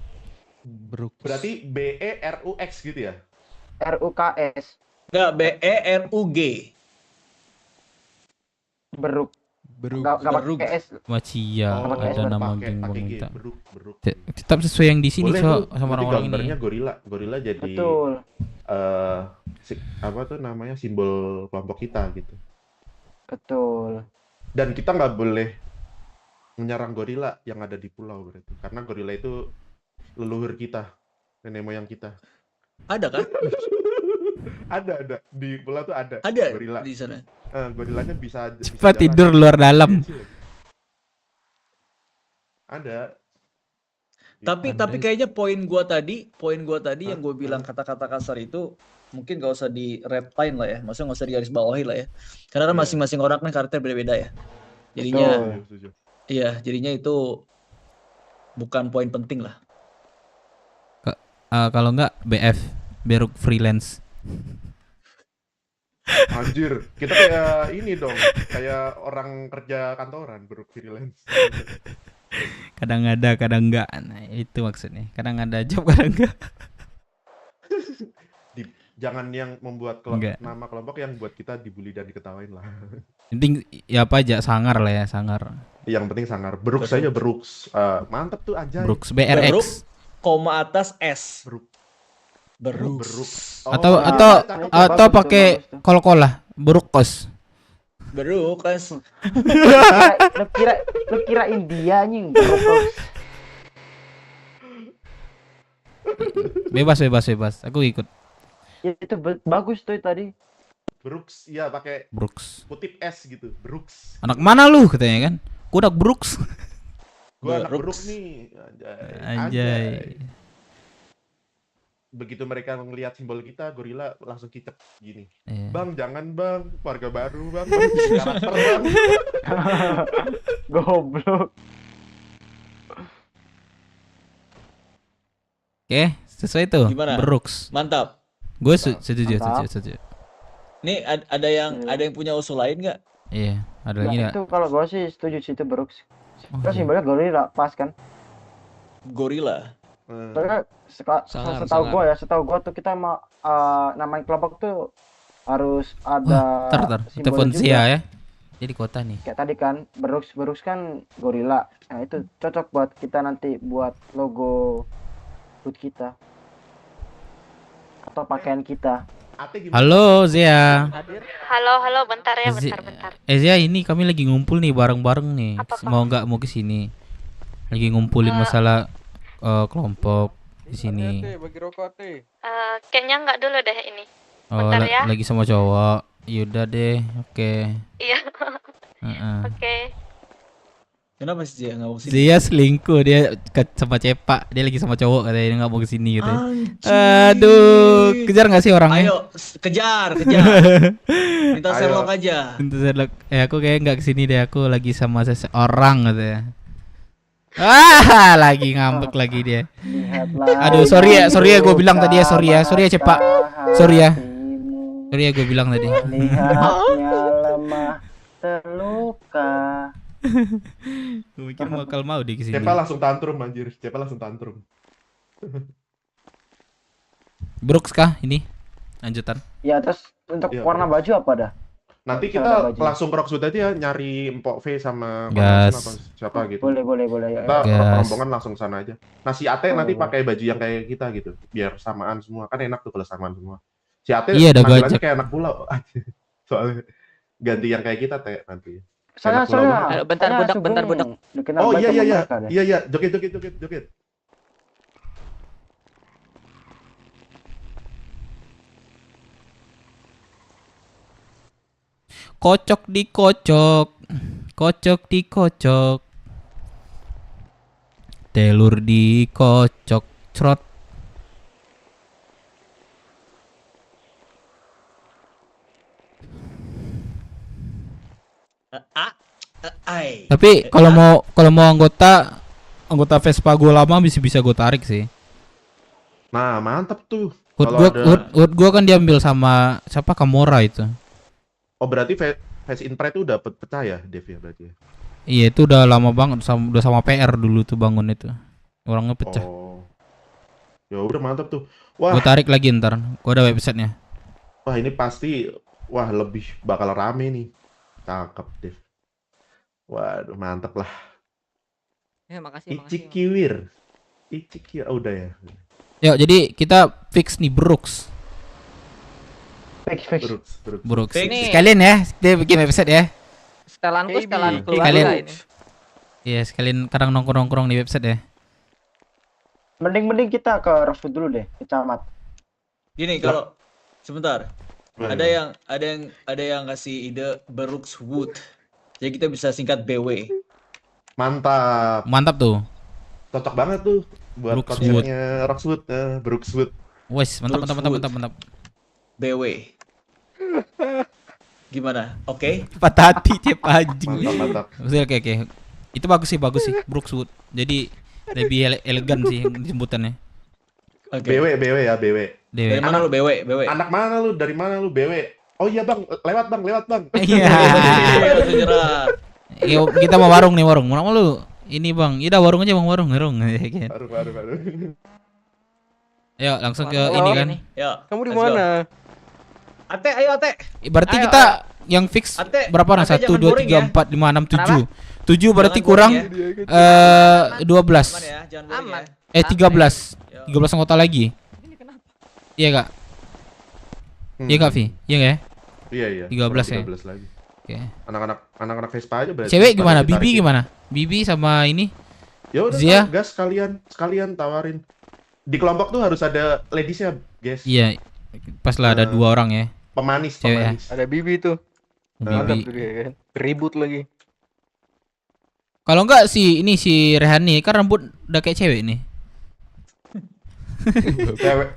Berarti BERUX gitu ya? RUKS. Enggak, BERUG. Beruk. Gak pakai S. Wacia ada nama geng gua minta. Beruk. Tetap sesuai yang di sini Boleh cok tuh, sama nanti orang-orang ini. gambarnya gorila jadi Betul. apa tuh namanya simbol kelompok kita gitu. Betul. Dan kita nggak boleh menyerang gorila yang ada di pulau berarti, karena gorila itu leluhur kita, nenek moyang kita. Ada kan? ada di pulau tuh ada. Ada gorila di sana. Gorilanya bisa Cepat jalan. tidur luar dalam. Ada. Tapi kayaknya poin gua tadi yang gue bilang kata-kata kasar itu mungkin gak usah di redline lah ya, maksudnya gak usah di garis bawahi lah ya, karena kan masing-masing orang kan karakter beda-beda ya, jadinya iya jadinya itu bukan poin penting lah. Kalau enggak BF Beruk freelance. Anjir, kita kayak ini dong, kayak orang kerja kantoran, beruk freelance. Kadang ada, kadang enggak. Nah, itu maksudnya. Kadang ada job, kadang enggak. Jangan yang membuat nama kelompok yang buat kita dibully dan diketawain lah. Penting ya apa aja, sangar lah ya, sangar. Yang penting sangar. Brooks aja Brooks. Mantep tuh aja. Brooks BRX. Beruk, koma atas S. Beruk. Oh, atau pakai kol-kolah, Brukos. Brukos. Lu kirain dia nying Brukos. Bebas. Aku ikut. Ya, itu bagus tuh tadi. Brooks, iya pakai Brooks. Kutip S gitu, Brooks. Anak mana lu katanya kan? Gua anak Brooks. Gua anak Brooks nih. Anjay. Begitu mereka ngelihat simbol kita, gorila langsung kicep gini. Bang, jangan bang, warga baru bang, karakter bang. Goblok. Oke, sesuai tuh. Gimana? Brooks. Mantap. Gue setuju. Nih ada yang punya usul lain nggak? Iya, ada lagi nggak? Itu kalau gue sih setuju sih itu Brooks. Terus simbolnya gorila pas kan? Gorila. Soalnya setahu gue tuh kita mau namain kelompok tuh harus ada telepon Sia ya. Jadi kota nih. Kayak tadi kan Brooks kan gorila. Nah itu cocok buat kita nanti buat logo hood kita atau pakaian kita. Halo Zia. Halo, bentar ya, bentar. Zia, ini kami lagi ngumpul nih bareng-bareng nih. Mau nggak mau ke sini? Lagi ngumpulin masalah kelompok di sini. Bagi rokok Kayaknya nggak dulu deh ini. Oh, Bentar ya. lagi sama cowok. Yaudah deh, oke. Iya. Oke. Kenapa sih dia nggak mau kesini? Dia selingkuh, dia sama Cepak. Dia lagi sama cowok katanya, dia nggak mau kesini gitu. Aduh, kejar nggak sih orangnya? Ayo, kejar. Minta Sherlock aja. Minta Sherlock. Aku kayak nggak kesini deh, aku lagi sama seseorang katanya. Lagi ngambek lagi dia. Lihatlah Aduh, sorry ya gue bilang tadi ya, sorry ya Cepak. Sorry ya gue bilang tadi. Lihatnya lemah terluka. Gue mikir bakal mau deh kesini. Cepa langsung tantrum anjir, Cepa langsung tantrum. Brooks kah ini? Lanjutan. Ya terus untuk Iya, warna baju apa dah? Nanti Warna kita baju. langsung ke Rockwood aja nyari Mpok V sama Gas. Apa siapa gitu. Boleh. Ya. Kita Gas. rombongan langsung sana aja. Nah si Ate nanti Boleh. pakai baju yang kayak kita gitu, biar samaan semua. Kan enak tuh kalau samaan semua. Si Ate Iya, udah tampilannya gojek. kayak anak pulau. Soalnya ganti yang kayak kita Teh nanti. Soalnya Anak pulau banget. Ayo, bentar budak. Oh iya, joget. Kocok dikocok, kocok dikocok, telur dikocok, crot. Tapi kalau mau anggota Vespa gue lama bisa gue tarik sih. Nah mantap tuh. Hood gua kan diambil sama siapa, Kamora itu. Oh berarti Face in Pride tuh udah pecah ya, Dev ya berarti ya? Iya itu udah lama banget, udah sama PR dulu tuh bangun itu. Orangnya pecah. Oh. Ya udah mantap tuh. Wah. Gue tarik lagi ntar, gue ada websitenya. Wah ini pasti lebih bakal rame nih. Cakep Dev. Waduh mantap lah. Ya, makasih. Icikiwir. Oh, udah ya. Yuk jadi kita fix nih Brooks. Brooks. Nih. Sekalian ya, dia bikin website ya. Setelanku setelan keluarga Sekalian. ini. Iya sekalian kadang nongkrong di website ya. Mending kita ke Rosewood dulu deh, ke Camat. Gini kalau sebentar. Ada yang kasih ide Brookswood. Jadi kita bisa singkat BW. Mantap tuh. Cocok banget tuh buat konsepnya Rosewood, Brookswood. Wes, mantap. BW. Gimana? Oke? Patah hati cep anjing. Mantap. Oke. Itu bagus sih Brookswood. Jadi lebih elegan sih sebutannya. Okay. BW ya, BW. Dari mana lu BW? Anak mana lu? Dari mana lu BW? Oh iya bang, lewat bang. Iya. Kita mau warung nih, warung. Mana lu? Ini bang, iya warung aja bang, warung. Baru. Ayo langsung ke ini kan. Ya. Kamu di mana? Ayo Ate. Berarti kita yang fix berapa orang? 1, 2, 3, 4, 5, 6, 7 berarti kurang 12. Aman. 13 anggota lagi. Iya kak? Iya kak Vi? Iya nggak ya? Iya. 13 ya? 13 lagi. Oke. Anak-anak Vespa aja berarti. Cewek gimana? Bibi gimana? Bibi sama ini? Ya udah Zia? gas sekalian tawarin. Di kelompok tuh harus ada ladiesnya, guys. Iya. Pas lah ada 2 orang ya. Pemanis. Ada Bibi tuh. Bibi. Kan. Ribut lagi. Kalau enggak si Rehani kan rambut udah kayak cewek nih.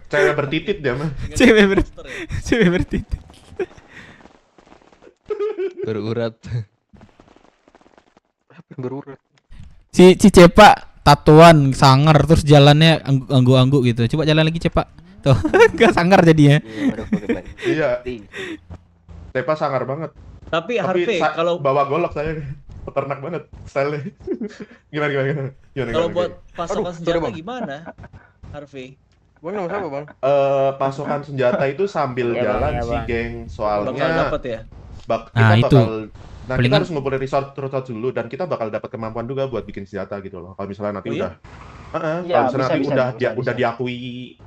cewek bertitit dia mah. Cewek bertitit. Berurat. Berurat. Si Cepak tatuan sangar terus jalannya anggu-anggu gitu. Coba jalan lagi Cepak. Tuh, enggak sangar jadinya. Iya. Cepak sangar banget. Tapi Harvey kalau bawa golok saya peternak banget style-nya. Gimana? Kalau buat pasokan senjata gimana? Harvey. Bang nama siapa, Bang? Pasokan senjata itu sambil jalan sih, geng. Soalnya bakal dapat ya. Kita harus ngumpulin resource dulu dan kita bakal dapat kemampuan juga buat bikin senjata gitu loh. Kalau misalnya nanti udah misalnya nanti udah diakui,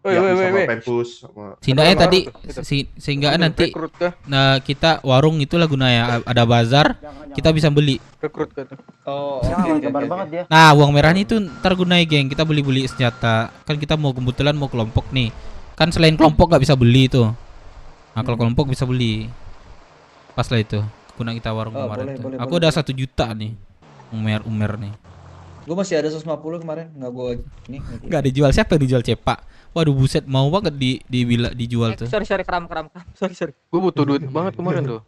sama Pempus. Sehingga tadi sehingga nanti kita warung itulah gunanya ada bazar, kita bisa beli. Rekrut kan. Oh, Gambar banget dia. Nah, uang merahnya itu ntar gunanya geng, kita beli senjata. Kan kita kebetulan mau kelompok nih. Kan selain kelompok nggak bisa beli itu. Nah, kalau kelompok bisa beli. Pas lah itu guna kita warung kemarin. Aku udah 1 juta nih. Umer nih. Gue masih ada 150 kemarin, Nggak dijual. Siapa yang dijual Cepak? Waduh buset, mau banget dijual tuh. Sorry, kram. Sorry. Gue butuh duit banget kemarin tuh.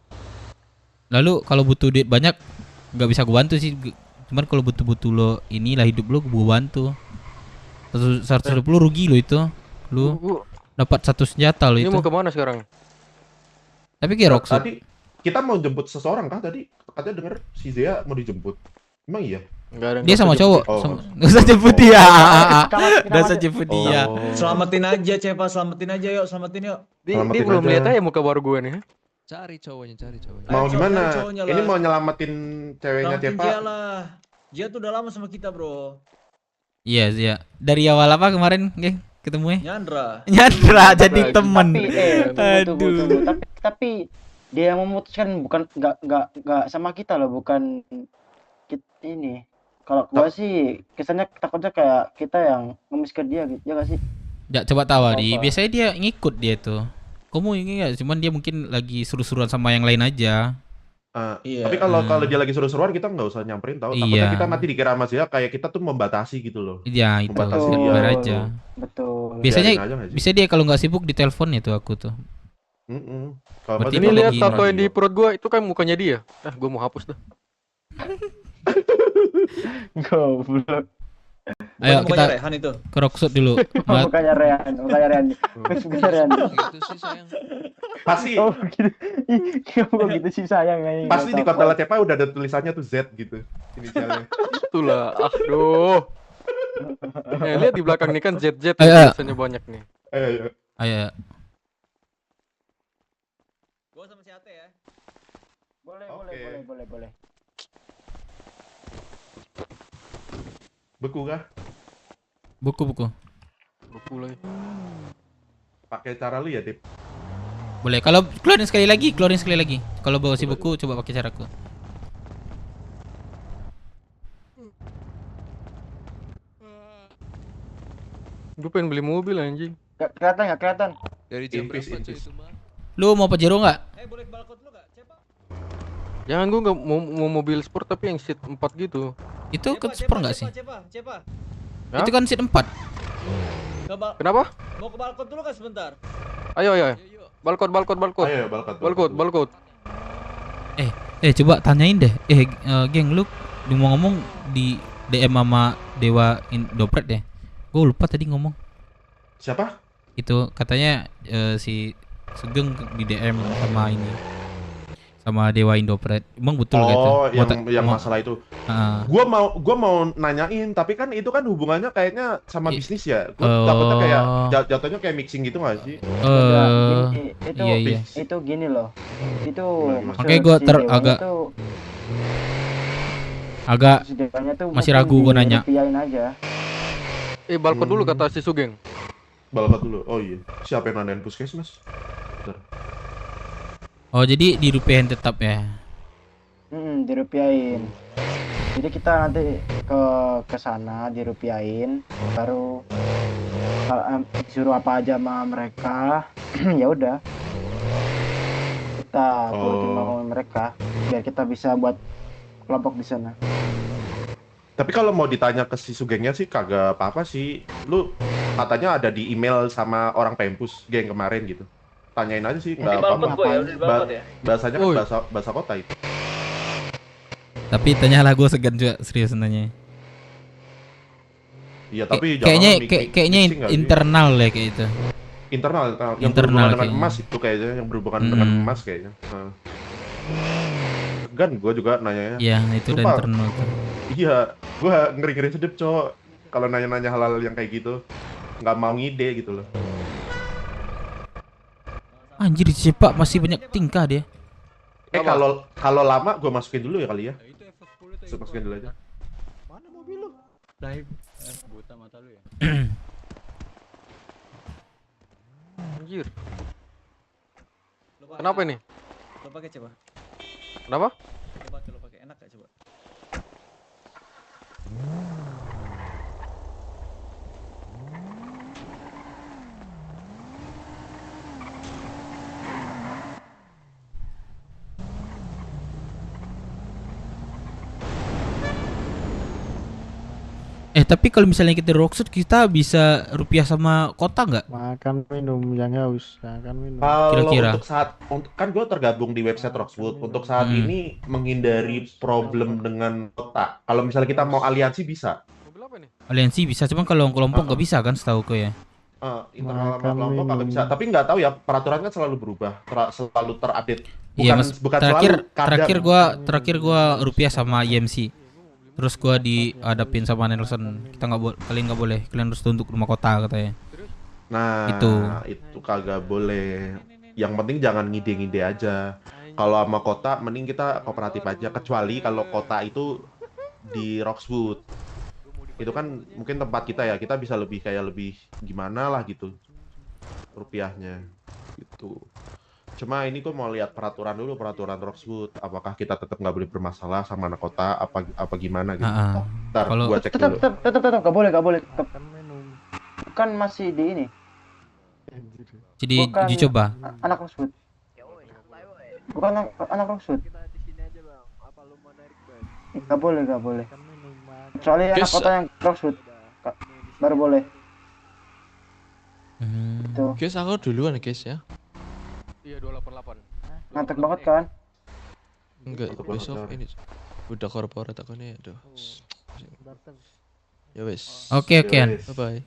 Lalu kalau butuh duit banyak nggak bisa gue bantu sih. Cuman kalau betul-betul lo inilah hidup lo gue bantu. 120 rugi lo itu. Lu dapat 1 senjata lo Ini itu. mau kemana sekarang? Tapi kayak Roxo. Tadi kita mau jemput seseorang kah tadi? Katanya denger si Zea mau dijemput. Emang iya? Dia sama cowok. Oh. Nggak usah jemput dia. Nggak usah jemput dia. Selamatin aja, Cepa. Selamatin aja yuk. Selamatin yuk. Dia belum lihat aja muka baru gue nih. Cari cowoknya. Mau gimana? cowoknya Ini lah. mau nyelamatin ceweknya Selamatin Cepa. Jia lah. Jia tuh udah lama sama kita, bro. Iya, iya. Dari awal apa kemarin, geng? Ketemunya? Nyandra jadi temen. Tunggu. Tapi dia yang memutuskan bukan nggak sama kita loh, bukan ini. Kalau gua sih kesannya takutnya kayak kita yang ngemis ke dia gitu, ya gak sih? Ya coba tawa di. Biasanya dia ngikut dia tuh. Kamu ini ya, cuman dia mungkin lagi seru-seruan sama yang lain aja. Iya. Tapi kalau dia lagi seru-seruan kita nggak usah nyamperin tahu. Takutnya Iya. kita nanti dikira sama dia kayak kita tuh membatasi gitu loh. Iya itu. Membatasi Biar dia. biar aja. Betul. Biasanya Biarin aja nggak sih? bisa dia kalau nggak sibuk ditelepon itu aku tuh. Kalau Berarti Ini dia lihat lagi tato yang radio. di perut gue itu kan mukanya dia. Gue mau hapus dah. Goblok. Ayo Bukan kita mukanya Rehan itu. ke Rockshot dulu. Mat. Bukannya Rehan. Gitu sih sayang. Pasti. Oh gitu. Ih, kok gitu sih sayang kayaknya. Pasti di kontela Cepa udah ada tulisannya tuh Z gitu. Inisialnya. Itulah. Aduh. Lihat di belakang nih kan ZZ Ayo. biasanya banyak nih. Ayo. Gua sama si Ate ya. Boleh. Beku kah? Buku. Buku lagi. Pakai cara lu ya, Tip? Boleh. Kalau keluarin sekali lagi. Kalau bawa si buku coba pakai caraku. Gue pengen beli mobil anjing. Nggak kelihatan. Dari jam berapa cuy itu mah? Lu mau Pajero nggak? Boleh balkon dulu gak, Cepa? Jangan, gue nggak mau mobil sport tapi yang seat 4 gitu. Itu ke sport nggak sih? Cepa. Hah? Itu kan seat 4. Kenapa? Mau ke balkon dulu kan sebentar? Ayo. Balkon. Ayo, Balkon. Coba tanyain deh. Geng lu mau ngomong di DM sama Dewa Indopret ya? Gue lupa tadi ngomong. Siapa? Itu katanya si Sugeng di DM sama ini. Sama Dewa Indopret. Emang betul gitu? Yang masalah itu. Gua mau nanyain, tapi kan itu kan hubungannya kayaknya sama bisnis ya. Gua takutnya kayak jatuhnya kayak mixing gitu nggak sih? Iya. Itu gini loh. Itu Makanya gua agak masih ragu gua nanya. Aja. Balkon dulu kata si Sugeng. Balkon dulu. Oh iya. Siapa yang nanyain puskesmas? Bentar. Oh jadi dirupiahin tetap ya? Dirupiahin. Jadi kita nanti ke sana dirupiahin, baru disuruh apa aja sama mereka, ya udah kita turutin mau mereka biar kita bisa buat kelompok di sana. Tapi kalau mau ditanya ke si Sugengnya sih kagak apa-apa sih. Lu katanya ada di email sama orang Pempus geng kemarin gitu. Tanyain aja sih, nggak apa-apa. Bahasanya kan bahasa kota itu. Tapi tanyalah, gue segan juga serius nanya. Iya, tapi kayaknya internal ya kayak itu. Internal yang Internal berhubungan dengan kayaknya. emas itu kayaknya, yang berhubungan dengan emas kayaknya. Segan gue juga nanyanya. Iya, itu udah internal tuh. Iya, gue ngeri-ngeri sedep cowok kalau nanya-nanya hal-hal yang kayak gitu. Nggak mau ngide gitu loh. Anjir, Cepak masih banyak tingkah dia. Kalau lama gue masukin dulu ya kali ya. Masukin dulu aja. Mana mobil lu? Dive. Buta mata lu ya. Anjir. Kenapa ini? Lo pakai coba. Kenapa? Lo pakai enak gak coba? tapi kalau misalnya kita Rocksuit kita bisa rupiah sama kota nggak? Makan minum yang haus, makan minum. Kalau Kira-kira. kan gue tergabung di website Roxwood. Untuk saat ini menghindari problem dengan kota. Kalau misalnya kita mau aliansi bisa. Aliansi bisa, cuman kalau kelompok nggak bisa kan setahu gue ya. Internal sama kelompok nggak bisa. Tapi nggak tahu ya, peraturan kan selalu berubah, selalu terupdate. Iya mas. Bukan terakhir gua rupiah sama IMC. Terus gua dihadapin sama Nelson. Kalian nggak boleh. Kalian harus tunduk rumah kota katanya. Nah, itu kagak boleh. Yang penting jangan ngide-ngide aja. Kalau sama kota, mending kita kooperatif aja. Kecuali kalau kota itu di Roxwood. Itu kan mungkin tempat kita ya. Kita bisa lebih gimana lah gitu rupiahnya gitu. Cuma ini gue mau lihat peraturan Roxwood. Apakah kita tetap nggak boleh bermasalah sama anak kota? Apa gimana gitu? Ntar gue cek dulu. Tetap nggak boleh. Kan masih di ini. Jadi dicoba. Anak Roxwood. Bukan anak Roxwood. Nggak boleh. Kecuali anak kota yang Roxwood baru boleh. Guys, aku duluan guys ya. Iya 288. Ngantuk banget kan? Enggak, besok ini udah korporat aku nih, aduh. Ya wes. Oke. Bye bye.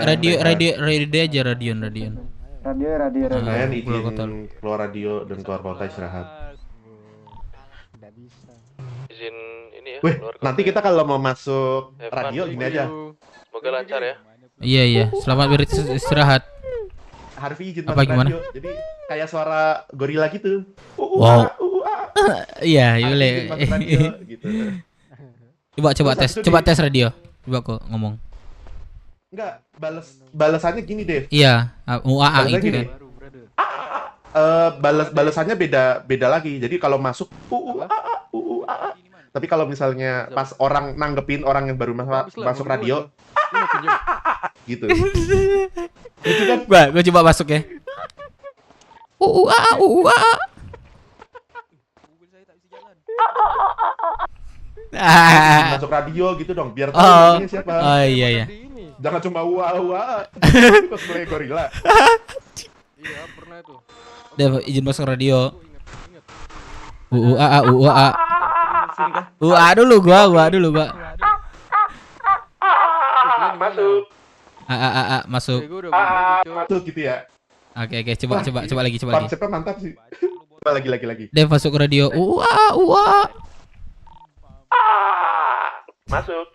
Radio aja Radion. Radio. Kalian izin keluar radio dan keluar kota istirahat. Izin ini ya. Wih, nanti kita kalau mau masuk radio gini aja. Semoga lancar ya. Iya. Selamat beristirahat. Harvey izin apa masuk gimana? radio. Jadi kayak suara gorila gitu. Wow. Iya, boleh. Gitu. Coba tes radio. Coba kok ngomong. Enggak, balasannya gini deh. Iya, UAA gitu kan. Balasannya beda lagi. Jadi kalau masuk UAA. Tapi kalau misalnya pas orang nanggepin orang yang baru masuk radio gitu. Itu kan Gua coba masuk ya. Masuk radio gitu dong, biar tahu namanya siapa. Oh iya. Jangan cuma cosplay gorila. Iya, pernah itu. Udah izin masuk radio. Dulu gua. Masuk. Masuk. Masuk gitu ya. Oke, coba lagi. Konsepnya mantap sih. Coba lagi. Dev masuk ke radio. Masuk.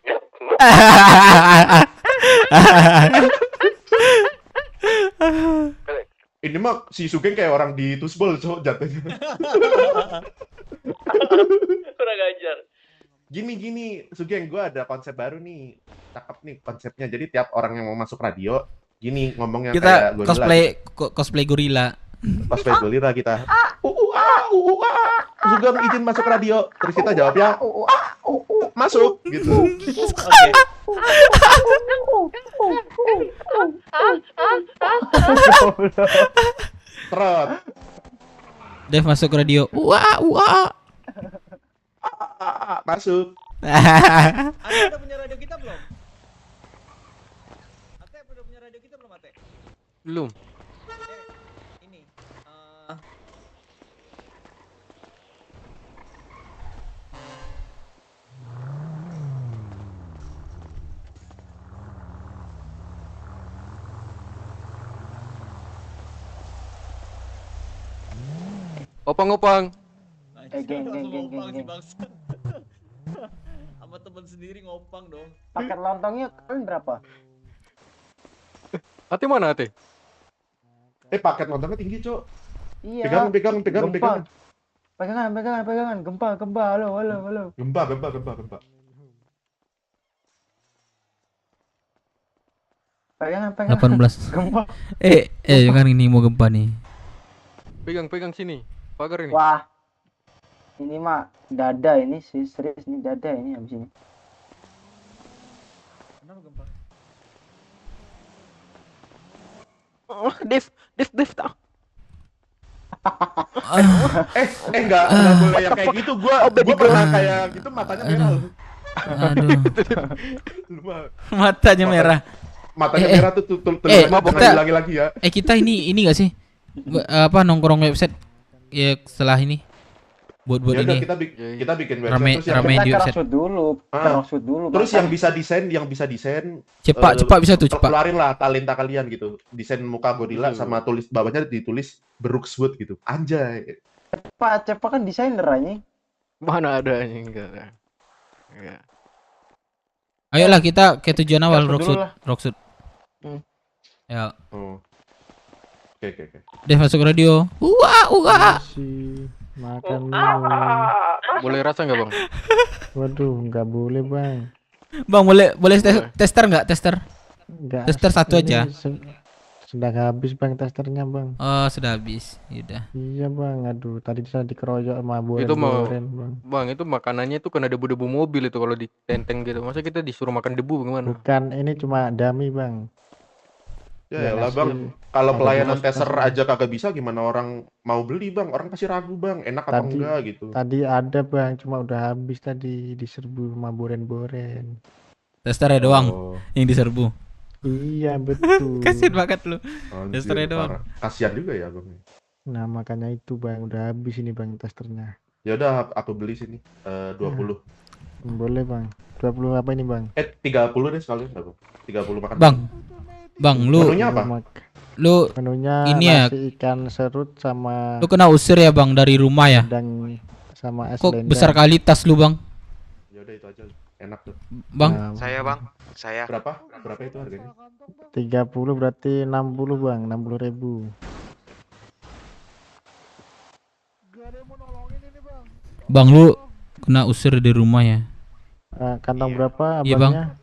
Ini mah si Sugeng kayak orang di tusbol jatuhnya. Kurang ajar. Gini, Sugeng, gue ada konsep baru nih. Cakep nih konsepnya. Jadi tiap orang yang mau masuk radio, gini ngomongnya kita kayak gorila. Cosplay gorila. Cosplay gorila kita. Sugeng izin masuk radio. Terus kita jawabnya masuk gitu. Oke. Trot. Dev masuk radio. Masuk. Ate udah punya radio kita belum? Ate udah punya radio kita belum, Ate? Belum. Ini. Opang. Geng. Sama teman sendiri ngopang dong. Paket lontongnya kalian berapa? Ate mana Ate? Paket lontongnya tinggi, Cok. Iya. Pegangan. Pegangan. Gempa. Halo. Gempa. Pegangan. 18. Gempa. Jangan ini mau gempa nih. Pegang sini. Pagar ini. Wah. Ini mah dada ini sih, serius nih dada ini habis ini. Kenapa gempa? Dev tak. Enggak boleh yang kayak gitu. Gua pernah kayak gitu matanya merah. Aduh. Matanya merah. Matanya merah tuh telurnya lagi ya. Kita ini gak sih? Apa nongkrong website ya setelah ini? Buat Ya udah, ini. kita bikin website terus yang di website. Shoot dulu. Terus yang bisa desain cepat bisa tuh cepat. Keluarin lah talenta kalian gitu. Desain muka gorila sama tulis bawahnya ditulis Brookswood gitu. Anjay. Cepat kan desainer anjing. Mana ada anjing enggak. Ayolah kita ke tujuan awal Rockshoot. Ya. Oke. Dev masuk radio. Wah. Makan minum. Boleh rasa nggak bang? Waduh, nggak boleh bang. Bang boleh tester nggak tester? Nggak. Tester satu aja. Sudah habis bang testernya bang. Oh sudah habis, yaudah. Iya bang, aduh tadi saya dikeroyok sama Itu mau bang. Itu makanannya itu kena debu-debu mobil itu kalau ditenteng gitu. Masa kita disuruh makan debu gimana? Bukan, ini cuma dummy bang. Ya lah bang, kalau pelayanan tester aja kagak bisa, gimana orang mau beli bang? Orang pasti ragu bang, enak apa enggak gitu. Tadi ada bang, cuma udah habis tadi diserbu sama boren-boren. Testernya doang yang diserbu. Iya betul. Kasian banget lu. Testernya doang. Kasian juga ya bang. Nah makanya itu bang, udah habis ini bang testernya. Ya udah aku beli sini 20. Boleh bang. 20 apa ini bang? 30 deh sekalian bang. 30 makan. Bang, lu menunya apa? Lu menunya ini ya nasi ikan serut sama. Lu kena usir ya bang dari rumah ya? Dan sama es Kok lendang. besar kali tas lu bang? Ya udah itu aja, enak tuh. Bang? Nah, Saya. Berapa itu harganya? 30 berarti 60 bang, 60.000. Bang lu kena usir dari rumah ya? Kantong berapa Iya bang.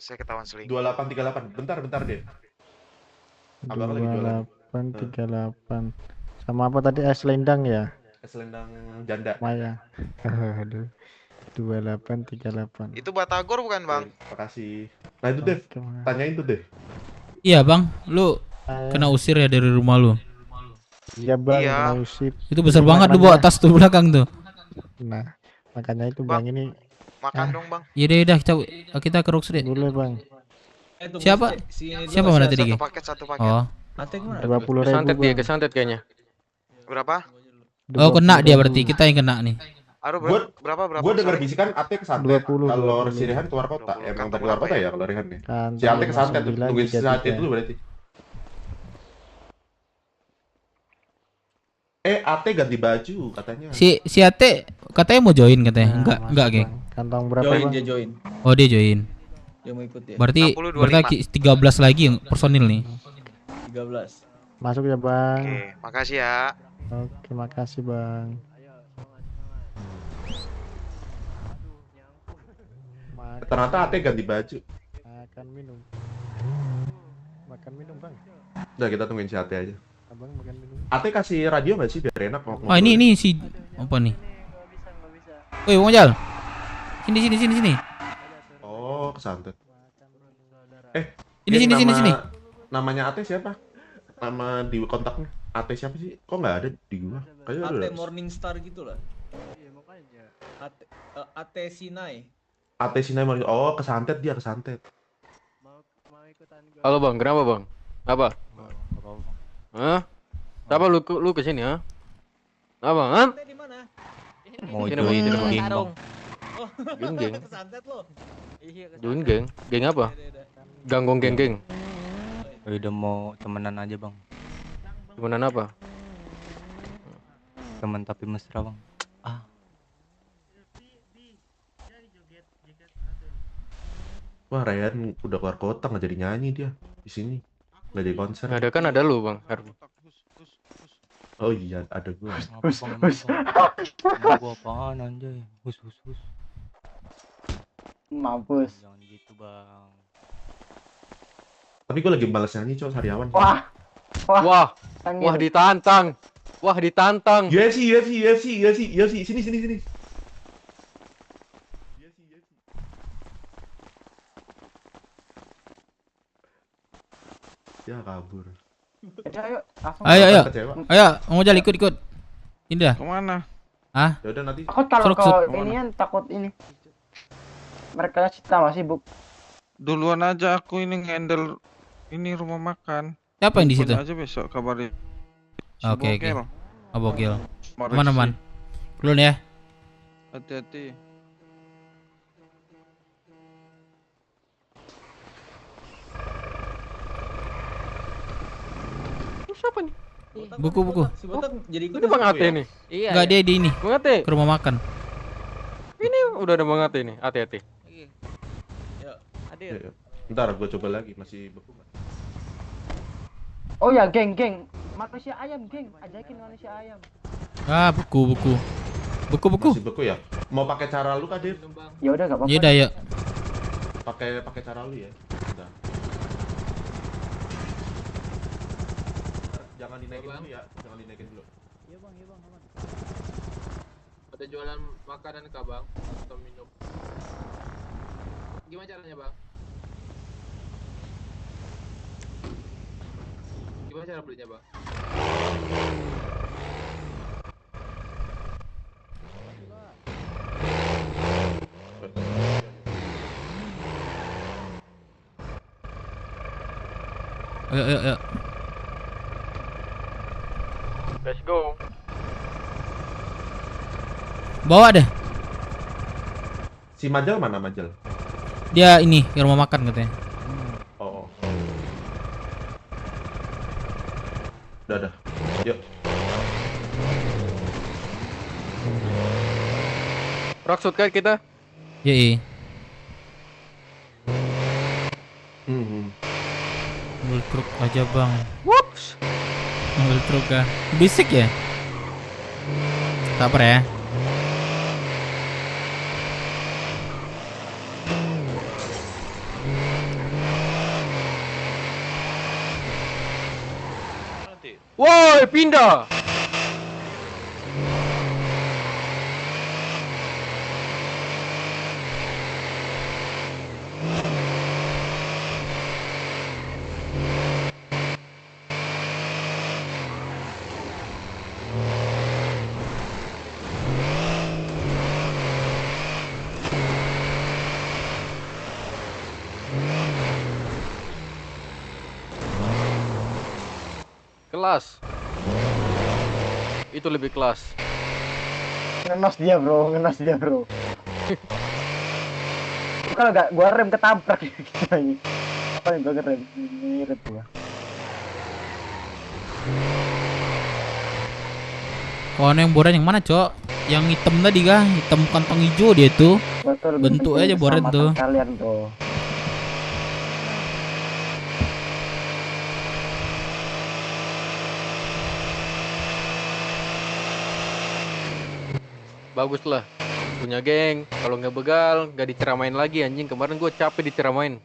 Saya ketahuan selingkuh. 2838. Bentar deh. Abang lagi jualan. 2838. Sama apa tadi es lendang ya? Es lendang janda. Maya. Aduh. 2838. Itu batagor bukan bang? Makasih. Nah itu deh, tanyain tuh deh. Iya bang, lu kena usir ya dari rumah lu? Iya bang, kena usir. Itu besar banget lu bawa tas tuh belakang tuh. Nah, makanya itu bang ini. Makan dong bang. Iya deh, kita ke Rockshoot. Boleh bang. Siapa? Siapa mana tadi? Satu paket. Oh. 20.000 kesantet kayaknya. Berapa? Oh kena dia berarti, kita yang kena nih. Berapa? Gue dengar bisikan Ate kesantet kalau si Rehan keluar kota. Emang tadi keluar kota ya kalau Rehan nih. Si Ate kesantet tuh, tungguin si Ate dulu berarti. Ate ganti baju katanya. Si Ate katanya mau join katanya. Enggak, geng. Kantong berapa Join, bang? dia join. Oh dia join. Dia mau ikut ya. Berarti 13 lagi yang personil nih. 13. Masuk ya bang. Oke, makasih ya. Oke, makasih bang. Ternyata Ate ganti baju. Makan minum bang. Udah kita tungguin si Ate aja. Abang makan minum. Ate kasih radio nggak sih biar enak ngomong. Oh ini si apa nih? Woi Bang Ojal. Sini. Oh kesantet. Sini. Namanya Ate siapa? Nama di kontaknya Ate siapa sih? Kok nggak ada di gua? Kayaknya Ate ada. Morning Star gitu lah. Ate Sinai. Ate Sinai. Oh kesantet dia kesantet. Halo bang, kenapa bang? Apa? Hah? Kenapa lu kesini ha? Apa? Hah? Mau join geng bang. Geng. Join geng? Geng apa? Ganggung geng. Udah mau temenan aja bang. Temenan apa? Temen tapi mesra bang. Wah Ryan udah keluar kota nggak jadi nyanyi dia di sini. Nggak jadi konser. Ada kan ada lu bang. Oh iya ada gua. Gua apaan anjay? Hus. Mampus. Jangan gitu bang. Tapi gua lagi malas nyanyi coy sariawan. Wah ditantang. UFC. Sini. Ya kabur. Ayo. Bang Ojal ikut. Ini dah. Kemana? Ah? Ya udah nanti. Takut kalau inian takut ini. mereka sama sibuk. Duluan aja aku ini handle ini rumah makan. Siapa yang di situ? Telepon aja besok kabarin. Si Oke. Bogel. Oh, Bogel. Mau Aman. Duluan ya. Hati-hati. Siapa nih? Buku. Si Botak jadi ikut Ini Bang Ate nih. Iya. Enggak, dia di ini. Bang Ate. Ke rumah makan. Ini udah ada Bang Ate nih. Hati-hati. Yuk, hadir. Ya, ya. Ntar gue coba lagi, masih beku nggak? Oh ya, geng. Manusia ayam, geng. Ajakin manusia ayam. Ah, buku. Masih beku ya? Mau pakai cara lu, Kadir? Ya udah enggak apa-apa. Ya udah, yuk. Pakai cara lu ya. Udah. Jangan dinaikin dulu ya, jangan dinaikin dulu. Iya bang, aman. Ada jualan makanan kah bang? Atau minum? Gimana caranya bang? Gimana cara belinya bang? Ayo. Let's go. Bawa deh. Si Majal mana Majal? Dia ini ke rumah makan katanya. Oh. Udah. Yuk. Raksut kan kita? Iya. Mobil truk aja bang. Whoops. Mobil truk kah? Bisik ya? Sabar ya. Woi, pindah. Kelas. Itu lebih kelas. Ngenos dia bro. Kalau nggak gua rem ketabrak gitu lagi. Apa yang gua ngerem? Ngirit gua. Kawan yang boran yang mana, Cok? Yang hitam tadi kah? Hitam kantong hijau dia tuh. Betul, bentuk aja boran tuh. Kalian tuh. Bagus lah. Punya geng. Kalau nggak begal, nggak diceramain lagi anjing. Kemarin gue capek diceramain.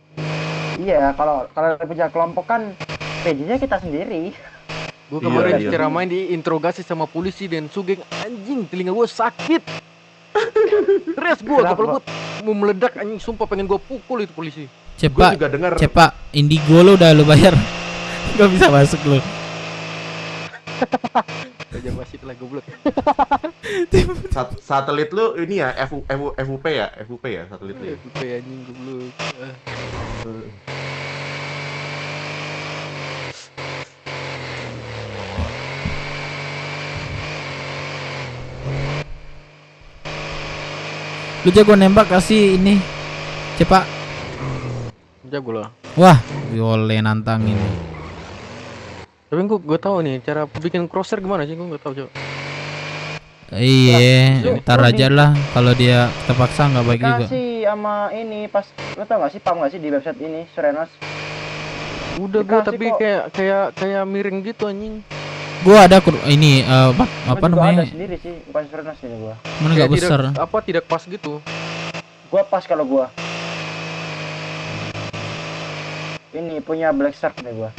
Iya, kalau punya kelompok kan PD-nya kita sendiri. Gue kemarin diceramain, diinterogasi sama polisi dan sugeng. Anjing, telinga gue sakit. Stres gue, kepala gue mau meledak anjing. Sumpah pengen gue pukul itu polisi. Cepak, Indigo lo udah lo bayar. Gak bisa masuk lo. Aja masih telah goblok. Satelit lu ini ya FUP ya satelit lu. FUP anjing goblok. Lu jago nembak kasih ini. Cepak. Jago lah. Wah, boleh nantang ini. Tapi gue tahu nih cara bikin crosshair gimana sih, gue nggak tahu coba. Iya, ntar aja lah kalau dia terpaksa nggak baik juga. Kasih sama ini pas lo tau gak sih paham gak sih di website ini Surenos? Udah gue tapi kayak miring gitu anjing. Gua ada ini apa namanya? Ada sendiri sih, bukan Surenos ini gua. Mana nggak besar? Tidak pas gitu. Gua pas kalau gua. Ini punya Black Shark nih gua.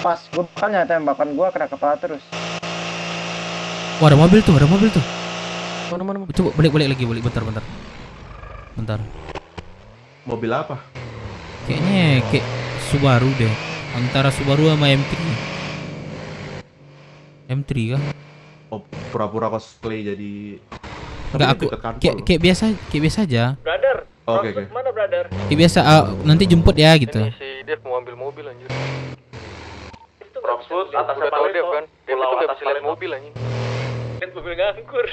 Pas gua makanya tembakan gua kena kepala terus. Wah, ada mobil tuh. Mana? Coba balik lagi, bentar. Mobil apa? Kayaknya kayak Subaru deh. Antara Subaru sama M3 kah? Oh, pura-pura cosplay jadi Enggak, aku kayak biasa aja. Brother. Oke. Mana brother? Kayak biasa, nanti jemput ya gitu. Si Dev mau ambil mobil anjir. Roxwood atas Udah tahu Dev kan? Dev itu gak bisa lihat mobil anjing. Lihat mobil nganggur.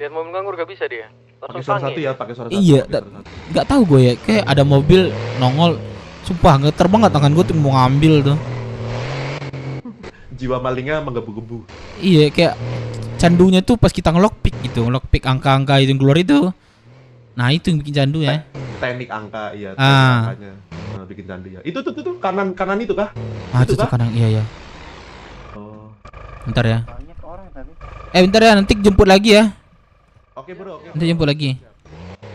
Lihat mobil nganggur gak bisa dia. Pakai suara satu ya, pakai suara satu. Iya, nggak tahu gue ya, kayak ada mobil nongol, sumpah ngeter banget tangan gue tuh mau ngambil tuh. Jiwa malingnya menggebu-gebu. Iya, kayak candunya tuh pas kita ngelockpick gitu, ngelockpick angka-angka itu yang keluar itu. Nah itu yang bikin candu ya. Teknik angka, iya. Angkanya. Nah, bikin candu ya. Itu tuh kanan itu kah? Itu tuh kanan, iya. Oh. Bentar ya. Bentar ya, nanti jemput lagi ya. Oke bro, oke. Nanti jemput lagi.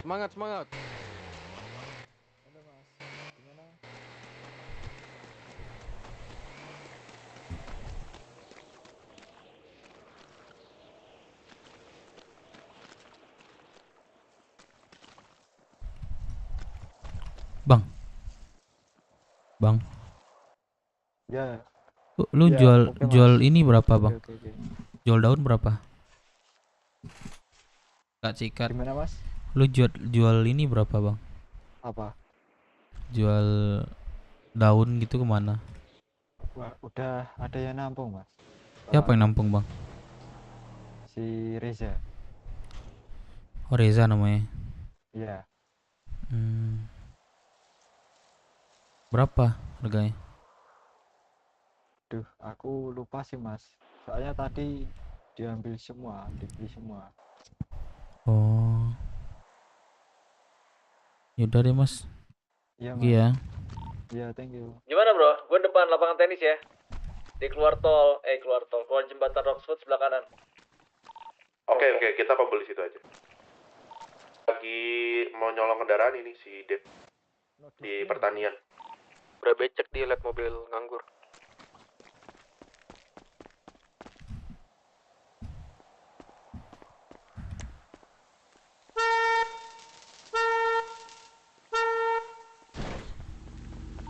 Semangat. Bang. Ya. Lu Ya, jual ini berapa, Bang? Oke. Jual daun berapa? Kak Cikat. Gimana, Mas? Lu jual ini berapa, Bang? Apa? Jual daun gitu kemana? Wah, udah ada yang nampung, Mas. Siapa yang nampung, Bang? Si Reza. Oh, Reza namanya. Iya. Berapa harganya? Duh, aku lupa sih, Mas. Soalnya tadi dibeli semua. Oh. Yaudah deh, Mas. Iya, Mas. Iya. Iya, thank you. Gimana bro? Gue depan lapangan tenis ya. Di keluar jembatan Roxwood sebelah kanan. Oke, kita kumpul di situ aja. Lagi mau nyolong kendaraan ini si Dev di pertanian. Udah becek dia lihat mobil nganggur.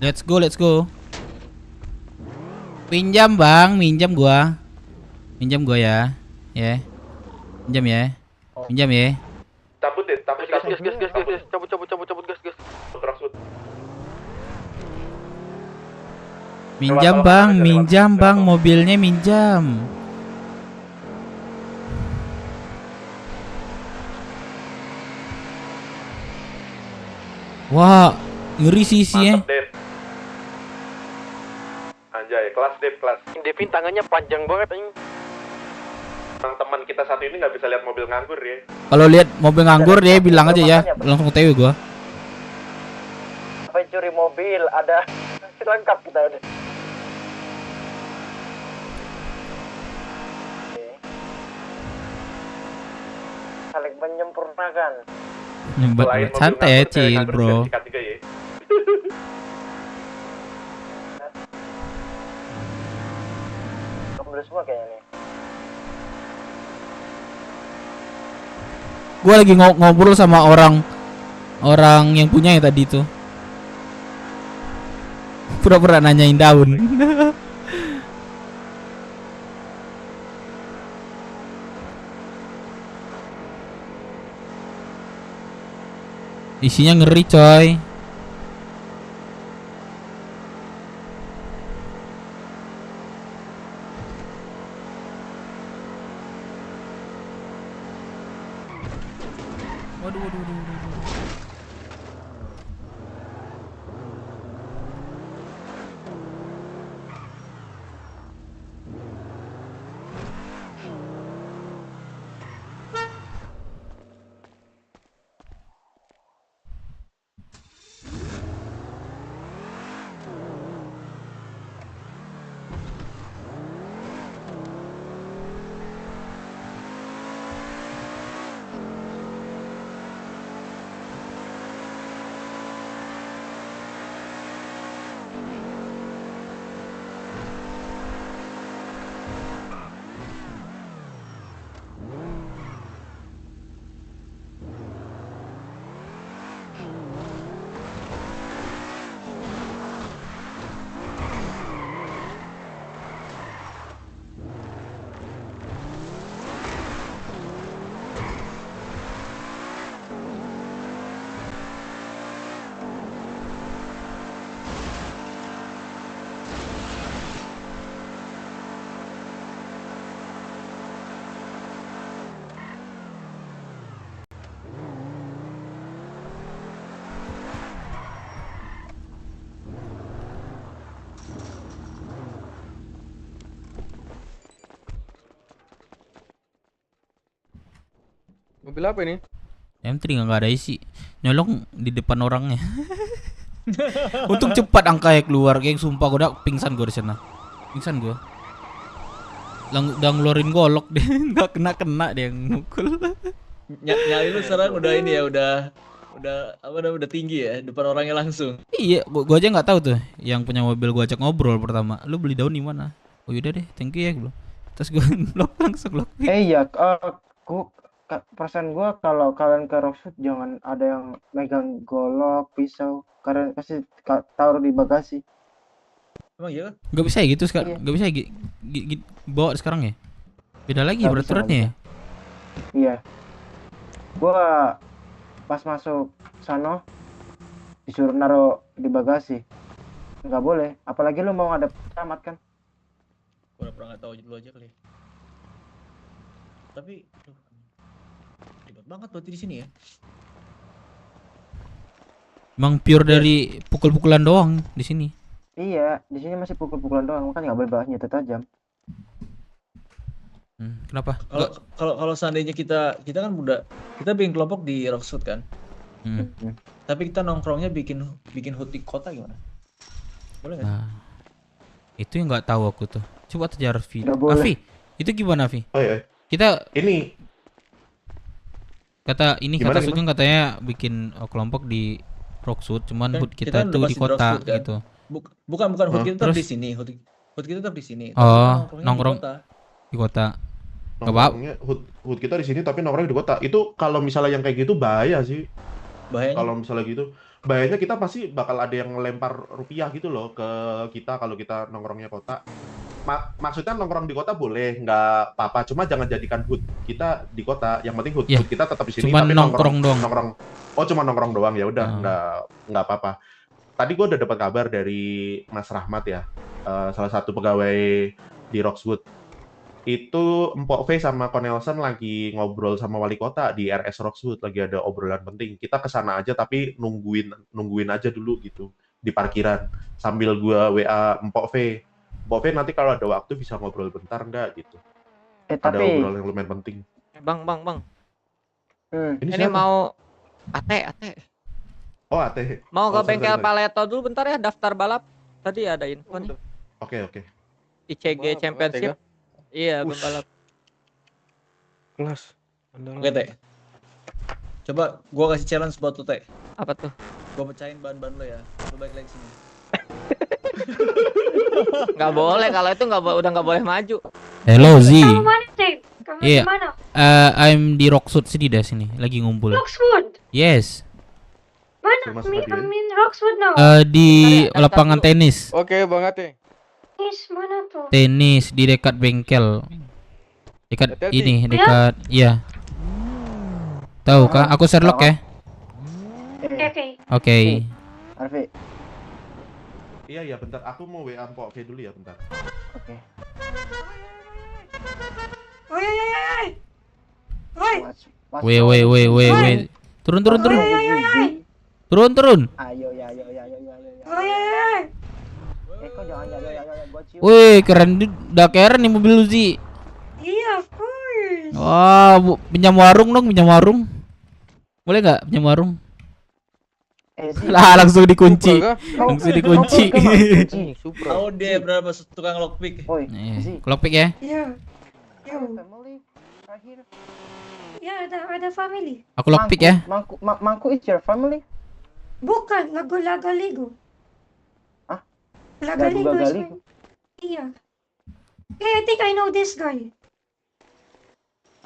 Let's go. Pinjam, Bang, minjam gua ya. Ya. Pinjam ya. Cabut gas. Cabut gas. Minjam, Bang, mobilnya minjam. Wah, ngeri sih isinya. Anjay, kelas. Devin tangannya panjang banget anjing. Teman kita satu ini nggak bisa lihat mobil nganggur ya. Kalau lihat mobil nganggur dia bilang aja ya, langsung TW gua. Apa curi mobil? Ada lengkap kita udah. Saling menyempurnakan. Santai ya, chill, bro. Udah semua kayaknya nih. Gua lagi ngobrol sama orang yang punya ya tadi tuh. Pura-pura nanyain daun. Isinya ngeri, coy. Waduh. Mobil apa ini? M3 nggak ada isi. Nyolong di depan orangnya. Untung cepat angkanya keluar, geng. Sumpah gue udah pingsan gue di sana. Pingsan gue. Udah ngeluarin golok deh, nggak kena dia yang mukul. Nyali lu sekarang udah ini ya, udah apa namanya, udah tinggi ya depan orangnya langsung. Iya, gua aja nggak tahu tuh. Yang punya mobil gua ajak ngobrol pertama. Lu beli daun di mana? Oh yaudah deh, thank you ya belum. Terus gua langsung lock. Iya, perasaan gua kalau kalian ke Rockwood jangan ada yang megang golok, pisau, karena pasti taruh di bagasi. Emang iya? Gak bisa ya gitu sekarang? Gak bisa ya bawa sekarang ya? Beda lagi peraturannya ya? Iya. Gua pas masuk sana disuruh naruh di bagasi. Nggak boleh, apalagi lu mau ada camat kan? Gua pernah nggak tahu dulu aja kali. Tapi ribet banget berarti di sini ya. Emang pure dari pukul-pukulan doang di sini. Iya, di sini masih pukul-pukulan doang, makanya nggak boleh bawa senjata tajam. Kenapa? Kalau seandainya kita kan kita bikin kelompok di Rockwood kan. Tapi kita nongkrongnya bikin hood di kota gimana? Boleh nggak? Nah, itu yang nggak tahu aku tuh. Coba tanya Arfi. Nggak boleh. Afi, itu gimana Afi? Oh iya. Kita ini kata Gimana, Sugeng katanya bikin kelompok di Rockwood, cuman hood kita kan tuh udah di pasti kota Rockwood, kan? gitu. Bukan hood kita tetap Terus? di sini. Hood kita tetap di sini. Oh, Tapi nongkrong di kota. di kota. Gak apa. Nongkrongnya hood kita di sini tapi nongkrongnya di kota. Itu kalau misalnya yang kayak gitu bahaya sih. Bahayanya? Kalau misalnya gitu, bahayanya kita pasti bakal ada yang ngelempar rupiah gitu loh ke kita kalau kita nongkrongnya kota. Maksudnya nongkrong di kota boleh, nggak apa-apa. Cuma jangan jadikan hood kita di kota. Yang penting hood kita tetap di sini. Cuman tapi nongkrong doang. Oh, cuma nongkrong doang ya udah, nggak apa-apa. Tadi gue udah dapat kabar dari Mas Rahmat ya, salah satu pegawai di Rockwood. Itu Mpok V sama Cornelson lagi ngobrol sama wali kota di RS Rockwood, lagi ada obrolan penting. Kita kesana aja tapi nungguin aja dulu gitu di parkiran sambil gua WA Mpok V. Mpok V nanti kalau ada waktu bisa ngobrol bentar nggak gitu. Ada obrolan yang lumayan penting. Bang. Ini Ini siapa? mau Ate. Oh, Ate. Mau ke Oh, bengkel sorry. Paleto dulu bentar ya, daftar balap. Tadi ada info nih. Oke. ICG Championship. Iya, pembalap. Kelas. Oke, Teh. Coba gua kasih challenge buat tuh, Teh. Apa tuh? Gua pecahin ban-ban lo ya. Lu balik lagi sini. Nggak boleh, kalau itu udah nggak boleh maju. Hello Z. Kamu mana, Cek? Kamu Iya. di mana? I'm di Rockwood sini dah sini, lagi ngumpul. Rockwood? Yes. Mana? I'm in Rockwood now. Di lapangan tenis. Oke, Bang Ate. Mana tuh? Tenis di dekat bengkel. Dekat Hati-hati. ini, dekat iya. Tahu kah? Aku Sherlock ya. Oke. Arfi. Iya, bentar. Aku mau WA Mpok V dulu ya, bentar. Oke. Woi. Turun. Turun. Ayo. Kok jangan gua cium. Woi, udah keren nih mobil Uzi. Iya, of course. Wah, pinjam warung dong, Boleh nggak pinjam warung? Lah langsung dikunci. Tahu deh berapa tukang lockpick. Lockpick ya? Iya. Ya, ada family. Aku lockpick ya. Mangku is your family? Bukan, Lago-Ligo. Hah? Lago-Ligo is Lago-Ligo? Iya. Hey, I think I know this guy.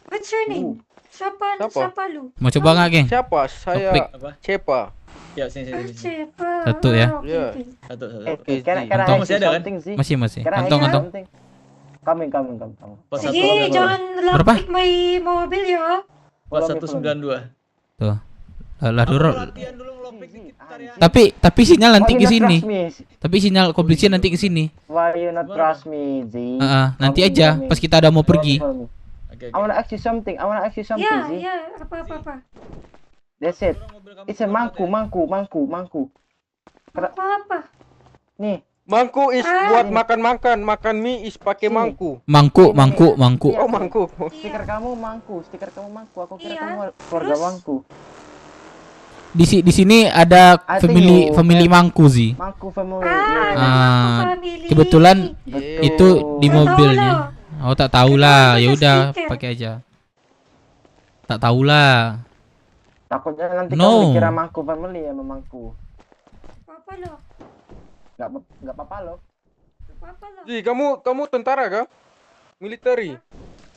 What's your name? Siapa lu? Mau coba nggak, geng? Siapa? Saya Lockpick. Cepa. Ya, sini. Siapa? Satu ya. Iya. Satu. Kantong masih ada kan? Masih. Kantong. Coming. Sige, jangan Berapa? lockpick my mobil ya. 4192. Tuh. Lah dulu. Tapi sinyal nanti ke sini. Tapi sinyal kompetisi nanti ke sini. Why you not trust me, Z? Nanti aja pas kita ada mau pergi. I wanna ask you something, Z. Ya, apa. That's it. It's a mangku. Apa? Nih, Mangku is buat makan mie is pakai mangku. Mangkuk. Oh, mangku. Stiker kamu mangku. Aku kira kamu keluarga mangku. Di sini ada family Mangku sih. Mangku family. Kebetulan itu di mobilnya. Oh, tak tahu lah. Ya udah, pakai aja. Tak tahu lah. Takutnya nanti kamu dikira mangku family ya, mangku. Apa lo? Enggak apa-apa lo. Ji, kamu tentara kah? Military.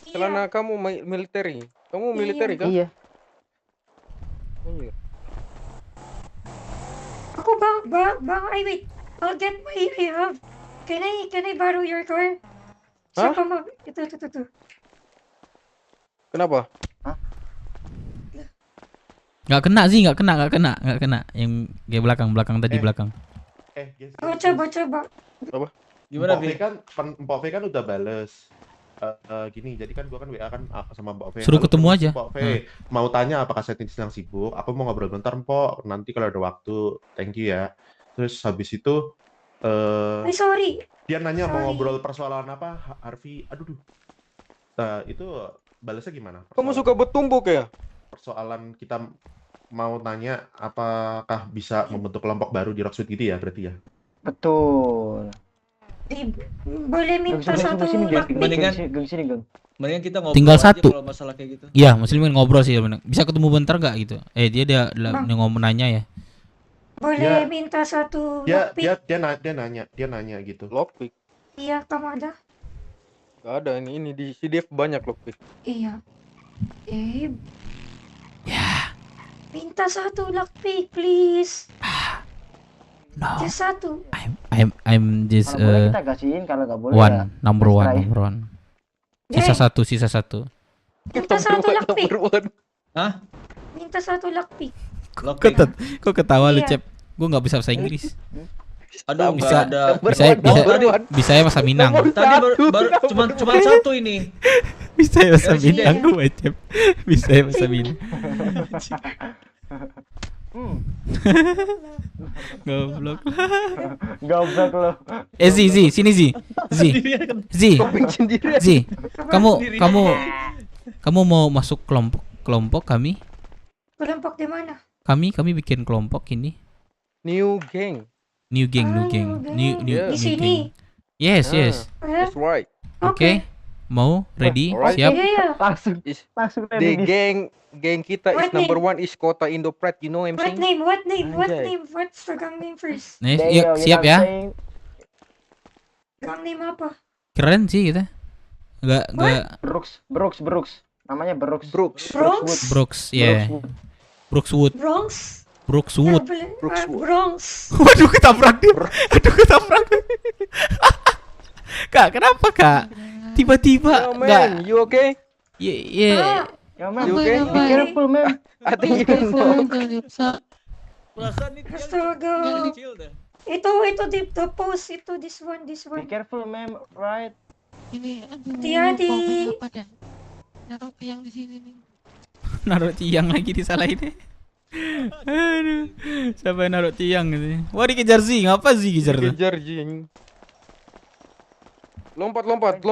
Celana kamu military. Kamu military kah? Iya. Iya. Aku bang, wait. I'll get my I have. Can I borrow your car? Hah? Siapa mo? Ito. Kenapa? Nggak kena. Yang kayak belakang tadi belakang. Oh, coba. Apa? Gimana, Mbak V kan udah bales. Gini, jadi kan gua kan WA kan sama Mbak V. Suruh ketemu aja. Mbak V mau tanya apakah saya sedang sibuk? Aku mau ngobrol bentar, Mpok. Nanti kalau ada waktu, thank you ya. Terus habis itu sorry. dia nanya mau ngobrol persoalan apa, Harvey. Aduh. Nah, itu balasnya gimana? Kamu suka bertumbuk ya? Persoalan kita mau tanya apakah bisa membentuk kelompok baru di Rockwood gitu ya, berarti ya? Betul. Boleh minta satu Mendingan kita ngobrol Tinggal aja satu. kalau masalah kayak gitu. Iya, muslimin ngobrol sih. Bisa ketemu bentar nggak gitu? Dia ngomong nanya ya. Boleh minta satu lockpick? Dia nanya gitu. Lockpick? Iya, kamu ada? Gak ada, ini di CDF banyak lockpick. Iya. Minta satu lockpick, please. No. Just satu. I'm just kalau boleh kita kasihin, kalau nggak boleh number one. Sisa satu. Minta satu lockpick. Hah? Minta satu lockpick. Kok ketawa lu, Iya. Cep? Gue nggak bisa bahasa Inggris. Aduh, bisa bahasa Minang. Tadi baru cuma satu ini. Bisa bahasa Minang gue, Cep. Bisa bahasa Minang. Goblok lo. Zi, sini Zi. Kamu mau masuk kelompok kami? Kelompok di mana? Kami bikin kelompok ini. New gang. New Di sini. Yes. That's right. Oke. Mau ready? Alright. Siap. Langsung The gang kita is number one is Kota Indopret, you know what I'm saying? What name? What's the gang name first? Yuk, siap ya. Gang name apa? Keren sih kita. Enggak. Brooks. Namanya Brooks. Brooks, yeah. Brookswood. Bronx. Waduh, ketabrak dia. Kak, kenapa Kak? Tiba-tiba man, you okay? Yeah. Yo man, you okay? Be careful man. I think you can Perasaan itu Astaga. Itu the post itu this one. Be careful man, right? Ini hati-hati. Naruh tiang di sini nih. Naruh tiang lagi disalahin deh. Aduh, siapa yang naruh tiang gitu? Wah, dikejar Zi, ngapa Zi kejar tuh? Dikejar Zi. Lompat.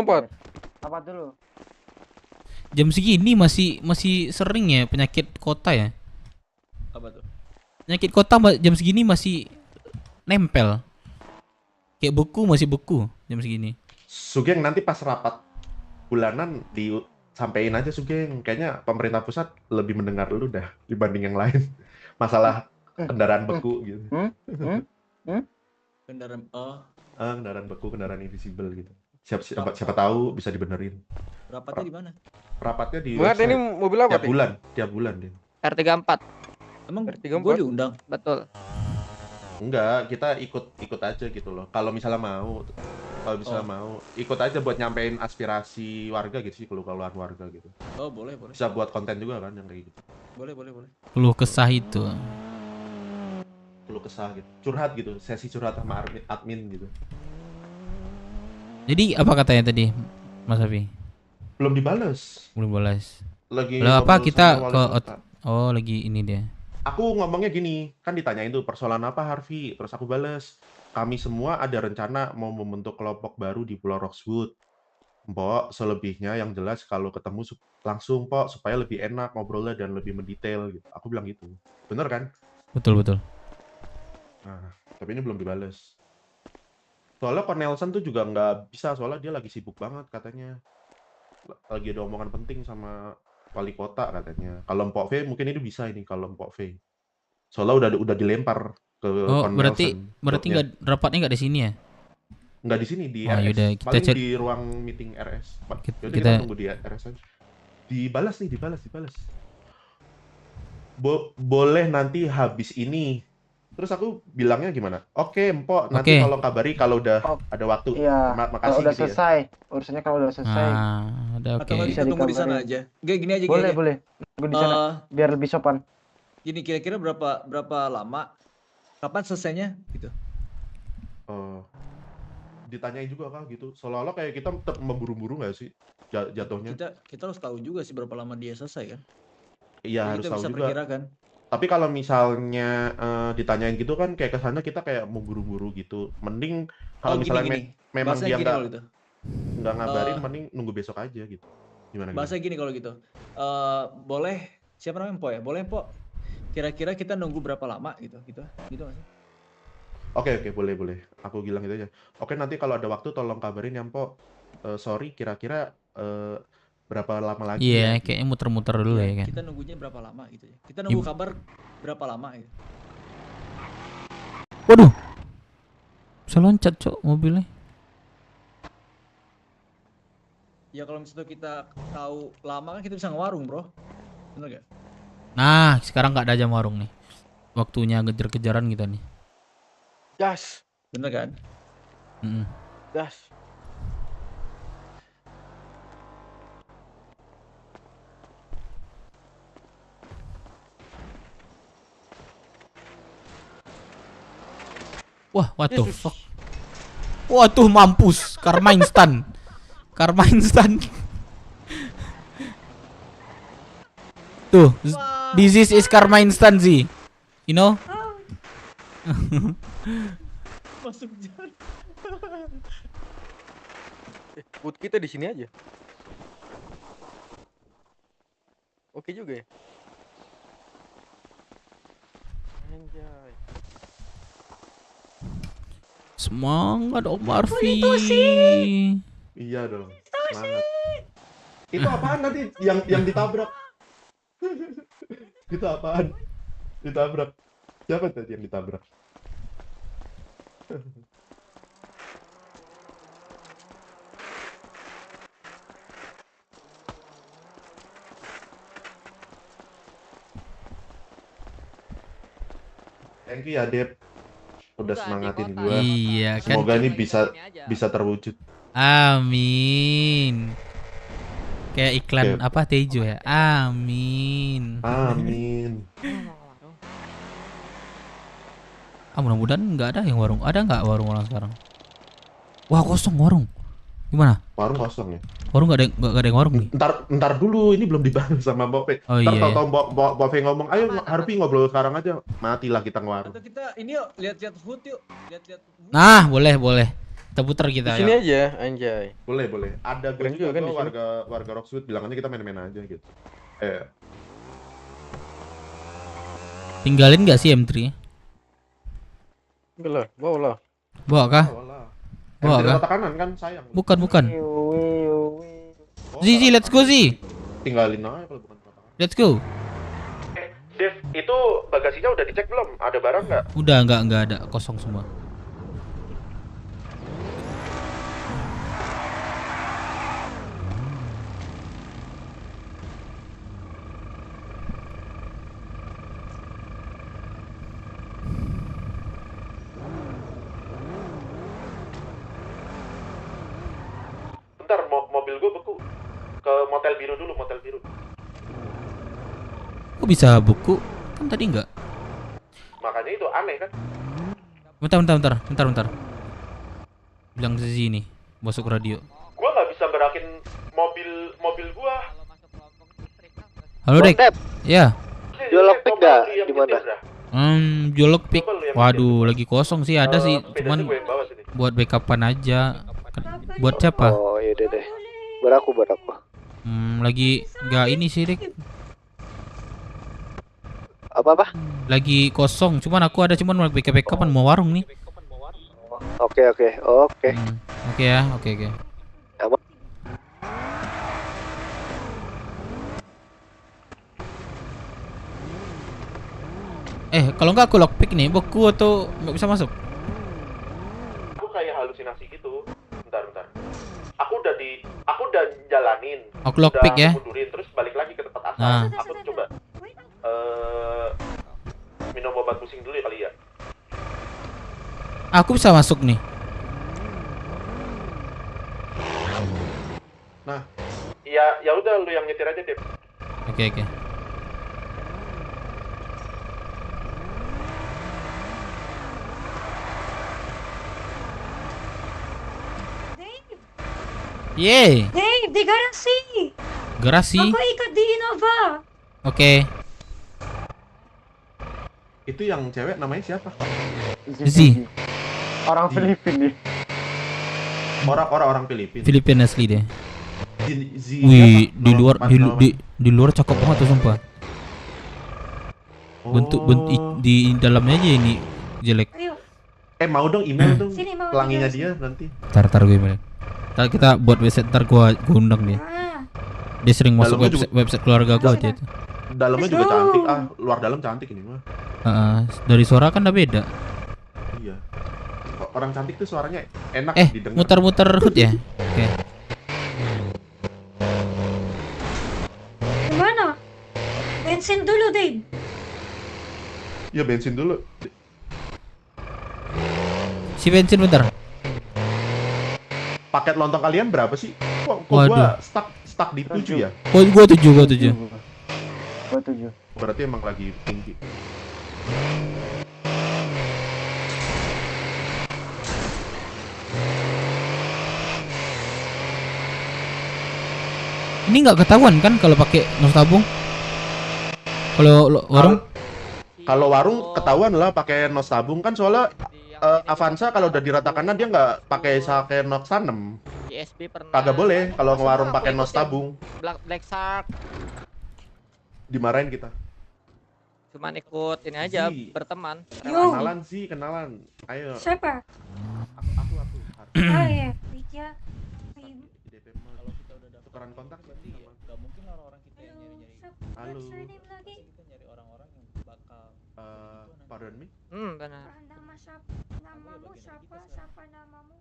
Apa dulu? Jam segini masih sering ya penyakit kota ya? Apa tuh? Penyakit kota jam segini masih nempel. Kayak masih beku jam segini. Sugeng, nanti pas rapat bulanan sampein aja Sugeng. Kayaknya pemerintah pusat lebih mendengar lu dah dibanding yang lain. Masalah kendaraan beku gitu. Kendaraan beku, kendaraan invisible gitu. Siapa tahu bisa dibenerin. Rapatnya di mana? Rapatnya di ini mobil apa? Tiap bulan deh. R34. Emang R34? gue diundang? Betul. Enggak, kita ikut aja gitu loh. Kalau misalnya mau ikut aja buat nyampein aspirasi warga gitu sih, keluhan warga gitu. Oh, boleh. Bisa buat konten juga kan yang kayak gitu. Boleh. Keluh kesah itu. Keluh kesah gitu. Curhat gitu, sesi curhat sama admin gitu. Jadi apa katanya tadi, Mas Afi? Belum dibalas. Lagi apa kita ke lagi ini dia. Aku ngomongnya gini, kan ditanyain tuh persoalan apa Harvey, terus aku bales. kami semua ada rencana mau membentuk kelompok baru di Pulau Roxwood. Mpok, selebihnya yang jelas kalau ketemu langsung, Pok, supaya lebih enak ngobrolnya dan lebih mendetail gitu. Aku bilang gitu. Bener kan? Betul, betul. Nah, tapi ini belum dibales. Soalnya Cornelson tuh juga nggak bisa, soalnya dia lagi sibuk banget katanya. Lagi ada omongan penting sama wali kota katanya. Kalau Mpok V mungkin itu bisa ini kalau Mpok V. Soalnya udah dilempar ke Oh, Cornelson. berarti nggak rapatnya nggak di sini ya? Nggak di sini, di Oh, RS. yaudah, kita Paling cek. di ruang meeting RS. Yaudah, kita kita- tunggu di RS aja. Dibalas nih, dibalas. Boleh nanti habis ini. Terus aku bilangnya gimana? Oke, Mpok, nanti Oke. tolong kabari kalau udah ada waktu. Iya, Makasih kalau udah gitu ya. selesai. Urusannya kalau udah selesai. Udah Atau nggak kita tunggu di sana aja. Gini aja. Boleh. Tunggu di sana, biar lebih sopan. Gini, kira-kira berapa lama? Kapan selesainya? Gitu. Ditanyain juga kah gitu. Seolah-olah kayak kita memburu-buru nggak sih jatuhnya? Kita harus tahu juga sih berapa lama dia selesai kan? Iya, Jadi harus kita tahu bisa juga. perkirakan. Tapi kalau misalnya ditanyain gitu kan kayak kesannya kita kayak memburu-buru gitu. Mending kalau misalnya memang Bahasanya dia gini kalau gitu. nggak ngabarin, mending nunggu besok aja gitu. Gimana? Bahasa gini kalau gitu. Boleh, siapa namanya Mpok ya? Boleh Mpok. Kira-kira kita nunggu berapa lama gitu nggak sih? Oke, boleh. Aku bilang gitu aja. Oke, nanti kalau ada waktu tolong kabarin ya, Mpok. Sorry, kira-kira berapa lama lagi Iya, ya? kayaknya muter-muter dulu ya kan. Kita nunggunya berapa lama gitu ya? Kita nunggu kabar berapa lama gitu. Waduh. Bisa loncat, Cok, mobilnya. Ya kalau misalnya kita tahu lama kan kita bisa ngewarung, Bro. Bener gak? Nah, sekarang nggak ada jam warung nih. Waktunya kejar-kejaran kita nih. Gas. Bener kan? Gas. Wah, what the fuck? Waduh, mampus. Karma instan. Tuh, this is karma instan sih. You know? Masuk jalan. Food kita di sini aja. Oke juga ya. Anjay. Semangat Om Arfi. Iya dong. Semangat. Itu apaan nanti yang ditabrak? Itu apaan? Ditabrak. Siapa tadi yang ditabrak? Thank you ya, Dep. Udah semangatin gua. Iya kan. Semoga ini bisa terwujud. Amin. Kayak iklan apa Tejo ya. Amin. Mudah-mudahan nggak ada yang warung. Ada nggak warung orang sekarang? Wah, kosong warung. Gimana? Warung kosong ya. Warung nggak ada yang warung nih. Ntar dulu, ini belum dibahas sama Mbak P. Oh, ntar iya, tahu Mbak P ngomong, ayo Harvey ngobrol sekarang aja. Matilah kita ngewarung. Atau kita ini yuk, lihat-lihat food yuk. Lihat-lihat. Nah, boleh. Kita putar kita. Di sini aja, anjay. Boleh. Ada Keren juga juga kan kan di sini. warga Roxwood bilangannya kita main-main aja gitu. Tinggalin nggak sih M3? Enggak lah, bawa lah. Bawa kah? Bawa kah? Mata kanan kan sayang. Bukan. Zizi, let's go Zi. Tinggalin aja kalau bukan mata kanan. Let's go. Dev, itu bagasinya udah dicek belum? Ada barang nggak? Udah nggak ada, kosong semua. Bentar, mobil gue beku. Ke motel biru dulu, motel biru. Kok bisa buku? Kan tadi nggak. Makanya itu aneh kan? Bentar. Bilang Zizi nih, masuk radio. Gua nggak bisa gerakin mobil gua. Halo Dek. Ya. Jual lockpick nggak? Di mana? Jual lockpick. Waduh, lagi kosong sih ada sih, cuman buat backupan aja. Buat siapa? Oh, iya deh. Buat aku. Lagi nggak ini sih, Rik. Apa? Lagi kosong, cuman aku ada cuman buat backupan mau warung nih. Oke. Oke ya. Apa? Kalau nggak aku lockpick nih, beku atau nggak bisa masuk? Aku kayak halusinasi gitu. Bentar. Aku udah jalanin. Aku lockpick ya. Mundurin, terus balik lagi ke tempat asal. Nah. Aku coba minum obat pusing dulu ya kali ya. Aku bisa masuk nih. Nah, ya udah lu yang nyetir aja, Dep. Oke. Yeay. Dave, di garasi. Aku ikut di Innova. Oke. Itu yang cewek namanya siapa? Z. Orang Filipina nih. Orang Filipina. Filipina asli deh. Wih, di luar cakep banget tuh sumpah. Bentuk di dalamnya aja ini jelek. Mau dong email dong. Pelanginya dia nanti. Tar gue email. Ntar kita buat website, ntar gua undang dia. Dia sering masuk website keluarga gua aja itu. Dalamnya juga cantik, luar dalam cantik ini mah. Dari suara kan udah beda. Iya. Orang cantik tuh suaranya enak didengar. Muter-muter hood ya. Oke. Gimana? Bensin dulu, Dave. Ya bensin dulu. Si bensin bentar. Paket lontong kalian berapa sih? Kok gua stuck di 7 ya? Gua 7. Berarti emang lagi tinggi. Ini nggak ketahuan kan kalau pakai nos tabung? Kalau warung? Kalau warung ketahuan lah pakai nos tabung kan, soalnya Avanza kalau udah diratakan dia nggak pakai nos sanem. GSB pernah. Kagak boleh kalau ngewarung pakai nos tabung. Black Shark. Dimarahin kita. Cuman ikut ini aja, berteman. Kenalan. Ayo. Siapa? Aku. Iya, Widya. Kalau kita udah dapat tukeran kontak berarti ya nggak mungkin orang-orang kita yang nyari-nyari. Halo. Kita nyari orang-orang yang bakal pardon me? Namamu Benar. siapa? Siapa namamu?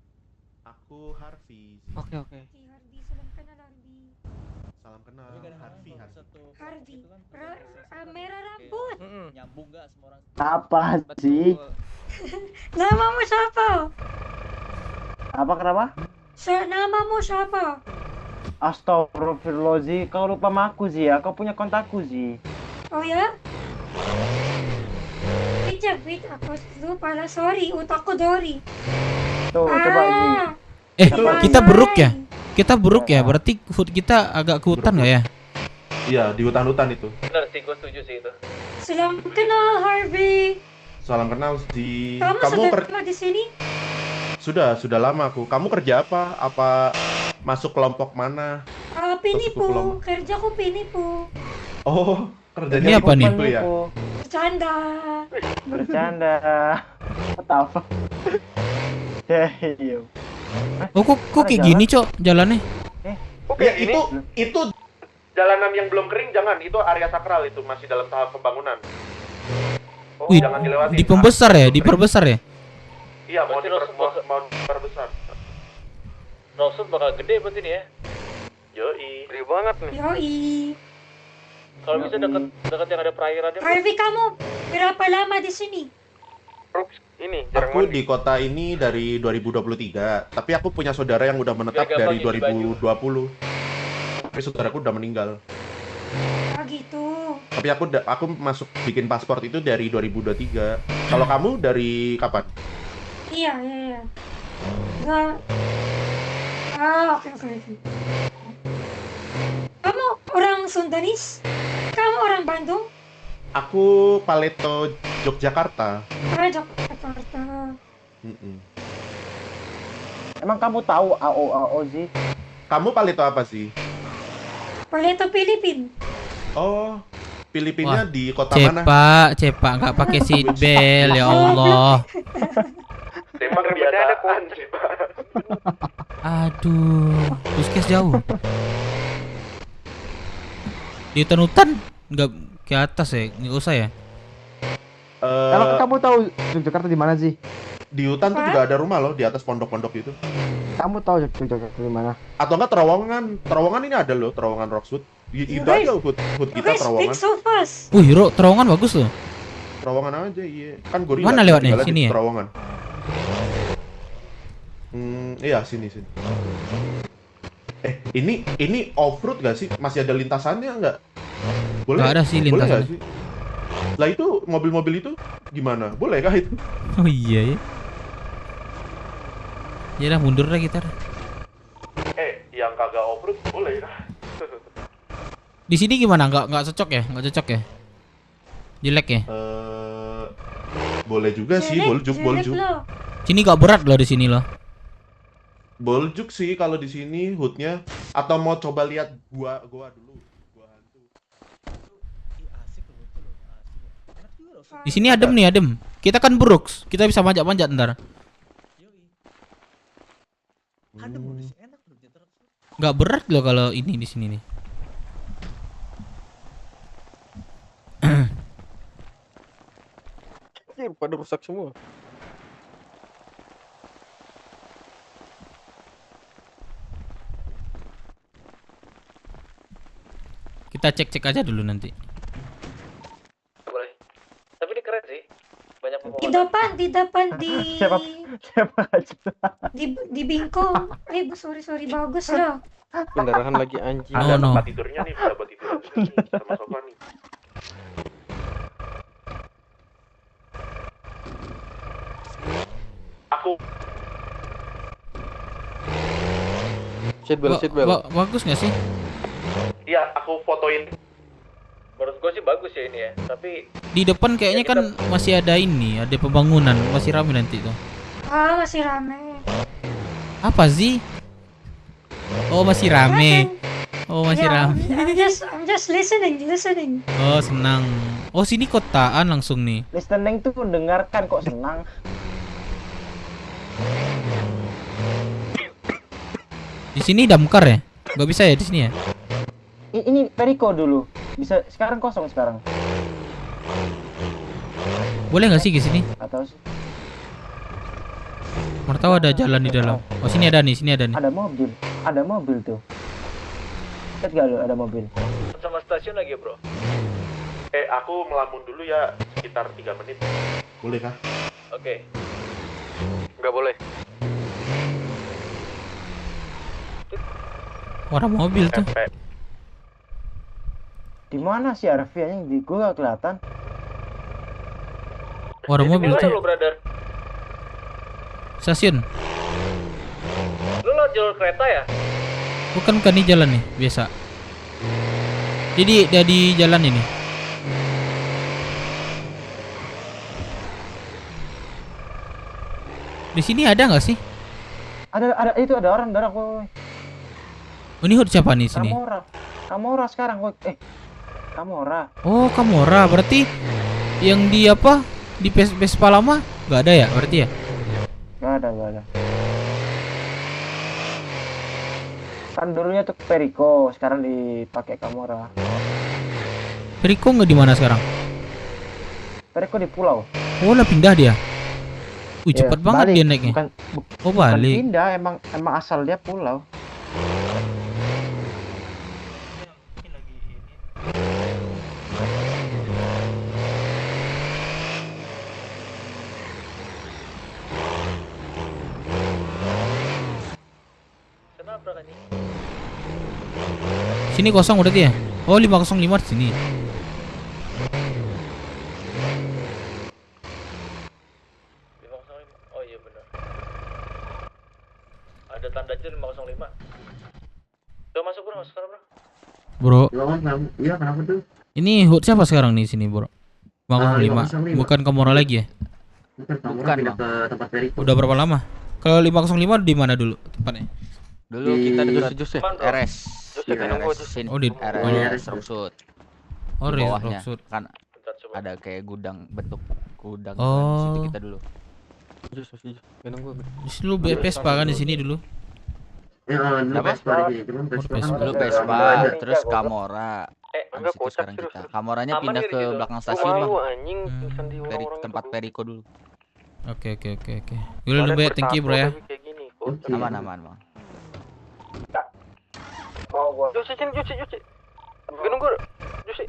Aku Harvey. Oke. Harvey, salam kenal Harvey. Salam kenal. Harvey. Merah rambut. Nyambung nggak semua orang? Apa sih? Namamu siapa? Apa kenapa? Namamu siapa? Astagfirullahaladzim, kau lupa sama aku sih ya? Kau punya kontakku sih. Oh ya? Wait, aku lupa lah, sorry, otakku Dori. Tuh, coba ini. Kita buruk ya, berarti food kita agak ke hutan nggak ya? Iya, di hutan-hutan itu. Benar sih, gue setuju sih itu. Salam kenal Harvey. Salam kenal di. Kamu sudah lama di sini? Sudah lama aku. Kamu kerja apa? Apa masuk kelompok mana? Penipu. Kerjaku penipu. Oh, kerjanya ini apa nih? Ya? Bercanda. Apa? Oh, kok kayak gini, Cok, jalannya? Ya, itu jalanan yang belum kering, jangan. Itu area sakral, itu masih dalam tahap pembangunan. Wih, jangan dilewati. Diperbesar ya? Iya, mau diperbesar. Roset bakal gede berarti nih ya. Yoi. Gede banget nih. Yoi. Kalau bisa dekat yang ada perairannya. Harvey, kamu berapa lama di sini? Aku di kota ini dari 2023, tapi aku punya saudara yang udah menetap dari 2020. Tapi saudaraku udah meninggal. Gitu. Tapi aku masuk bikin paspor itu dari 2023. Kalau kamu dari kapan? Iya. Enggak. Oke. Kamu orang Sundanis? Kamu orang Bandung? Aku Paleto Yogyakarta. Jakarta. Emang kamu tahu AO sih? Kamu Palito apa sih? Palito Filipin. Oh, Filipina Wah, di kota mana? Cepak nggak pakai seat belt ya Allah. Tembak kebiasaan. Aduh, puskes jauh. Di hutan-hutan nggak ke atas ya, nggak usah ya. Kalau kamu tahu Yogyakarta di mana sih? Di hutan tuh juga ada rumah loh, di atas pondok-pondok itu. Kamu tahu Yogyakarta di mana? Atau enggak Terowongan? Terowongan ini ada loh, Terowongan Roxwood. Itu aja hut kita Terowongan. So fast. Wih, Terowongan bagus loh. Terowongan aja, iya. Kan gorila. Mana lewat nih? tinggalnya Sini di ya? Terowongan. Iya sini. Ini off-road gak sih? Masih ada lintasannya nggak? Boleh? Nggak ada sih Boleh lintasannya. nggak sih? Lah itu mobil-mobil itu gimana? Boleh kah itu? Oh iya ya. Yalah mundur lah kita. Yang kagak off-road boleh kah? Di sini gimana? Nggak cocok ya? Nggak cocok ya? Jelek ya? Boleh juga sih, boljuk. Sini nggak berat loh di sini loh. Boljuk sih kalau di sini hoodnya. Atau mau coba lihat gua dulu. Di sini adem nih, adem. Kita kan Brooks, kita bisa manjat-manjat ntar. Nggak berat loh kalau ini di sini nih. Pada rusak semua. Kita cek-cek aja dulu nanti. Boleh. Tapi ini keren sih. Banyak Di depan di Siapa aja? di Bingkong. Sorry bagus loh. Pendarahan lagi anjing. Ada no. tempat tidurnya nih, bisa buat tidur sama sofa nih. Aku Seatbelt. Bagus nggak sih? Iya, aku fotoin. Menurut gue sih bagus ya ini ya. Tapi Di depan kayaknya kan masih ada ini, ada pembangunan, masih ramai nanti tuh. Masih rame. Apa sih? Oh masih rame. Oh masih Yeah, rame. I'm just listening. Oh senang. Oh sini kotaan langsung nih. Listening tuh mendengarkan kok senang. Di sini damkar ya? Gak bisa ya di sini ya? Ini Periko dulu. Bisa sekarang kosong sekarang. Boleh nggak sih ke sini? Atau sih? Martawa ada jalan di dalam. Oh sini ada nih, Ada mobil tuh. Lihat gak lu ada mobil? sama stasiun lagi bro. Aku melamun dulu ya, sekitar 3 menit. Boleh kah? Oke. Nggak boleh. Warna mobil tuh. Di mana sih Arfi anjing? Di gua gak kelihatan. Warna mobil tuh. Lu brother. Stasiun. Lu lewat jalur kereta ya? Bukan ini jalan nih, biasa. Jadi di jalan ini. Di sini ada nggak sih? Ada itu ada orang woi. Oh, ini hood siapa nih sini? Kamora sekarang woi. Kamora. Oh, Kamora. Berarti yang di apa? Di Vespa lama nggak ada ya? Berarti ya? Gak ada. Kan dulunya tuh Periko, sekarang dipakai Kamora. Periko nggak di mana sekarang? Periko di pulau. Oh, lah pindah dia. Wih, Ya, cepet banget balik. dia naiknya. Bukan Balik. pindah, emang asal dia pulau. Sini kosong berarti ya? Oh, 505 di sini. Oh iya benar. Ada tanda aja 505. Coba masuk bro, masuk sekarang bro. Bro. Iya kenapa tuh? Ini hood siapa sekarang nih sini, Bro? 505. Bukan Komora lagi ya? Bukan, Bang. Udah berapa lama? Kalau 505 di mana dulu tempatnya? Dulu kita dekat RS. Oh, di RS Rocksud. Oh, Di bawahnya Rocksud. kan ada kayak gudang, bentuk gudang di Oh. situ kita dulu. Terus lu Vespa kan di sini dulu? Apa? Dulu Vespa, terus Kamora. Habis itu sekarang kita. Kamoranya pindah ke belakang stasiun, Bang. Dari tempat Periko dulu. Oke. Dulu banyak, thank you bro ya. Aman, Bang. Cuci. Gunung gue. Cuci.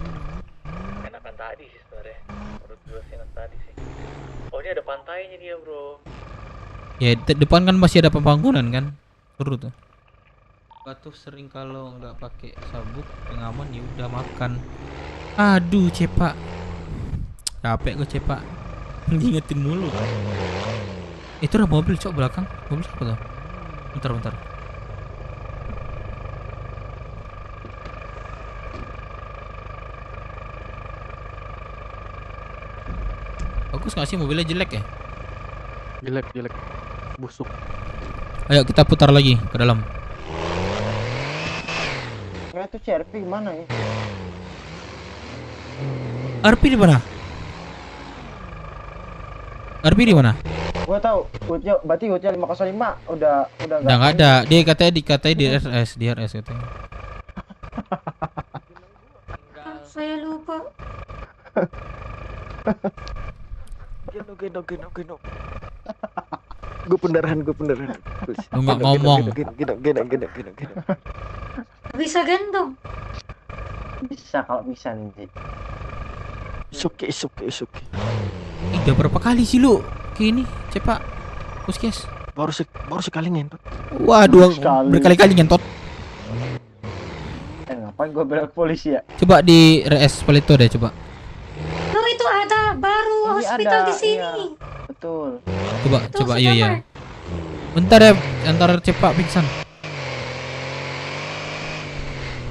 Enakan tadi sih sebenarnya. Menurut gue sih enak tadi sih. Oh, ini ada pantainya dia, bro. Ya depan kan masih ada pembangunan kan. Seru tuh. Batu sering kalau nggak pakai sabuk pengaman ya udah makan. Aduh cepak. Capek gue cepak. Ngingetin mulu. Itu ada mobil cok belakang. Mobil siapa tuh? Bentar. Bagus nggak sih mobilnya jelek ya? Jelek. Busuk. Ayo kita putar lagi ke dalam. Nggak tuh CRP gimana ya? RP di mana? RP di mana? Gua tahu. Berarti hotel 505 udah Nggak ada. Dia dikatai di RS katanya. Saya lupa. Gendong. Gue pendarahan. Lu nggak ngomong. Gendong. Bisa gendong. Bisa kalau bisa nih. Oke. Udah berapa kali sih lu? Kayak ini, cepak. Puskes. Baru sekali ngentot. Waduh, berkali-kali ngentot. Ngapain gua bela polisi ya? Coba di RS Palito deh coba. Oh, itu ada baru hospital di sini. Iya. Betul. Coba iya. Bentar ya, antar cepak pingsan.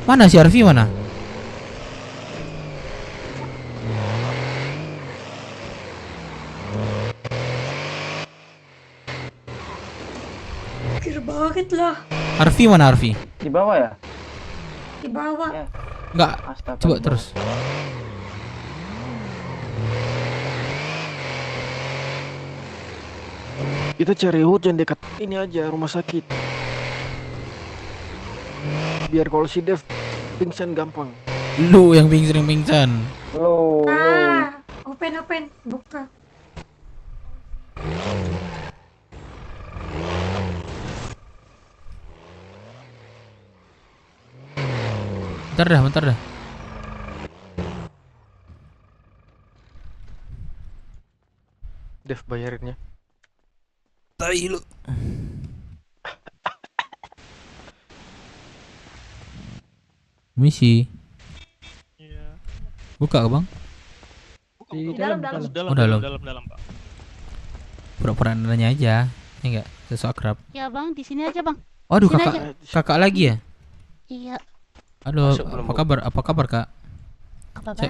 Mana si Arfi mana? Kira banget lah. Arfi mana Arfi? Di bawah ya? Di bawah. Enggak. Coba terus. Kita cari hujan dekat ini aja rumah sakit. Biar kalau si Dev pingsan gampang. Lu yang pingsan. Open buka. Bentar dah. Dev bayarinnya. Tai lu. Misi. Iya. Buka Bang. Di dalam. Dalam, Pak. Pura-pura nanya aja. Ya enggak? Sesuatu akrab. Ya Bang, di sini aja Bang. Waduh, Sini aja. kakak lagi ya? Iya. Aduh, apa kabar Kak?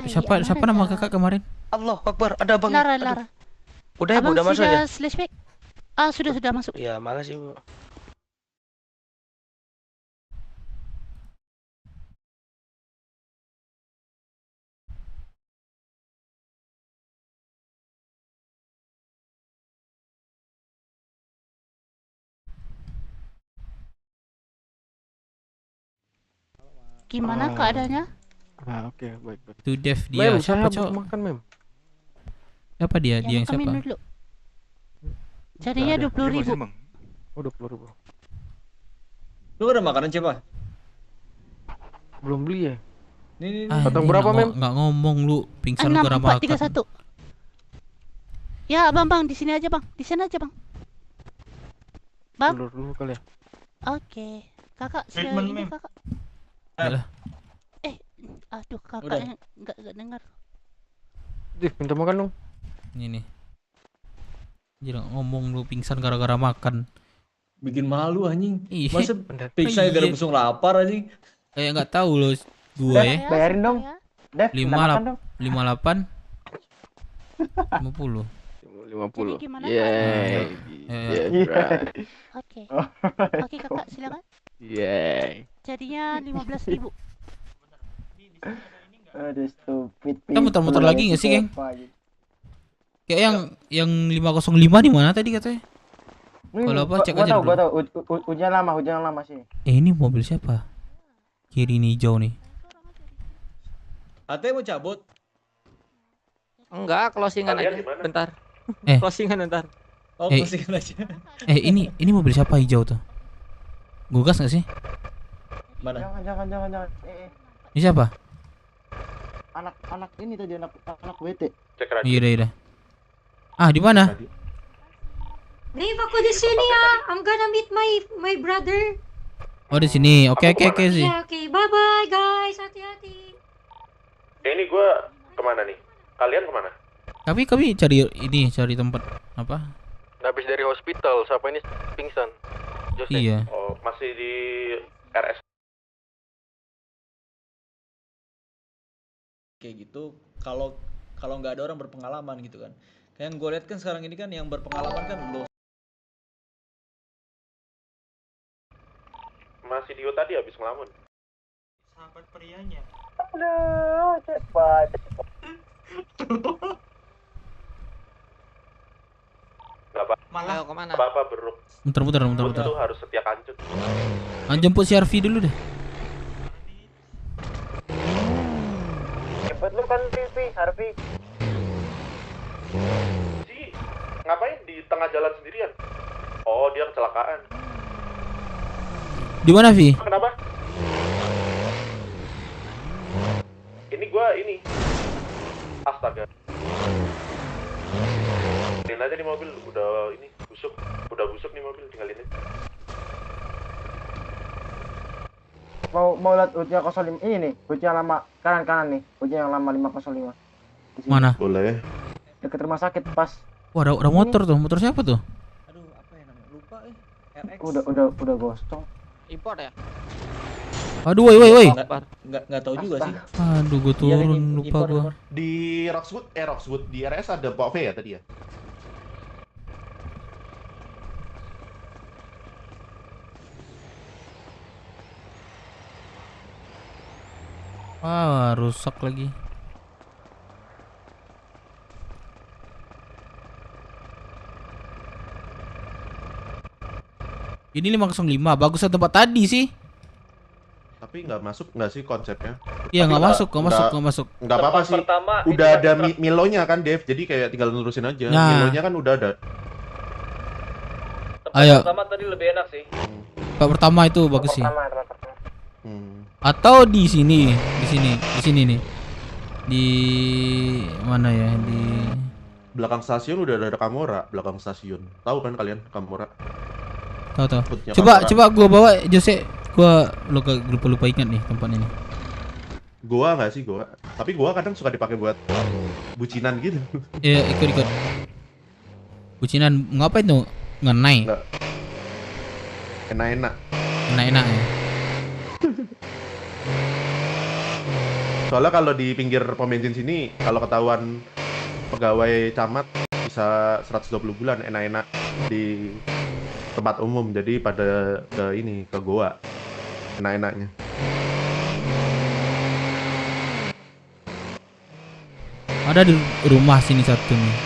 Siapa nama kakak kemarin? Allah Akbar, ada Bang. Lara. Udah ya, Bu, udah masuk ya? Flashback. Sudah masuk. Iya, makasih, Bu. Gimana keadaannya? Oke, baik. Tuh Dev dia siapa cowok? Makan, Mem. Siapa dia? Dia yang siapa? Dulu. Jadinya 20.000. Oh, 20.000. Lu ada makanan siapa? Belum beli ya? Nih. Potong berapa, Mem? Enggak ngomong lu, pingsan lu karena makan. 6431. Ya, Bang, di sini aja, Bang. Di sana aja, Bang. Bang. Dulu kali ya. Oke. Kakak, ini Kakak. Aduh, kakaknya enggak dengar. Minta makan dong. Ini nih. Jangan ngomong lu pingsan gara-gara makan. Bikin malu anjing. Iya. Masa pingsan gara busung lapar anjing. Kayak enggak tahu lo gua ya. Bayarin dong. Dev, 58. 50. 50. Jadi gimana, Yeay. Oke. Oke kakak silakan. Yeay. Jadinya 15.000. Aduh stupid. Kita muter-muter lagi nggak sih, geng? Kayak yang 505 di mana tadi katanya? Kalau apa cek aja dulu. Gua tahu. Hujan lama sih. Ini mobil siapa? Kiri nih hijau nih. Ate mau cabut? Enggak, closingan Kalian aja. di mana? Bentar. Eh. Closingan bentar. Oh, Eh. closingan aja. Ini mobil siapa hijau tuh? Gue gas nggak sih? Mana? Jangan. Ini siapa? Anak ini tadi anak WT. Cek radio. Iya. Ah, di mana? Dave, aku di sini ya. I'm gonna meet my brother. Oh, di sini. Oke sih. Ya, oke. Bye-bye, guys. Hati-hati. Ini gue kemana nih? Kalian kemana? Kami cari tempat apa? Habis dari hospital, siapa ini pingsan? Jose. Iya. Oh, masih di RS. Kayak gitu. Kalau nggak ada orang berpengalaman gitu kan. Kayak yang gue lihat kan sekarang ini kan yang berpengalaman kan lo. Masih Dio tadi habis ngelamun. Sahabat prianya. Aduh, cepat. Nggak apa. Ayo kemana? Apa bro? Muter-muter. Lu tuh harus setia kancut. Jemput si Harvey dulu deh. Cepet lu kan Harvey. Si ngapain di tengah jalan sendirian? Oh, dia kecelakaan. Di mana, Vi? Kenapa? Ini. Astaga. Tinggalin aja di mobil, udah busuk nih mobil, tinggalin aja. Mau lihat ujian 05 ini nih, ujian lama kanan nih, ujian yang lama 505. Mana? Boleh. Dekat rumah sakit pas. Wah, ada motor tuh. Motor siapa tuh? Aduh, apa ya namanya? Lupa RX. Udah gosong. Import ya? Aduh, woi. Nggak tahu juga sih. Aduh, gue turun, lupa gue. Di Roxwood di RS ada Pak V ya tadi ya? Wah, rusak lagi. Ini 505, bagusan tempat tadi sih. Tapi nggak masuk nggak sih konsepnya? Iya, nggak masuk. Nggak apa-apa sih. Udah ada Milonya kan, Dev. Jadi kayak tinggal nerusin aja. Nah. Milonya kan udah ada. Ayo. Pertama tadi lebih enak sih. Tempat pertama itu bagus sih. Hmm. Atau di sini nih. Di mana ya? Di Belakang stasiun udah ada Kamora, belakang stasiun. Tahu kan kalian Kamora? Tahu. Foodnya Coba Kamora. gua bawa Jose. Gua lupa ingat nih tempat ini. Gua nggak sih gua. Tapi gua kadang suka dipakai buat bucinan gitu. Iya, ikut. Bucinan ngapain tuh? Ngenai. Enak-enak. Enak ya. Soalnya kalau di pinggir pom bensin sini, kalau ketahuan pegawai camat bisa 120 bulan enak-enak di tempat umum. Jadi pada ke goa enak-enaknya. Ada di rumah sini satu nih.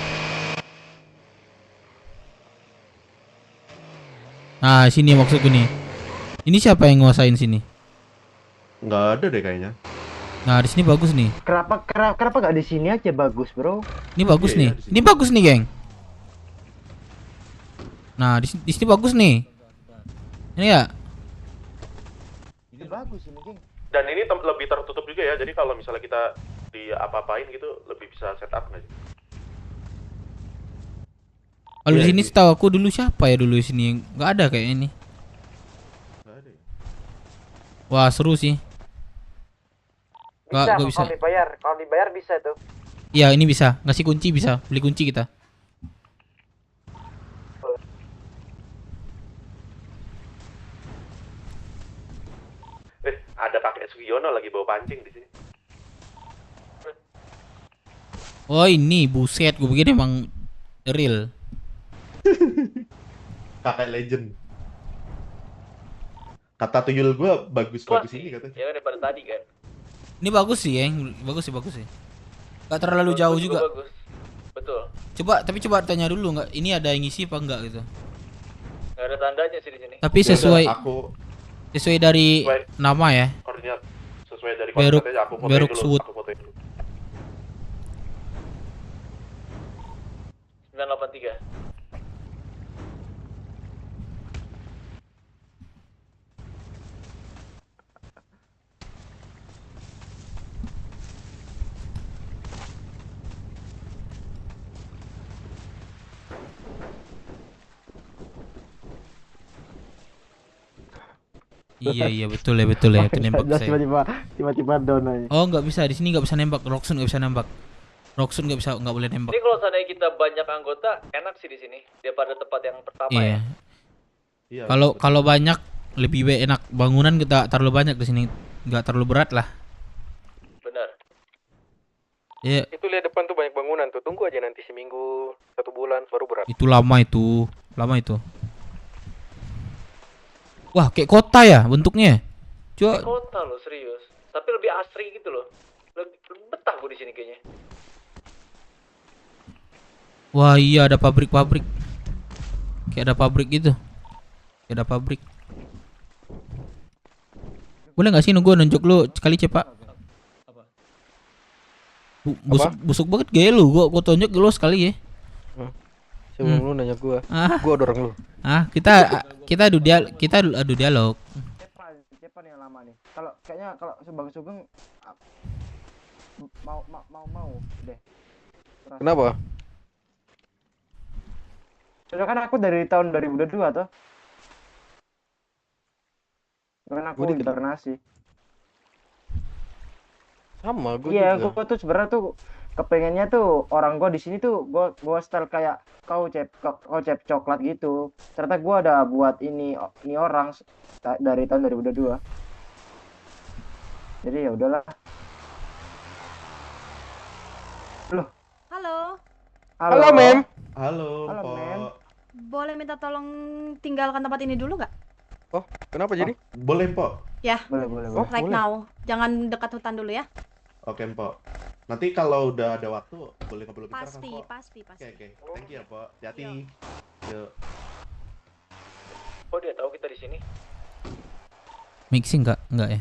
Nah, sini maksudku nih. Ini siapa yang nguasain sini? Nggak ada deh kayaknya. Nah, di sini bagus nih. Kenapa nggak di sini aja bagus, bro? Ini bagus Iya, nih. Ini bagus nih, geng. Nah, di sini bagus nih. Ini ya. Ini bagus ini, geng. Dan ini lebih tertutup juga ya. Jadi kalau misalnya kita di apa-apain gitu lebih bisa setup nggak sih? Kalau di Iya, sini setahu aku dulu siapa ya dulu di sini? Nggak ada kayak ini. Nggak ada ya? Wah, seru sih. Nggak bisa. Kalau dibayar bisa tuh. Iya, ini bisa. Ngasih kunci bisa. Beli kunci kita. Ada kakek Sugiono lagi bawa pancing di sini. Oh ini buset, gue begini emang real. Kakak legend. Kata tuyul gue bagus-bagus ini katanya. Ya kan daripada tadi kan. Ini bagus sih, bagus sih. Gak terlalu jauh juga. Bagus. Betul. Coba tanya dulu nggak, ini ada yang ngisi apa enggak gitu. Gak ada tandanya sih di sini. Tapi sesuai dari nama ya. Koordinat sesuai dari Beruk koordinatnya aku fotoin dulu. Sud. Aku fotoin dulu. 983. Iya betul ya itu nembak saya. Tiba-tiba down aja. Oh nggak bisa, di sini nggak bisa nembak, Roxun nggak bisa nembak. Roxun nggak boleh nembak. Ini kalau seandainya kita banyak anggota, enak sih di sini daripada tempat yang pertama ya. Iya. Kalau banyak lebih enak, bangunan kita terlalu banyak di sini, nggak terlalu berat lah. Benar. Iya. Itu lihat depan tuh banyak bangunan tuh. Tunggu aja nanti seminggu, 1 bulan baru berat. Itu lama itu. Wah, kayak kota ya bentuknya. Coba. Ini kota loh, serius. Tapi lebih asri gitu loh. Lebih betah gue di sini kayaknya. Wah, iya ada pabrik. Kayak ada pabrik gitu. Boleh nggak sih nunggu nunjuk lu sekali cepat? Busuk banget gaya lu. Gua tunjuk lu sekali ya. Sebelum lu nanya gua dorong lu. Kita adu dialog. Cepat yang lama nih. Kalau Subang Sugeng mau deh. Kenapa? Soalnya kan aku dari tahun 2022 toh. Karena aku di Internasi. Sama gue iya, juga. gue tuh sebenarnya tuh kepengennya tuh orang gue di sini tuh gue style kayak kau cep coklat gitu. Ternyata gue ada buat ini orang dari tahun 2022. Jadi ya udahlah. Halo, Mem. Halo, Mem. Boleh minta tolong tinggalkan tempat ini dulu nggak? Oh, kenapa jadi? Boleh, Mpok. Ya. Boleh. Right now. Jangan dekat hutan dulu ya. Oke, Mpok. Nanti kalau udah ada waktu boleh ngobrol bentar kan, Mpok? Pasti. Oke. Thank you ya, Mpok. Hati-hati. Yuk. Oh, dia tahu kita di sini. Mixing enggak ya?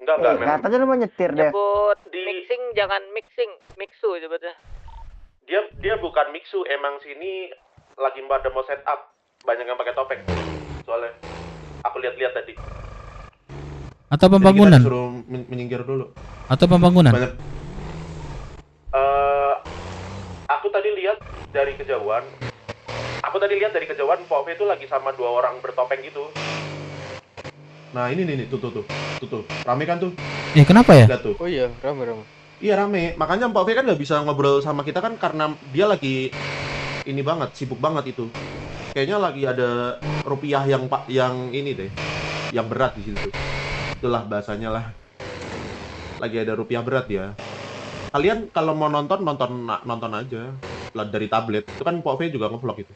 Enggak. Katanya lu mau nyetir deh. Nyebut mixing jangan mixu sebetulnya. Dia bukan mixu, emang sini lagi pada mau setup. Banyak yang pakai topeng. Soalnya aku lihat-lihat tadi. Atau pembangunan? Jadi kita disuruh menyingkir dulu. Atau pembangunan? Banyak. Aku tadi lihat dari kejauhan. Pok V itu lagi sama 2 orang bertopeng gitu. Nah ini nih, tuh. Rame kan tuh? Kenapa ya? Lihat tuh. Oh iya, rame. Iya rame. Makanya Pok V kan nggak bisa ngobrol sama kita kan karena dia lagi ini banget, sibuk banget itu. Kayaknya lagi ada rupiah yang ini deh, yang berat di situ. Itulah bahasanya lah. Lagi ada rupiah berat ya. Kalian kalau mau nonton aja lah dari tablet. Itu kan Pok V juga nge-vlog itu.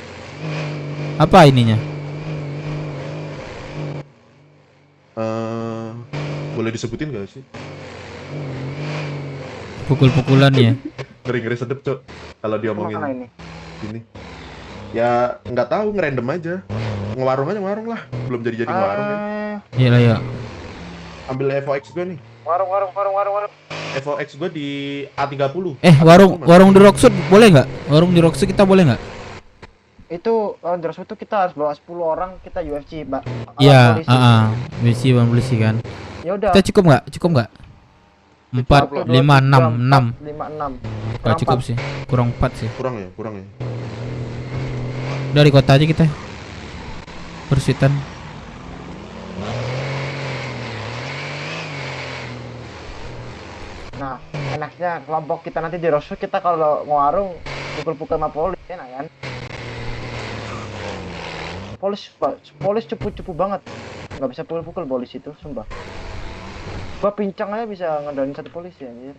Apa ininya? Boleh disebutin gak sih? Pukul-pukulannya. Ngeri sedep, Cok. Kalau diomongin ini. Ya nggak tahu, ngerandom aja. Ngewarung lah. Belum jadi ngewarung ya. Iya lah ya. Ambil FOX gue nih. Warung. FOX gue di A30. Warung di Roxwood boleh nggak? Warung di Roxwood kita boleh nggak? Itu di Roxwood tuh kita harus bawa 10 orang, kita UFC, Mbak. Iya, UFC polisi kan. Ya udah. Kita cukup nggak? 4, 5, 6. 5, 6. Nggak cukup sih. Kurang 4 sih. Kurang ya. Dari kota aja kita. Persitan. Nah, enaknya kelompok kita nanti di Roxwood, kita kalau ngewarung pukul-pukul sama polis, enak kan? Polis cupu-cupu banget. Nggak bisa pukul-pukul polis itu, sumpah. Gua pincang aja bisa ngendalin 1 polisi anjir.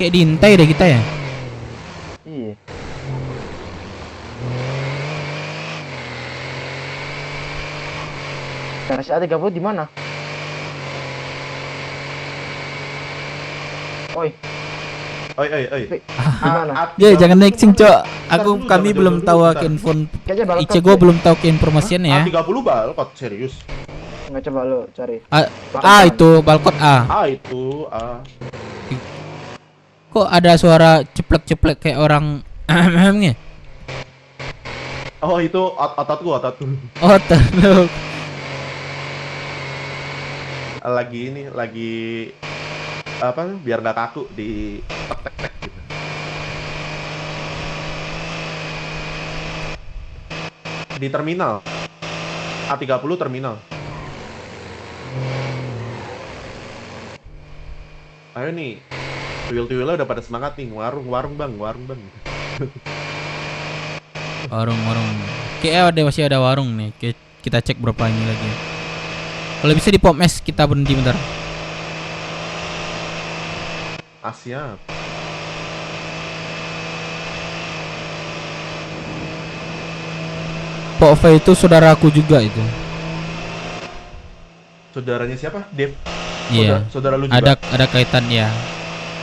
Kayak diintai deh kita ya. Iya. RSA 30 di mana? Oi. Oi. Gimana? Ya jangan nexting cok. Kami belum tahu ke info. Ice gue belum tahu ke informasinya ya. A30 balkot serius. Nggak, coba lo cari. Itu balkot A. Itu A. Kok ada suara ceplek-ceplek kayak orang nya? Oh itu otot gua. Otot lu. Lagi apa biar nggak kaku di tek gitu. Di terminal A30 terminal. Ayo nih, tuyul-tuyulnya udah pada semangat nih, warung bang. Warung. Kayaknya masih ada warung nih. Kita cek berapa ini lagi. Kalau bisa di pom es kita berhenti bentar. Siap. Pok V itu saudaraku juga itu. Saudaranya siapa? Dev. Iya. Saudara lu juga. Ada kaitan ya.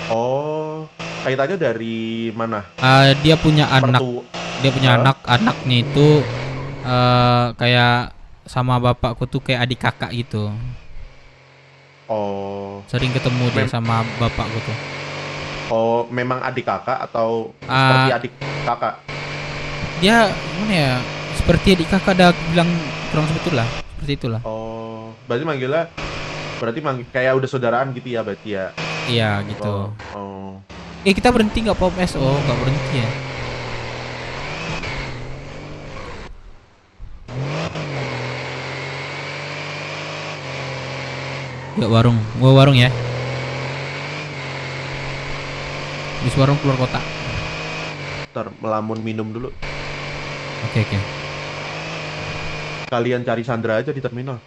Oh, kaitannya dari mana? Dia punya anak. Dia punya anaknya itu kayak sama bapakku tuh kayak adik kakak gitu. Oh. Sering ketemu dia sama bapakku tuh. Oh, memang adik kakak atau seperti adik kakak? Dia gimana ya? Seperti adik kakak, ada bilang kurang seperti itulah. Oh, berarti manggilnya kayak udah saudaraan gitu ya berarti ya? Iya gitu. Oh. Kita berhenti nggak pom es? Oh, nggak berhenti ya? Ya gua warung ya. Di warung keluar kota. Ntar melamun minum dulu. Oke. Kalian cari Sandra aja di terminal.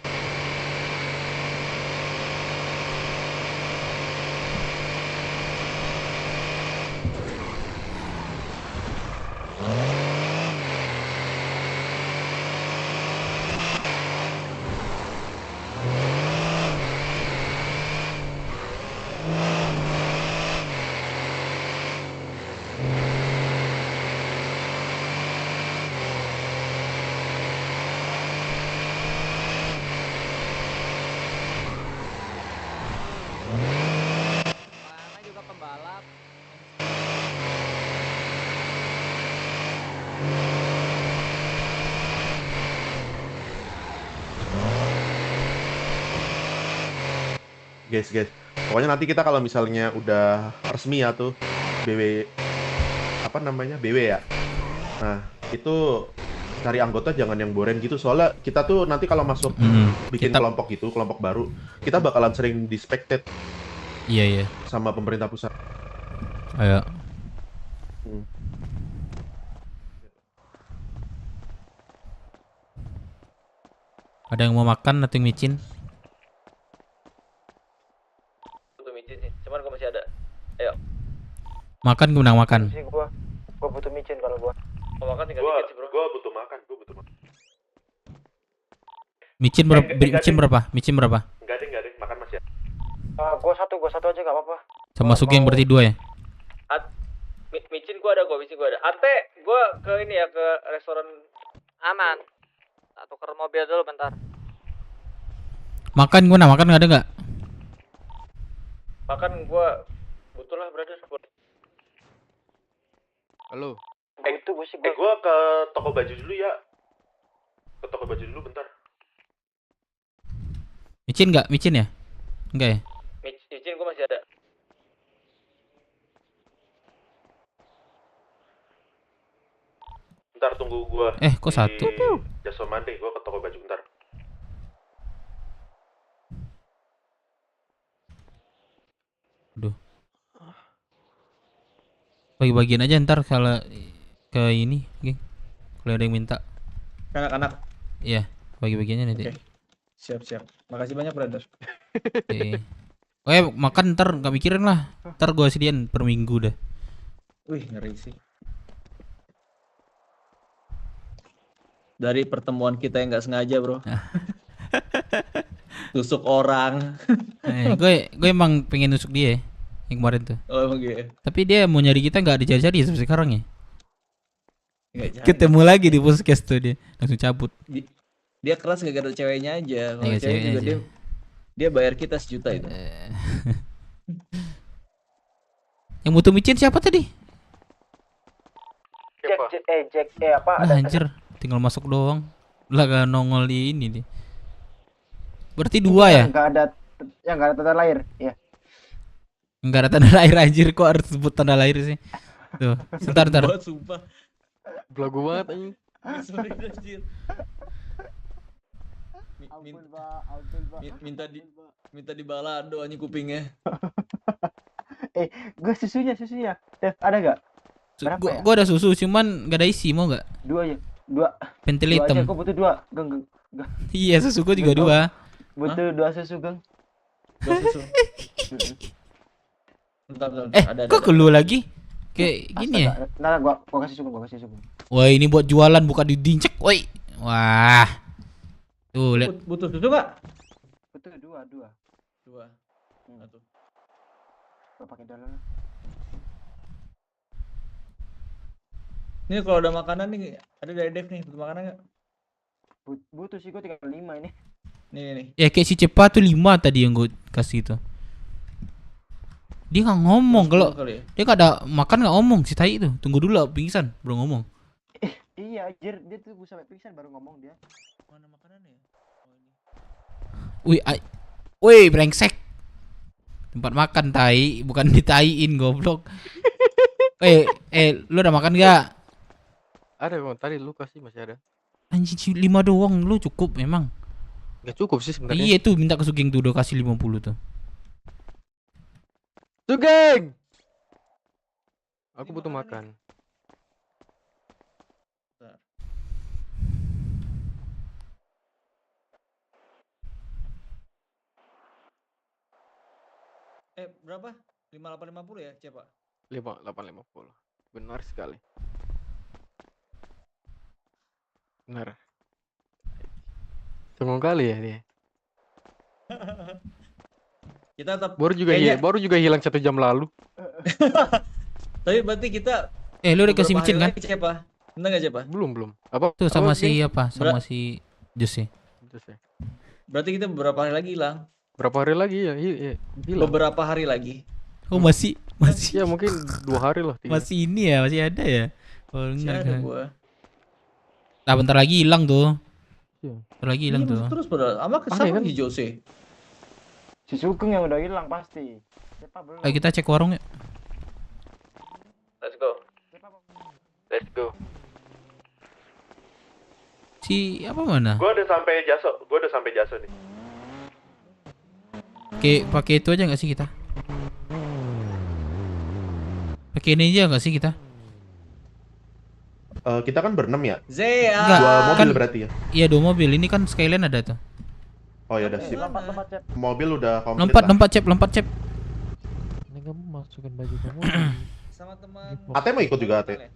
Guys, pokoknya nanti kita kalau misalnya udah resmi ya tuh BW ya. Nah itu cari anggota jangan yang boren gitu, soalnya kita tuh nanti kalau masuk bikin kelompok baru, kita bakalan sering dispected. Iya. Sama pemerintah pusat. Ayo. Ada yang mau makan atau micin? Cuman gue masih ada. Ayo. Makan gimana makan? Gua butuh micin kalau gua. Mau makan tinggal dikit sih, Bro. Gua butuh makan. Micin berapa? Micin berapa? Enggak ada, makan masih ada. Gua satu aja enggak apa-apa. Sama Sugeng berarti 2 ya? Micin gua ada. Ate, gua ke ini ya, ke restoran. Aman. Tak tuker mobil dulu bentar. Makan gimana? Makan ada nggak? Makan gua butuh lah, brother. Halo. Gua ke toko baju dulu ya. Ke toko baju dulu bentar. Micin nggak? Micin ya? Enggak ya? Micin gua masih ada. Bentar tunggu gua. Kok satu? Jaso Mande, gua ke toko baju bentar. Aduh. Bagi-bagian aja ntar kalau ke ini, geng. Kalau ada yang minta. Anak-anak. Iya, bagi-bagiannya nanti. Siap. Makasih banyak, brother. Oke. Makan ntar nggak mikirin lah. Ntar gua sediain per minggu dah. Wih, ngeri sih. Dari pertemuan kita yang nggak sengaja, bro. Tusuk orang. Gue emang pengen nusuk dia yang kemarin tuh. Oh, emang gitu. Tapi dia mau nyari kita nggak dicari-cari sampai sekarang ya. Ketemu Jangan. lagi di podcast tuh dia langsung cabut. Dia keras gak ada ceweknya aja. Kalau Iya, cewek ceweknya juga aja. dia bayar kita 1 juta itu. Yang butuh micin siapa tadi? Jack, apa? Lah anjir, tinggal masuk doang. Lah gak nongol di ini dia. Berarti 2 ya? Yang nggak ada tanda lahir, ya. Enggak ada tanda lahir anjir, kok harus sebut tanda lahir sih? Tuh, sebentar. Sumpah. Belagu banget anjing. Sorry, anjir. Minta di balado anjing kupingnya. Gue susunya. Dev, ada gak? Gua ada susu cuman gak ada isi, mau gak? 2 aja. 2. Pentil 2 hitam. aja, aku butuh 2. Geng. Iya, susu gua juga 2. Butuh 2 susu, Geng. 2 susu. Bentar, ada. Kok keluar lagi? Kayak gini ya? Nah, gua kasih susu, Wah, ini buat jualan bukan didincek, woi. Wah. Tuh, lihat. Butuh susu gak? Butuh 2. 2. Satu. Gua pakai dulu. Ini kalau ada makanan nih, ada dari Dev nih, butuh makanan gak? Butuh sih, gua tinggal 5 ini. Nih. Ya kayak si Cepat tuh 5 tadi yang gue kasih itu. Dia nggak ngomong kalau dia nggak ada makan nggak ngomong si tai itu. Tunggu dulu pingsan baru ngomong. Iya, anjir, dia tuh sampai pingsan baru ngomong dia. Mana makanannya? Wih, brengsek. Tempat makan tai, bukan ditaiin goblok. Lu udah makan gak? Ada bang, tadi lu kasih masih ada. Anjing 5 doang, lu cukup memang. Gak cukup sih sebenarnya. Iya tuh minta ke Sugeng tuh udah kasih 50 tuh. Sugeng! Aku butuh makan. Berapa? 5850 ya, Cepa? 5850. Benar sekali. Benar. Songong kali ya dia. Kita tetap baru juga hilang 1 jam lalu. Tapi berarti kita lu udah kasih micin kan? Cepa. Benar enggak, Cepa? Belum. Apa? Tuh sama si apa? Sama si Jose. Berarti kita beberapa hari lagi hilang. Berapa hari lagi ya? Hilang. Beberapa hari lagi. Oh, masih. Ya mungkin 2 hari lah. 3. Masih ini ya, masih ada ya. Oh, enggak ada gua. Nah, bentar lagi hilang tuh. Iya. Bentar lagi hilang tuh. Terus padahal sama kesama kan? si Jose. Si Sugeng yang udah hilang pasti. Ayo kita cek warung yuk. Let's go. Si apa mana? Gua udah sampai Jaso nih. Pakai itu aja nggak sih kita? Pakai ini aja nggak sih kita? Kita kan berenam ya? Zea. Enggak, 2 mobil kan, berarti ya? Iya 2 mobil. Ini kan Skyline ada tuh. Oh ya udah sip. Mobil udah komplit. Lompat cep. Ini kamu masukin baju kamu. Sama teman. Ate mau ikut juga Ate?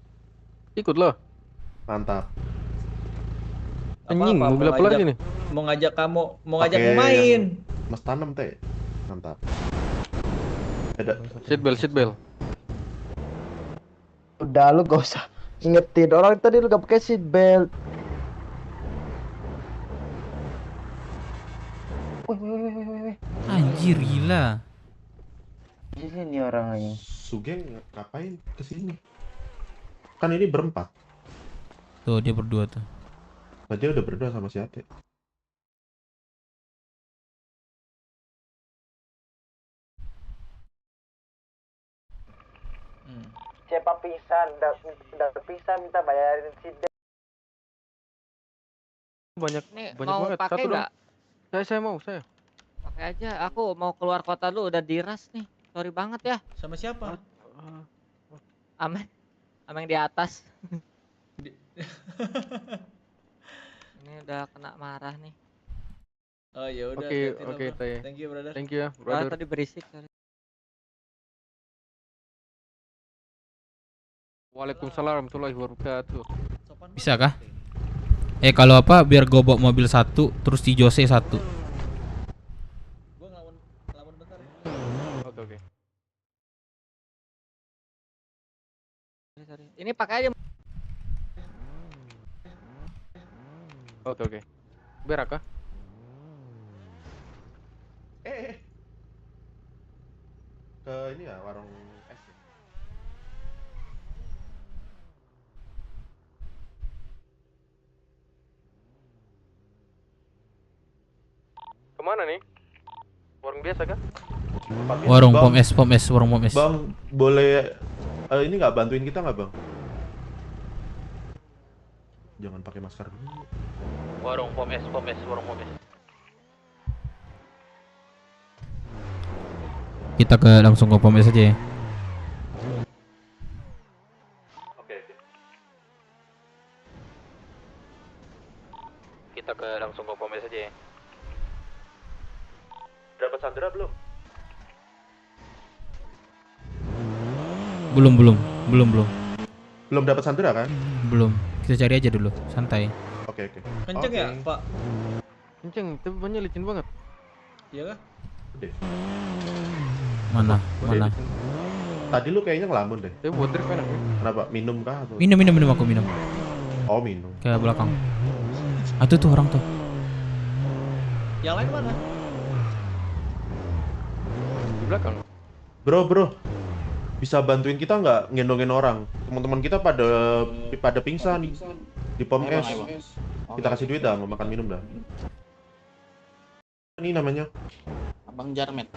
Ikut loh. Mantap. Anjing, mobil apa lagi nih? Mau ngajak kamu Pakai main. Mas tanam Teh. Mantap. Seat belt. Udah, lu gak usah ingetin orang tadi lu gak pakai seat belt. Wih. Anjir gila. Ini nih orangnya. Sugeng ngapain kesini? Kan ini berempat. Tuh dia berdua tuh. Dia udah berdua sama si Ate. Siapa pisan, udah pisan minta bayarin si Dev. Banyak mau banget. pakai Satu nggak? dong. Saya mau. Pakai aja. Aku mau keluar kota dulu, udah diras nih. Sorry banget ya. Sama siapa? Ameng di atas. Ini udah kena marah nih. Oh ya udah. Oke, hati-hati lo, oke, Bro. Teh. Thank you brother. Thank you ya, Ah, brother. tadi berisik. Sorry. Waalaikumsalam warahmatullahi wabarakatuh. Bisa kah? Kalau apa biar gue bawa mobil satu, terus di Jose satu. Gua ngelawan bentar ya. Oke, oke. Sorry. Ini pakai aja. Oke, oke. Berak kah? Ke ini ya warung es. Ya? Kemana nih? Warung biasa kah? Warung Bang, pom es, warung pom es. Bang, boleh ini nggak bantuin kita nggak bang? Jangan pakai masker dulu. Warung pom es, warung pom es. Kita langsung ke pom es aja ya. Oke. Kita langsung ke pom es aja ya. Dapat Sandra belum? Belum. Belum dapat Sandra kan? Belum. Kita cari aja dulu, santai. Oke. Kenceng ya, Pak? Kenceng, tapi banyak licin banget. Iya kah? Udah. Mana? Tadi lu kayaknya ngelamun deh. Tapi buat drink enak ya. Kenapa? Minum kah? Atau? Minum aku minum. Oh minum. Ke belakang. Tuh orang tuh. Yang lain mana? Di belakang. Bro, bisa bantuin kita nggak ngendongin orang? Teman-teman kita pada pingsan di pom es. Kita kasih duit dah, mau makan minum dah. Ini namanya Abang Jarmet.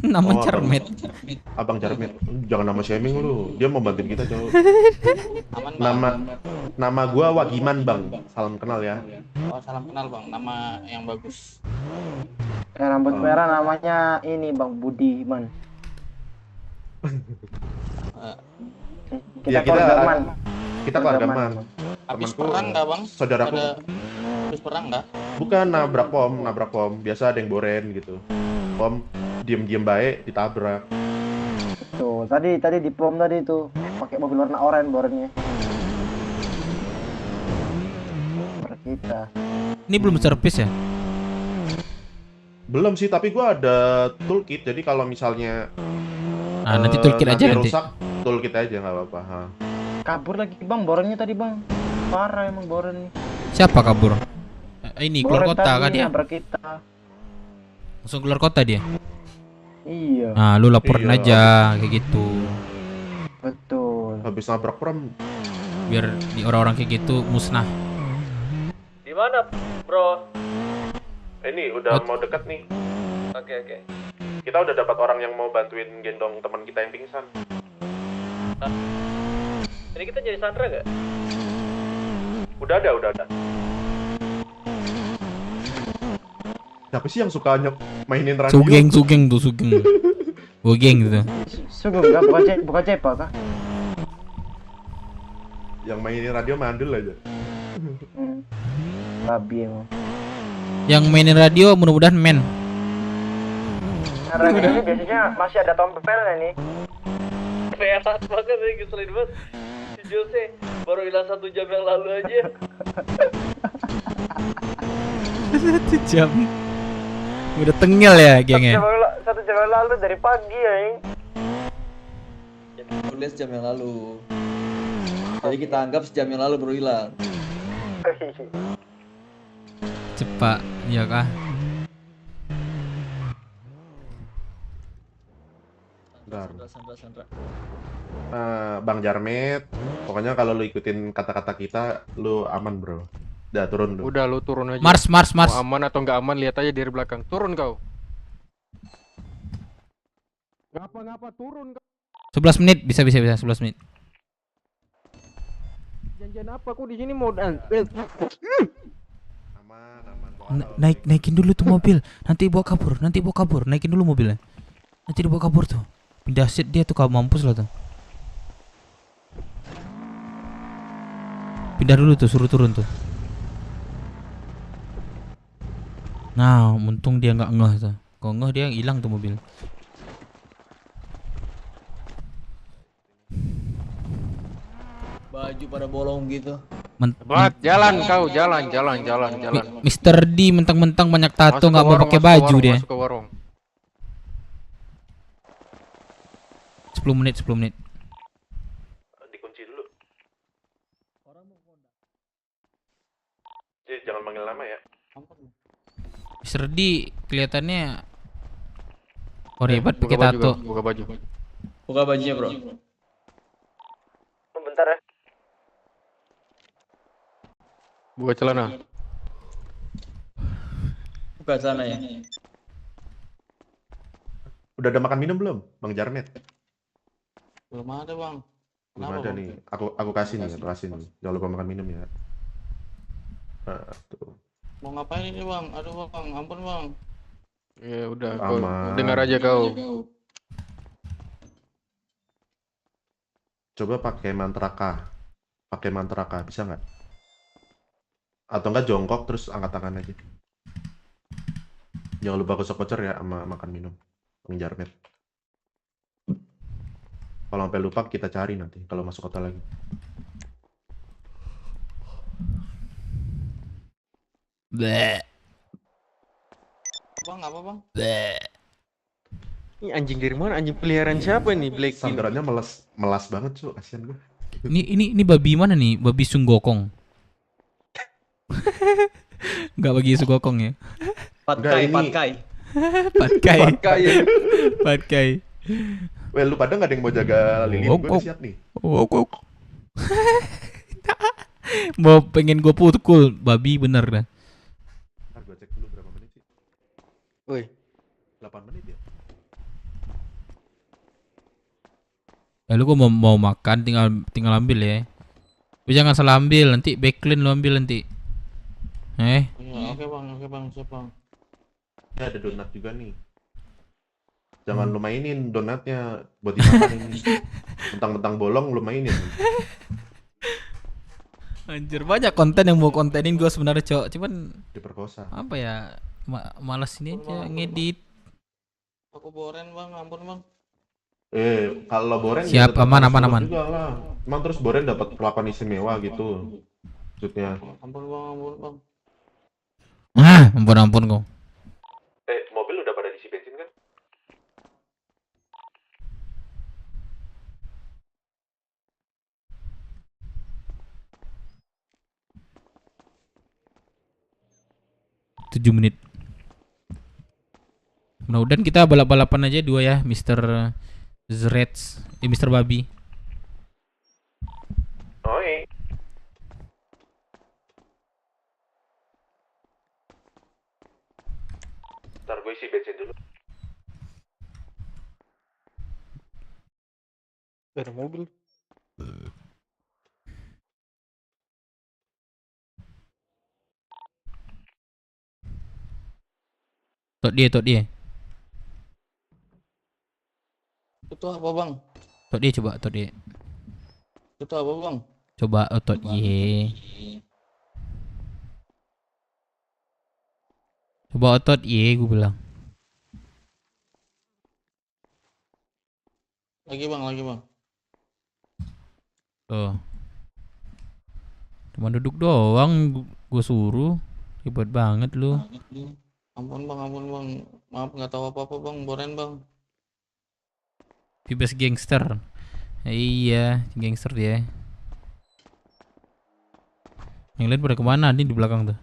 Nama Jarmet. Abang Jarmet. Jangan nama shaming lu. Dia mau bantuin kita jauh. Aman, Bang. Nama gua Wagiman, Bang. Salam kenal ya. Oh, salam kenal, Bang. Nama yang bagus. Yang rambut merah namanya ini Bang Budiman. Kita keluarga man. Habis perang nggak, Bang? Saudaraku. Habis perang nggak? Bukan nabrak pom. Biasa ada yang boren gitu. Pom diem baik ditabrak. Tuh, tadi di pom tadi tuh pakai mobil warna oranye borennya. Kita. Ini belum servis ya? Belum sih, tapi gua ada toolkit. Jadi kalau misalnya nanti toolkit aja nanti. Rusak, toolkit aja nggak apa-apa. Kabur lagi Bang, borennya tadi Bang. Parah emang boren nih. Siapa kabur? Ini keluar kota kan dia? Kita. Langsung keluar kota dia? Iya. Nah, lu laporin aja kayak gitu. Betul. Habis nabrak prom. Biar di orang-orang kayak gitu musnah. Di mana, Bro? Ini udah mau dekat nih. Oke. Kita udah dapat orang yang mau bantuin gendong teman kita yang pingsan. Ini kita jadi Sandra gak? Udah ada. Siapa sih yang suka mainin radio? Sugeng. Sugeng gitu. Sugeng kah? Bukan Cepa kah? Yang mainin radio mandul aja. Babi emang. Yang mainin radio mudah-mudahan men. Karena ini biasanya masih ada tompelnya nih. Enak banget nih, ngeselin banget. Si Jose baru hilang 1 jam yang lalu aja. 1 jam. Udah tengil ya gengnya. 1 jam yang lalu dari pagi ya. Udah sejam yang lalu. Jadi kita anggap sejam yang lalu baru hilang. Cepat, ya kah? Sandra. Bang Jarmet, pokoknya kalau lu ikutin kata-kata kita, lu aman bro. Udah turun lu. Udah lu turun aja. Mars. Mau aman atau nggak aman lihat aja dari belakang. Turun kau. Ngapa turun kau. 11 menit bisa 11 menit. Janjian apa kok di sini mau Naikin dulu tuh mobil. Nanti bawa kabur. Naikin dulu mobilnya. Nanti dibawa kabur tuh. Pindah seat dia tuh, kau mampus lah tuh. Pindah dulu tuh, suruh turun tuh. Nah, untung dia nggak ngeh tuh. Kalau ngeh dia hilang tuh mobil. Baju pada bolong gitu. Buat jalan kau, jalan. Mr. D mentang-mentang banyak tato Masuk ke nggak mau warung, pakai masuk ke baju warung, dia. masuk ke warung. 10 menit, 10 menit. Dikunci dulu. Jadi jangan manggil nama ya. Mr. D kelihatannya hebat pakai Buka baju, tato. kau, buka baju. Buka bajunya, Bro. Bentar ya. Buka celana. Buka sana ya. Udah ada makan minum belum, Bang Jarnet? Belum ada, Bang. Belum Kenapa, ada Bang? nih. Aku kasih nih, aku kasih nih. Jangan lupa makan minum ya. Nah, tuh. Mau ngapain ini, Bang? Aduh, Bang. Ampun, Bang. Ya udah, kau Aman. dengar aja kau. Coba pakai mantra K. Pakai mantra K, bisa nggak? Atau enggak jongkok terus angkat tangan aja. Jangan lupa kocok-kocor ya sama makan minum. Bang Jarnet. Kalau sampai lupa kita cari nanti kalau masuk kota lagi. Bleh. Bang, apa, Bang? Bleh. Ini anjing dari mana? Anjing peliharaan siapa nih? Black King. Sandarannya melas banget, cu. Kasian gue. Ini babi mana nih? Babi Sunggokong. Enggak bagi Sunggokong ya. Patkai. Patkai. Well, lu pada nggak ada yang mau jaga lilin? Gue siap nih. Mau pengen gue pukul babi bener dah. Ntar gue cek dulu berapa menit sih. Woi, 8 menit ya. Lu kok mau makan tinggal ambil ya. Tapi jangan salah ambil, nanti backlane lu ambil nanti. Iya, oke, Bang. Siap, Bang. Ya ada donat juga nih. Jangan lu mainin donatnya buat dimakan ini. Mentang-mentang bolong lu mainin. Anjir, banyak konten yang mau kontenin gue sebenarnya, Cok. Cuman diperkosa. Apa ya? Malas ini aja ngedit. Aku boren, Bang. Ampun, Bang. Kalau Boren siap, ya aman. juga lah. Emang terus Boren dapat perlakuan istimewa gitu. Maksudnya. Ampun, Bang. Ampun kok. Mobil udah pada diisi bensin kan? Tujuh menit. Mudah-mudahan kita balap-balapan aja dua ya, Mr. Zreds, Mr. Babi. Oi. Ntar gue isi bensin dulu. ada mobil. Tok dia. Itu apa, Bang? Tok dia coba, tok dia. Itu apa, Bang? Coba otot ye. Coba otot ye, gue bilang. Lagi, Bang. Tuh. Cuma duduk doang, gue suruh. Hebat banget lu. Ampun, Bang. Maaf, nggak tahu apa-apa, Bang. Boren, Bang. Bebas gangster. Iya, gangster dia. Yang lain pada kemana? Ini di belakang tuh.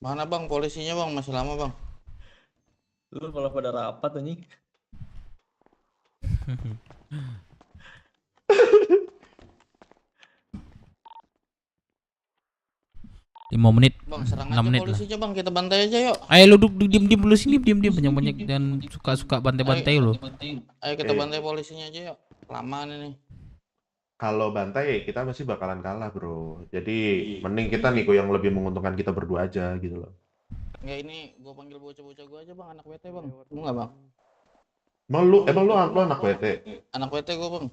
Mana, Bang? Polisinya, Bang. Masih lama, Bang. Lu malah pada rapat anjing. 5 menit. Bang, serang 6 aja menit lah. polisinya bang, kita bantai aja yuk. Ayo lu diem dulu sini, diem banyak dan suka bantai lu. Ayo kita bantai polisinya aja yuk. Lamaan ini. Kalau bantai kita masih bakalan kalah bro. Jadi mending kita nih yang lebih menguntungkan kita berdua aja gitu loh. Enggak, ini gua panggil bocah-bocah gua aja bang, anak WT bang. Mau nggak bang? Emang lu anak WT? Anak WT gua bang.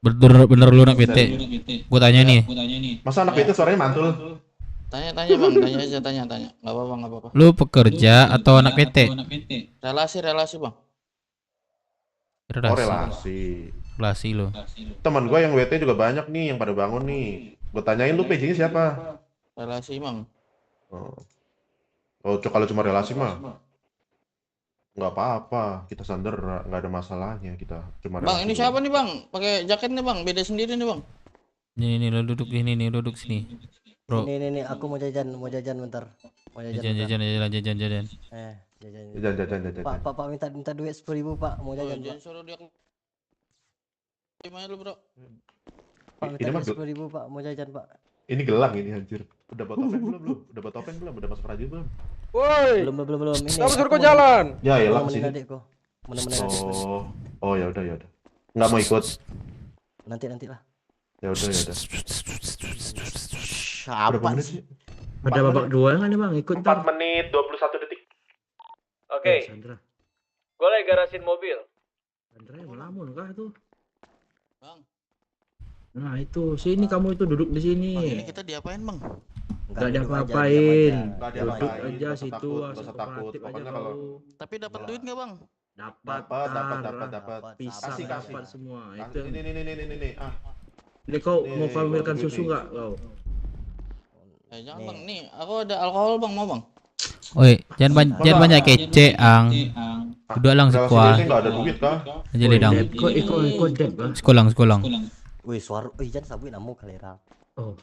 Bener lu anak PT. Gua tanya nih. Masa anak PT suaranya mantul? Tanya bang, tanya aja, tanya. Nggak apa-apa. Lu pekerja atau anak PT? Relasi bang. Relasi lo. Teman gue yang WT juga banyak nih yang pada bangun nih. Gue tanyain lu PJ-nya siapa? Relasi bang. Oh, kalau cuma relasi mah nggak apa-apa, kita sandera, nggak ada masalahnya kita. Cuma Bang, ini siapa nih bang? Pakai jaket nih bang, beda sendiri nih bang. Nih lo duduk duduk sini. Bro. Nih, aku mau jajan bentar. Mau jajan. Jajan. Pak, minta duit 10.000 Pak, mau jajan. Jangan suruh dia. Gimana lu bro? Pak, minta 10.000 Pak, mau jajan Pak. Ini gelang ini anjir. Udah bawa topeng belum lu? Udah masuk radio belum? Woi. Belum. Ini. Kamu suruh kau jalan. Ya lah sini. Oh, ya udah. Nggak mau ikut. Nanti lah. Ya udah. Apa sih? Ada babak 2 kan nih bang, ikut 4 menit 21 detik. Oke. Gue lagi garasin mobil. Sandra yang melamun kah tuh? Bang. Nah itu, sini kamu itu duduk di sini. Bang, ini kita diapain bang? Gak ada apa-apain. Duduk aja situ, usah takut. Pokoknya kalau tapi dapat duit nggak bang? Dapat. Pisang dapat semua. Itu. Ini. Ini kau mau pamerkan susu nggak kau? Jangan bang, nih aku ada alkohol bang, mau bang? Woi, jangan banyak kece, Ang. Duduk lang sekolah. Enggak ada duit kah? Aja ledang. Ikut dep, Bang. Sekolah. Wih, suara jangan sabuin namu kalera. Oh.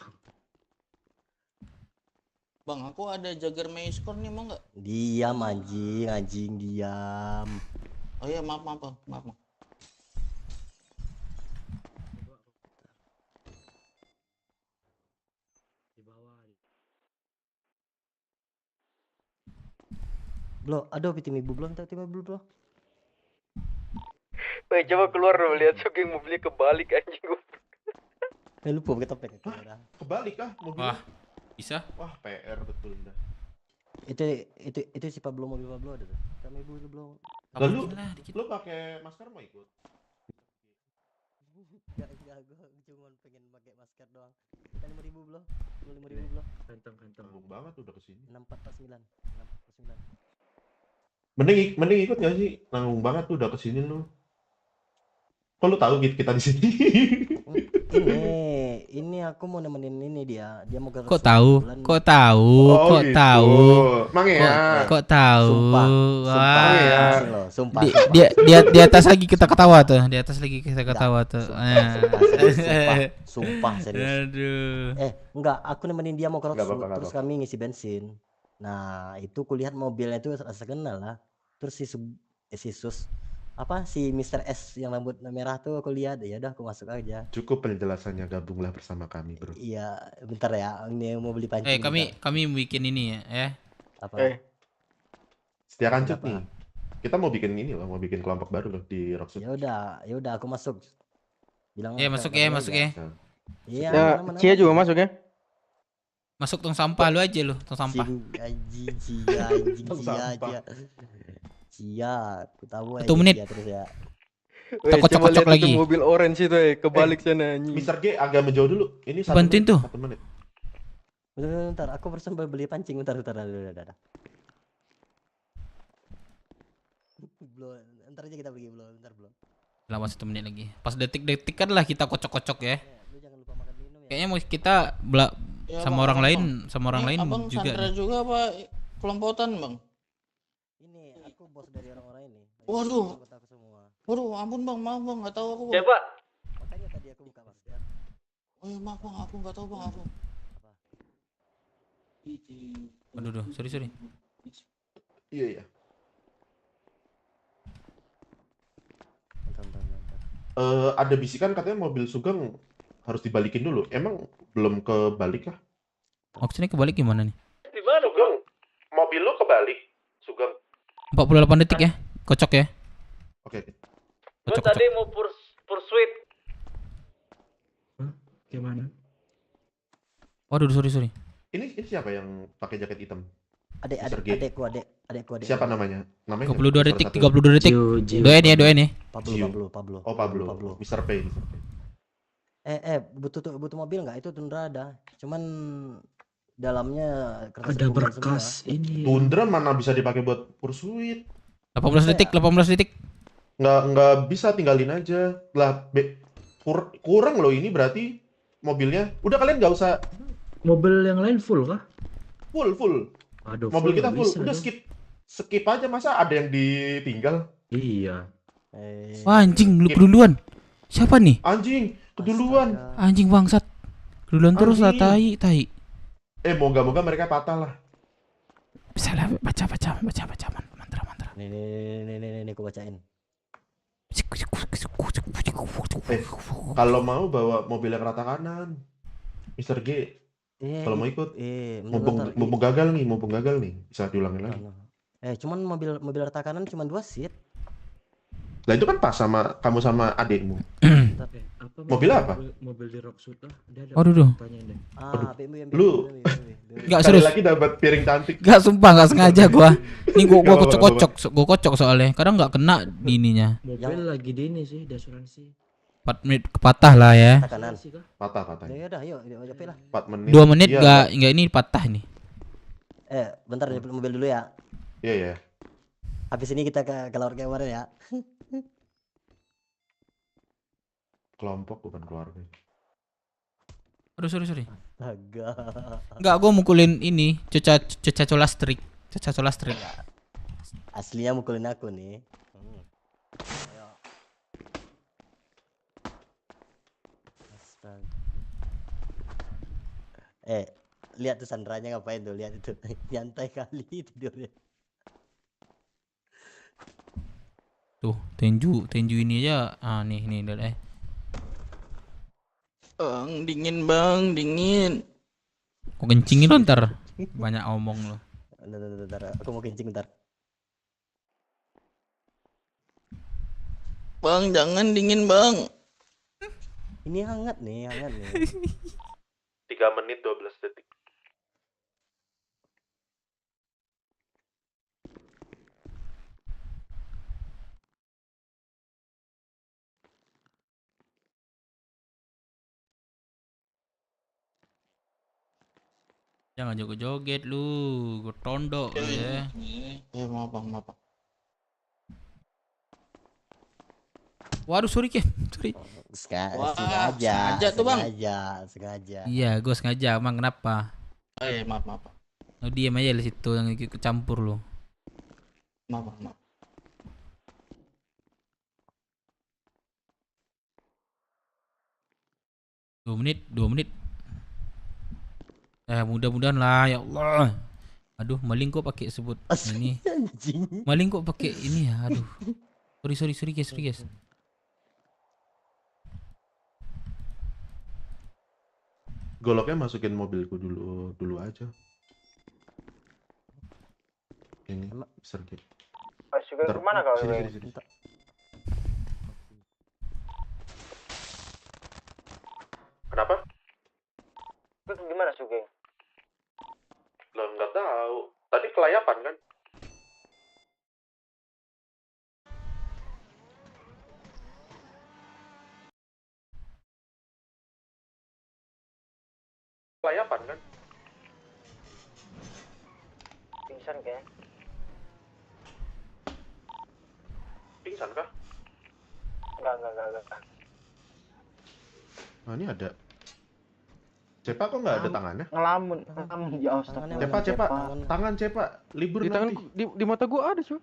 Bang, aku ada Jagger Maeskor nih, mau nggak? Diam anjing, diam. Oh iya, maaf bang. Blo, aduh tim ibu belum tahu tim ibu blo. Woi, coba keluar dong, lihat Sugeng mobilnya kebalik anjing gua. Lupa pakai topeng kamera. Kebalik kah mobilnya? Wah, bisa? Wah, PR betul dah. Itu si Pablo mobil Pablo ada tuh. Kami ibu itu belum. Lu pakai masker mau ikut? Enggak, gua cuma pengen pakai masker doang. Kita 5.000 blo. 5.000 blo. Kantong banget udah kesini. 6449. Mending ikut nggak sih? Nanggung banget tuh udah kesini lu. Kok lu tahu kita di sini? Ini aku mau nemenin ini dia mau ke. Kok tahu? Kok tahu? Mang ya. Kok tahu? Sumpah. Di atas lagi kita ketawa tuh. Sumpah serius. Aduh. Enggak, aku nemenin dia mau ke terus kami ngisi bensin. Nah, itu kulihat mobilnya itu rasa kenal lah. Terus si Mr. S yang rambut merah tuh aku lihat, ya udah aku masuk aja. Cukup penjelasannya, gabunglah bersama kami, bro. Iya, bentar ya. Ini mau beli pancing. Kami bikin ini ya. Apa? Setia Kancut nih. Kita mau bikin ini loh, mau bikin kelompok baru loh di Rocksuit. Ya udah aku masuk. Bilang masuk ya. Iya, Cia juga masuk ya? Masuk tong sampah lu aja lu, tong sampah. Cia, aku tahu 1 menit. Terus ya. Kita kocok-kocok lagi. Mobil orange itu kebalik sana anjing. Mr. G agak menjauh dulu. Ini bantuin tuh. 1 menit. Bentar, aku bersama beli pancing bentar. Udah. Belum, ntar aja kita pergi belum. Lama 1 menit lagi. Pas detik-detik kan lah kita kocok-kocok ya. Lu jangan lupa makan minum ya. Kayaknya mau kita sama orang lain abang juga. Sandra juga apa kelompotan bang? Ini aku bos dari orang-orang ini. Waduh, ampun bang, maaf bang, nggak tahu aku. Coba. Makanya tadi aku buka masker. Oh ya maaf bang, aku nggak tahu bang aku. Aduh, sorry. Iya. Ada bisikan katanya mobil Sugeng harus dibalikin dulu. Emang belum kebalik kah? Maksudnya kebalik gimana nih? Di mana, Bro? Mobil lu kebalik, Sugeng. 48 detik ya. Kocok ya. Oke. Gue tadi mau pursuit. Gimana? Waduh, sorry. Ini siapa yang pakai jaket hitam? Adekku. Siapa namanya? 32 detik. Doain ya. Pablo. Oh, Pablo. Mr. P. Butuh mobil nggak? Itu Tundra ada. Cuman dalamnya kertas Ada dokumen berkas semua. ini. Tundra mana bisa dipakai buat pursuit? 18 detik. Nggak bisa, tinggalin aja. Lah, kurang loh ini berarti mobilnya. Udah kalian nggak usah. Mobil yang lain full kah? Full. Aduh, Mobil kita full. bisa Udah dong. skip aja, masa ada yang ditinggal? Iya. Wah, anjing, lu keduluan. Siapa nih? Anjing, keduluan. Anjing bangsat. Keduluan terus lah, tai. Moga-moga mereka patah lah. Bisa lah, baca mantra. Nih, aku bacain. Kalau mau bawa mobil yang rata kanan, Mr. G. Kalau mau ikut, mumpung gagal nih, bisa diulangin lagi. Cuman mobil rata kanan cuma 2 seat. Lah itu kan pas sama kamu sama adikmu. Mobil apa? Mobil di Rocksuit lah. Waduh. Lu Enggak sekali serius. lagi dapat piring cantik. Enggak, sumpah enggak sengaja gua. Ini gua kocok soalnya. Kadang enggak kena di ininya. Mobil lagi di ini sih, di asuransi. 4 menit kepatah lah ya. Patah. Ya udah, yuk lah. 4 menit. 2 menit iya, enggak ini patah nih. Bentar di mobil dulu ya. Iya. Habis ini kita ke keluar kemarin ya. Kelompok bukan keluarga. Aduh, sorry. Agak. Enggak, gua mukulin ini, Caca Colastrik. Aslinya mukulin aku nih. Lihat tuh Sandranya ngapain tuh, lihat itu. Nyantai kali tidurnya. Tuh, Tenju ini aja. Nih lihat Bang, dingin. Kok kencingin lo ntar? Banyak omong lo. Bentar, aku mau kencing bentar. Bang, jangan dingin, Bang. Ini hangat nih. 3 menit 12 detik. Jangan joget-joget lu, gue tondok ya. Maaf, Bang. Waduh, sorry. Sengaja tuh, Bang. Sengaja. Iya, gue sengaja. Emang kenapa? Oh iya, maaf. Lu diam aja di situ, yang ikut campur lu. Maaf, Bang. 2 menit. Mudah-mudahan lah, ya Allah. Aduh, maling kok pakai sebut ini. Maling kok pakai ini ya, aduh. Sorry guys. Goloknya masukin mobilku dulu aja. Ini Sergei. Sugar kemana kau? Sini. Kenapa? Itu gimana Sugeng? Lah nggak tahu. Tadi kelayapan kan? Kelayapan kan? Pingsan kayaknya. Pingsan kah? Enggak. Nah ini ada. Cepa kok nggak ada tangannya? Ngelamun ya astaga. Cepa. Tangan Cepa. Libur Di tangan nanti. di mata gua ada, cuy.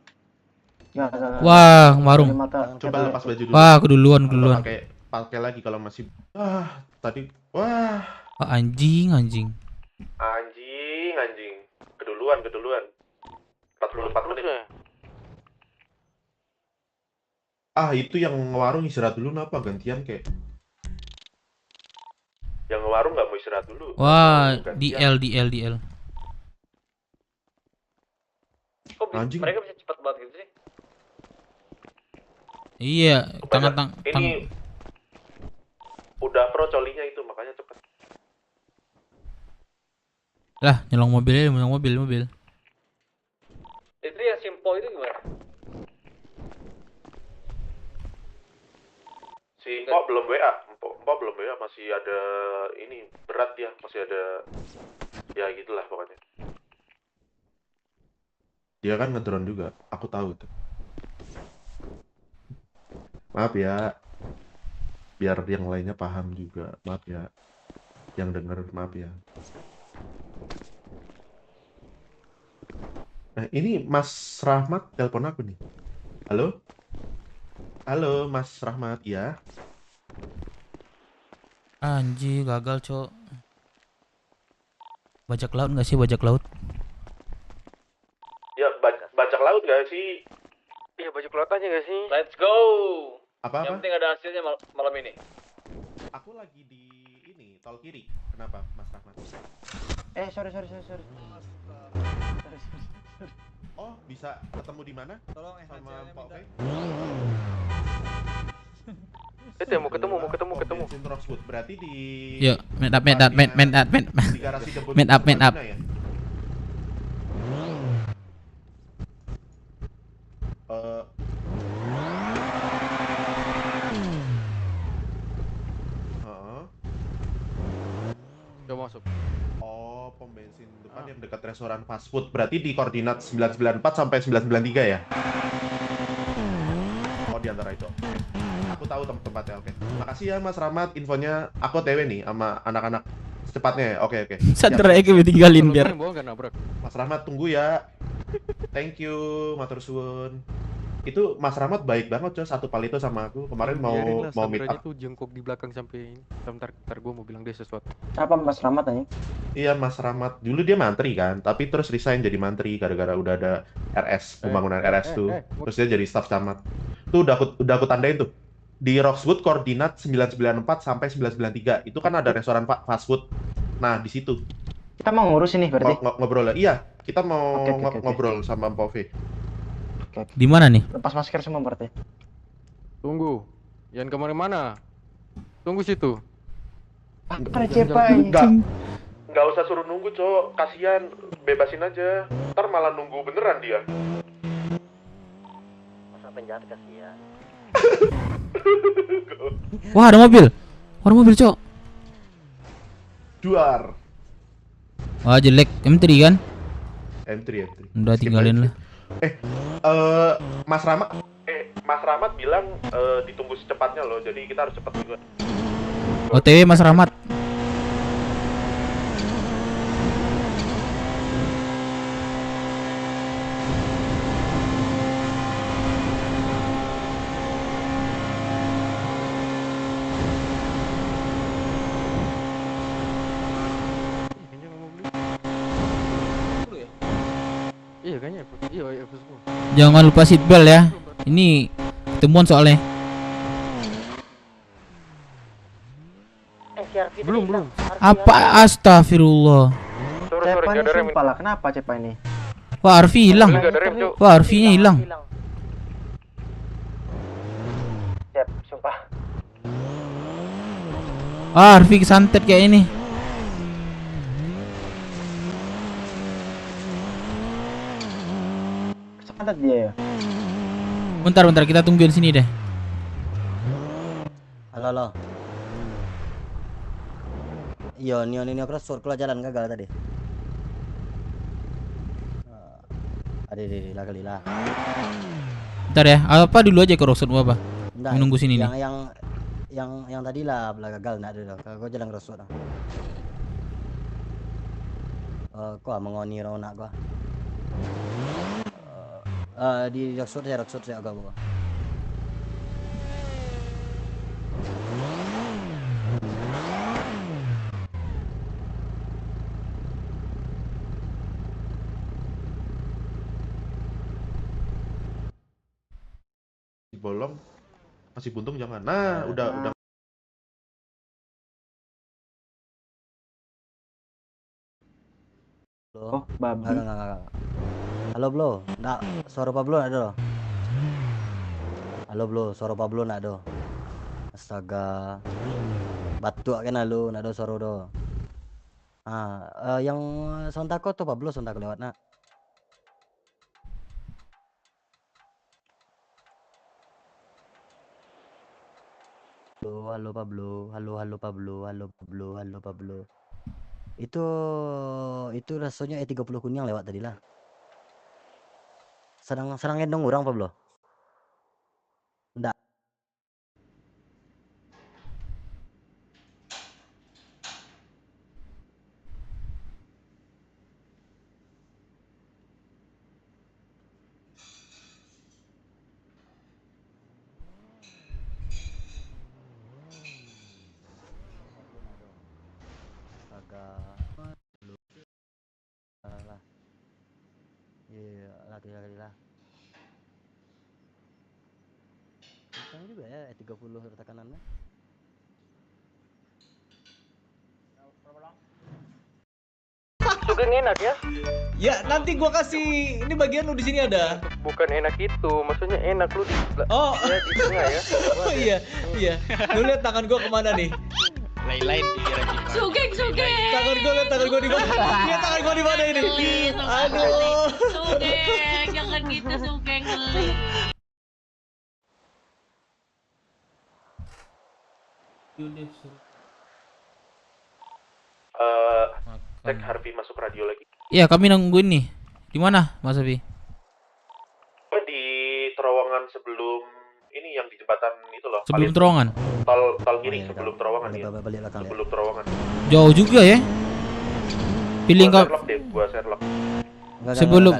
Wah, warung. Coba lepas baju dulu. Wah, aku duluan. Pakai lagi kalau masih. Tadi. Wah. Anjing. Keduluan. 44 menit. Itu yang warung istirahat dulu, kenapa gantian kayak. Yang warung nggak mau istirahat dulu. Wah, Gantian. DL. Kok Anjing. mereka bisa cepat banget gitu sih? Iya, Ini udah pro colinya itu makanya cepet. Lah, nyolong mobil. Itu yang Simpo itu gimana? Si Mpok belum WA, Mpok belum WA, masih ada ini berat dia, masih ada ya gitulah pokoknya. Dia kan ngedrone juga, aku tahu tuh. Maaf ya, biar yang lainnya paham juga, maaf ya, yang denger maaf ya. Nah ini Mas Rahmat telepon aku nih. Halo? Halo Mas Rahmat, ya? Anjir, gagal, Cok. Bajak laut nggak sih, bajak laut? Ya, bajak laut gak sih? Iya, bajak laut aja gak sih? Let's go. Apa? Yang penting ada hasilnya malam ini. Aku lagi di ini, tol kiri. Kenapa, Mas Rahmat? Sorry. Oh, bisa ketemu di mana? Tolong sama Pak Fei. Itu mau ketemu. Bensin Rosewood berarti di. Yuk, made up. Di garasi jemput. Made up. Ya? Udah masuk. Oh, pom bensin depan yang dekat restoran fast food. Berarti di koordinat 994 sampai 993 ya? Oh, di antara itu. Aku tahu tempatnya, oke. Makasih ya Mas Rahmat, infonya aku TW nih sama anak-anak. Secepatnya ya, oke. Sadar aja gue tinggalin biar. Mas Rahmat tunggu ya. Thank you, matur suwun. Itu Mas Rahmat baik banget coy, satu palito sama aku. Kemarin mau meet up. Tuh jengkok di belakang sampai bentar gue mau bilang dia sesuatu. Apa Mas Rahmat aja? Iya Mas Rahmat, dulu dia mantri kan, tapi terus resign jadi mantri gara-gara udah ada RS, pembangunan RS tuh. Terus dia jadi staf camat. Tuh udah aku tandain tuh. Di Rosewood koordinat 994 sampai 993. Itu kan ada restoran fast food. Nah, di situ. Kita mau ngurus ini berarti? Ngobrol lah. Iya, kita mau ngobrol sama Mpok V. Di mana nih? Lepas masker semua berarti. Tunggu. Jangan kemana-mana. Tunggu situ. Ada Cepai. Nggak usah suruh nunggu, Cok. Kasihan, bebasin aja. Ntar malah nunggu beneran dia. Masa penjahat kasihan. Wah, ada mobil, Cok. Duar. Wah, jelek. M3 kan? M3. Udah tinggalin lah. Mas Rahmat bilang ditunggu secepatnya loh, jadi kita harus cepat juga. OTW Mas Rahmat. Iya kayaknya. Iya semua. Jangan lupa seatbelt ya. Ini ketemuan soalnya. Belum. Apa astagfirullah. Cepa ini sumpah lah, kenapa Cepa ini? Wah, Arfi hilang. Wah, Arfinya hilang. Cep, sumpah. Ah, Arfi kesantet kayak ini. Kesantet dia ya? Bentar, kita tungguin sini deh. Halo. Iya, Neon ini aku keluar jalan gagal tadi. Ada lah. Bentar ya, apa dulu aja ke Rosewood apa? Nggak, Menunggu sini nih. Yang tadi lah belah gagal enggak ada. Kalau jalan ke Rosewood. Kok mengoni ronak gua. Di Rosewood saya agak bawa. Bolong masih buntung jangan. Nah, udah Oh, babi. Enggak. Halo, Bro. Nggak, suara Pablo nggak ada loh. Halo, Bro. Suara Pablo nggak ada. Astaga. Batuk kan halo, nggak ada suara do. Yang Sontako tuh Pablo Sontako lewat nak. Halo Pablo, halo Pablo. Itu rasanya E30 kuning lewat tadi lah. Serang gendong orang Pablo. Enggak. Lah. Iya, lah. Kencang juga ya E30 tekanannya. Sugeng enak ya? Ya, nanti gua kasih. Ini bagian lu di sini ada. Bukan enak itu, maksudnya enak lu di Oh, ya, di tengah ya. oh iya. Lu lihat tangan gua kemana nih? Lain-lain pikiran kita. Sugeng. Tangan gua di mana? Lihat tangan gua di mana ini? Aduh. Sugeng, jangan gitu Sugeng geli. Cek Harvey masuk radio lagi. Iya, kami nungguin nih. Di mana, Mas Abi? Di terowongan sebelum ini yang di jembatan itu loh. Sebelum terowongan. Tol kiri sebelum terowongan ya. Sebelum terowongan. Jauh juga ya. Pilih kau. Gua Sherlock. Sebelum.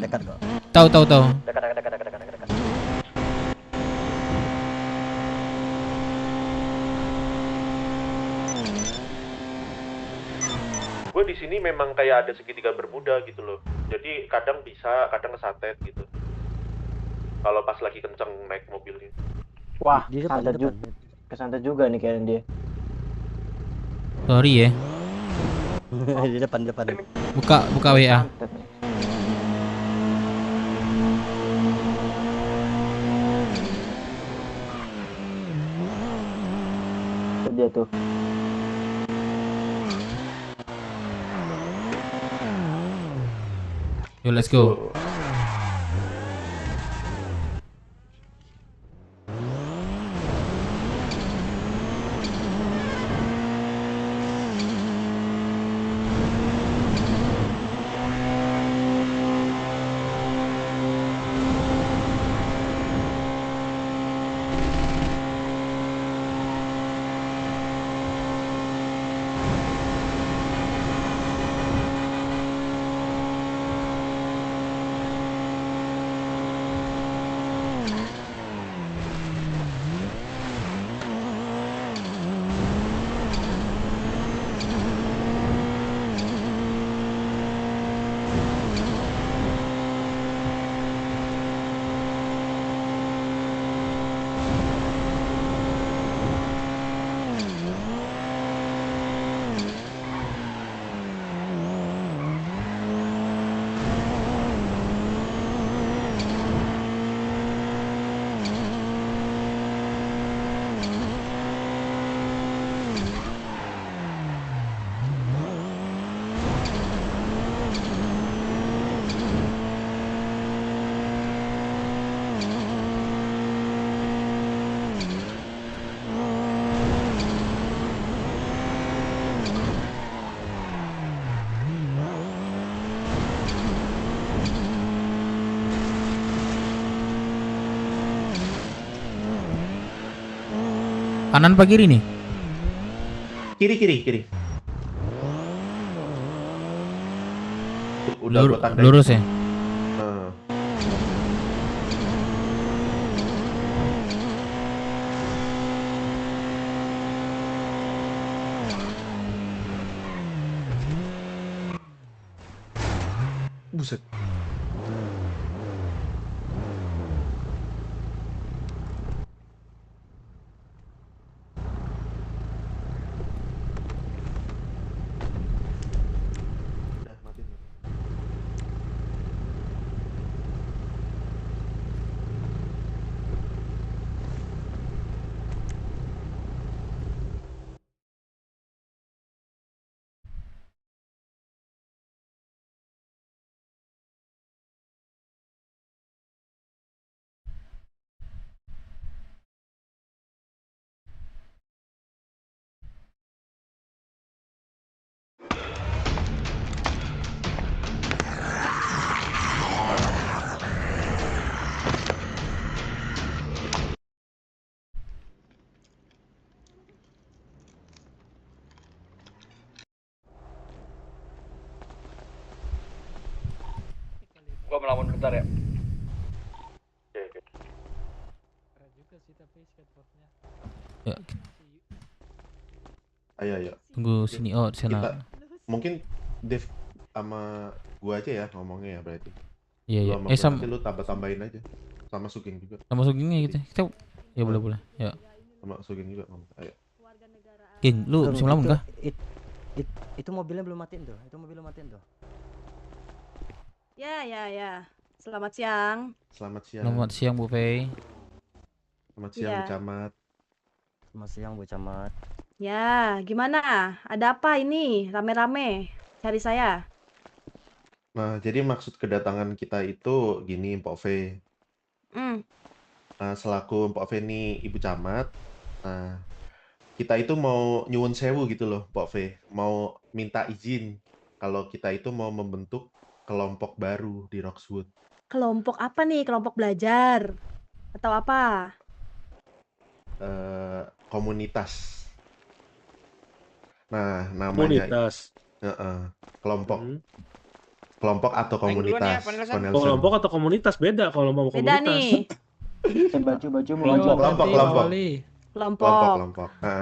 Tahu. Dekat. Gue di sini memang kayak ada segitiga bermuda gitu loh. Jadi kadang bisa, kadang kesantet gitu. Kalau pas lagi kenceng naik mobilnya. Wah, kesantet juga nih kayaknya dia. Sorry ya. Di depan. Buka WA. Dia tuh. Yo, let's go. Kanan apa kiri nih? Kiri. Udah gua tandain. Lurus ya? Buset. melamun bentar ya. Oke. Ya, Ayo. tunggu sini. Oh, di sana. Mungkin Dev sama gua aja ya ngomongnya ya berarti. Iya. Lu sama lu tambah-tambahin aja. Sama Sugeng juga. Sama Sugengnya gitu. Kita ya boleh. Ya. Sama Sugeng juga ngomong. Ayo. Geng, lu bisa melamun kah? Itu mobilnya belum matiin tuh. Ya. Selamat siang. Selamat siang. Selamat siang Bu Fei. Selamat siang Bu Camat. Selamat siang Bu Camat. Ya, gimana? Ada apa ini? Rame-rame cari saya. Nah, jadi maksud kedatangan kita itu gini, Mpok Fe. Nah, selaku Mpok Fe ini Ibu Camat, nah, kita itu mau nyuwun sewu gitu loh, Mpok Fe. Mau minta izin kalau kita itu mau membentuk kelompok baru di Roxwood. Kelompok apa nih? Kelompok belajar? Atau apa? Komunitas. Nah, namanya kelompok atau komunitas. Kelompok atau komunitas beda kalau mau Beda komunitas. nih.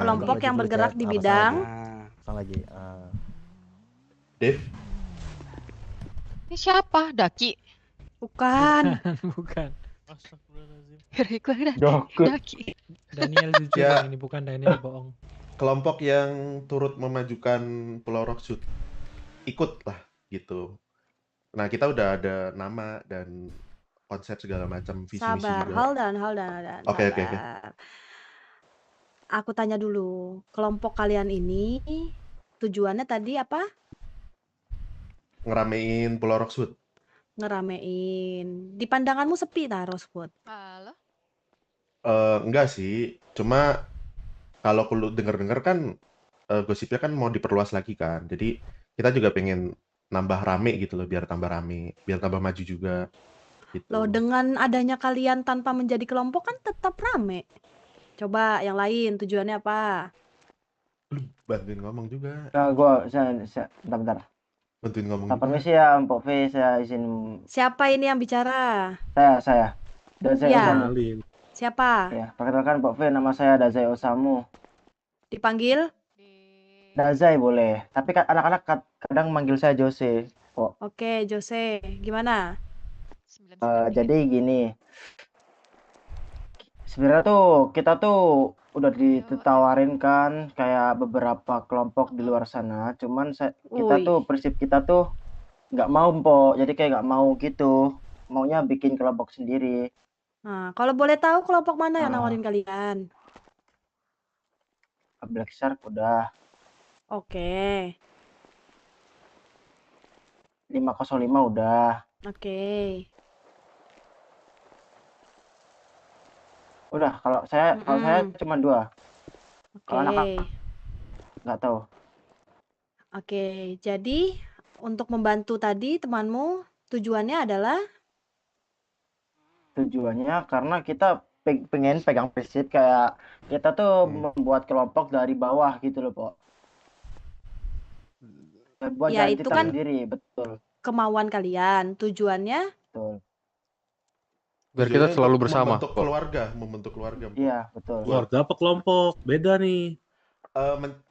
Kelompok yang bergerak di bidang. Lagi. Dev. Ini siapa? Daki? Bukan. Daki. Daniel jujur Ya. ini bukan Daniel bohong. Kelompok yang turut memajukan Pulau Roxwood ikutlah gitu. Nah, kita udah ada nama dan konsep segala macam, visi misi Sabar, juga. hold on. Oke. Sabar. Aku tanya dulu, kelompok kalian ini tujuannya tadi apa? Ngeramein Pulau Roxwood. Ngeramein. Di pandanganmu sepi Roxwood? Halo? Enggak sih, cuma kalau lu denger-denger kan gosipnya kan mau diperluas lagi kan. Jadi kita juga pengen nambah rame gitu loh, biar tambah rame, biar tambah maju juga gitu. Loh, dengan adanya kalian tanpa menjadi kelompok kan tetap rame. Coba yang lain tujuannya apa? Bantuin ngomong juga. Nah, saya bentar. Bantuin ngomong Tak juga. permisi ya, Mpok V, saya izin. Siapa ini yang bicara? Saya. Dazai Ya. Osamu. Siapa? Ya, perkenalkan Mpok V, nama saya Dazai Osamu. Dipanggil? Dazai boleh, tapi kan anak-anak kadang manggil saya Jose. Oke, Jose. Gimana? Jadi gini, sebenarnya tuh kita tuh udah ditawarin kan kayak beberapa kelompok di luar sana, cuman kita tuh prinsip kita tuh nggak mau Mpok, jadi kayak nggak mau gitu, maunya bikin kelompok sendiri. Nah, kalau boleh tahu kelompok mana yang nawarin kalian? Black Shark udah. Oke. 505 udah. Oke. Udah, kalau saya cuma 2. Kalau anak nggak tahu. Oke, jadi untuk membantu tadi temanmu tujuannya adalah? Tujuannya karena kita pengen pegang prinsip kayak kita tuh membuat kelompok dari bawah gitu loh, Pok. Buat Ya, jalan itu kita kan sendiri, betul. kemauan kalian. Tujuannya? Betul. Biar kita Tujuannya selalu untuk bersama. membentuk keluarga. Iya, betul. Keluarga apa kelompok? Beda nih.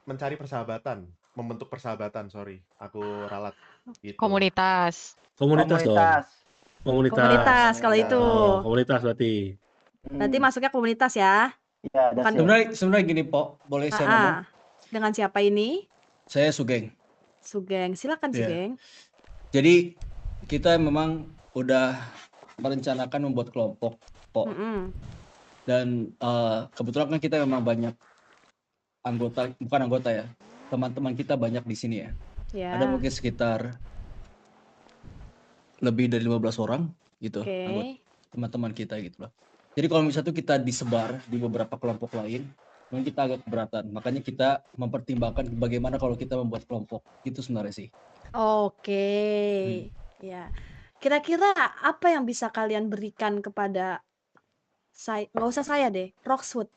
Mencari persahabatan, membentuk persahabatan, sorry. Aku ralat gitu. Komunitas. Komunitas dong. Komunitas kalau itu. Komunitas berarti. Berarti masuknya komunitas ya? Iya, Bukan Sebenarnya gini, Pok. Boleh saya ngomong? Dengan siapa ini? Saya Sugeng. Sugeng, silakan Sugeng. Jadi kita memang udah merencanakan membuat kelompok, Pok. Dan kebetulan kan kita memang banyak bukan anggota ya, teman-teman kita banyak di sini ya. Ada mungkin sekitar lebih dari 15 orang gitu, teman-teman kita gitu loh. Jadi kalau misalnya itu kita disebar di beberapa kelompok lain, mungkin kita agak keberatan. Makanya kita mempertimbangkan bagaimana kalau kita membuat kelompok. Itu sebenarnya sih. Oke. Ya. Kira-kira apa yang bisa kalian berikan kepada saya? Nggak usah saya deh, Roxwood.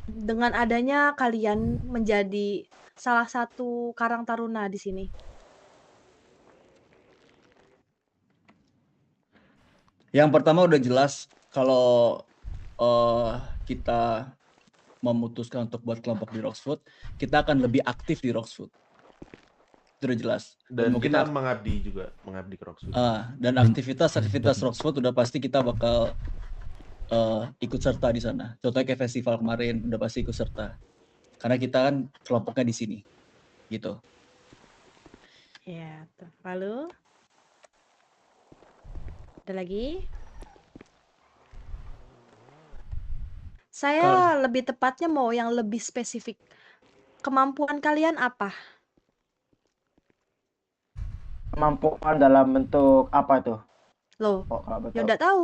Dengan adanya kalian menjadi salah satu karang taruna di sini. Yang pertama udah jelas kalau kita memutuskan untuk buat kelompok di Roxwood, kita akan lebih aktif di Roxwood. Itu udah jelas. Dan mungkin kita mengabdi ke Roxwood. Dan aktivitas Roxwood udah pasti kita bakal ikut serta di sana. Contohnya kayak festival kemarin udah pasti ikut serta. Karena kita kan kelompoknya di sini. Gitu. Ya, tuh. Lalu ada lagi? Saya lebih tepatnya mau yang lebih spesifik. Kemampuan kalian apa? Kemampuan dalam bentuk apa itu? Loh, Oh, kalau ya betul. udah tahu.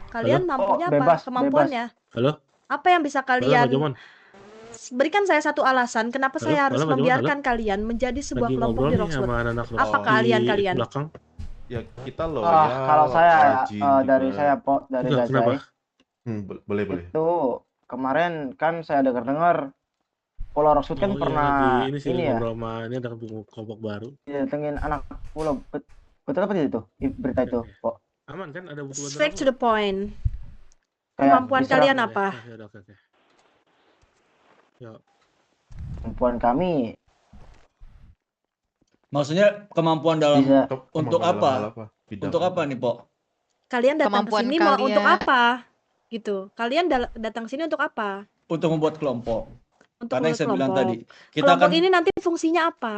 Kalian mampunya apa? bebas, Kemampuannya? Halo? Apa yang bisa Halo, kalian Pak Joman. berikan saya satu alasan kenapa Halo, saya harus halo, Pak Joman, membiarkan kalian menjadi sebuah Lagi kelompok ngobrol di nih Roxwood. sama anak-anak Apa Roxwood keahlian di kalian? belakang. Ya kita loh Kalau saya dari saya dari Enggak, Dazai kenapa? Boleh. itu kemarin kan saya dengar Pulau Roxwood kan Oh, iya, pernah lagi ini sih ini ya ngobrol sama ini ada kelompok baru. didatengin anak pulau. Betul apa itu berita itu kok? Aman kan, ada butuh bantuan Straight apa? to the point. Kayak Kemampuan diserang. kalian apa? Ya udah, oke. Ya, Kemampuan kami Maksudnya kemampuan dalam bisa untuk Kemampuan apa? dalam hal apa? Bidang Untuk apa nih, Po? Kalian datang ke Kemampuan sini mau untuk kalian. apa? Gitu. Kalian datang sini untuk apa? Untuk membuat kelompok. Untuk Karena yang saya bilang kelompok. tadi, kita Kelompok kan ini nanti fungsinya apa?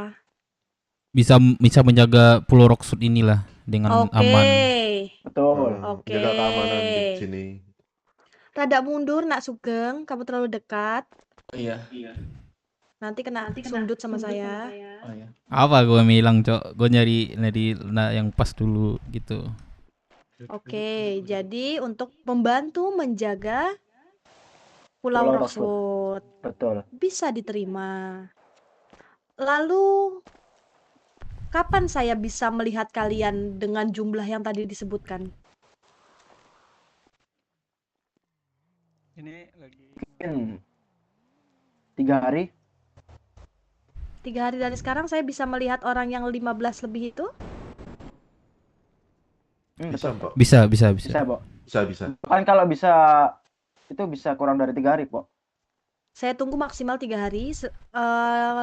Bisa menjaga Pulau Roxwood inilah dengan Oke. aman. betul. Oke. Jaga keamanan di sini. Rada mundur, Nak Sugeng. Kamu terlalu dekat. iya. Nanti kena sundut sama saya. Oh, iya. Apa gue bilang, Cok? Gue nyari yang pas dulu gitu. Oke, jadi untuk membantu menjaga Pulau Pulau Roxwood Betul. bisa diterima. Lalu kapan saya bisa melihat kalian dengan jumlah yang tadi disebutkan? Ini lagi Mungkin 3 hari. 3 hari dari sekarang saya bisa melihat orang yang 15 lebih itu? Bisa, Pak. Bisa. Bisa, Pok. Bisa. Kan kalau bisa itu bisa kurang dari 3 hari, Pok. Saya tunggu maksimal 3 hari.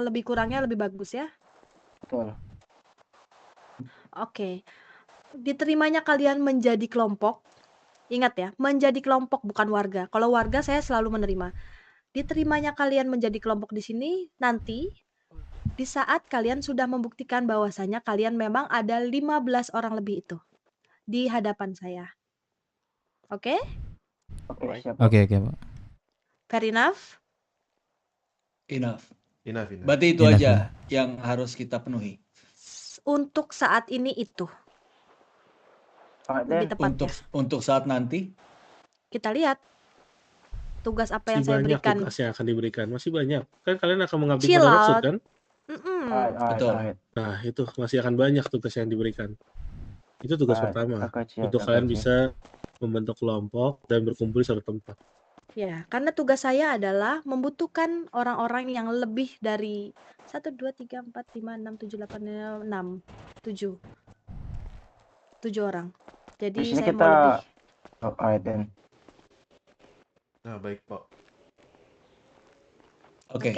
Lebih kurangnya lebih bagus ya. Betul. Oke. Diterimanya kalian menjadi kelompok. Ingat ya, menjadi kelompok bukan warga. Kalau warga saya selalu menerima. Diterimanya kalian menjadi kelompok di sini nanti di saat kalian sudah membuktikan bahwasanya kalian memang ada 15 orang lebih itu di hadapan saya. Oke? Oke, siap. Oke, Pak. Fair enough? Enough. Enough. Berarti itu Enough, aja yang harus kita penuhi. Untuk saat ini itu. Lebih tepatnya. Untuk saat nanti Kita lihat tugas apa yang masih saya banyak berikan. tugas yang akan diberikan. Masih banyak. Kan kalian akan mengabdi Chill pada Roxwood out. kan? betul. Nah, itu masih akan banyak tugas yang diberikan. Itu tugas pertama. siap, Untuk kalian siap. bisa membentuk kelompok dan berkumpul di satu tempat. Ya, karena tugas saya adalah membutuhkan orang-orang yang lebih dari 1, 2, 3, 4, 5, 6, 7, 8, 6, 7. 7 orang. Jadi Di sini saya kita mau lebih. Dan Nah, baik, Pak. Oke.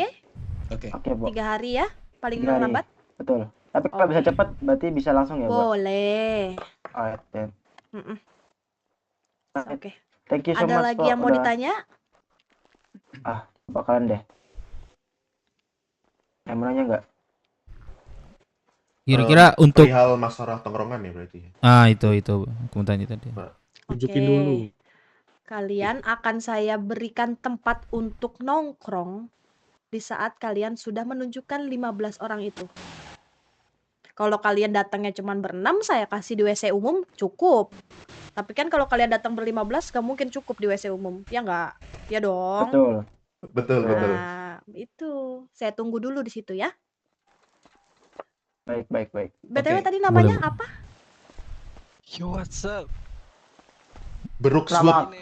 Oke? Oke, Pok. 3 hari ya, paling 3 hari. lambat. Betul. Tapi kalau bisa cepat berarti bisa langsung ya, Pok. Boleh. Dan Mm-mm. Oke. Thank you so Ada much, lagi Pok, yang mau udah- ditanya? Bakalan deh. Yang mau nanya nggak? Kira-kira untuk perihal masalah tongkrongan ya berarti. itu aku mau tanya tadi. Tunjukin Oke. dulu. Kalian akan saya berikan tempat untuk nongkrong di saat kalian sudah menunjukkan 15 orang itu. Kalau kalian datangnya cuma berenam, saya kasih di WC umum cukup. Tapi kan kalau kalian datang ber-15, gak mungkin cukup di WC umum. Ya nggak? Ya dong. Betul. Nah, itu. Saya tunggu dulu di situ ya. Baik. BTW tadi namanya Boleh. apa? Yo, what's up? Brookswood.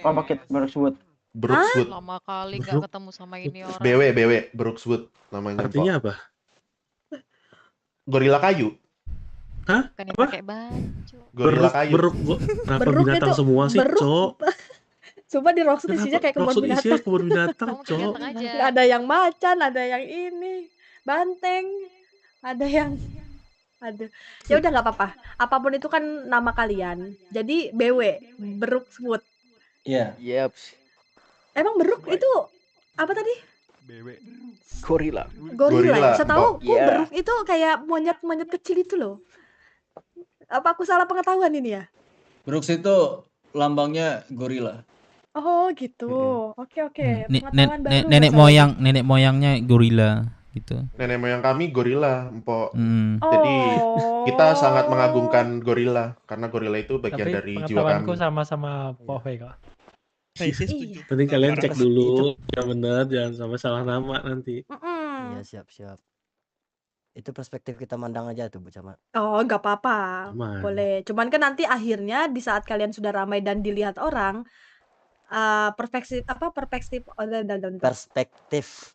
Brookswood. Brookswood. Lama kali gak ketemu sama ini orang. BW Brookswood namanya. Artinya apa? Gorila kayu. Hah? Bukan yang Apa? pakai baju. Gorila kayu. Kenapa Beruk binatang itu, semua sih, beruk. Cok? Coba di Rockset isinya kayak kebun Maksud isinya binatang. kebun binatang, Cok. Ganteng aja. Ada yang macan, ada yang ini, banteng, ada yang ya udah nggak apa-apa. Apapun itu kan nama kalian. Jadi BW, Brookswood. Iya. Yep. Emang Beruk itu apa tadi? Gorila. Gorila. Setahu kok Iya. Beruk itu kayak monyet-monyet kecil itu loh. Apa aku salah pengetahuan ini ya? Brooks itu lambangnya gorila. Oh gitu. Oke. Pengetahuan baru Nenek masalah. nenek moyangnya gorila gitu. Nenek moyang kami gorila, Empok. Mm. Jadi Oh. kita sangat mengagungkan gorila karena gorila itu bagian Tapi dari jiwa pengetahuanku kami. sama-sama Pove kok. Nanti kalian cek dulu yang benar, jangan sampai salah nama nanti. Iya, siap. Itu perspektif kita mandang aja tuh, Bu Camat. Oh, nggak apa-apa. Aman. Boleh. Cuman kan nanti akhirnya di saat kalian sudah ramai dan dilihat orang, perspektif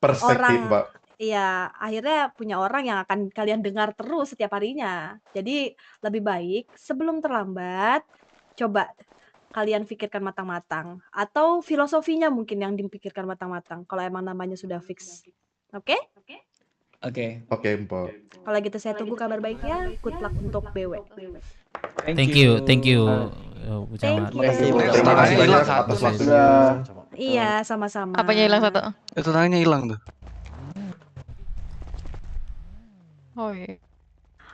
Perspektif, orang, Mbak. iya, akhirnya punya orang yang akan kalian dengar terus setiap harinya. Jadi lebih baik sebelum terlambat, coba kalian pikirkan matang-matang. Atau filosofinya mungkin yang dipikirkan matang-matang. Kalau emang namanya sudah fix. Oke? Oke. Oke, Empok. Kalau gitu saya tunggu kabar baiknya. Good luck untuk BW. Thank you, Bu Thank Camat. you. Terima kasih banyak atas waktunya. Iya, sama-sama. Apanya hilang satu? Itu tangannya hilang tuh. Oh iya.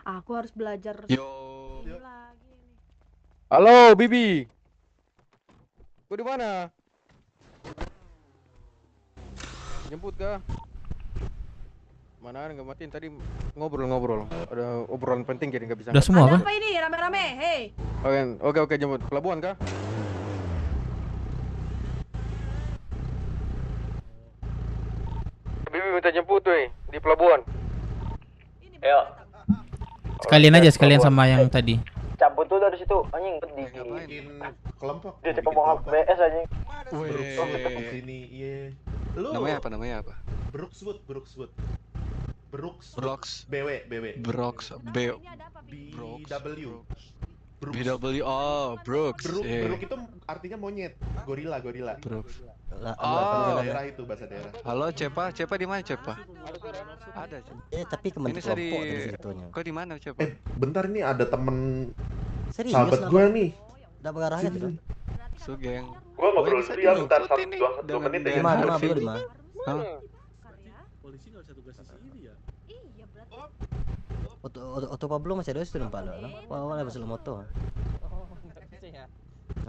Aku harus belajar. Halo, Bibi. Kau di mana? Jemput kah? Mana nggak matiin tadi ngobrol. Ada obrolan penting jadi nggak bisa. Udah semua Ada kah? apa ini? Rame-rame. Hei. Oke, jemput. Pelabuhan kah? Bibi minta jemput tuh di pelabuhan. Ayo. Sekalian sama yang tadi. Cabut tuh dari situ, anjing. Bikin kelompok. Dia cek ngomong BS anjing. Sini, iya. Lu Namanya apa? Brookswood. BW. Brooks. BW. BW. Oh, Brooks. Brook itu artinya monyet, gorila. Brooks. Daerah itu bahasa daerah. Halo, Cepa di mana, Cepa? Ada, Tapi Ini kementerian saya di kelompok dari situnya. Kau di mana, Cepa? Bentar nih ada temen Serius, sahabat kenapa? gue nih. Udah berarahnya tuh. Sugeng. Gua ngobrol dulu ya bentar 2 menit ya. Di mana? Polisi nggak bisa tugas di sini ya? Oto Pablo masih ada di situ Pak lo. Wah, masih moto.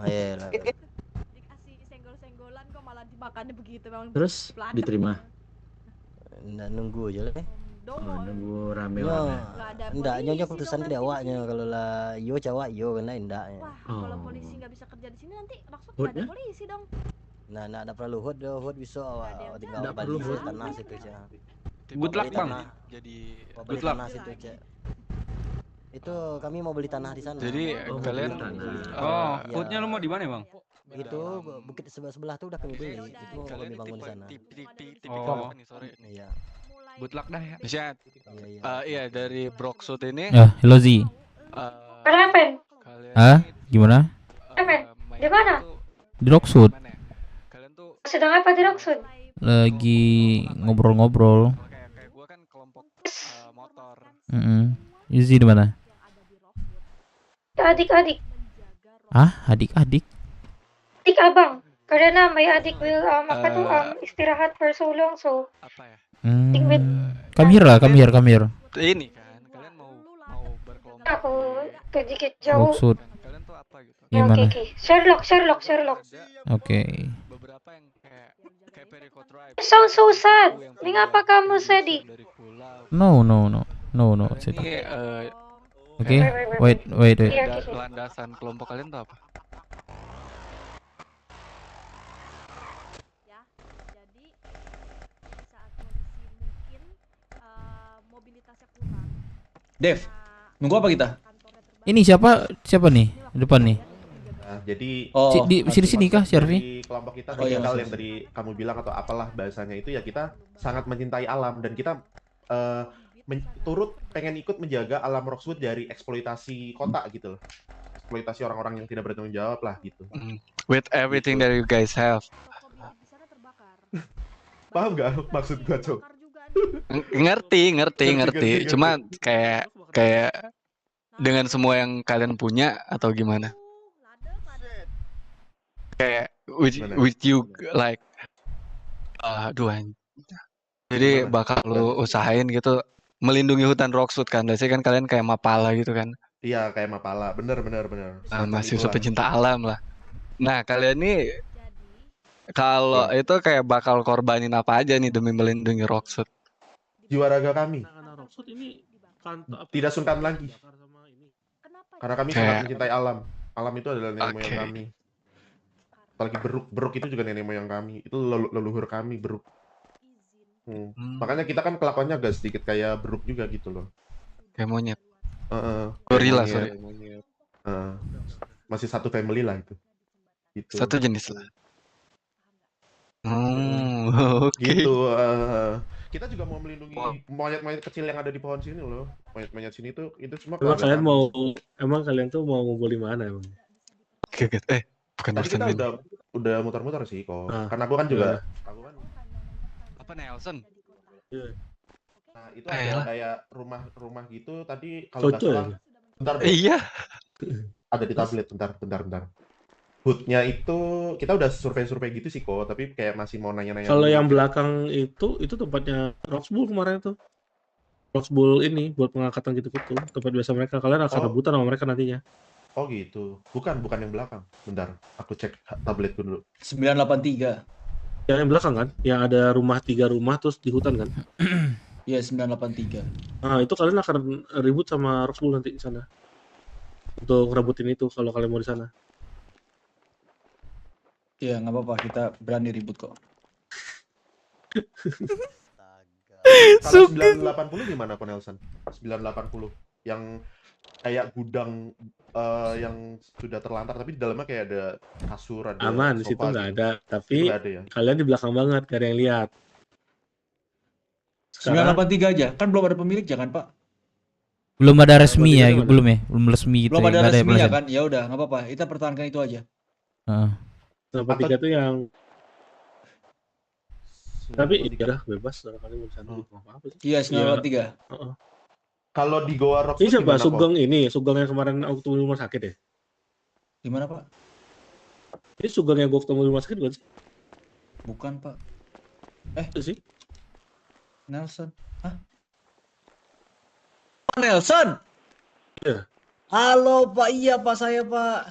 Ayo lah. Dikasih senggol-senggolan kok malah dimakannya begitu memang. Terus peladap. diterima. Nggak nunggu aja lah. Nunggu rame. Enggak, nyonya keputusan di awaknya kalau lah yo cawak yo kena endaknya. Kalau polisi nggak bisa kerja di sini nanti maksud nggak ada polisi dong. Nah, ada perlu hut bisa awak tinggal Nggak perlu balik hut. tanah situ aja. Good luck, Bang. Jadi Beli tanah situ aja. Itu kami mau beli tanah di sana. Jadi kalian foodnya lu mau di mana, Bang? Itu bukit sebelah tuh udah kami beli. Itu mau kami bangun di sana. Oh. Iya. Good luck dah ya. Misalnya, iya dari Brookswood ini. Hello Z. Kenapa? Hah? Gimana? Di mana? Di Rockwood. Sedang apa di Rockwood? Lagi ngobrol-ngobrol. Izzy di mana? Adik-adik. Adik-adik. Adik abang. Karena my adik will istirahat for so long, so Come here. Ini kan kalian mau aku sedikit jauh. Rockwood. Oke, Gimana? Sherlock. Oke. Sound so sad. Mengapa kamu sedih? No. Sit. ini Oke. Wait. landasan kelompok kalian tuh apa? Dev, nunggu apa kita? Ini siapa nih? Depan nih. Nah, jadi di sini kah, Shervi? Di kelompok kita tipikal yang tadi kamu bilang atau apalah bahasanya itu ya kita sangat mencintai alam dan kita turut pengen ikut menjaga alam Roxwood dari eksploitasi kota gitu loh. Eksploitasi orang-orang yang tidak bertanggung jawab lah gitu. With everything that you guys have. Paham nggak maksud gua, Cok? Ngerti. Cuma kayak dengan semua yang kalian punya atau gimana? Kayak with you like jadi bakal lu usahain gitu melindungi hutan Roxwood kan. Biasanya kan kalian kayak Mapala gitu kan. Iya, kayak Mapala. Bener. Mahasiswa pecinta alam lah. Nah, kalian nih kalau itu kayak bakal korbanin apa aja nih demi melindungi Roxwood? Jiwa raga kami. Roxwood ini tidak sungkan lagi. Karena kami sangat mencintai alam. Alam itu adalah nenek moyang kami. Apalagi beruk itu juga nenek moyang kami. Itu leluhur kami, beruk. Makanya kita kan kelakuannya agak sedikit kayak beruk juga gitu loh. Kayak monyet. Gorila, sorry. Masih satu family lah itu. Gitu. Satu jenis lah. Oke. Gitu. Kita juga mau melindungi monyet-monyet kecil yang ada di pohon sini loh. Monyet-monyet sini tuh itu semua. Emang kalian tuh mau ngumpul di mana emang? Bukan tadi kita udah muter-muter sih kok. Karena aku kan juga. Apa Nelson? Nah itu ada kayak rumah gitu tadi kalau nggak salah. Bentar. Iya. Ada di tablet. Bentar. Hood-nya itu kita udah survei gitu sih kok, tapi kayak masih mau nanya-nanya. Kalau yang belakang itu tempatnya Roxbull kemarin tuh. Roxbull ini buat pengangkatan gitu-gitu. Tempat biasa mereka. Kalian akan rebutan sama mereka nantinya. Oh gitu. Bukan yang belakang. Bentar, aku cek tabletku dulu. 983. Yang belakang kan? Yang ada 3 rumah terus di hutan kan? Iya, 983. Nah, itu kalian akan ribut sama Roxbull nanti di sana. Untuk ngerebutin itu kalau kalian mau di sana. Iya, nggak apa-apa, kita berani ribut kok. Kalau 980 gimana kok Nelson? 980 yang kayak gudang yang sudah terlantar tapi di dalamnya kayak ada kasur, ada aman di situ nggak ada, tapi kalian di belakang banget gak ada yang lihat. 983 aja, kan belum ada pemilik jangan Pak. Belum ada resmi ya, belum resmi gitu. Belum ada resmi ya kan? Ya udah, nggak apa-apa, kita pertahankan itu aja. 983 tuh yang tapi iya bebas kali mau sana apa sih? Iya, 983. Kalau di Goa Roxwood ini siapa? Sugeng yang kemarin aku ketemu di rumah sakit ya? Gimana Pak? Ini Sugeng yang gue ketemu di rumah sakit bukan sih? Bukan Pak. Itu sih? Nelson. Hah? Nelson? Iya. Halo Pak, iya Pak, saya Pak.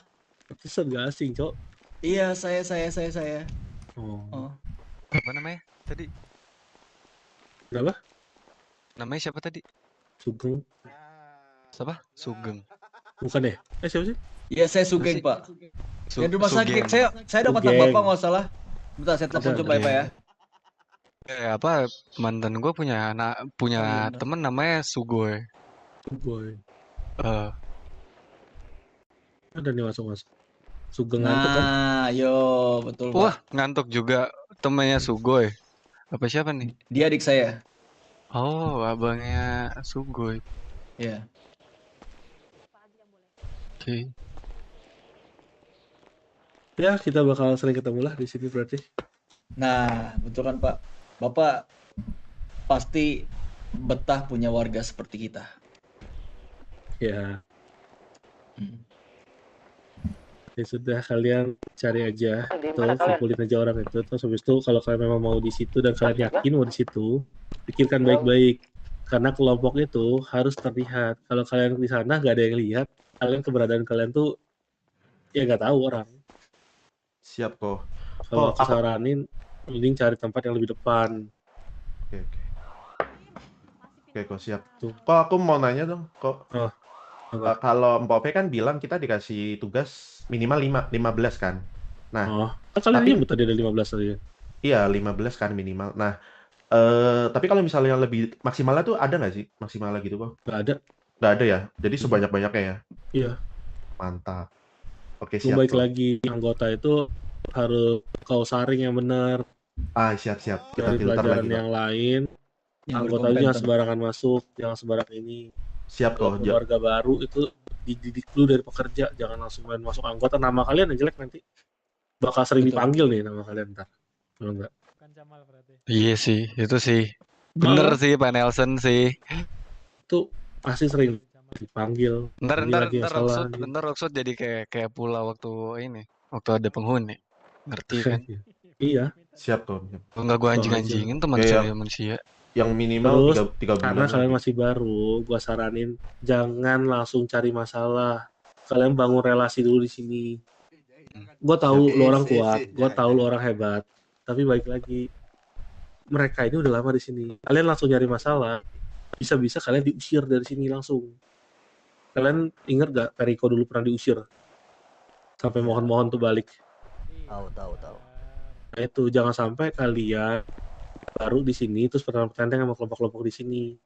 Itu gak asing, Cok. Iya, saya. Oh. Apa namanya tadi? Berapa? Namanya siapa tadi? Sugeng. Siapa? Sugeng. Bukan deh. Siapa sih? Iya, saya Sugeng, Pak. Yang di rumah sakit. Saya dapat Bapak nggak salah. Bentar, saya telepon coba ya, Pak ya. Apa mantan gue punya temen namanya Sugoy. Ada nih masuk. Sugeng ngantuk kan? Nah, yo betul Pak. Wah, ngantuk juga temennya Sugoy. Apa siapa nih? Dia adik saya. Oh, abangnya Sugoy. Iya. Oke. Ya, kita bakal sering ketemu lah di sini berarti. Nah, betul kan Pak. Bapak pasti betah punya warga seperti kita. Ya. Ya sudah, kalian cari aja atau kumpulin aja orang itu. Terus habis itu kalau kalian memang mau di situ dan kalian yakin mau di situ, pikirkan baik-baik. Karena kelompok itu harus terlihat. Kalau kalian di sana nggak ada yang lihat, keberadaan kalian tuh ya nggak tahu orang. Siap kok. Kalau aku saranin, mending cari tempat yang lebih depan. Oke, kok siap. Kok aku mau nanya dong, kok. Kalau Mpope kan bilang kita dikasih tugas minimal 15 kan. Nah, kalian nyebut tadi ada 15 tadi. Iya, 15 kan minimal. Nah, tapi kalau misalnya lebih maksimalnya tuh ada nggak sih? Maksimalnya gitu kok? Nggak ada ya? Jadi sebanyak-banyaknya ya? Iya. Mantap. Oke, siap. Baik lagi, anggota itu harus kau saring yang benar. Siap. Dari pelajaran yang lain, Anggota itu jangan sembarangan masuk, jangan sembarangan ini. Siap Kalau kok. warga baru itu dididik dulu dari pekerja, jangan langsung main masuk anggota. Nama kalian yang jelek nanti bakal sering dipanggil nih nama kalian ntar. Kalau enggak. Iya sih, itu sih. Bener sih Pak Nelson sih. Itu pasti sering dipanggil. Ntar salah. Rocksud jadi kayak pulau waktu ini, waktu ada penghuni. Ngerti kan? Iya. Siap kok. Enggak gua anjing-anjingin teman saya manusia. Yang minimal Terus, 3 bulan. Karena kalian masih baru, gua saranin jangan langsung cari masalah. Kalian bangun relasi dulu di sini. Gua tahu lu orang kuat, gua tahu lu orang hebat. Tapi baik lagi, mereka ini udah lama di sini. Kalian langsung nyari masalah, bisa-bisa kalian diusir dari sini langsung. Kalian ingat gak Periko dulu pernah diusir? Sampai mohon-mohon tuh balik. Tahu. Nah itu, jangan sampai kalian baru di sini terus pertandingan sama kelompok-kelompok di sini.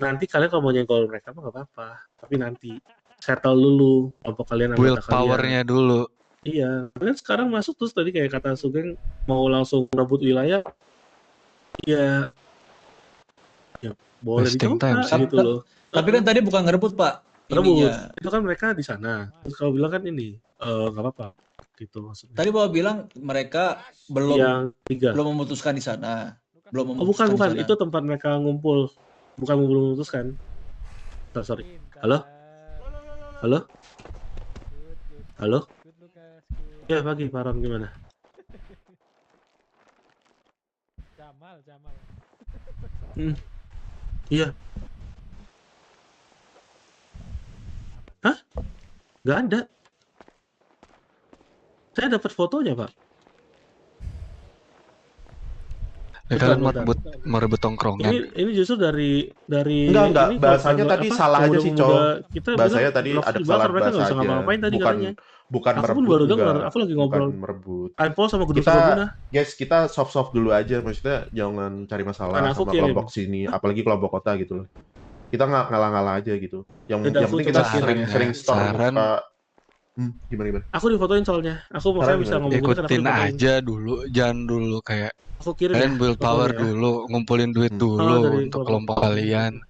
Nanti kalian kalau mau nyenggol mereka mah nggak apa-apa, tapi nanti settle dulu kelompok kalian, build powernya dulu. Iya, kalian sekarang masuk terus tadi kayak kata Sugeng mau langsung rebut wilayah, ya boleh dicoba gitu loh. Tapi kan tadi bukan ngerebut Pak. Rebut, itu kan mereka di sana. Terus kalau bilang kan ini nggak apa-apa gitu maksudnya. Tadi Bapak bilang mereka belum memutuskan di sana. Belum memutuskan. Bukan. Itu tempat mereka ngumpul. Bukan belum memutuskan. Sorry. Halo? Ya pagi, Param gimana? Jamal. Iya. Hah? Nggak ada. Saya dapat fotonya, Pak. Kalian merebut tongkrongan. Ini justru dari enggak, bahasanya tadi salah aja sih, Cowok. Kita bahasanya tadi ada kesalahan bahasa aja. Bukan aku merebut. Baru dengar, aku lagi ngobrol. Bukan merebut. Aipol sama Gedung Serbuna. Guys, kita soft dulu aja, maksudnya jangan cari masalah sama kelompok sini, apalagi kelompok kota gitu loh. Kita nggak ngalah-ngalah aja gitu. Yang penting kita sering store. Gimana? Aku difotoin soalnya. Aku makanya bisa ngomong. Ikutin aja dulu, jangan dulu kayak aku kirim kalian build power dulu, ngumpulin duit dulu untuk kelompok kalian.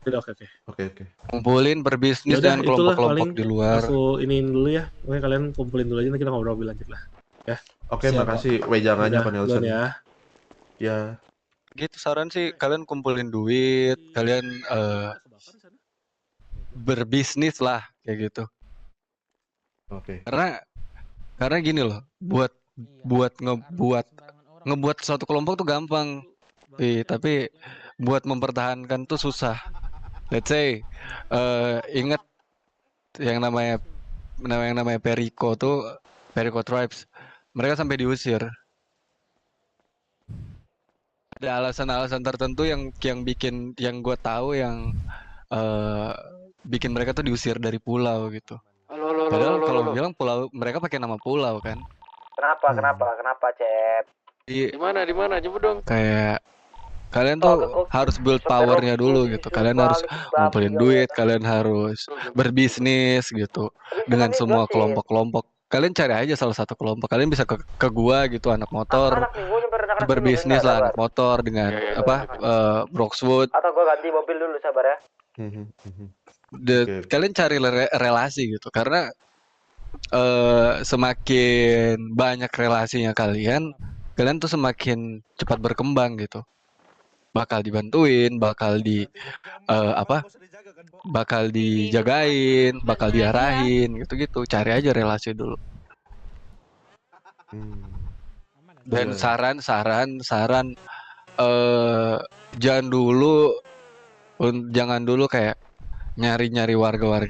Oke. Ngumpulin berbisnis dengan kelompok-kelompok di luar. Aku iniin dulu ya. Oke, kalian kumpulin dulu aja, nanti kita ngobrol lebih lanjut lah. Ya. Oke, makasih wejangannya Pak Nelson. Ya. Gitu saran sih, kalian kumpulin duit, kalian berbisnis lah kayak gitu. Oke. Karena gini loh, ngebuat suatu kelompok tuh gampang, tapi buat mempertahankan tuh susah. Let's say ingat yang namanya Periko Tribes, mereka sampai diusir. Ada alasan-alasan tertentu yang gue tahu yang bikin mereka tuh diusir dari pulau gitu. Padahal kalau bilang pulau, mereka pakai nama pulau kan. Kenapa, Cep? Di mana? Coba dong. Kayak kalian tuh harus build powernya dulu gitu. Kalian harus ngumpulin duit, kalian harus berbisnis gitu dengan semua kelompok-kelompok. Kalian cari aja salah satu kelompok. Kalian bisa ke gua gitu, anak motor. Berbisnis lah anak motor dengan Broxwood. Atau gua ganti mobil dulu, sabar ya. Kalian cari relasi gitu, karena semakin banyak relasinya kalian tuh semakin cepat berkembang gitu. Bakal dibantuin, bakal dijagain, bakal diarahin gitu-gitu. Cari aja relasi dulu. Dan saran jangan dulu kayak nyari warga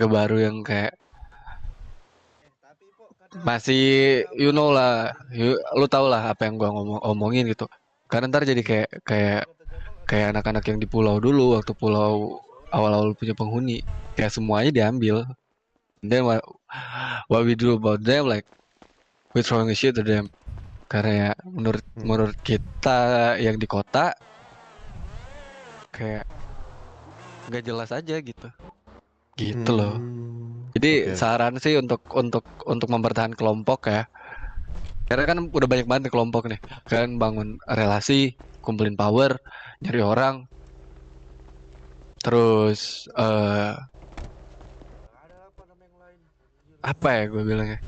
baru yang kayak masih lu tau lah apa yang gua ngomongin gitu. Karena ntar jadi kayak anak-anak yang di pulau dulu, waktu pulau awal-awal punya penghuni, kayak semuanya diambil. Then what we do about them, like we throwing a shit to them. Karena ya menurut kita yang di kota kayak nggak jelas aja gitu loh. Jadi saran sih untuk mempertahankan kelompok ya, karena kan udah banyak banget kelompok nih. Kalian bangun relasi, kumpulin power, nyari orang. Terus apa ya gue bilangnya?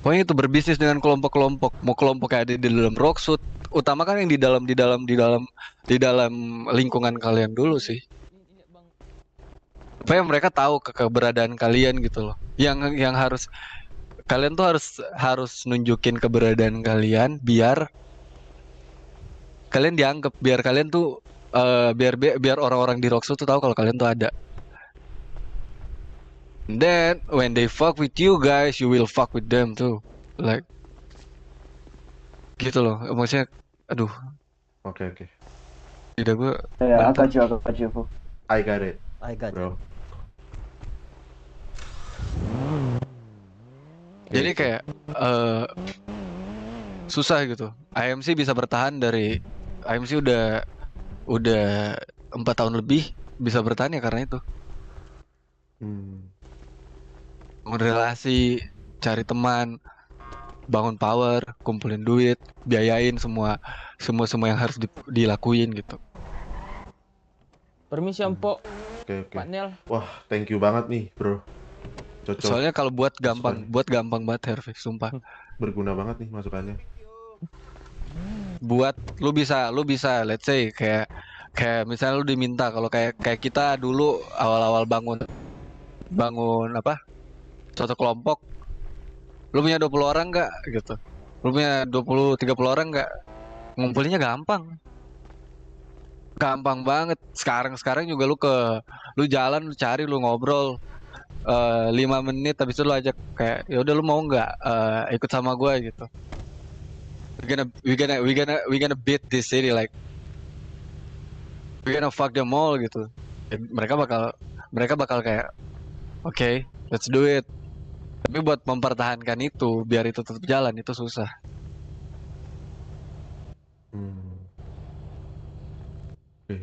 Pokoknya itu berbisnis dengan kelompok-kelompok. Mau kelompoknya ada di dalam Rocksuit, utamakan yang di dalam lingkungan kalian dulu sih. Supaya mereka tahu keberadaan kalian gitu loh. Yang harus kalian tuh harus nunjukin keberadaan kalian biar kalian dianggap, biar kalian tuh biar orang-orang di Rocksuit tuh tahu kalau kalian tuh ada. And then when they fuck with you guys, you will fuck with them too. Like gitu loh. Maksudnya aduh. Oke. Tidak gue. I got you. I got it. Bro. Jadi kayak susah gitu. IMC bisa bertahan dari IMC udah 4 tahun lebih bisa bertahan ya karena itu. Bangun relasi, cari teman, bangun power, kumpulin duit, biayain semua yang harus dilakuin gitu. Permisi Mpok. Oke. Pak Nel. Wah, thank you banget nih, bro. Cocok. Soalnya kalau buat gampang banget Herve, sumpah. Berguna banget nih masukannya. Buat lu bisa let's say kayak misalnya lu diminta kalau kayak kita dulu awal-awal bangun apa? Suatu kelompok. Lu punya 20 orang enggak gitu. Lu punya 20-30 orang enggak? Ngumpulinnya gampang. Gampang banget. Sekarang juga lu jalan, lu cari, lu ngobrol 5 menit habis itu lu ajak kayak ya udah lu mau nggak ikut sama gue gitu. We gonna beat this city, like we gonna fuck them all gitu. Mereka bakal kayak okay, let's do it. Tapi buat mempertahankan itu biar itu tetap jalan itu susah.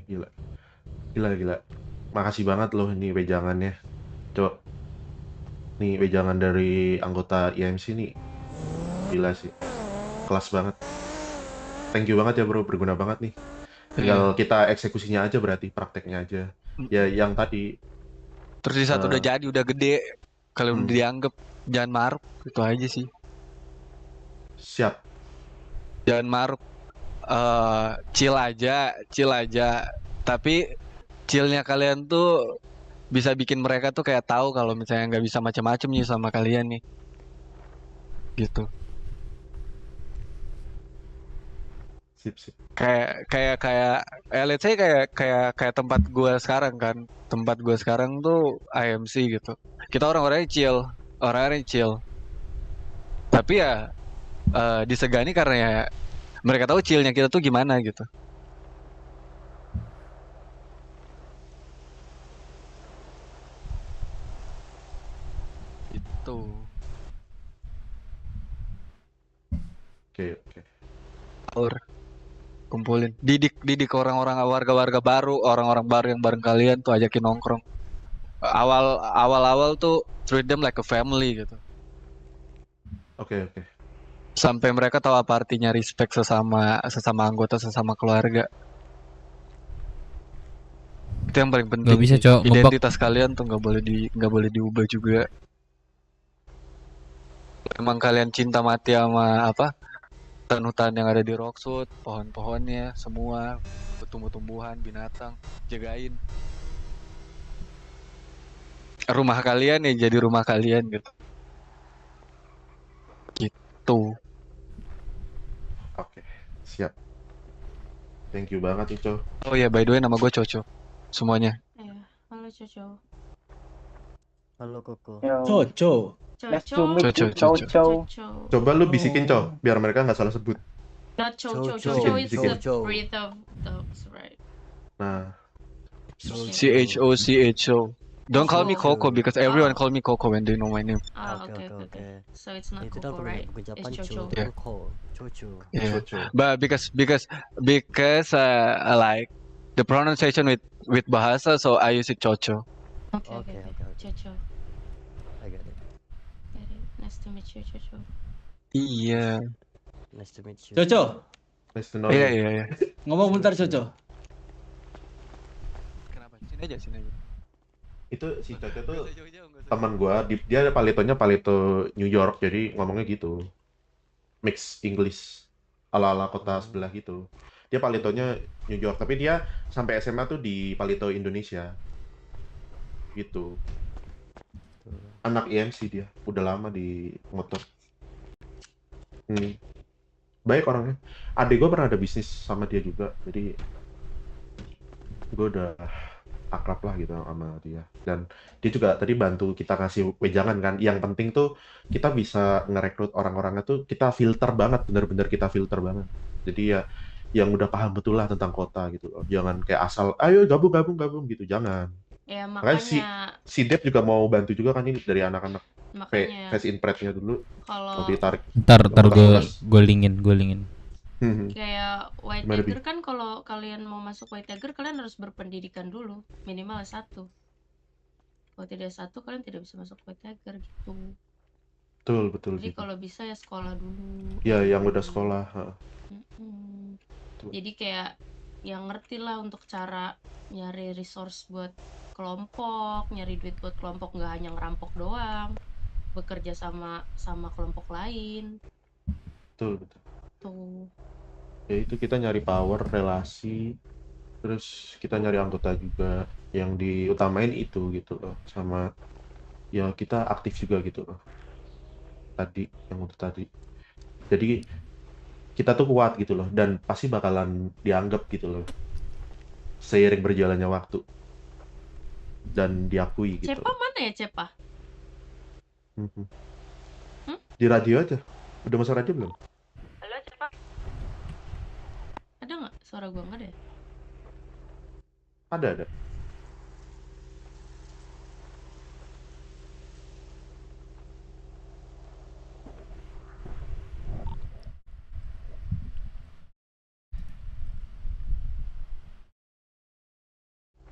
Gila. Makasih banget loh ini wejangannya. Coba. Nih wejangan dari anggota IMC nih. Gila sih. Kelas banget. Thank you banget ya bro, berguna banget nih. Tinggal kita eksekusinya aja berarti, prakteknya aja. Ya yang tadi. Terus di satu udah jadi, udah gede. Kalau dianggap jangan maruk, itu aja sih. Siap. Jangan maruk. Chill aja. Tapi chillnya kalian tuh bisa bikin mereka tuh kayak tahu kalau misalnya nggak bisa macam-macam nih sama kalian nih. Gitu. Sip. Kayak let's say kayak tempat gua sekarang kan. Tempat gua sekarang tuh IMC gitu. Kita orang-orangnya chill. Tapi ya disegani karena ya mereka tahu chillnya kita tuh gimana gitu. Itu. Oke. Power. Kumpulin, didik orang-orang warga-warga baru, orang-orang baru yang bareng kalian tuh ajakin nongkrong. Awal tuh treat them like a family gitu. Oke. Sampai mereka tahu apa artinya respect sesama anggota, sesama keluarga. Itu yang paling penting. Gak bisa, Cok. Identitas kalian tuh nggak boleh diubah juga. Emang kalian cinta mati sama apa? Hutan-hutan yang ada di Rocksuit, pohon-pohonnya, semua, tumbuh-tumbuhan, binatang, jagain. Rumah kalian ya jadi rumah kalian gitu. Gitu. Oke, siap. Thank you banget Ico. Oh ya, by the way nama gue Coco. Semuanya. Iya, halo Coco. Halo Koko. Coco. Coco. Coba lu bisikin Co, biar mereka nggak salah sebut. Not Coco. Bisikin, Coco is bisikin. the breed of dogs, right? Nah. CHO. Don't call me Coco because everyone call me Coco when they know my name. Okay. So it's not Itu Coco, right? It's Coco. Yeah. Coco. Yeah. But because like the pronunciation with bahasa, so I use it Coco. Okay. Coco. I got it. Nice to meet you, Coco. Iya. Nice to meet you. Coco. Nice to know Iya, you. iya, iya. Ngomong bentar, Coco. Kenapa? Sini aja, sini aja. Itu si Coco tuh teman gua, dia palitonya palito New York, jadi ngomongnya gitu. Mix English ala-ala kota sebelah gitu. Dia palitonya New York, tapi dia sampai SMA tuh di palito Indonesia. Gitu. Anak IMC dia, udah lama di motor. Baik orangnya. Adik gue pernah ada bisnis sama dia juga, jadi gue udah akrab lah gitu sama dia. Dan dia juga tadi bantu kita kasih wejangan kan. Yang penting tuh kita bisa ngerekrut orang-orangnya tuh kita filter banget, bener-bener kita filter banget. Jadi ya yang udah paham betul lah tentang kota gitu loh. Jangan kayak asal, ayo gabung gitu, jangan. Ya Makanya makanya si Dep juga mau bantu juga kan ini dari anak-anak makanya face in prep-nya dulu. kalau Mau ditarik. Ntar Uras-uras. gue lingin. kayak White Gimana, Bi? Tiger kan kalau kalian mau masuk White Tiger kalian harus berpendidikan dulu minimal S1. Kalau tidak S1 kalian tidak bisa masuk White Tiger gitu. Betul Jadi gitu. kalau bisa ya sekolah dulu. Ya, yang udah sekolah. Betul. Jadi kayak yang ngerti lah untuk cara nyari resource buat kelompok, nyari duit buat kelompok, nggak hanya ngerampok doang, bekerja sama kelompok lain. Betul. Tuh. Ya itu kita nyari power, relasi, terus kita nyari anggota juga. Yang diutamain itu gitu loh. Sama ya kita aktif juga gitu loh. Tadi, yang untuk tadi. Jadi kita tuh kuat gitu loh, dan pasti bakalan dianggap gitu loh. Seiring berjalannya waktu. Dan diakui gitu. Cepa mana ya Cepa? Di radio aja. Udah masuk radio belum? Halo Cepa. Ada nggak suara gua nggak ada? Ada.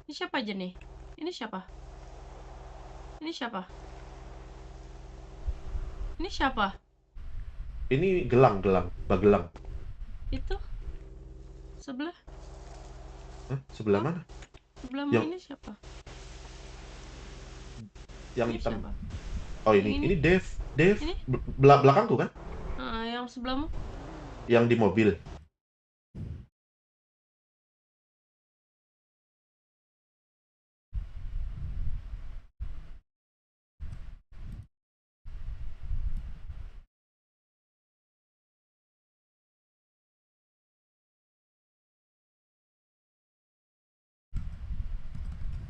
Ini siapa aja nih? Ini siapa? Ini siapa? Ini siapa? Ini Gelang, Bagelang. Itu sebelah Hah? Sebelah mana? sebelah Yang- ini siapa? Yang Ini hitam. siapa? Oh ini Dave. Ini? Belakang tuh kan? Yang sebelahmu? Yang di mobil.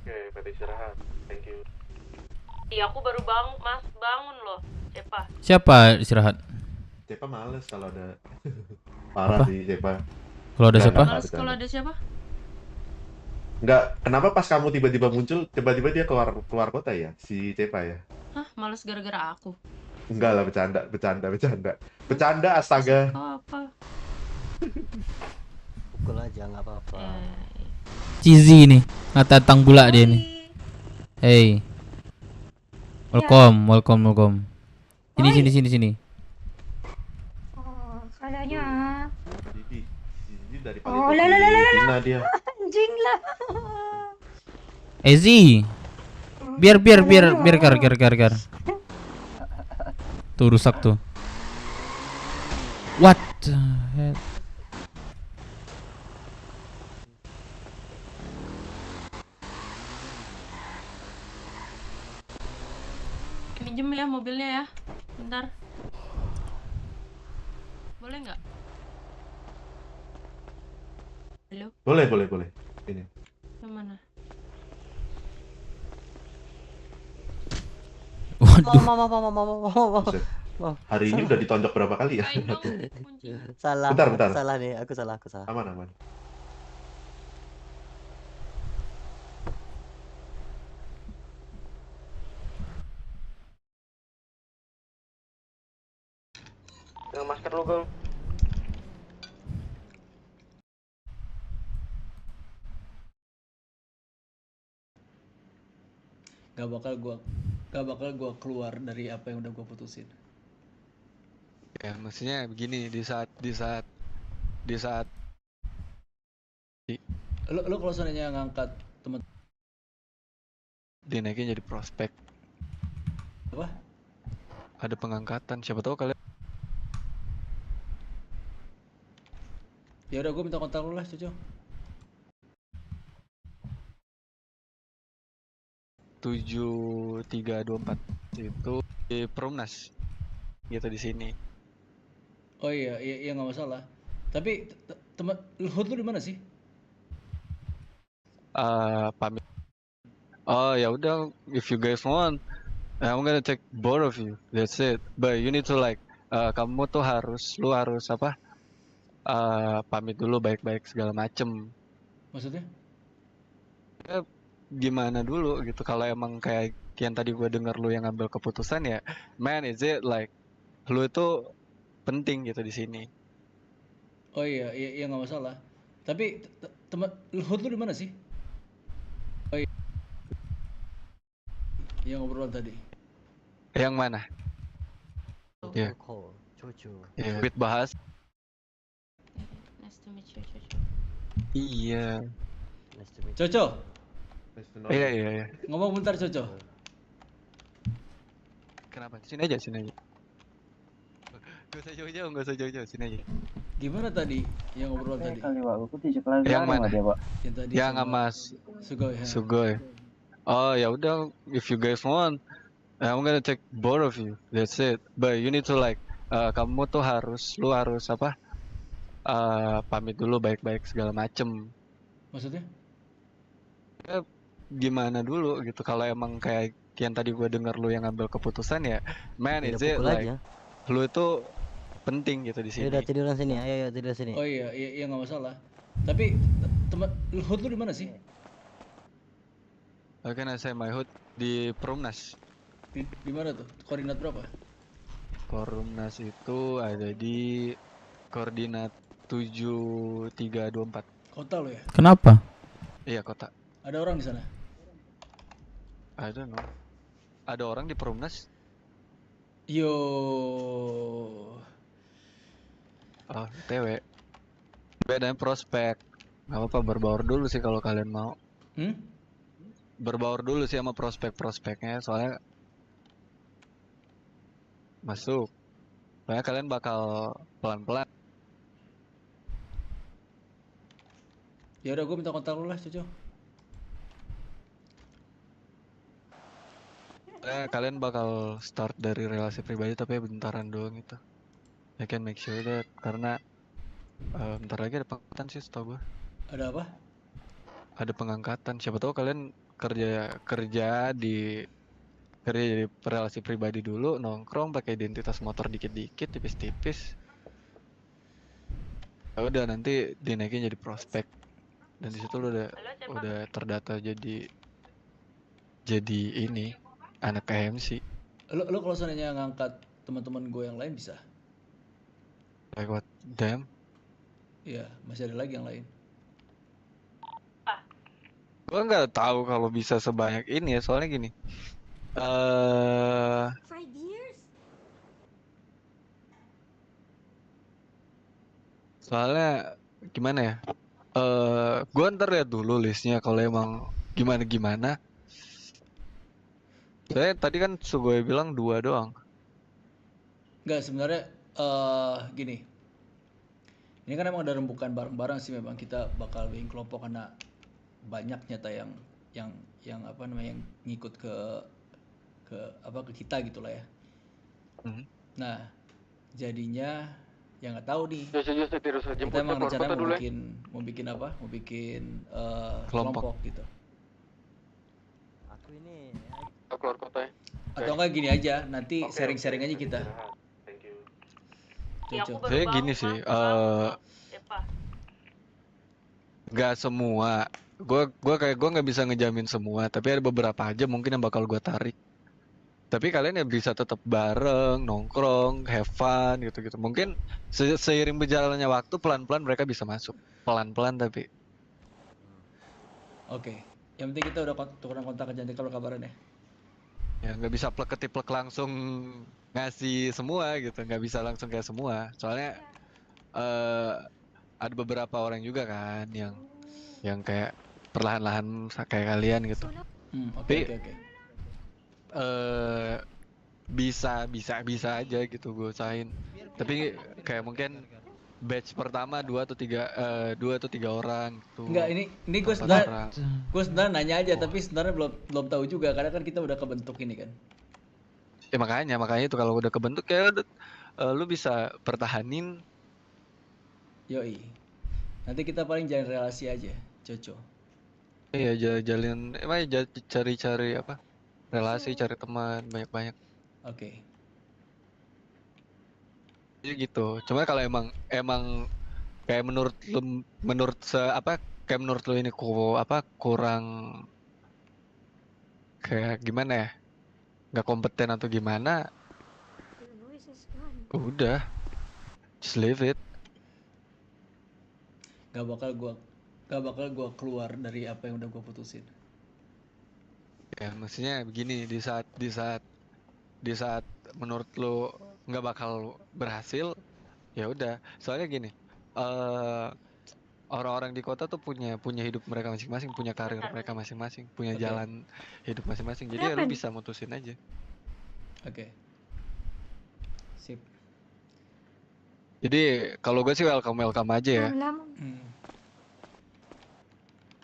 Oke, berarti istirahat. Thank you. Iya aku baru bangun loh, Cepa. Siapa istirahat? Cepa males kalau ada parah Apa? sih Cepa. Kalau ada siapa? Males kalau ada siapa? Enggak, kenapa pas kamu tiba-tiba muncul, tiba-tiba dia keluar kota ya, si Cepa ya? Hah, males gara-gara aku. Enggak lah, bercanda. Bercanda, astaga. Oh, apa? Pukul aja nggak apa-apa. Cizi nih, ngata tang bula dia nih. Hey. Welcome. Sini. Oh, kayaknya. Ini dari Oh, paling Cina dia. Anjing lah. Ezi. Biar gar. Tuh rusak tuh. What the hell? Minjem ya mobilnya ya. Bentar. Boleh nggak? Halo? Boleh. Ini. Yang mana? Buset. Hari ini udah ditonjok berapa kali ya? Salah. Bentar. Salah nih, aku salah. Aman. Dengan masker lu, Gong. Gak bakal gua keluar dari apa yang udah gua putusin. Ya maksudnya begini, di saat di saat Lo kalau seandainya ngangkat teman dinaikin jadi prospek, apa? ada pengangkatan, siapa tahu kalian. Ya udah, gue minta kontak lu lah, Coco. 7324 itu di Perumnas gitu di sini. Oh iya nggak masalah. Tapi teman hood lu di mana sih? Pamit. Oh ya udah, if you guys want, I'm gonna take both of you. That's it. But you need to like, kamu tuh lu harus apa? Pamit dulu baik-baik segala macem. Maksudnya? Ya, gimana dulu gitu. Kalau emang kayak yang tadi gue denger lu yang ngambil keputusan ya, man, is it like lu itu penting gitu di sini. Oh iya nggak masalah. Tapi teman hood lu di mana sih? Oh iya. Yang ngobrolan tadi. Yang mana? Ya. Cucu. Ya, with bahas. Nice to meet you, Coco. Iya. Coco. Iya. Ngomong bentar, Coco. Kenapa? Sini aja. Gak usah jauh-jauh, sini aja. Gimana tadi yang ngobrolan tadi? Yang mana? Yang tadi yang sama Sugoi. Oh ya udah, if you guys want, I'm gonna take both of you. That's it. But you need to like, kamu tuh lu harus apa? Pamit dulu baik-baik segala macem. Maksudnya? Ya, gimana dulu gitu. Kalau emang kayak yang tadi gue denger lu yang ngambil keputusan ya, man, is it like lu itu penting gitu di sini. Udah tiduran sini, ayo tidur sini. Oh iya nggak masalah. Tapi teman hood lu di mana sih? Oke, saya my hood di Perumnas. Di mana tuh? Koordinat berapa? Perumnas itu ada di koordinat 7324. Kota lo ya? Kenapa? Iya, kota. Ada orang di sana? I don't know. Ada orang di Perumnas? Yo. Oh, TW. Bedanya prospek. Gak apa-apa, berbaur dulu sih kalau kalian mau. Berbaur dulu sih sama prospek-prospeknya, soalnya masuk. Soalnya kalian bakal pelan-pelan. Ya udah, gue minta kontak lu lah, Coco. Kalian bakal start dari relasi pribadi tapi bentaran doang itu. I can make sure that, karena bentar lagi ada pengangkatan sih setahu gue. Ada apa? Ada pengangkatan. Siapa tahu kalian kerja di relasi pribadi dulu, nongkrong pakai identitas motor dikit-dikit, tipis-tipis. Ya udah, nanti dinaikin jadi prospek. Dan di situ lu udah terdata jadi ini anak KMC. Lo kalau seandainya ngangkat teman-teman gue yang lain bisa? Like what? Damn? Iya, masih ada lagi yang lain. Gua nggak tahu kalau bisa sebanyak ini ya, soalnya gini. 5 years? Soalnya gimana ya? Gua ntar lihat dulu listnya kalau emang gimana. Saya tadi kan Sugoi bilang 2 doang. Enggak, sebenarnya gini. Ini kan emang ada rembukan bareng-bareng sih, memang kita bakal bikin kelompok karena banyak nyata yang apa namanya, yang ngikut ke kita gitulah ya. Nah, jadinya ya nggak tahu nih. Kita emang rencana mau bikin apa? Mau bikin kelompok gitu. Aku ini keluar kota ya. Atau enggak gini aja, nanti sharing-sharing aja kita. Saya gini sih, nggak semua. Gue nggak bisa ngejamin semua, tapi ada beberapa aja mungkin yang bakal gue tarik. Tapi kalian ya bisa tetap bareng, nongkrong, have fun gitu-gitu. Mungkin seiring berjalannya waktu pelan-pelan mereka bisa masuk. Pelan-pelan tapi. Oke. Yang penting kita udah tukeran kontak aja, nanti kalau kabaran ya. Ya nggak bisa plek-ketiplek langsung ngasih semua gitu, nggak bisa langsung kayak semua. Soalnya ada beberapa orang juga kan yang kayak perlahan-lahan kayak kalian gitu. Tapi bisa aja gitu gue usahain. Tapi kayak mungkin batch pertama 2 atau 3 orang gitu. Enggak, ini gue sebenarnya nanya aja, tapi sebenarnya belum tahu juga karena kan kita udah kebentuk ini kan. Ya makanya itu kalau udah kebentuk ya lu bisa pertahanin. Yoi. Nanti kita paling jalan relasi aja, Coco. Iya, cari-cari apa? Relasi, cari teman banyak-banyak. Oke. Jadi gitu. Cuma kalau emang kayak menurut lu kayak menurut lu ini kurang kayak gimana ya? Nggak kompeten atau gimana? Udah. Just leave it. Gak bakal gua keluar dari apa yang udah gua putusin. Ya maksudnya begini, di saat menurut lo nggak bakal berhasil, ya udah. Soalnya gini, orang-orang di kota tuh punya hidup mereka masing-masing, punya karir mereka masing-masing, punya jalan hidup masing-masing. Jadi ya lo bisa mutusin aja. Oke. Sip. Jadi kalau gue sih welcome aja ya.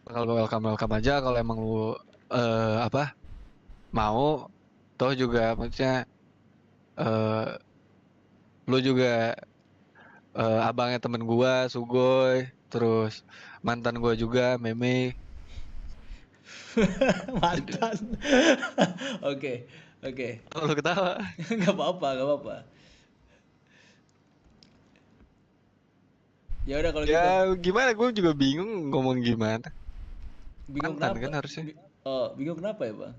Kalau gue welcome aja, kalau emang lu mau, toh juga maksudnya lu juga abangnya temen gua, Sugoy, terus mantan gua juga, Meme. Mantan. Oke. Oh, lu ketawa? Gak apa-apa. Ya udah kalau gitu. Ya gimana, gue juga bingung ngomong gimana. Bingung mantan kenapa? Kan harusnya. Bingung kenapa ya, Bang?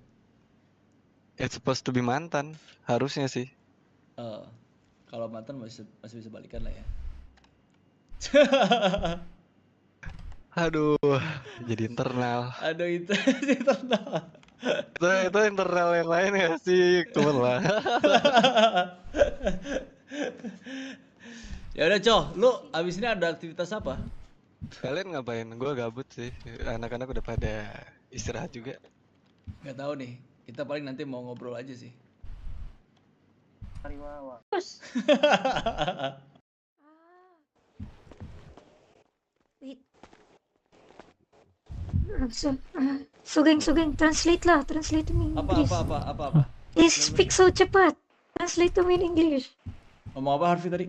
It's supposed to be mantan, harusnya sih. Kalau mantan masih bisa balikan lah ya. Aduh, jadi internal. Aduh, itu internal. Itu internal yang lain ya sih, temen lah. Ya udah, lu abis ini ada aktivitas apa? Kalian ngapain? Gue gabut sih. Anak-anak udah pada istirahat juga. Nggak tahu nih. Kita paling nanti mau ngobrol aja sih. Terus. Wait. Sugeng, translate to me in English. Apa? Speak so cepat. Translate to me in English. Ngomong apa Harvey tadi?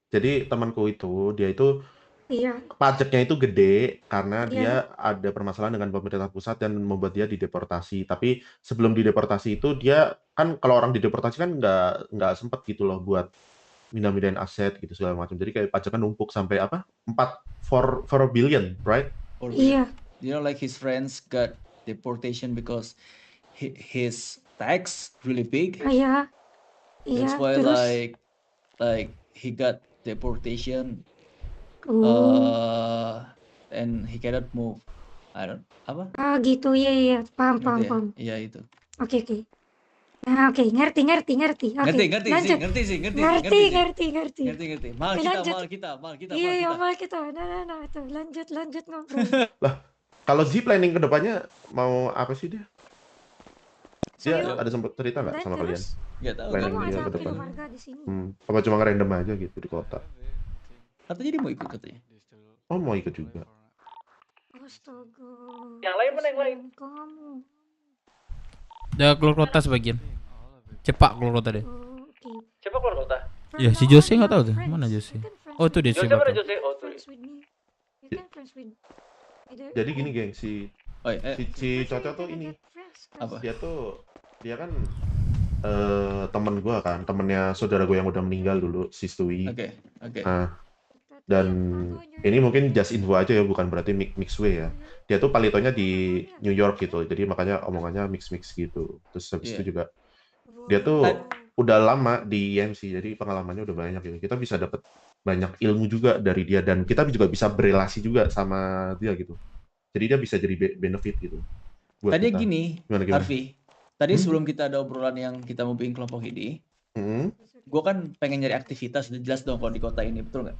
Jadi temanku itu, dia itu Iya. pajaknya itu gede karena dia ada permasalahan dengan pemerintah pusat dan membuat dia dideportasi. Tapi sebelum dideportasi itu dia kan, kalau orang dideportasi kan nggak sempet gitu loh buat mindah-mindahin aset gitu segala macam. Jadi kayak pajaknya numpuk sampai 4 billion, right? Iya. You know, like his friends got deportation because his tax really big. Iya. That's why Terus? like he got deportation. And he cannot move. Apa? Gitu, iya, paham. Iya itu. Oke. Nah, oke, ngerti. Oke, lanjut. Ngerti. Mal kita. Iya, mal kita. Nah, tuh, lanjut ngobrol. Lah, kalau Z planning ke depannya mau apa sih dia? Dia ada sempat cerita nggak sama kalian? Nggak tahu. Planning Kamu dia ada ke depan. keluarga di sini. Apa cuma ngerandom aja gitu di kota? Katanya dia mau ikut katanya. Oh, mau ikut juga. Astaga. Yang lain mana yang lain? Kamu. Udah keluar kota sebagian. Cepak keluar kota deh. Siapa keluar kota? Ya si Jose nggak tahu tuh. Mana Jose? Oh itu dia Jose siapa? mana Jose? Oh tuh. Jadi gini geng, si Coco tuh ini. Apa? Dia kan temen gue kan, temennya saudara gue yang udah meninggal dulu, si Stewie. Oke. Nah, dan ini mungkin just info aja ya, bukan berarti mix way ya. Dia tuh palitonya di New York gitu, jadi makanya omongannya mix gitu. Terus habis itu juga dia tuh udah lama di EMC, jadi pengalamannya udah banyak gitu. Kita bisa dapat banyak ilmu juga dari dia, dan kita juga bisa berelasi juga sama dia gitu. Jadi dia bisa jadi benefit gitu. Tadi gini, Gimana? Harvey. Tadi sebelum kita ada obrolan yang kita mau bikin kelompok ini, gue kan pengen nyari aktivitas, udah jelas dong kalau di kota ini, betul nggak?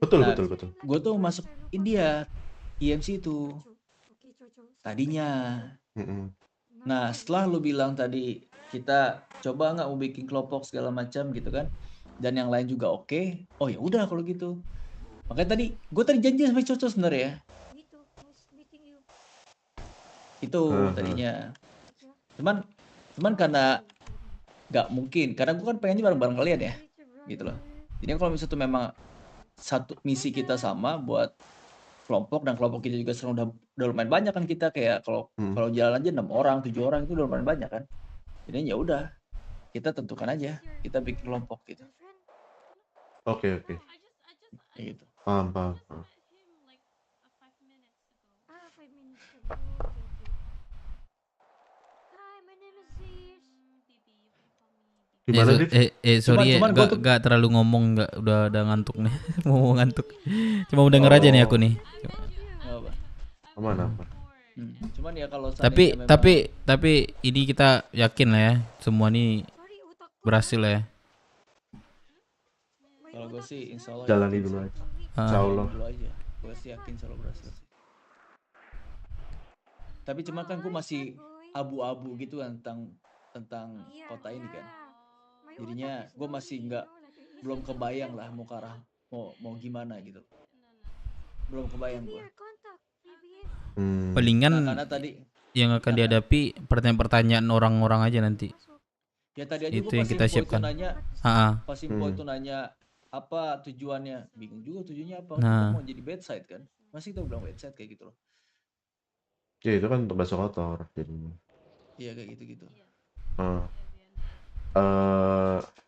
Betul, Nah, betul, betul. gue tuh masuk India IMC itu tadinya. Nah, setelah lu bilang tadi kita coba nggak mau bikin kelompok segala macam gitu kan, dan yang lain juga oke. Oh ya udah kalau gitu. Makanya gue tadi janji sama Coco sebenarnya. Itu tadinya. Cuman karena nggak mungkin, karena gue kan pengennya bareng-bareng kalian ya, gitu loh. Jadi kalau misalnya tuh memang satu misi kita sama buat kelompok, dan kelompok kita juga sekarang udah lumayan banyak kan, kita kayak kalau jalan aja 6 orang 7 orang itu udah lumayan banyak kan. Jadi ya udah kita tentukan aja kita bikin kelompok gitu. Oke. Gitu. Paham. Gimana, Div? Sorry ya, gak terlalu ngomong, udah ngantuk nih. Mau ngantuk. Cuma denger aja nih aku nih. Aman apa? Cuman ya kalau tapi ini kita yakin lah ya, semua nih berhasil lah ya. Kalau gue sih insya Allah jalani dulu aja. Insya Allah. Gue sih yakin insya Allah berhasil sih. Tapi cuma kan gue masih abu-abu gitu kan tentang kota ini kan. Jadinya gue masih belum kebayang lah mau gimana gitu. Belum kebayang gue. Palingan karena tadi yang akan dihadapi pertanyaan-pertanyaan orang-orang aja nanti. Ya tadi aja itu gue yang kita siapkan. Pas Info itu nanya apa tujuannya, bingung juga tujuannya apa. Nah. Kita mau jadi bedside kan, masih kita bilang bedside kayak gitu loh. Ya itu kan untuk bakso kotor jadinya. Iya kayak gitu.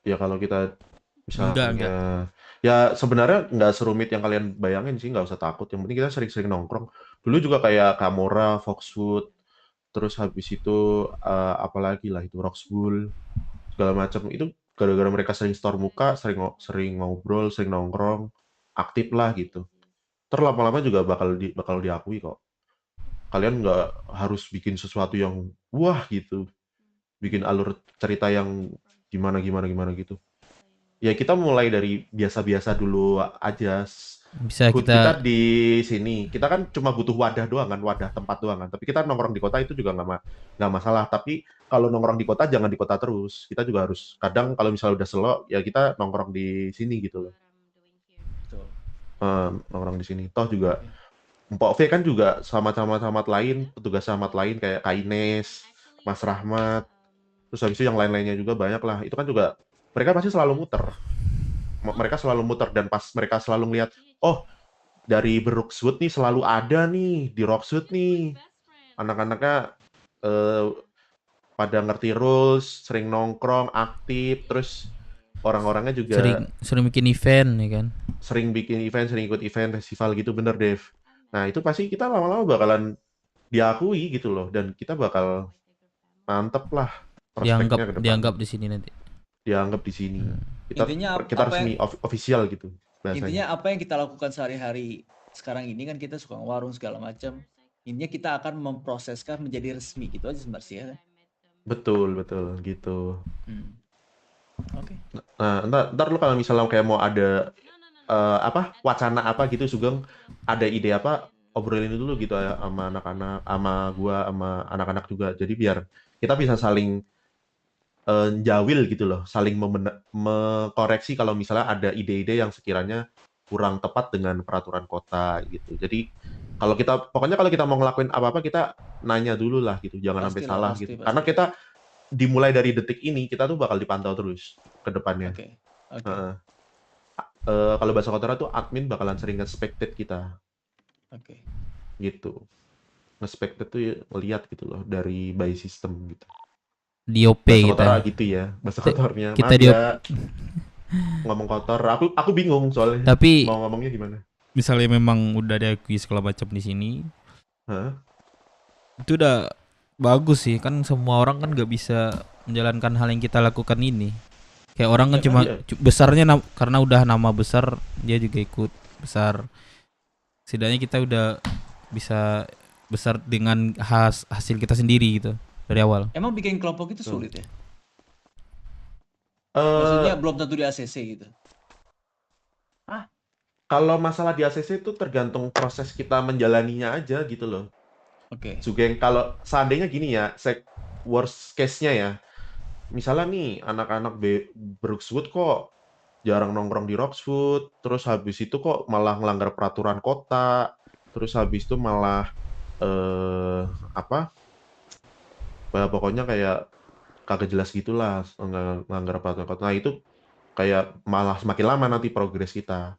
Ya kalau kita misalnya ya sebenarnya nggak serumit yang kalian bayangin sih, nggak usah takut. Yang penting kita sering-sering nongkrong. Dulu juga kayak Kamora, Foxwood, terus habis itu apalagi lah itu Roxbull segala macam, itu gara-gara mereka sering store muka, sering ngobrol, sering nongkrong, aktif lah gitu. Terlama-lama juga bakal diakui kok. Kalian nggak harus bikin sesuatu yang wah gitu, bikin alur cerita yang gimana gitu. Ya kita mulai dari biasa-biasa dulu aja. Bisa kita di sini, kita kan cuma butuh wadah doang kan, wadah tempat doang kan. Tapi kita nongkrong di kota itu juga nggak masalah. Tapi kalau nongkrong di kota jangan di kota terus. Kita juga harus kadang kalau misalnya udah selo ya kita nongkrong di sini gitu loh. Nongkrong di sini. Toh juga Mpok V kan juga sama camat lain, petugas camat lain kayak Kaines, Mas Rahmat, terus habis itu yang lain-lainnya juga banyak lah. Itu kan juga mereka pasti selalu muter. Mereka selalu muter dan pas mereka selalu ngeliat, oh dari Brookswood nih selalu ada nih di Roxwood nih anak-anaknya pada ngerti rules, sering nongkrong, aktif, terus orang-orangnya juga sering bikin event ya kan, sering ikut event festival gitu, bener Dev. Nah itu pasti kita lama-lama bakalan diakui gitu loh, dan kita bakal mantep lah prospeknya dianggap di sini nanti. Dianggap di sini. Kita resmi official gitu bahasanya. Intinya apa yang kita lakukan sehari-hari sekarang ini kan, kita suka warung segala macam. Intinya kita akan memproseskan menjadi resmi gitu aja sebenarnya. Betul gitu. Oke. Nah, ntar lu kalau misalnya kayak mau ada wacana apa gitu, Sugeng ada ide apa, obrolin dulu gitu ya sama anak-anak, sama gua, sama anak-anak juga. Jadi biar kita bisa saling jawil gitu loh, saling mengkoreksi kalau misalnya ada ide-ide yang sekiranya kurang tepat dengan peraturan kota gitu. Jadi kalau kita mau ngelakuin apa-apa, kita nanya dulu lah gitu, jangan sampai salah gitu. Karena kita dimulai dari detik ini kita tuh bakal dipantau terus ke depannya. Kalau bahasa kotor tuh admin bakalan sering nge-spectate kita. Gitu. Nge-spectate tuh ngeliat gitu loh dari by system gitu. DOP kita gitu ya, bahasa kotornya. Kita ngomong kotor, aku bingung soalnya. Tapi mau ngomongnya gimana? Misalnya memang udah diakui segala macam di sini, itu udah bagus sih, kan semua orang kan nggak bisa menjalankan hal yang kita lakukan ini. Kayak orang kan cuma besarnya karena udah nama besar, dia juga ikut besar. Setidaknya kita udah bisa besar dengan hasil kita sendiri gitu. Dari awal. Emang bikin kelompok itu sulit ya? Maksudnya belum tentu di ACC gitu. Kalau masalah di ACC itu tergantung proses kita menjalaninya aja gitu loh. Oke. Sugeng, kalau seandainya gini ya, worst case-nya ya, misalnya nih anak-anak Brookswood kok jarang nongkrong di Roxwood, terus habis itu kok malah melanggar peraturan kota, terus habis itu malah apa? Pokoknya kayak kagak jelas gitulah, melanggar peraturan kota. Nah itu kayak malah semakin lama nanti progres kita.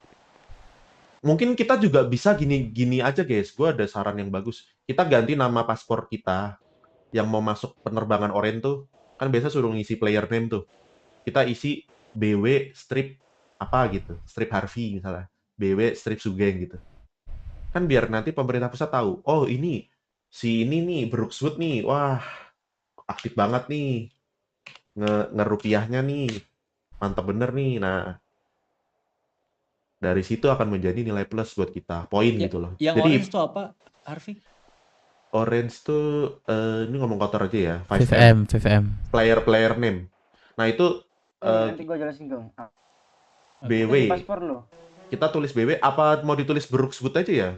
Mungkin kita juga bisa gini aja guys, gue ada saran yang bagus. Kita ganti nama paspor kita yang mau masuk penerbangan Oren tuh, kan biasa suruh ngisi player name tuh. Kita isi BW strip apa gitu, strip Harvey misalnya, BW strip Sugeng gitu. Kan biar nanti pemerintah pusat tahu, oh ini, si ini nih, Brookswood nih, wah aktif banget nih, ngerupiahnya nih, mantap bener nih. Nah, dari situ akan menjadi nilai plus buat kita, poin gitu loh. Yang Jadi orange itu apa, Harvey? Orange tuh ini ngomong kotor aja ya. VVM. Player name. Nah itu nanti gue jelasin dong. BW. Paspor lo. Kita tulis BW. Apa mau ditulis Brookswood aja ya?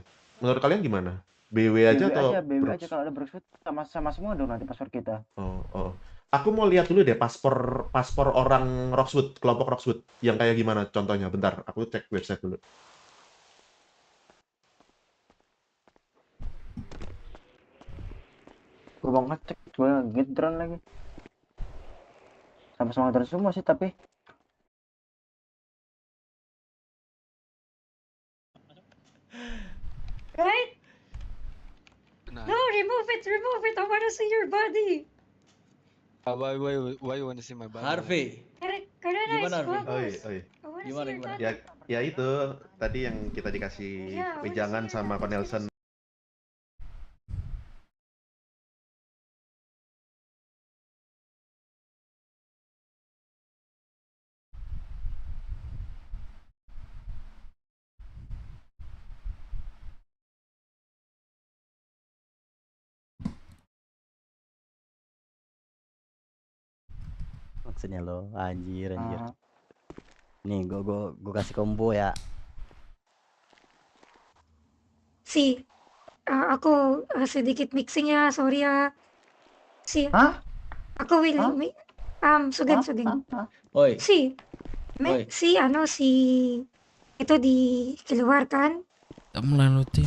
Menurut kalian gimana? BW aja atau BW aja, kalau ada Brookswood sama semua dong nanti paspor kita. Oh. Aku mau lihat dulu deh paspor orang Roxwood, kelompok Roxwood yang kayak gimana contohnya. Bentar, aku cek website dulu. Gue mau ngecek, gue ngedrone lagi. Sama-sama drone semua sih tapi. Right? No, remove it. I want to see your body. Why you want to see my body? Harvey. Gimana Oi. Gimana? Ya itu tadi yang kita dikasih wejangan sama Cornelson. Maksudnya lo, anjir. Nih, gue kasih combo ya. Aku sedikit mixing ya, sorry ya. Aku will Sugeng. Oi. Itu dikeluarkan. Melanuti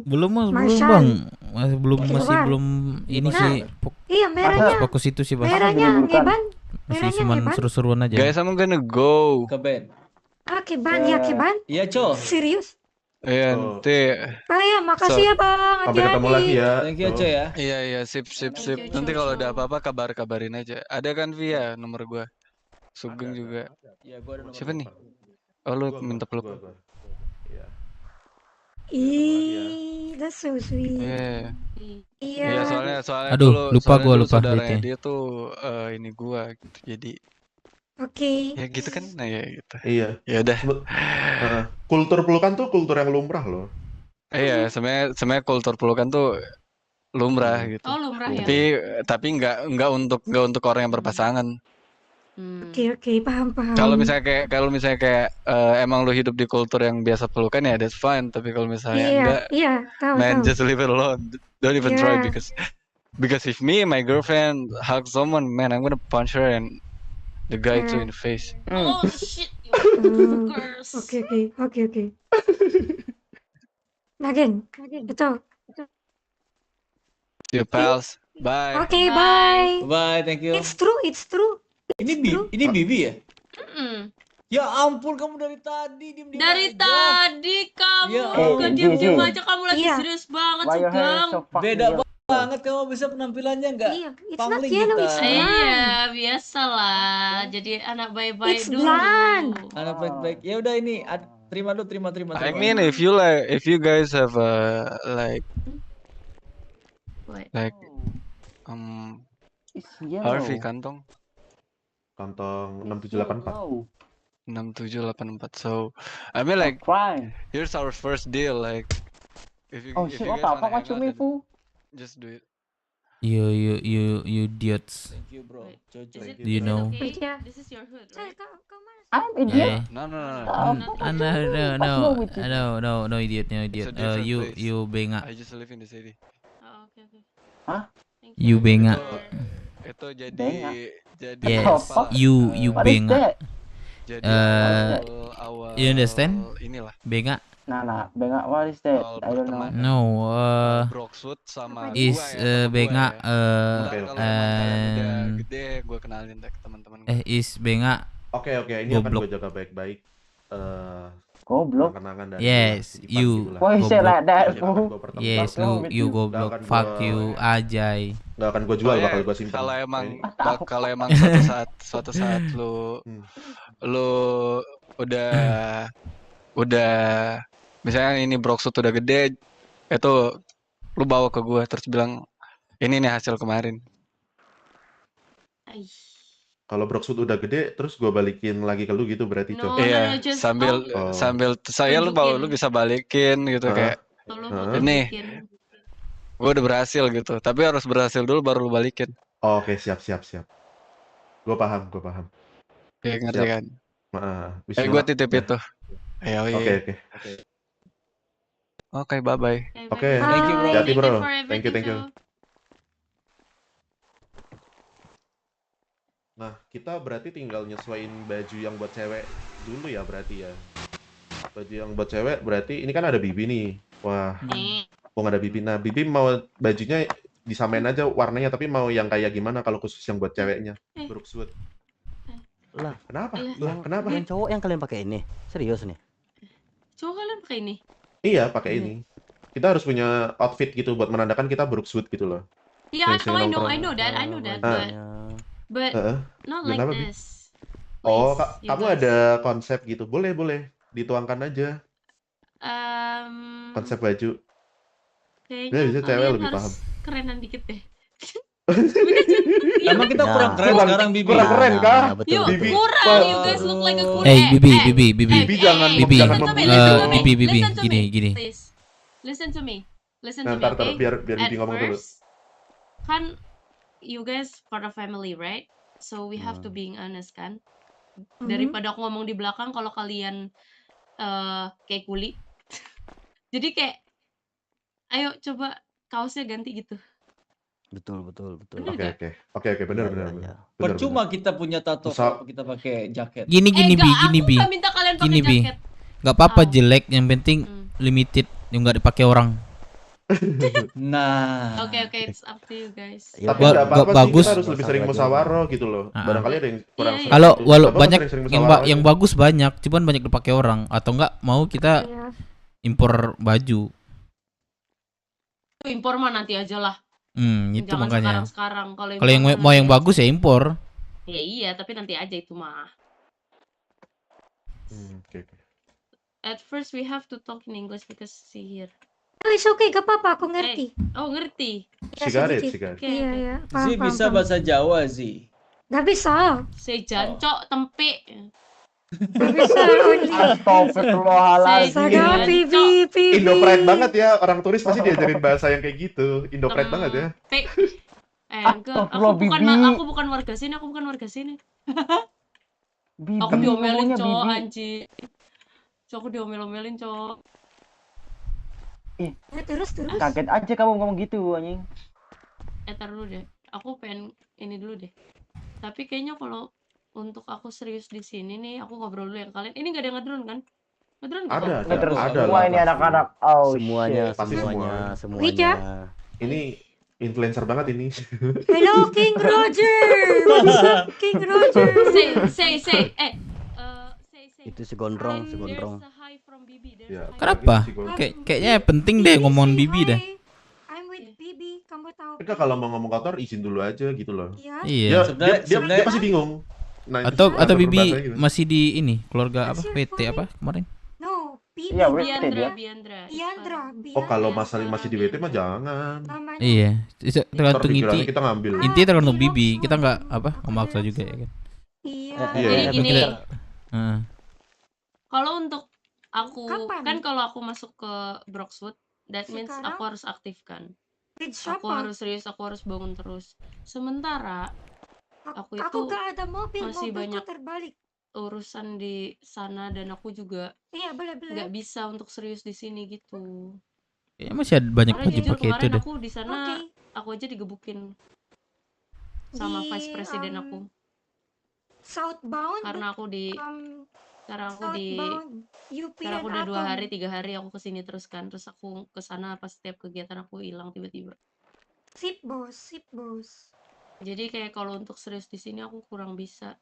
belum Marshall. bang, masih belum ini Nah, sih. Iya, merahnya. Fokus itu sih bang. Merahnya ngeban. Masih cuman seru-seruan aja. Guys, I'm gonna go. Ke band. Keban. Iya, Co. Serius? Iya, nanti. Ya, makasih ya bang. Sampai ketemu lagi ya. Thank you, Co ya. Iya, sip. Nanti kalau ada apa-apa kabarin aja. Ada kan via nomor gua. Sugeng juga. Iya, gua ada nomor. Siapa nih? Oh, lu minta peluk. That's so sweet. Iya, soalnya Aduh, lupa saudaranya duitnya. dia tuh ini gua gitu. Jadi Oke. ya gitu kan. Nah, ya gitu. Iya. Ya udah. Kultur pelukan tuh kultur yang lumrah loh. Iya, sebenarnya kultur pelukan tuh lumrah gitu. Oh, lumrah ya. Tapi nggak untuk orang yang berpasangan. Oke, paham. Kalau misalnya kayak emang lu hidup di kultur yang biasa pelukan ya that's fine. Tapi kalau misalnya enggak, tahu. man, just leave it alone. Don't even try because if me and my girlfriend hug someone, man, I'm gonna punch her and the guy too in the face. Oh shit, Oke. Nagen, betul. See you pals. Bye. Oke, bye. Bye, thank you. It's true. Ini Bibi ya? Ya ampun, kamu dari tadi diem Dari aja. tadi kamu Ya juga ampun. diem aja, kamu lagi serius banget Sugeng. Beda banget kamu bisa penampilannya nggak? It's not yellow, it's blonde. Iya, biasalah. Jadi anak baik-baik It's dulu. blonde. Anak baik-baik. Ya udah ini terima. I mean, if you guys have Harvey kantong 6784. 6784. So I mean like here's our first deal. Like if you guys wanna hang out, just do it. You idiots. Thank you, bro. Jojo. Do you know? Okay? Yeah. This is your hood, right? I'm Eh, idiot. No. no idiot, no idiot. It's a different You place. benga. I just live in the city. Oh, okay. Hah? You benga. Itu jadi Benga? Yes, Apa? you What is benga. that? Jadi awal You understand? inilah. Benga. Nah, bengak, what is that? I don't know. No, Broxwood sama is gua ya, sama benga gua ya. Ntar kalau emang kalian udah and gede, gue kenalin deh ke teman-teman gue. is benga. Oke, ini akan Goblok. gue jaga baik-baik. Goblok. Kenangan dan Yes, you Why you say goblok. like that, Iya, bro? akan gua pertemukan. Yes, you goblok. Nggak akan Fuck gua- you, Ajay. Nggak akan gue jual, Pokoknya bakal gue simpan. kalau emang suatu saat lu udah misalnya ini Broxwood udah gede, itu lu bawa ke gua terus bilang ini nih hasil kemarin. Kalau Broxwood udah gede, terus gue balikin lagi ke lu gitu berarti, No, Cok? Iya, just sambil saya lu bawa, lu bisa balikin gitu kayak ini gua udah berhasil gitu, tapi harus berhasil dulu baru lu balikin. Oke, siap. Gue paham. Iya, ngerti Siap. kan? Bismillah. Gue titip itu. Ayo, Oke. Oke, bye-bye. Oke, Thank you, bro. hati-hati, bro. for Thank you. everything, Nah, kita berarti tinggal nyesuaiin baju yang buat cewek dulu ya berarti ya. Baju yang buat cewek berarti ini kan ada Bibi nih. Wah, nggak ada Bibi. Nah, Bibi mau bajunya disamain aja warnanya, tapi mau yang kayak gimana kalau khusus yang buat ceweknya? Broxwood. Lah, Kenapa? Kenapa? Yang cowok yang kalian pakai ini? Serius nih? Coba kalian pakai ini. Iya, pakai ini. Kita harus punya outfit gitu buat menandakan kita Broxwood gitu loh. Yeah, Sering-sering I nongkrong. know that, but not like Kenapa, Bi? this. Oh, Please, you kamu guys. ada konsep gitu. Boleh. Dituangkan aja konsep baju. Kayaknya Bisa cewek kalian lebih harus paham. kerenan dikit deh. Emang kita kurang keren sekarang, Bibi? Kurang keren kah? Yuk, Bibi. kurang. Wah. You guys look like a kurang. Hey, Bibi. Bibi jangan Bibi, membunuh. gini. Please. Listen to me, Nah, ntar, okay? biar At Bibi ngomong dulu. first, kan you guys part of family, right? So we have to being honest, kan? Daripada aku ngomong di belakang kalau kalian kayak kuli. Jadi kayak ayo coba kaosnya ganti gitu. Betul. Oke, benar. Percuma kita punya tato kalau kita pakai jaket. Gini Bi. Nggak minta kalian pakai Gini Bi. jaket. Nggak apa-apa jelek, yang penting limited, yang nggak dipakai orang. Nah. Oke, it's up to you guys. Tapi nggak apa-apa sih, bagus. kita harus lebih sering musyawarah gitu loh. Barangkali ada yang kurang sering Kalau gitu. walau Coba banyak sering-sering yang musyawarah yang aja. bagus banyak, cuman banyak dipakai orang atau enggak mau kita impor baju. Impor mah nanti aja lah. Itu Jangan makanya. sekarang-sekarang. Kalau yang impor mau yang nanti bagus ya impor. Ya iya, tapi nanti aja itu mah. Oke. At first we have to talk in English because see here. Oh, it's okay, gak apa-apa, aku ngerti. Oh, ngerti. Ya, Sigaret. sedikit. Iya, paham, Zi paham, bisa paham. bahasa Jawa, Zi. Gak bisa. Say jancok tempe. Gak bisa, only. Astagfirullahaladzim. Saga, Bibi. Indo-Pride banget ya, orang turis pasti diajarin bahasa yang kayak gitu. Indo-Pride banget ya. Enggak, aku bukan warga sini, aku bukan warga sini. Aku diomelin, cowok, anjing. Cowok, aku diomel-omelin, cowok. Terus. Kaget aja kamu ngomong gitu, anjing. Tar dulu deh. Aku pengen ini dulu deh. Tapi kayaknya kalau untuk aku serius di sini nih, aku ngobrol dulu yang kalian. Ini nggak ada ngedrone kan? Ngedrone nggak? Ada Semua ini anak-anak. Oh, Semuanya, Pasti semuanya. Ini influencer banget ini. Hello, King Roger. What's up, King Roger? Say. Itu segondrong. Ya, Kenapa? Kayaknya penting deh ngomong Bibi dah. I'm with Bibi, kamu tahu. Kita kalau mau ngomong kotor izin dulu aja gitu loh. Iya. Dia pasti bingung. Nah, Atau berbahasa Bibi gitu. masih di ini keluarga apa? PT apa kemarin? No, Bibi. Iya, Biandra. Oh, kalau masih di WT mah jangan. Iya, tergantung Ntar pikirannya inti. kita ngambil. Inti tergantung Bibi. Kita nggak memaksa juga ya kan. Iya. Jadi gini. Heeh. Kalau untuk aku kan kalau aku masuk ke Broxwood, that means Sekarang? aku harus aktifkan. Aku harus serius, aku harus bangun terus. Sementara aku itu gak ada mobil, masih mobilku banyak terbalik. urusan di sana dan aku juga Iya, boleh. nggak bisa untuk serius di sini gitu. Kayaknya masih ada banyak Karena aja jujur pakai itu kemarin deh. aku di sana aku aja digebukin sama Di, vice presiden aku Southbound. karena aku di Southbound UP karena aku and udah 2 Atom. hari 3 hari aku kesini terus kan, terus aku kesana pas setiap kegiatan aku hilang tiba-tiba. Sip bos. Jadi kayak kalau untuk serius di sini aku kurang bisa.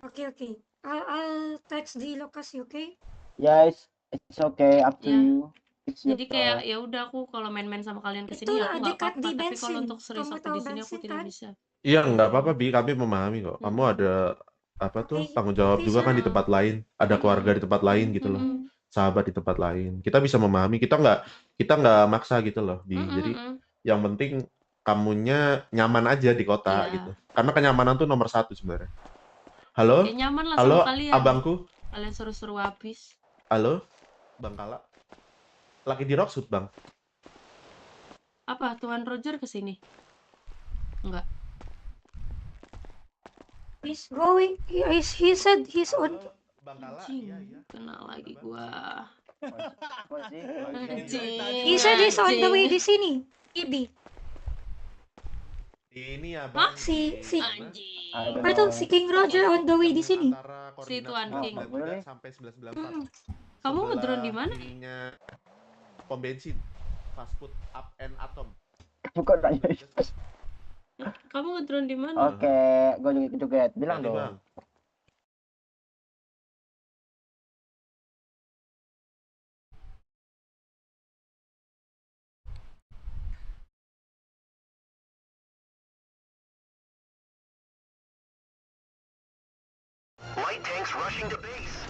Oke. I'll text di lokasi, oke? Yes, it's okay, up to Ya. you. It's your Jadi kayak call. ya udah aku kalau main-main sama kalian kesini Itu ya aku nggak dekat apa-apa, di tapi kalau bensin. untuk serius Kamu aku tahu di sini aku bensin tidak kan? bisa. Iya, nggak apa-apa, Bi. Kami memahami kok. Kamu ada apa tuh tanggung jawab juga kan di tempat lain. Ada keluarga di tempat lain gitu loh. Sahabat di tempat lain. Kita bisa memahami. Kita nggak maksa gitu loh, Bi. Jadi yang penting kamunya nyaman aja di kota Iya. gitu. Karena kenyamanan tuh nomor 1 sebenarnya. Halo? Ya nyaman lah Halo, sama kalian. abangku. Kalian suruh-suruh habis. Halo, Bang Kala. Lagi di Rocksuit, Bang. Apa Tuan Roger kesini? Enggak. He's going. He said he's on. Anjing, kena lagi gua. He said he's on the way di sini. Ibi. Ini ya, Bang. Si apa tuh si King Roger on the way di sini. Si Tuan King. Sampai 1194. Kamu ngedrone di mana? Pom bensin. Fast food up and atom. Bukan nanya. Kamu ngedrone di mana? Oke, gue juga bilang Tadi, dong. Bang. Light tanks rushing to base.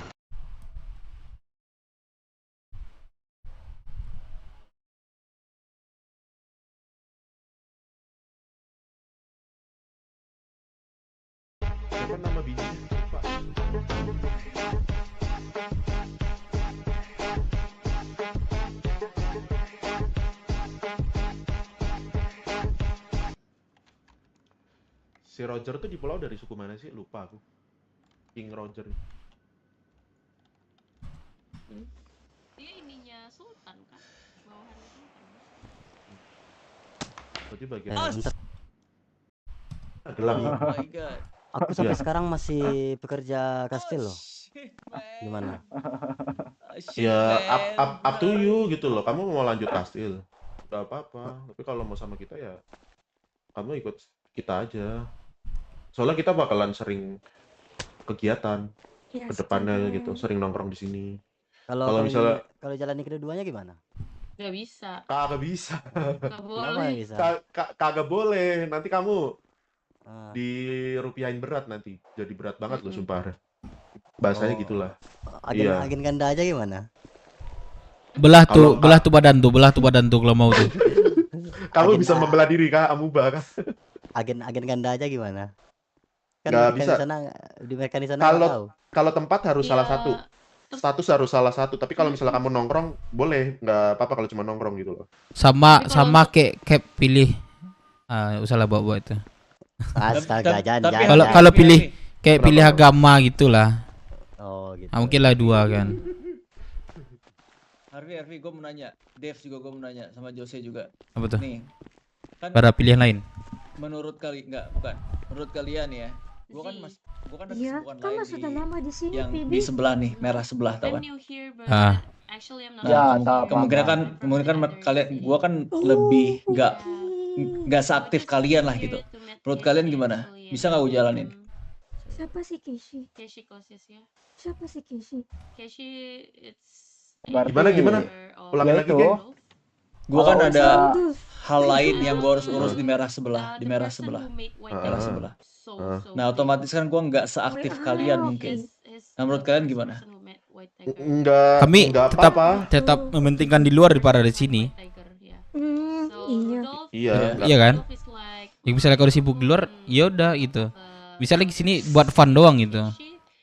Siapa nama bijinya, Pak? Si Roger tuh di pulau dari suku mana sih? Lupa aku. King Roger. Dia ininya Sultan kan? Bawahannya Sultan. Berarti bagian Gelang. Oh my god. Aku sampai Iya. sekarang masih bekerja kastil loh. Gimana? Ya up to you gitu loh. Kamu mau lanjut kastil, gak apa-apa. Tapi kalau mau sama kita ya kamu ikut kita aja. Soalnya kita bakalan sering kegiatan Ya, ke depannya setuju. gitu, sering nongkrong di sini. Kalau misalnya kalau jalani keduanya gimana? Gak bisa. kagak bisa. Gak Kenapa boleh. nggak bisa? Kagak boleh. Nanti kamu dirupiahin berat nanti. Jadi berat banget loh sumpah. Bahasanya gitulah. Iya. Agen ganda aja gimana? Belah tuh badan tuh kalau mau tuh. Kamu bisa membelah diri Kak Amuba kan? Agen ganda aja gimana? Kan Nggak mereka bisa. di mereka di sana nggak tahu. Kalau tempat harus salah Iya. satu. Status harus salah satu. Tapi kalau misalnya kamu nongkrong boleh, nggak apa-apa kalau cuma nongkrong gitu loh. Sama kayak pilih usahlah bawa itu. Astaga, jangan. Kalau pilih kayak pilih agama gitulah. Oh gitu. Mungkin lah 2 kan. Harvey, gue mau nanya. Dev juga gue mau nanya sama Jose juga. Apa tuh? Nih, kan Pada pilihan lain. menurut bukan. Menurut kalian ya, gue kan ada Iya, kesibukan kamu lain sudah lama di sini, yang Bibi. di sebelah nih, merah sebelah tau kan? I'm new here, but Ah. actually I'm not. Nah, tahu, kemungkinan kan kalian, gue kan lebih nggak seaktif kalian lah gitu. Menurut kalian gimana? Bisa nggak gue jalanin? Siapa sih Keshi? Keshi Kosius ya. Siapa sih Keshi? Keshi, it's Gimana? Ulangin lagi, Geng. Gue kan ada Sandus. hal lain yang gue harus urus di merah sebelah, merah sebelah. Nah, otomatis kan gue nggak seaktif kalian mungkin. Nah, menurut kalian gimana? Enggak. Kami enggak apa-apa. tetap mementingkan di luar daripada di sini. Iya. Iya. Iya kan? Ya misalnya kalau sibuk di luar, ya udah gitu. Bisa lagi sini buat fun doang gitu.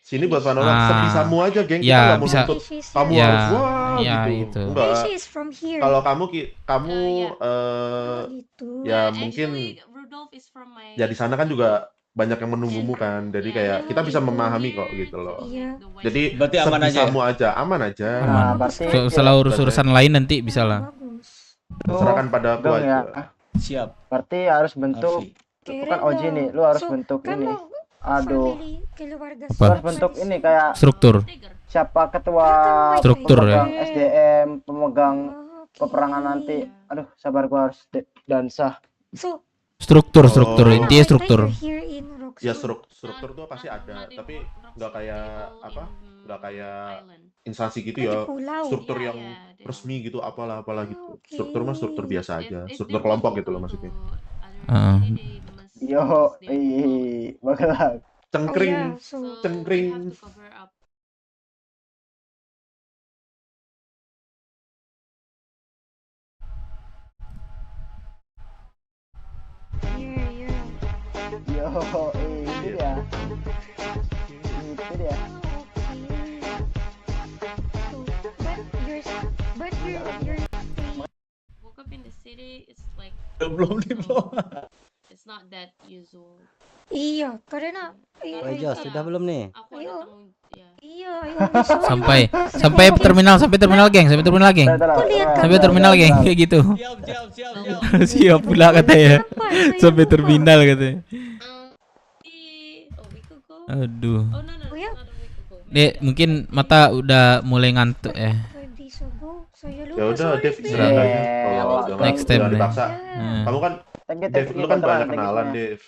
Sini buat panorama sebisamu aja, geng. Kita Ya, nggak mau bisa. nuntut kamu Ya, harus wah ya, gitu. itu. Enggak. She is from here. Kalau kamu Gitu. ya mungkin ya di sana kan juga banyak yang menunggumu kan. Jadi kayak kita bisa memahami kok gitu loh. Iya. Jadi Berarti aman aja ya? sebisamu aja, aman aja. Aman. Setelah urus-urusan lain nanti bisa lah. Serahkan pada aku Dong aja. ya. Siap. Berarti harus bentuk, itu kan OJ nih, lu harus bentuk ini. Aduh, Keluarga Apa? lu harus bentuk ini kayak Struktur. siapa ketua Struktur ya. pemegang SDM, pemegang peperangan nanti. Aduh, sabar gua harus dansa. So, Struktur. Intinya struktur. here in Roxy. Ya struktur tuh pasti ada, tapi nggak kayak apa? Nggak kayak instansi gitu ya. pulau. Struktur yang resmi gitu, apalah gitu. Struktur mah struktur biasa aja. Struktur kelompok gitu loh maksudnya. Yo, bakalan. Cengkring, so cengkring. Yo, itu dia. Itu dia. But you're Woke up in the city, it's like Belum. it's not that usual. iya, karena Oh, Jos, sudah belum nih? Iya, ayo. Sampai terminal, geng. Sampai terminal, geng. Kayak gitu. Siap pula katanya. Sampai terminal katanya. Aduh. Dek, mungkin mata udah mulai ngantuk ya. Ya udah, Dev istirahat aja. Kalau udah Next time udah deh. dipaksa. Kamu kan Dev, lu kan banyak kenalan, Dev.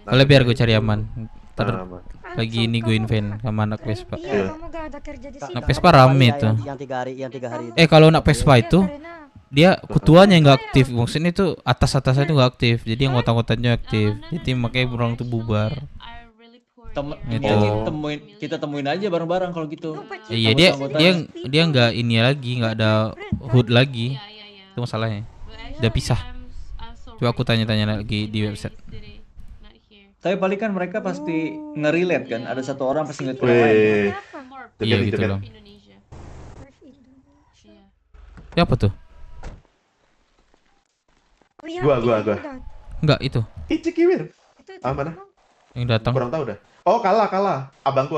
Kalau biar gue cari aman. Ntar lagi ini gue invent sama anak Vespa. Iya, kamu gak ada kerja di sini. Anak Vespa rame tuh. Yang 3 hari. Kalau anak Vespa itu dia ketuanya yang nggak aktif. Maksudnya itu atasnya itu nggak aktif. Jadi yang anggotanya aktif. Jadi makanya orang tuh bubar. Gitu. Kita temuin aja bareng-barang kalau gitu. Iya, dia nggak ini lagi, nggak ada HUD lagi. Itu masalahnya. Udah pisah. Coba aku tanya-tanya lagi di website. Tapi paling kan mereka pasti nge-relate kan. Ada satu orang pasti ngeliat orang Weh. lain. Iya gitu loh. Siapa tuh? Gua. Enggak itu. Cikiwir. Mana? Yang datang. Kurang tahu dah. Oh, kalah. Abangku.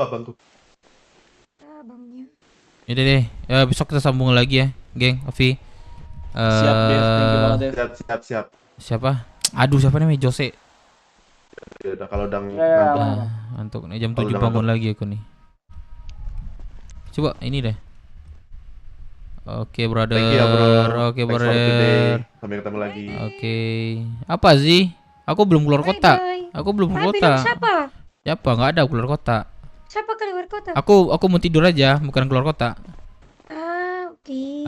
Yaudah deh. Ya besok kita sambung lagi ya, geng. Afi. Siap, Dev. Thank you banget, Dev. Siap. Siapa? Aduh, siapa namanya? Jose. Ya udah kalau udah Ngantuk nih jam 7 bangun lagi aku nih. Coba ini deh. Oke, brother. Thank you ya, bro. Oke, Thanks for brother. today. Sampai ketemu lagi. Oke. Apa sih? Aku belum keluar kota. Aku belum keluar kota. Siapa? Siapa? Enggak ada keluar kota. Siapa keluar kota? Aku mau tidur aja, bukan keluar kota. Oke.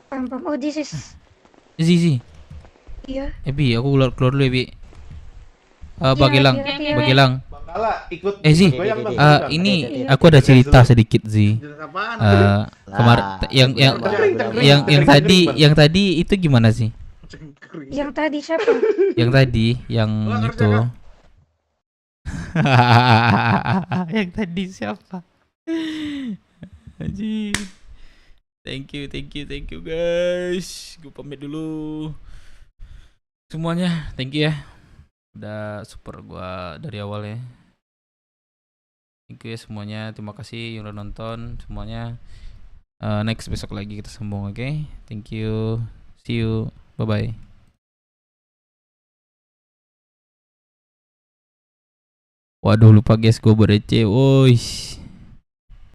Pam. Oh, this is. Zizi. Iya. Bi, aku keluar dulu ya, Bi. Bagilang. Bangkala ikut. Zi. goyang, Bang. Ini aku ada cerita sedikit, Zi. Kemarin yang tadi itu gimana sih? Yang tadi siapa? Yang tadi yang itu. Yang tadi siapa? Anjing. Thank you guys. Gue pamit dulu. Semuanya, thank you ya. Udah support gua dari awal ya. Thank you ya semuanya. Terima kasih yang udah nonton semuanya. Next besok lagi kita sambung, oke? Thank you. See you. Bye bye. Waduh lupa guys, gue berece. Woi.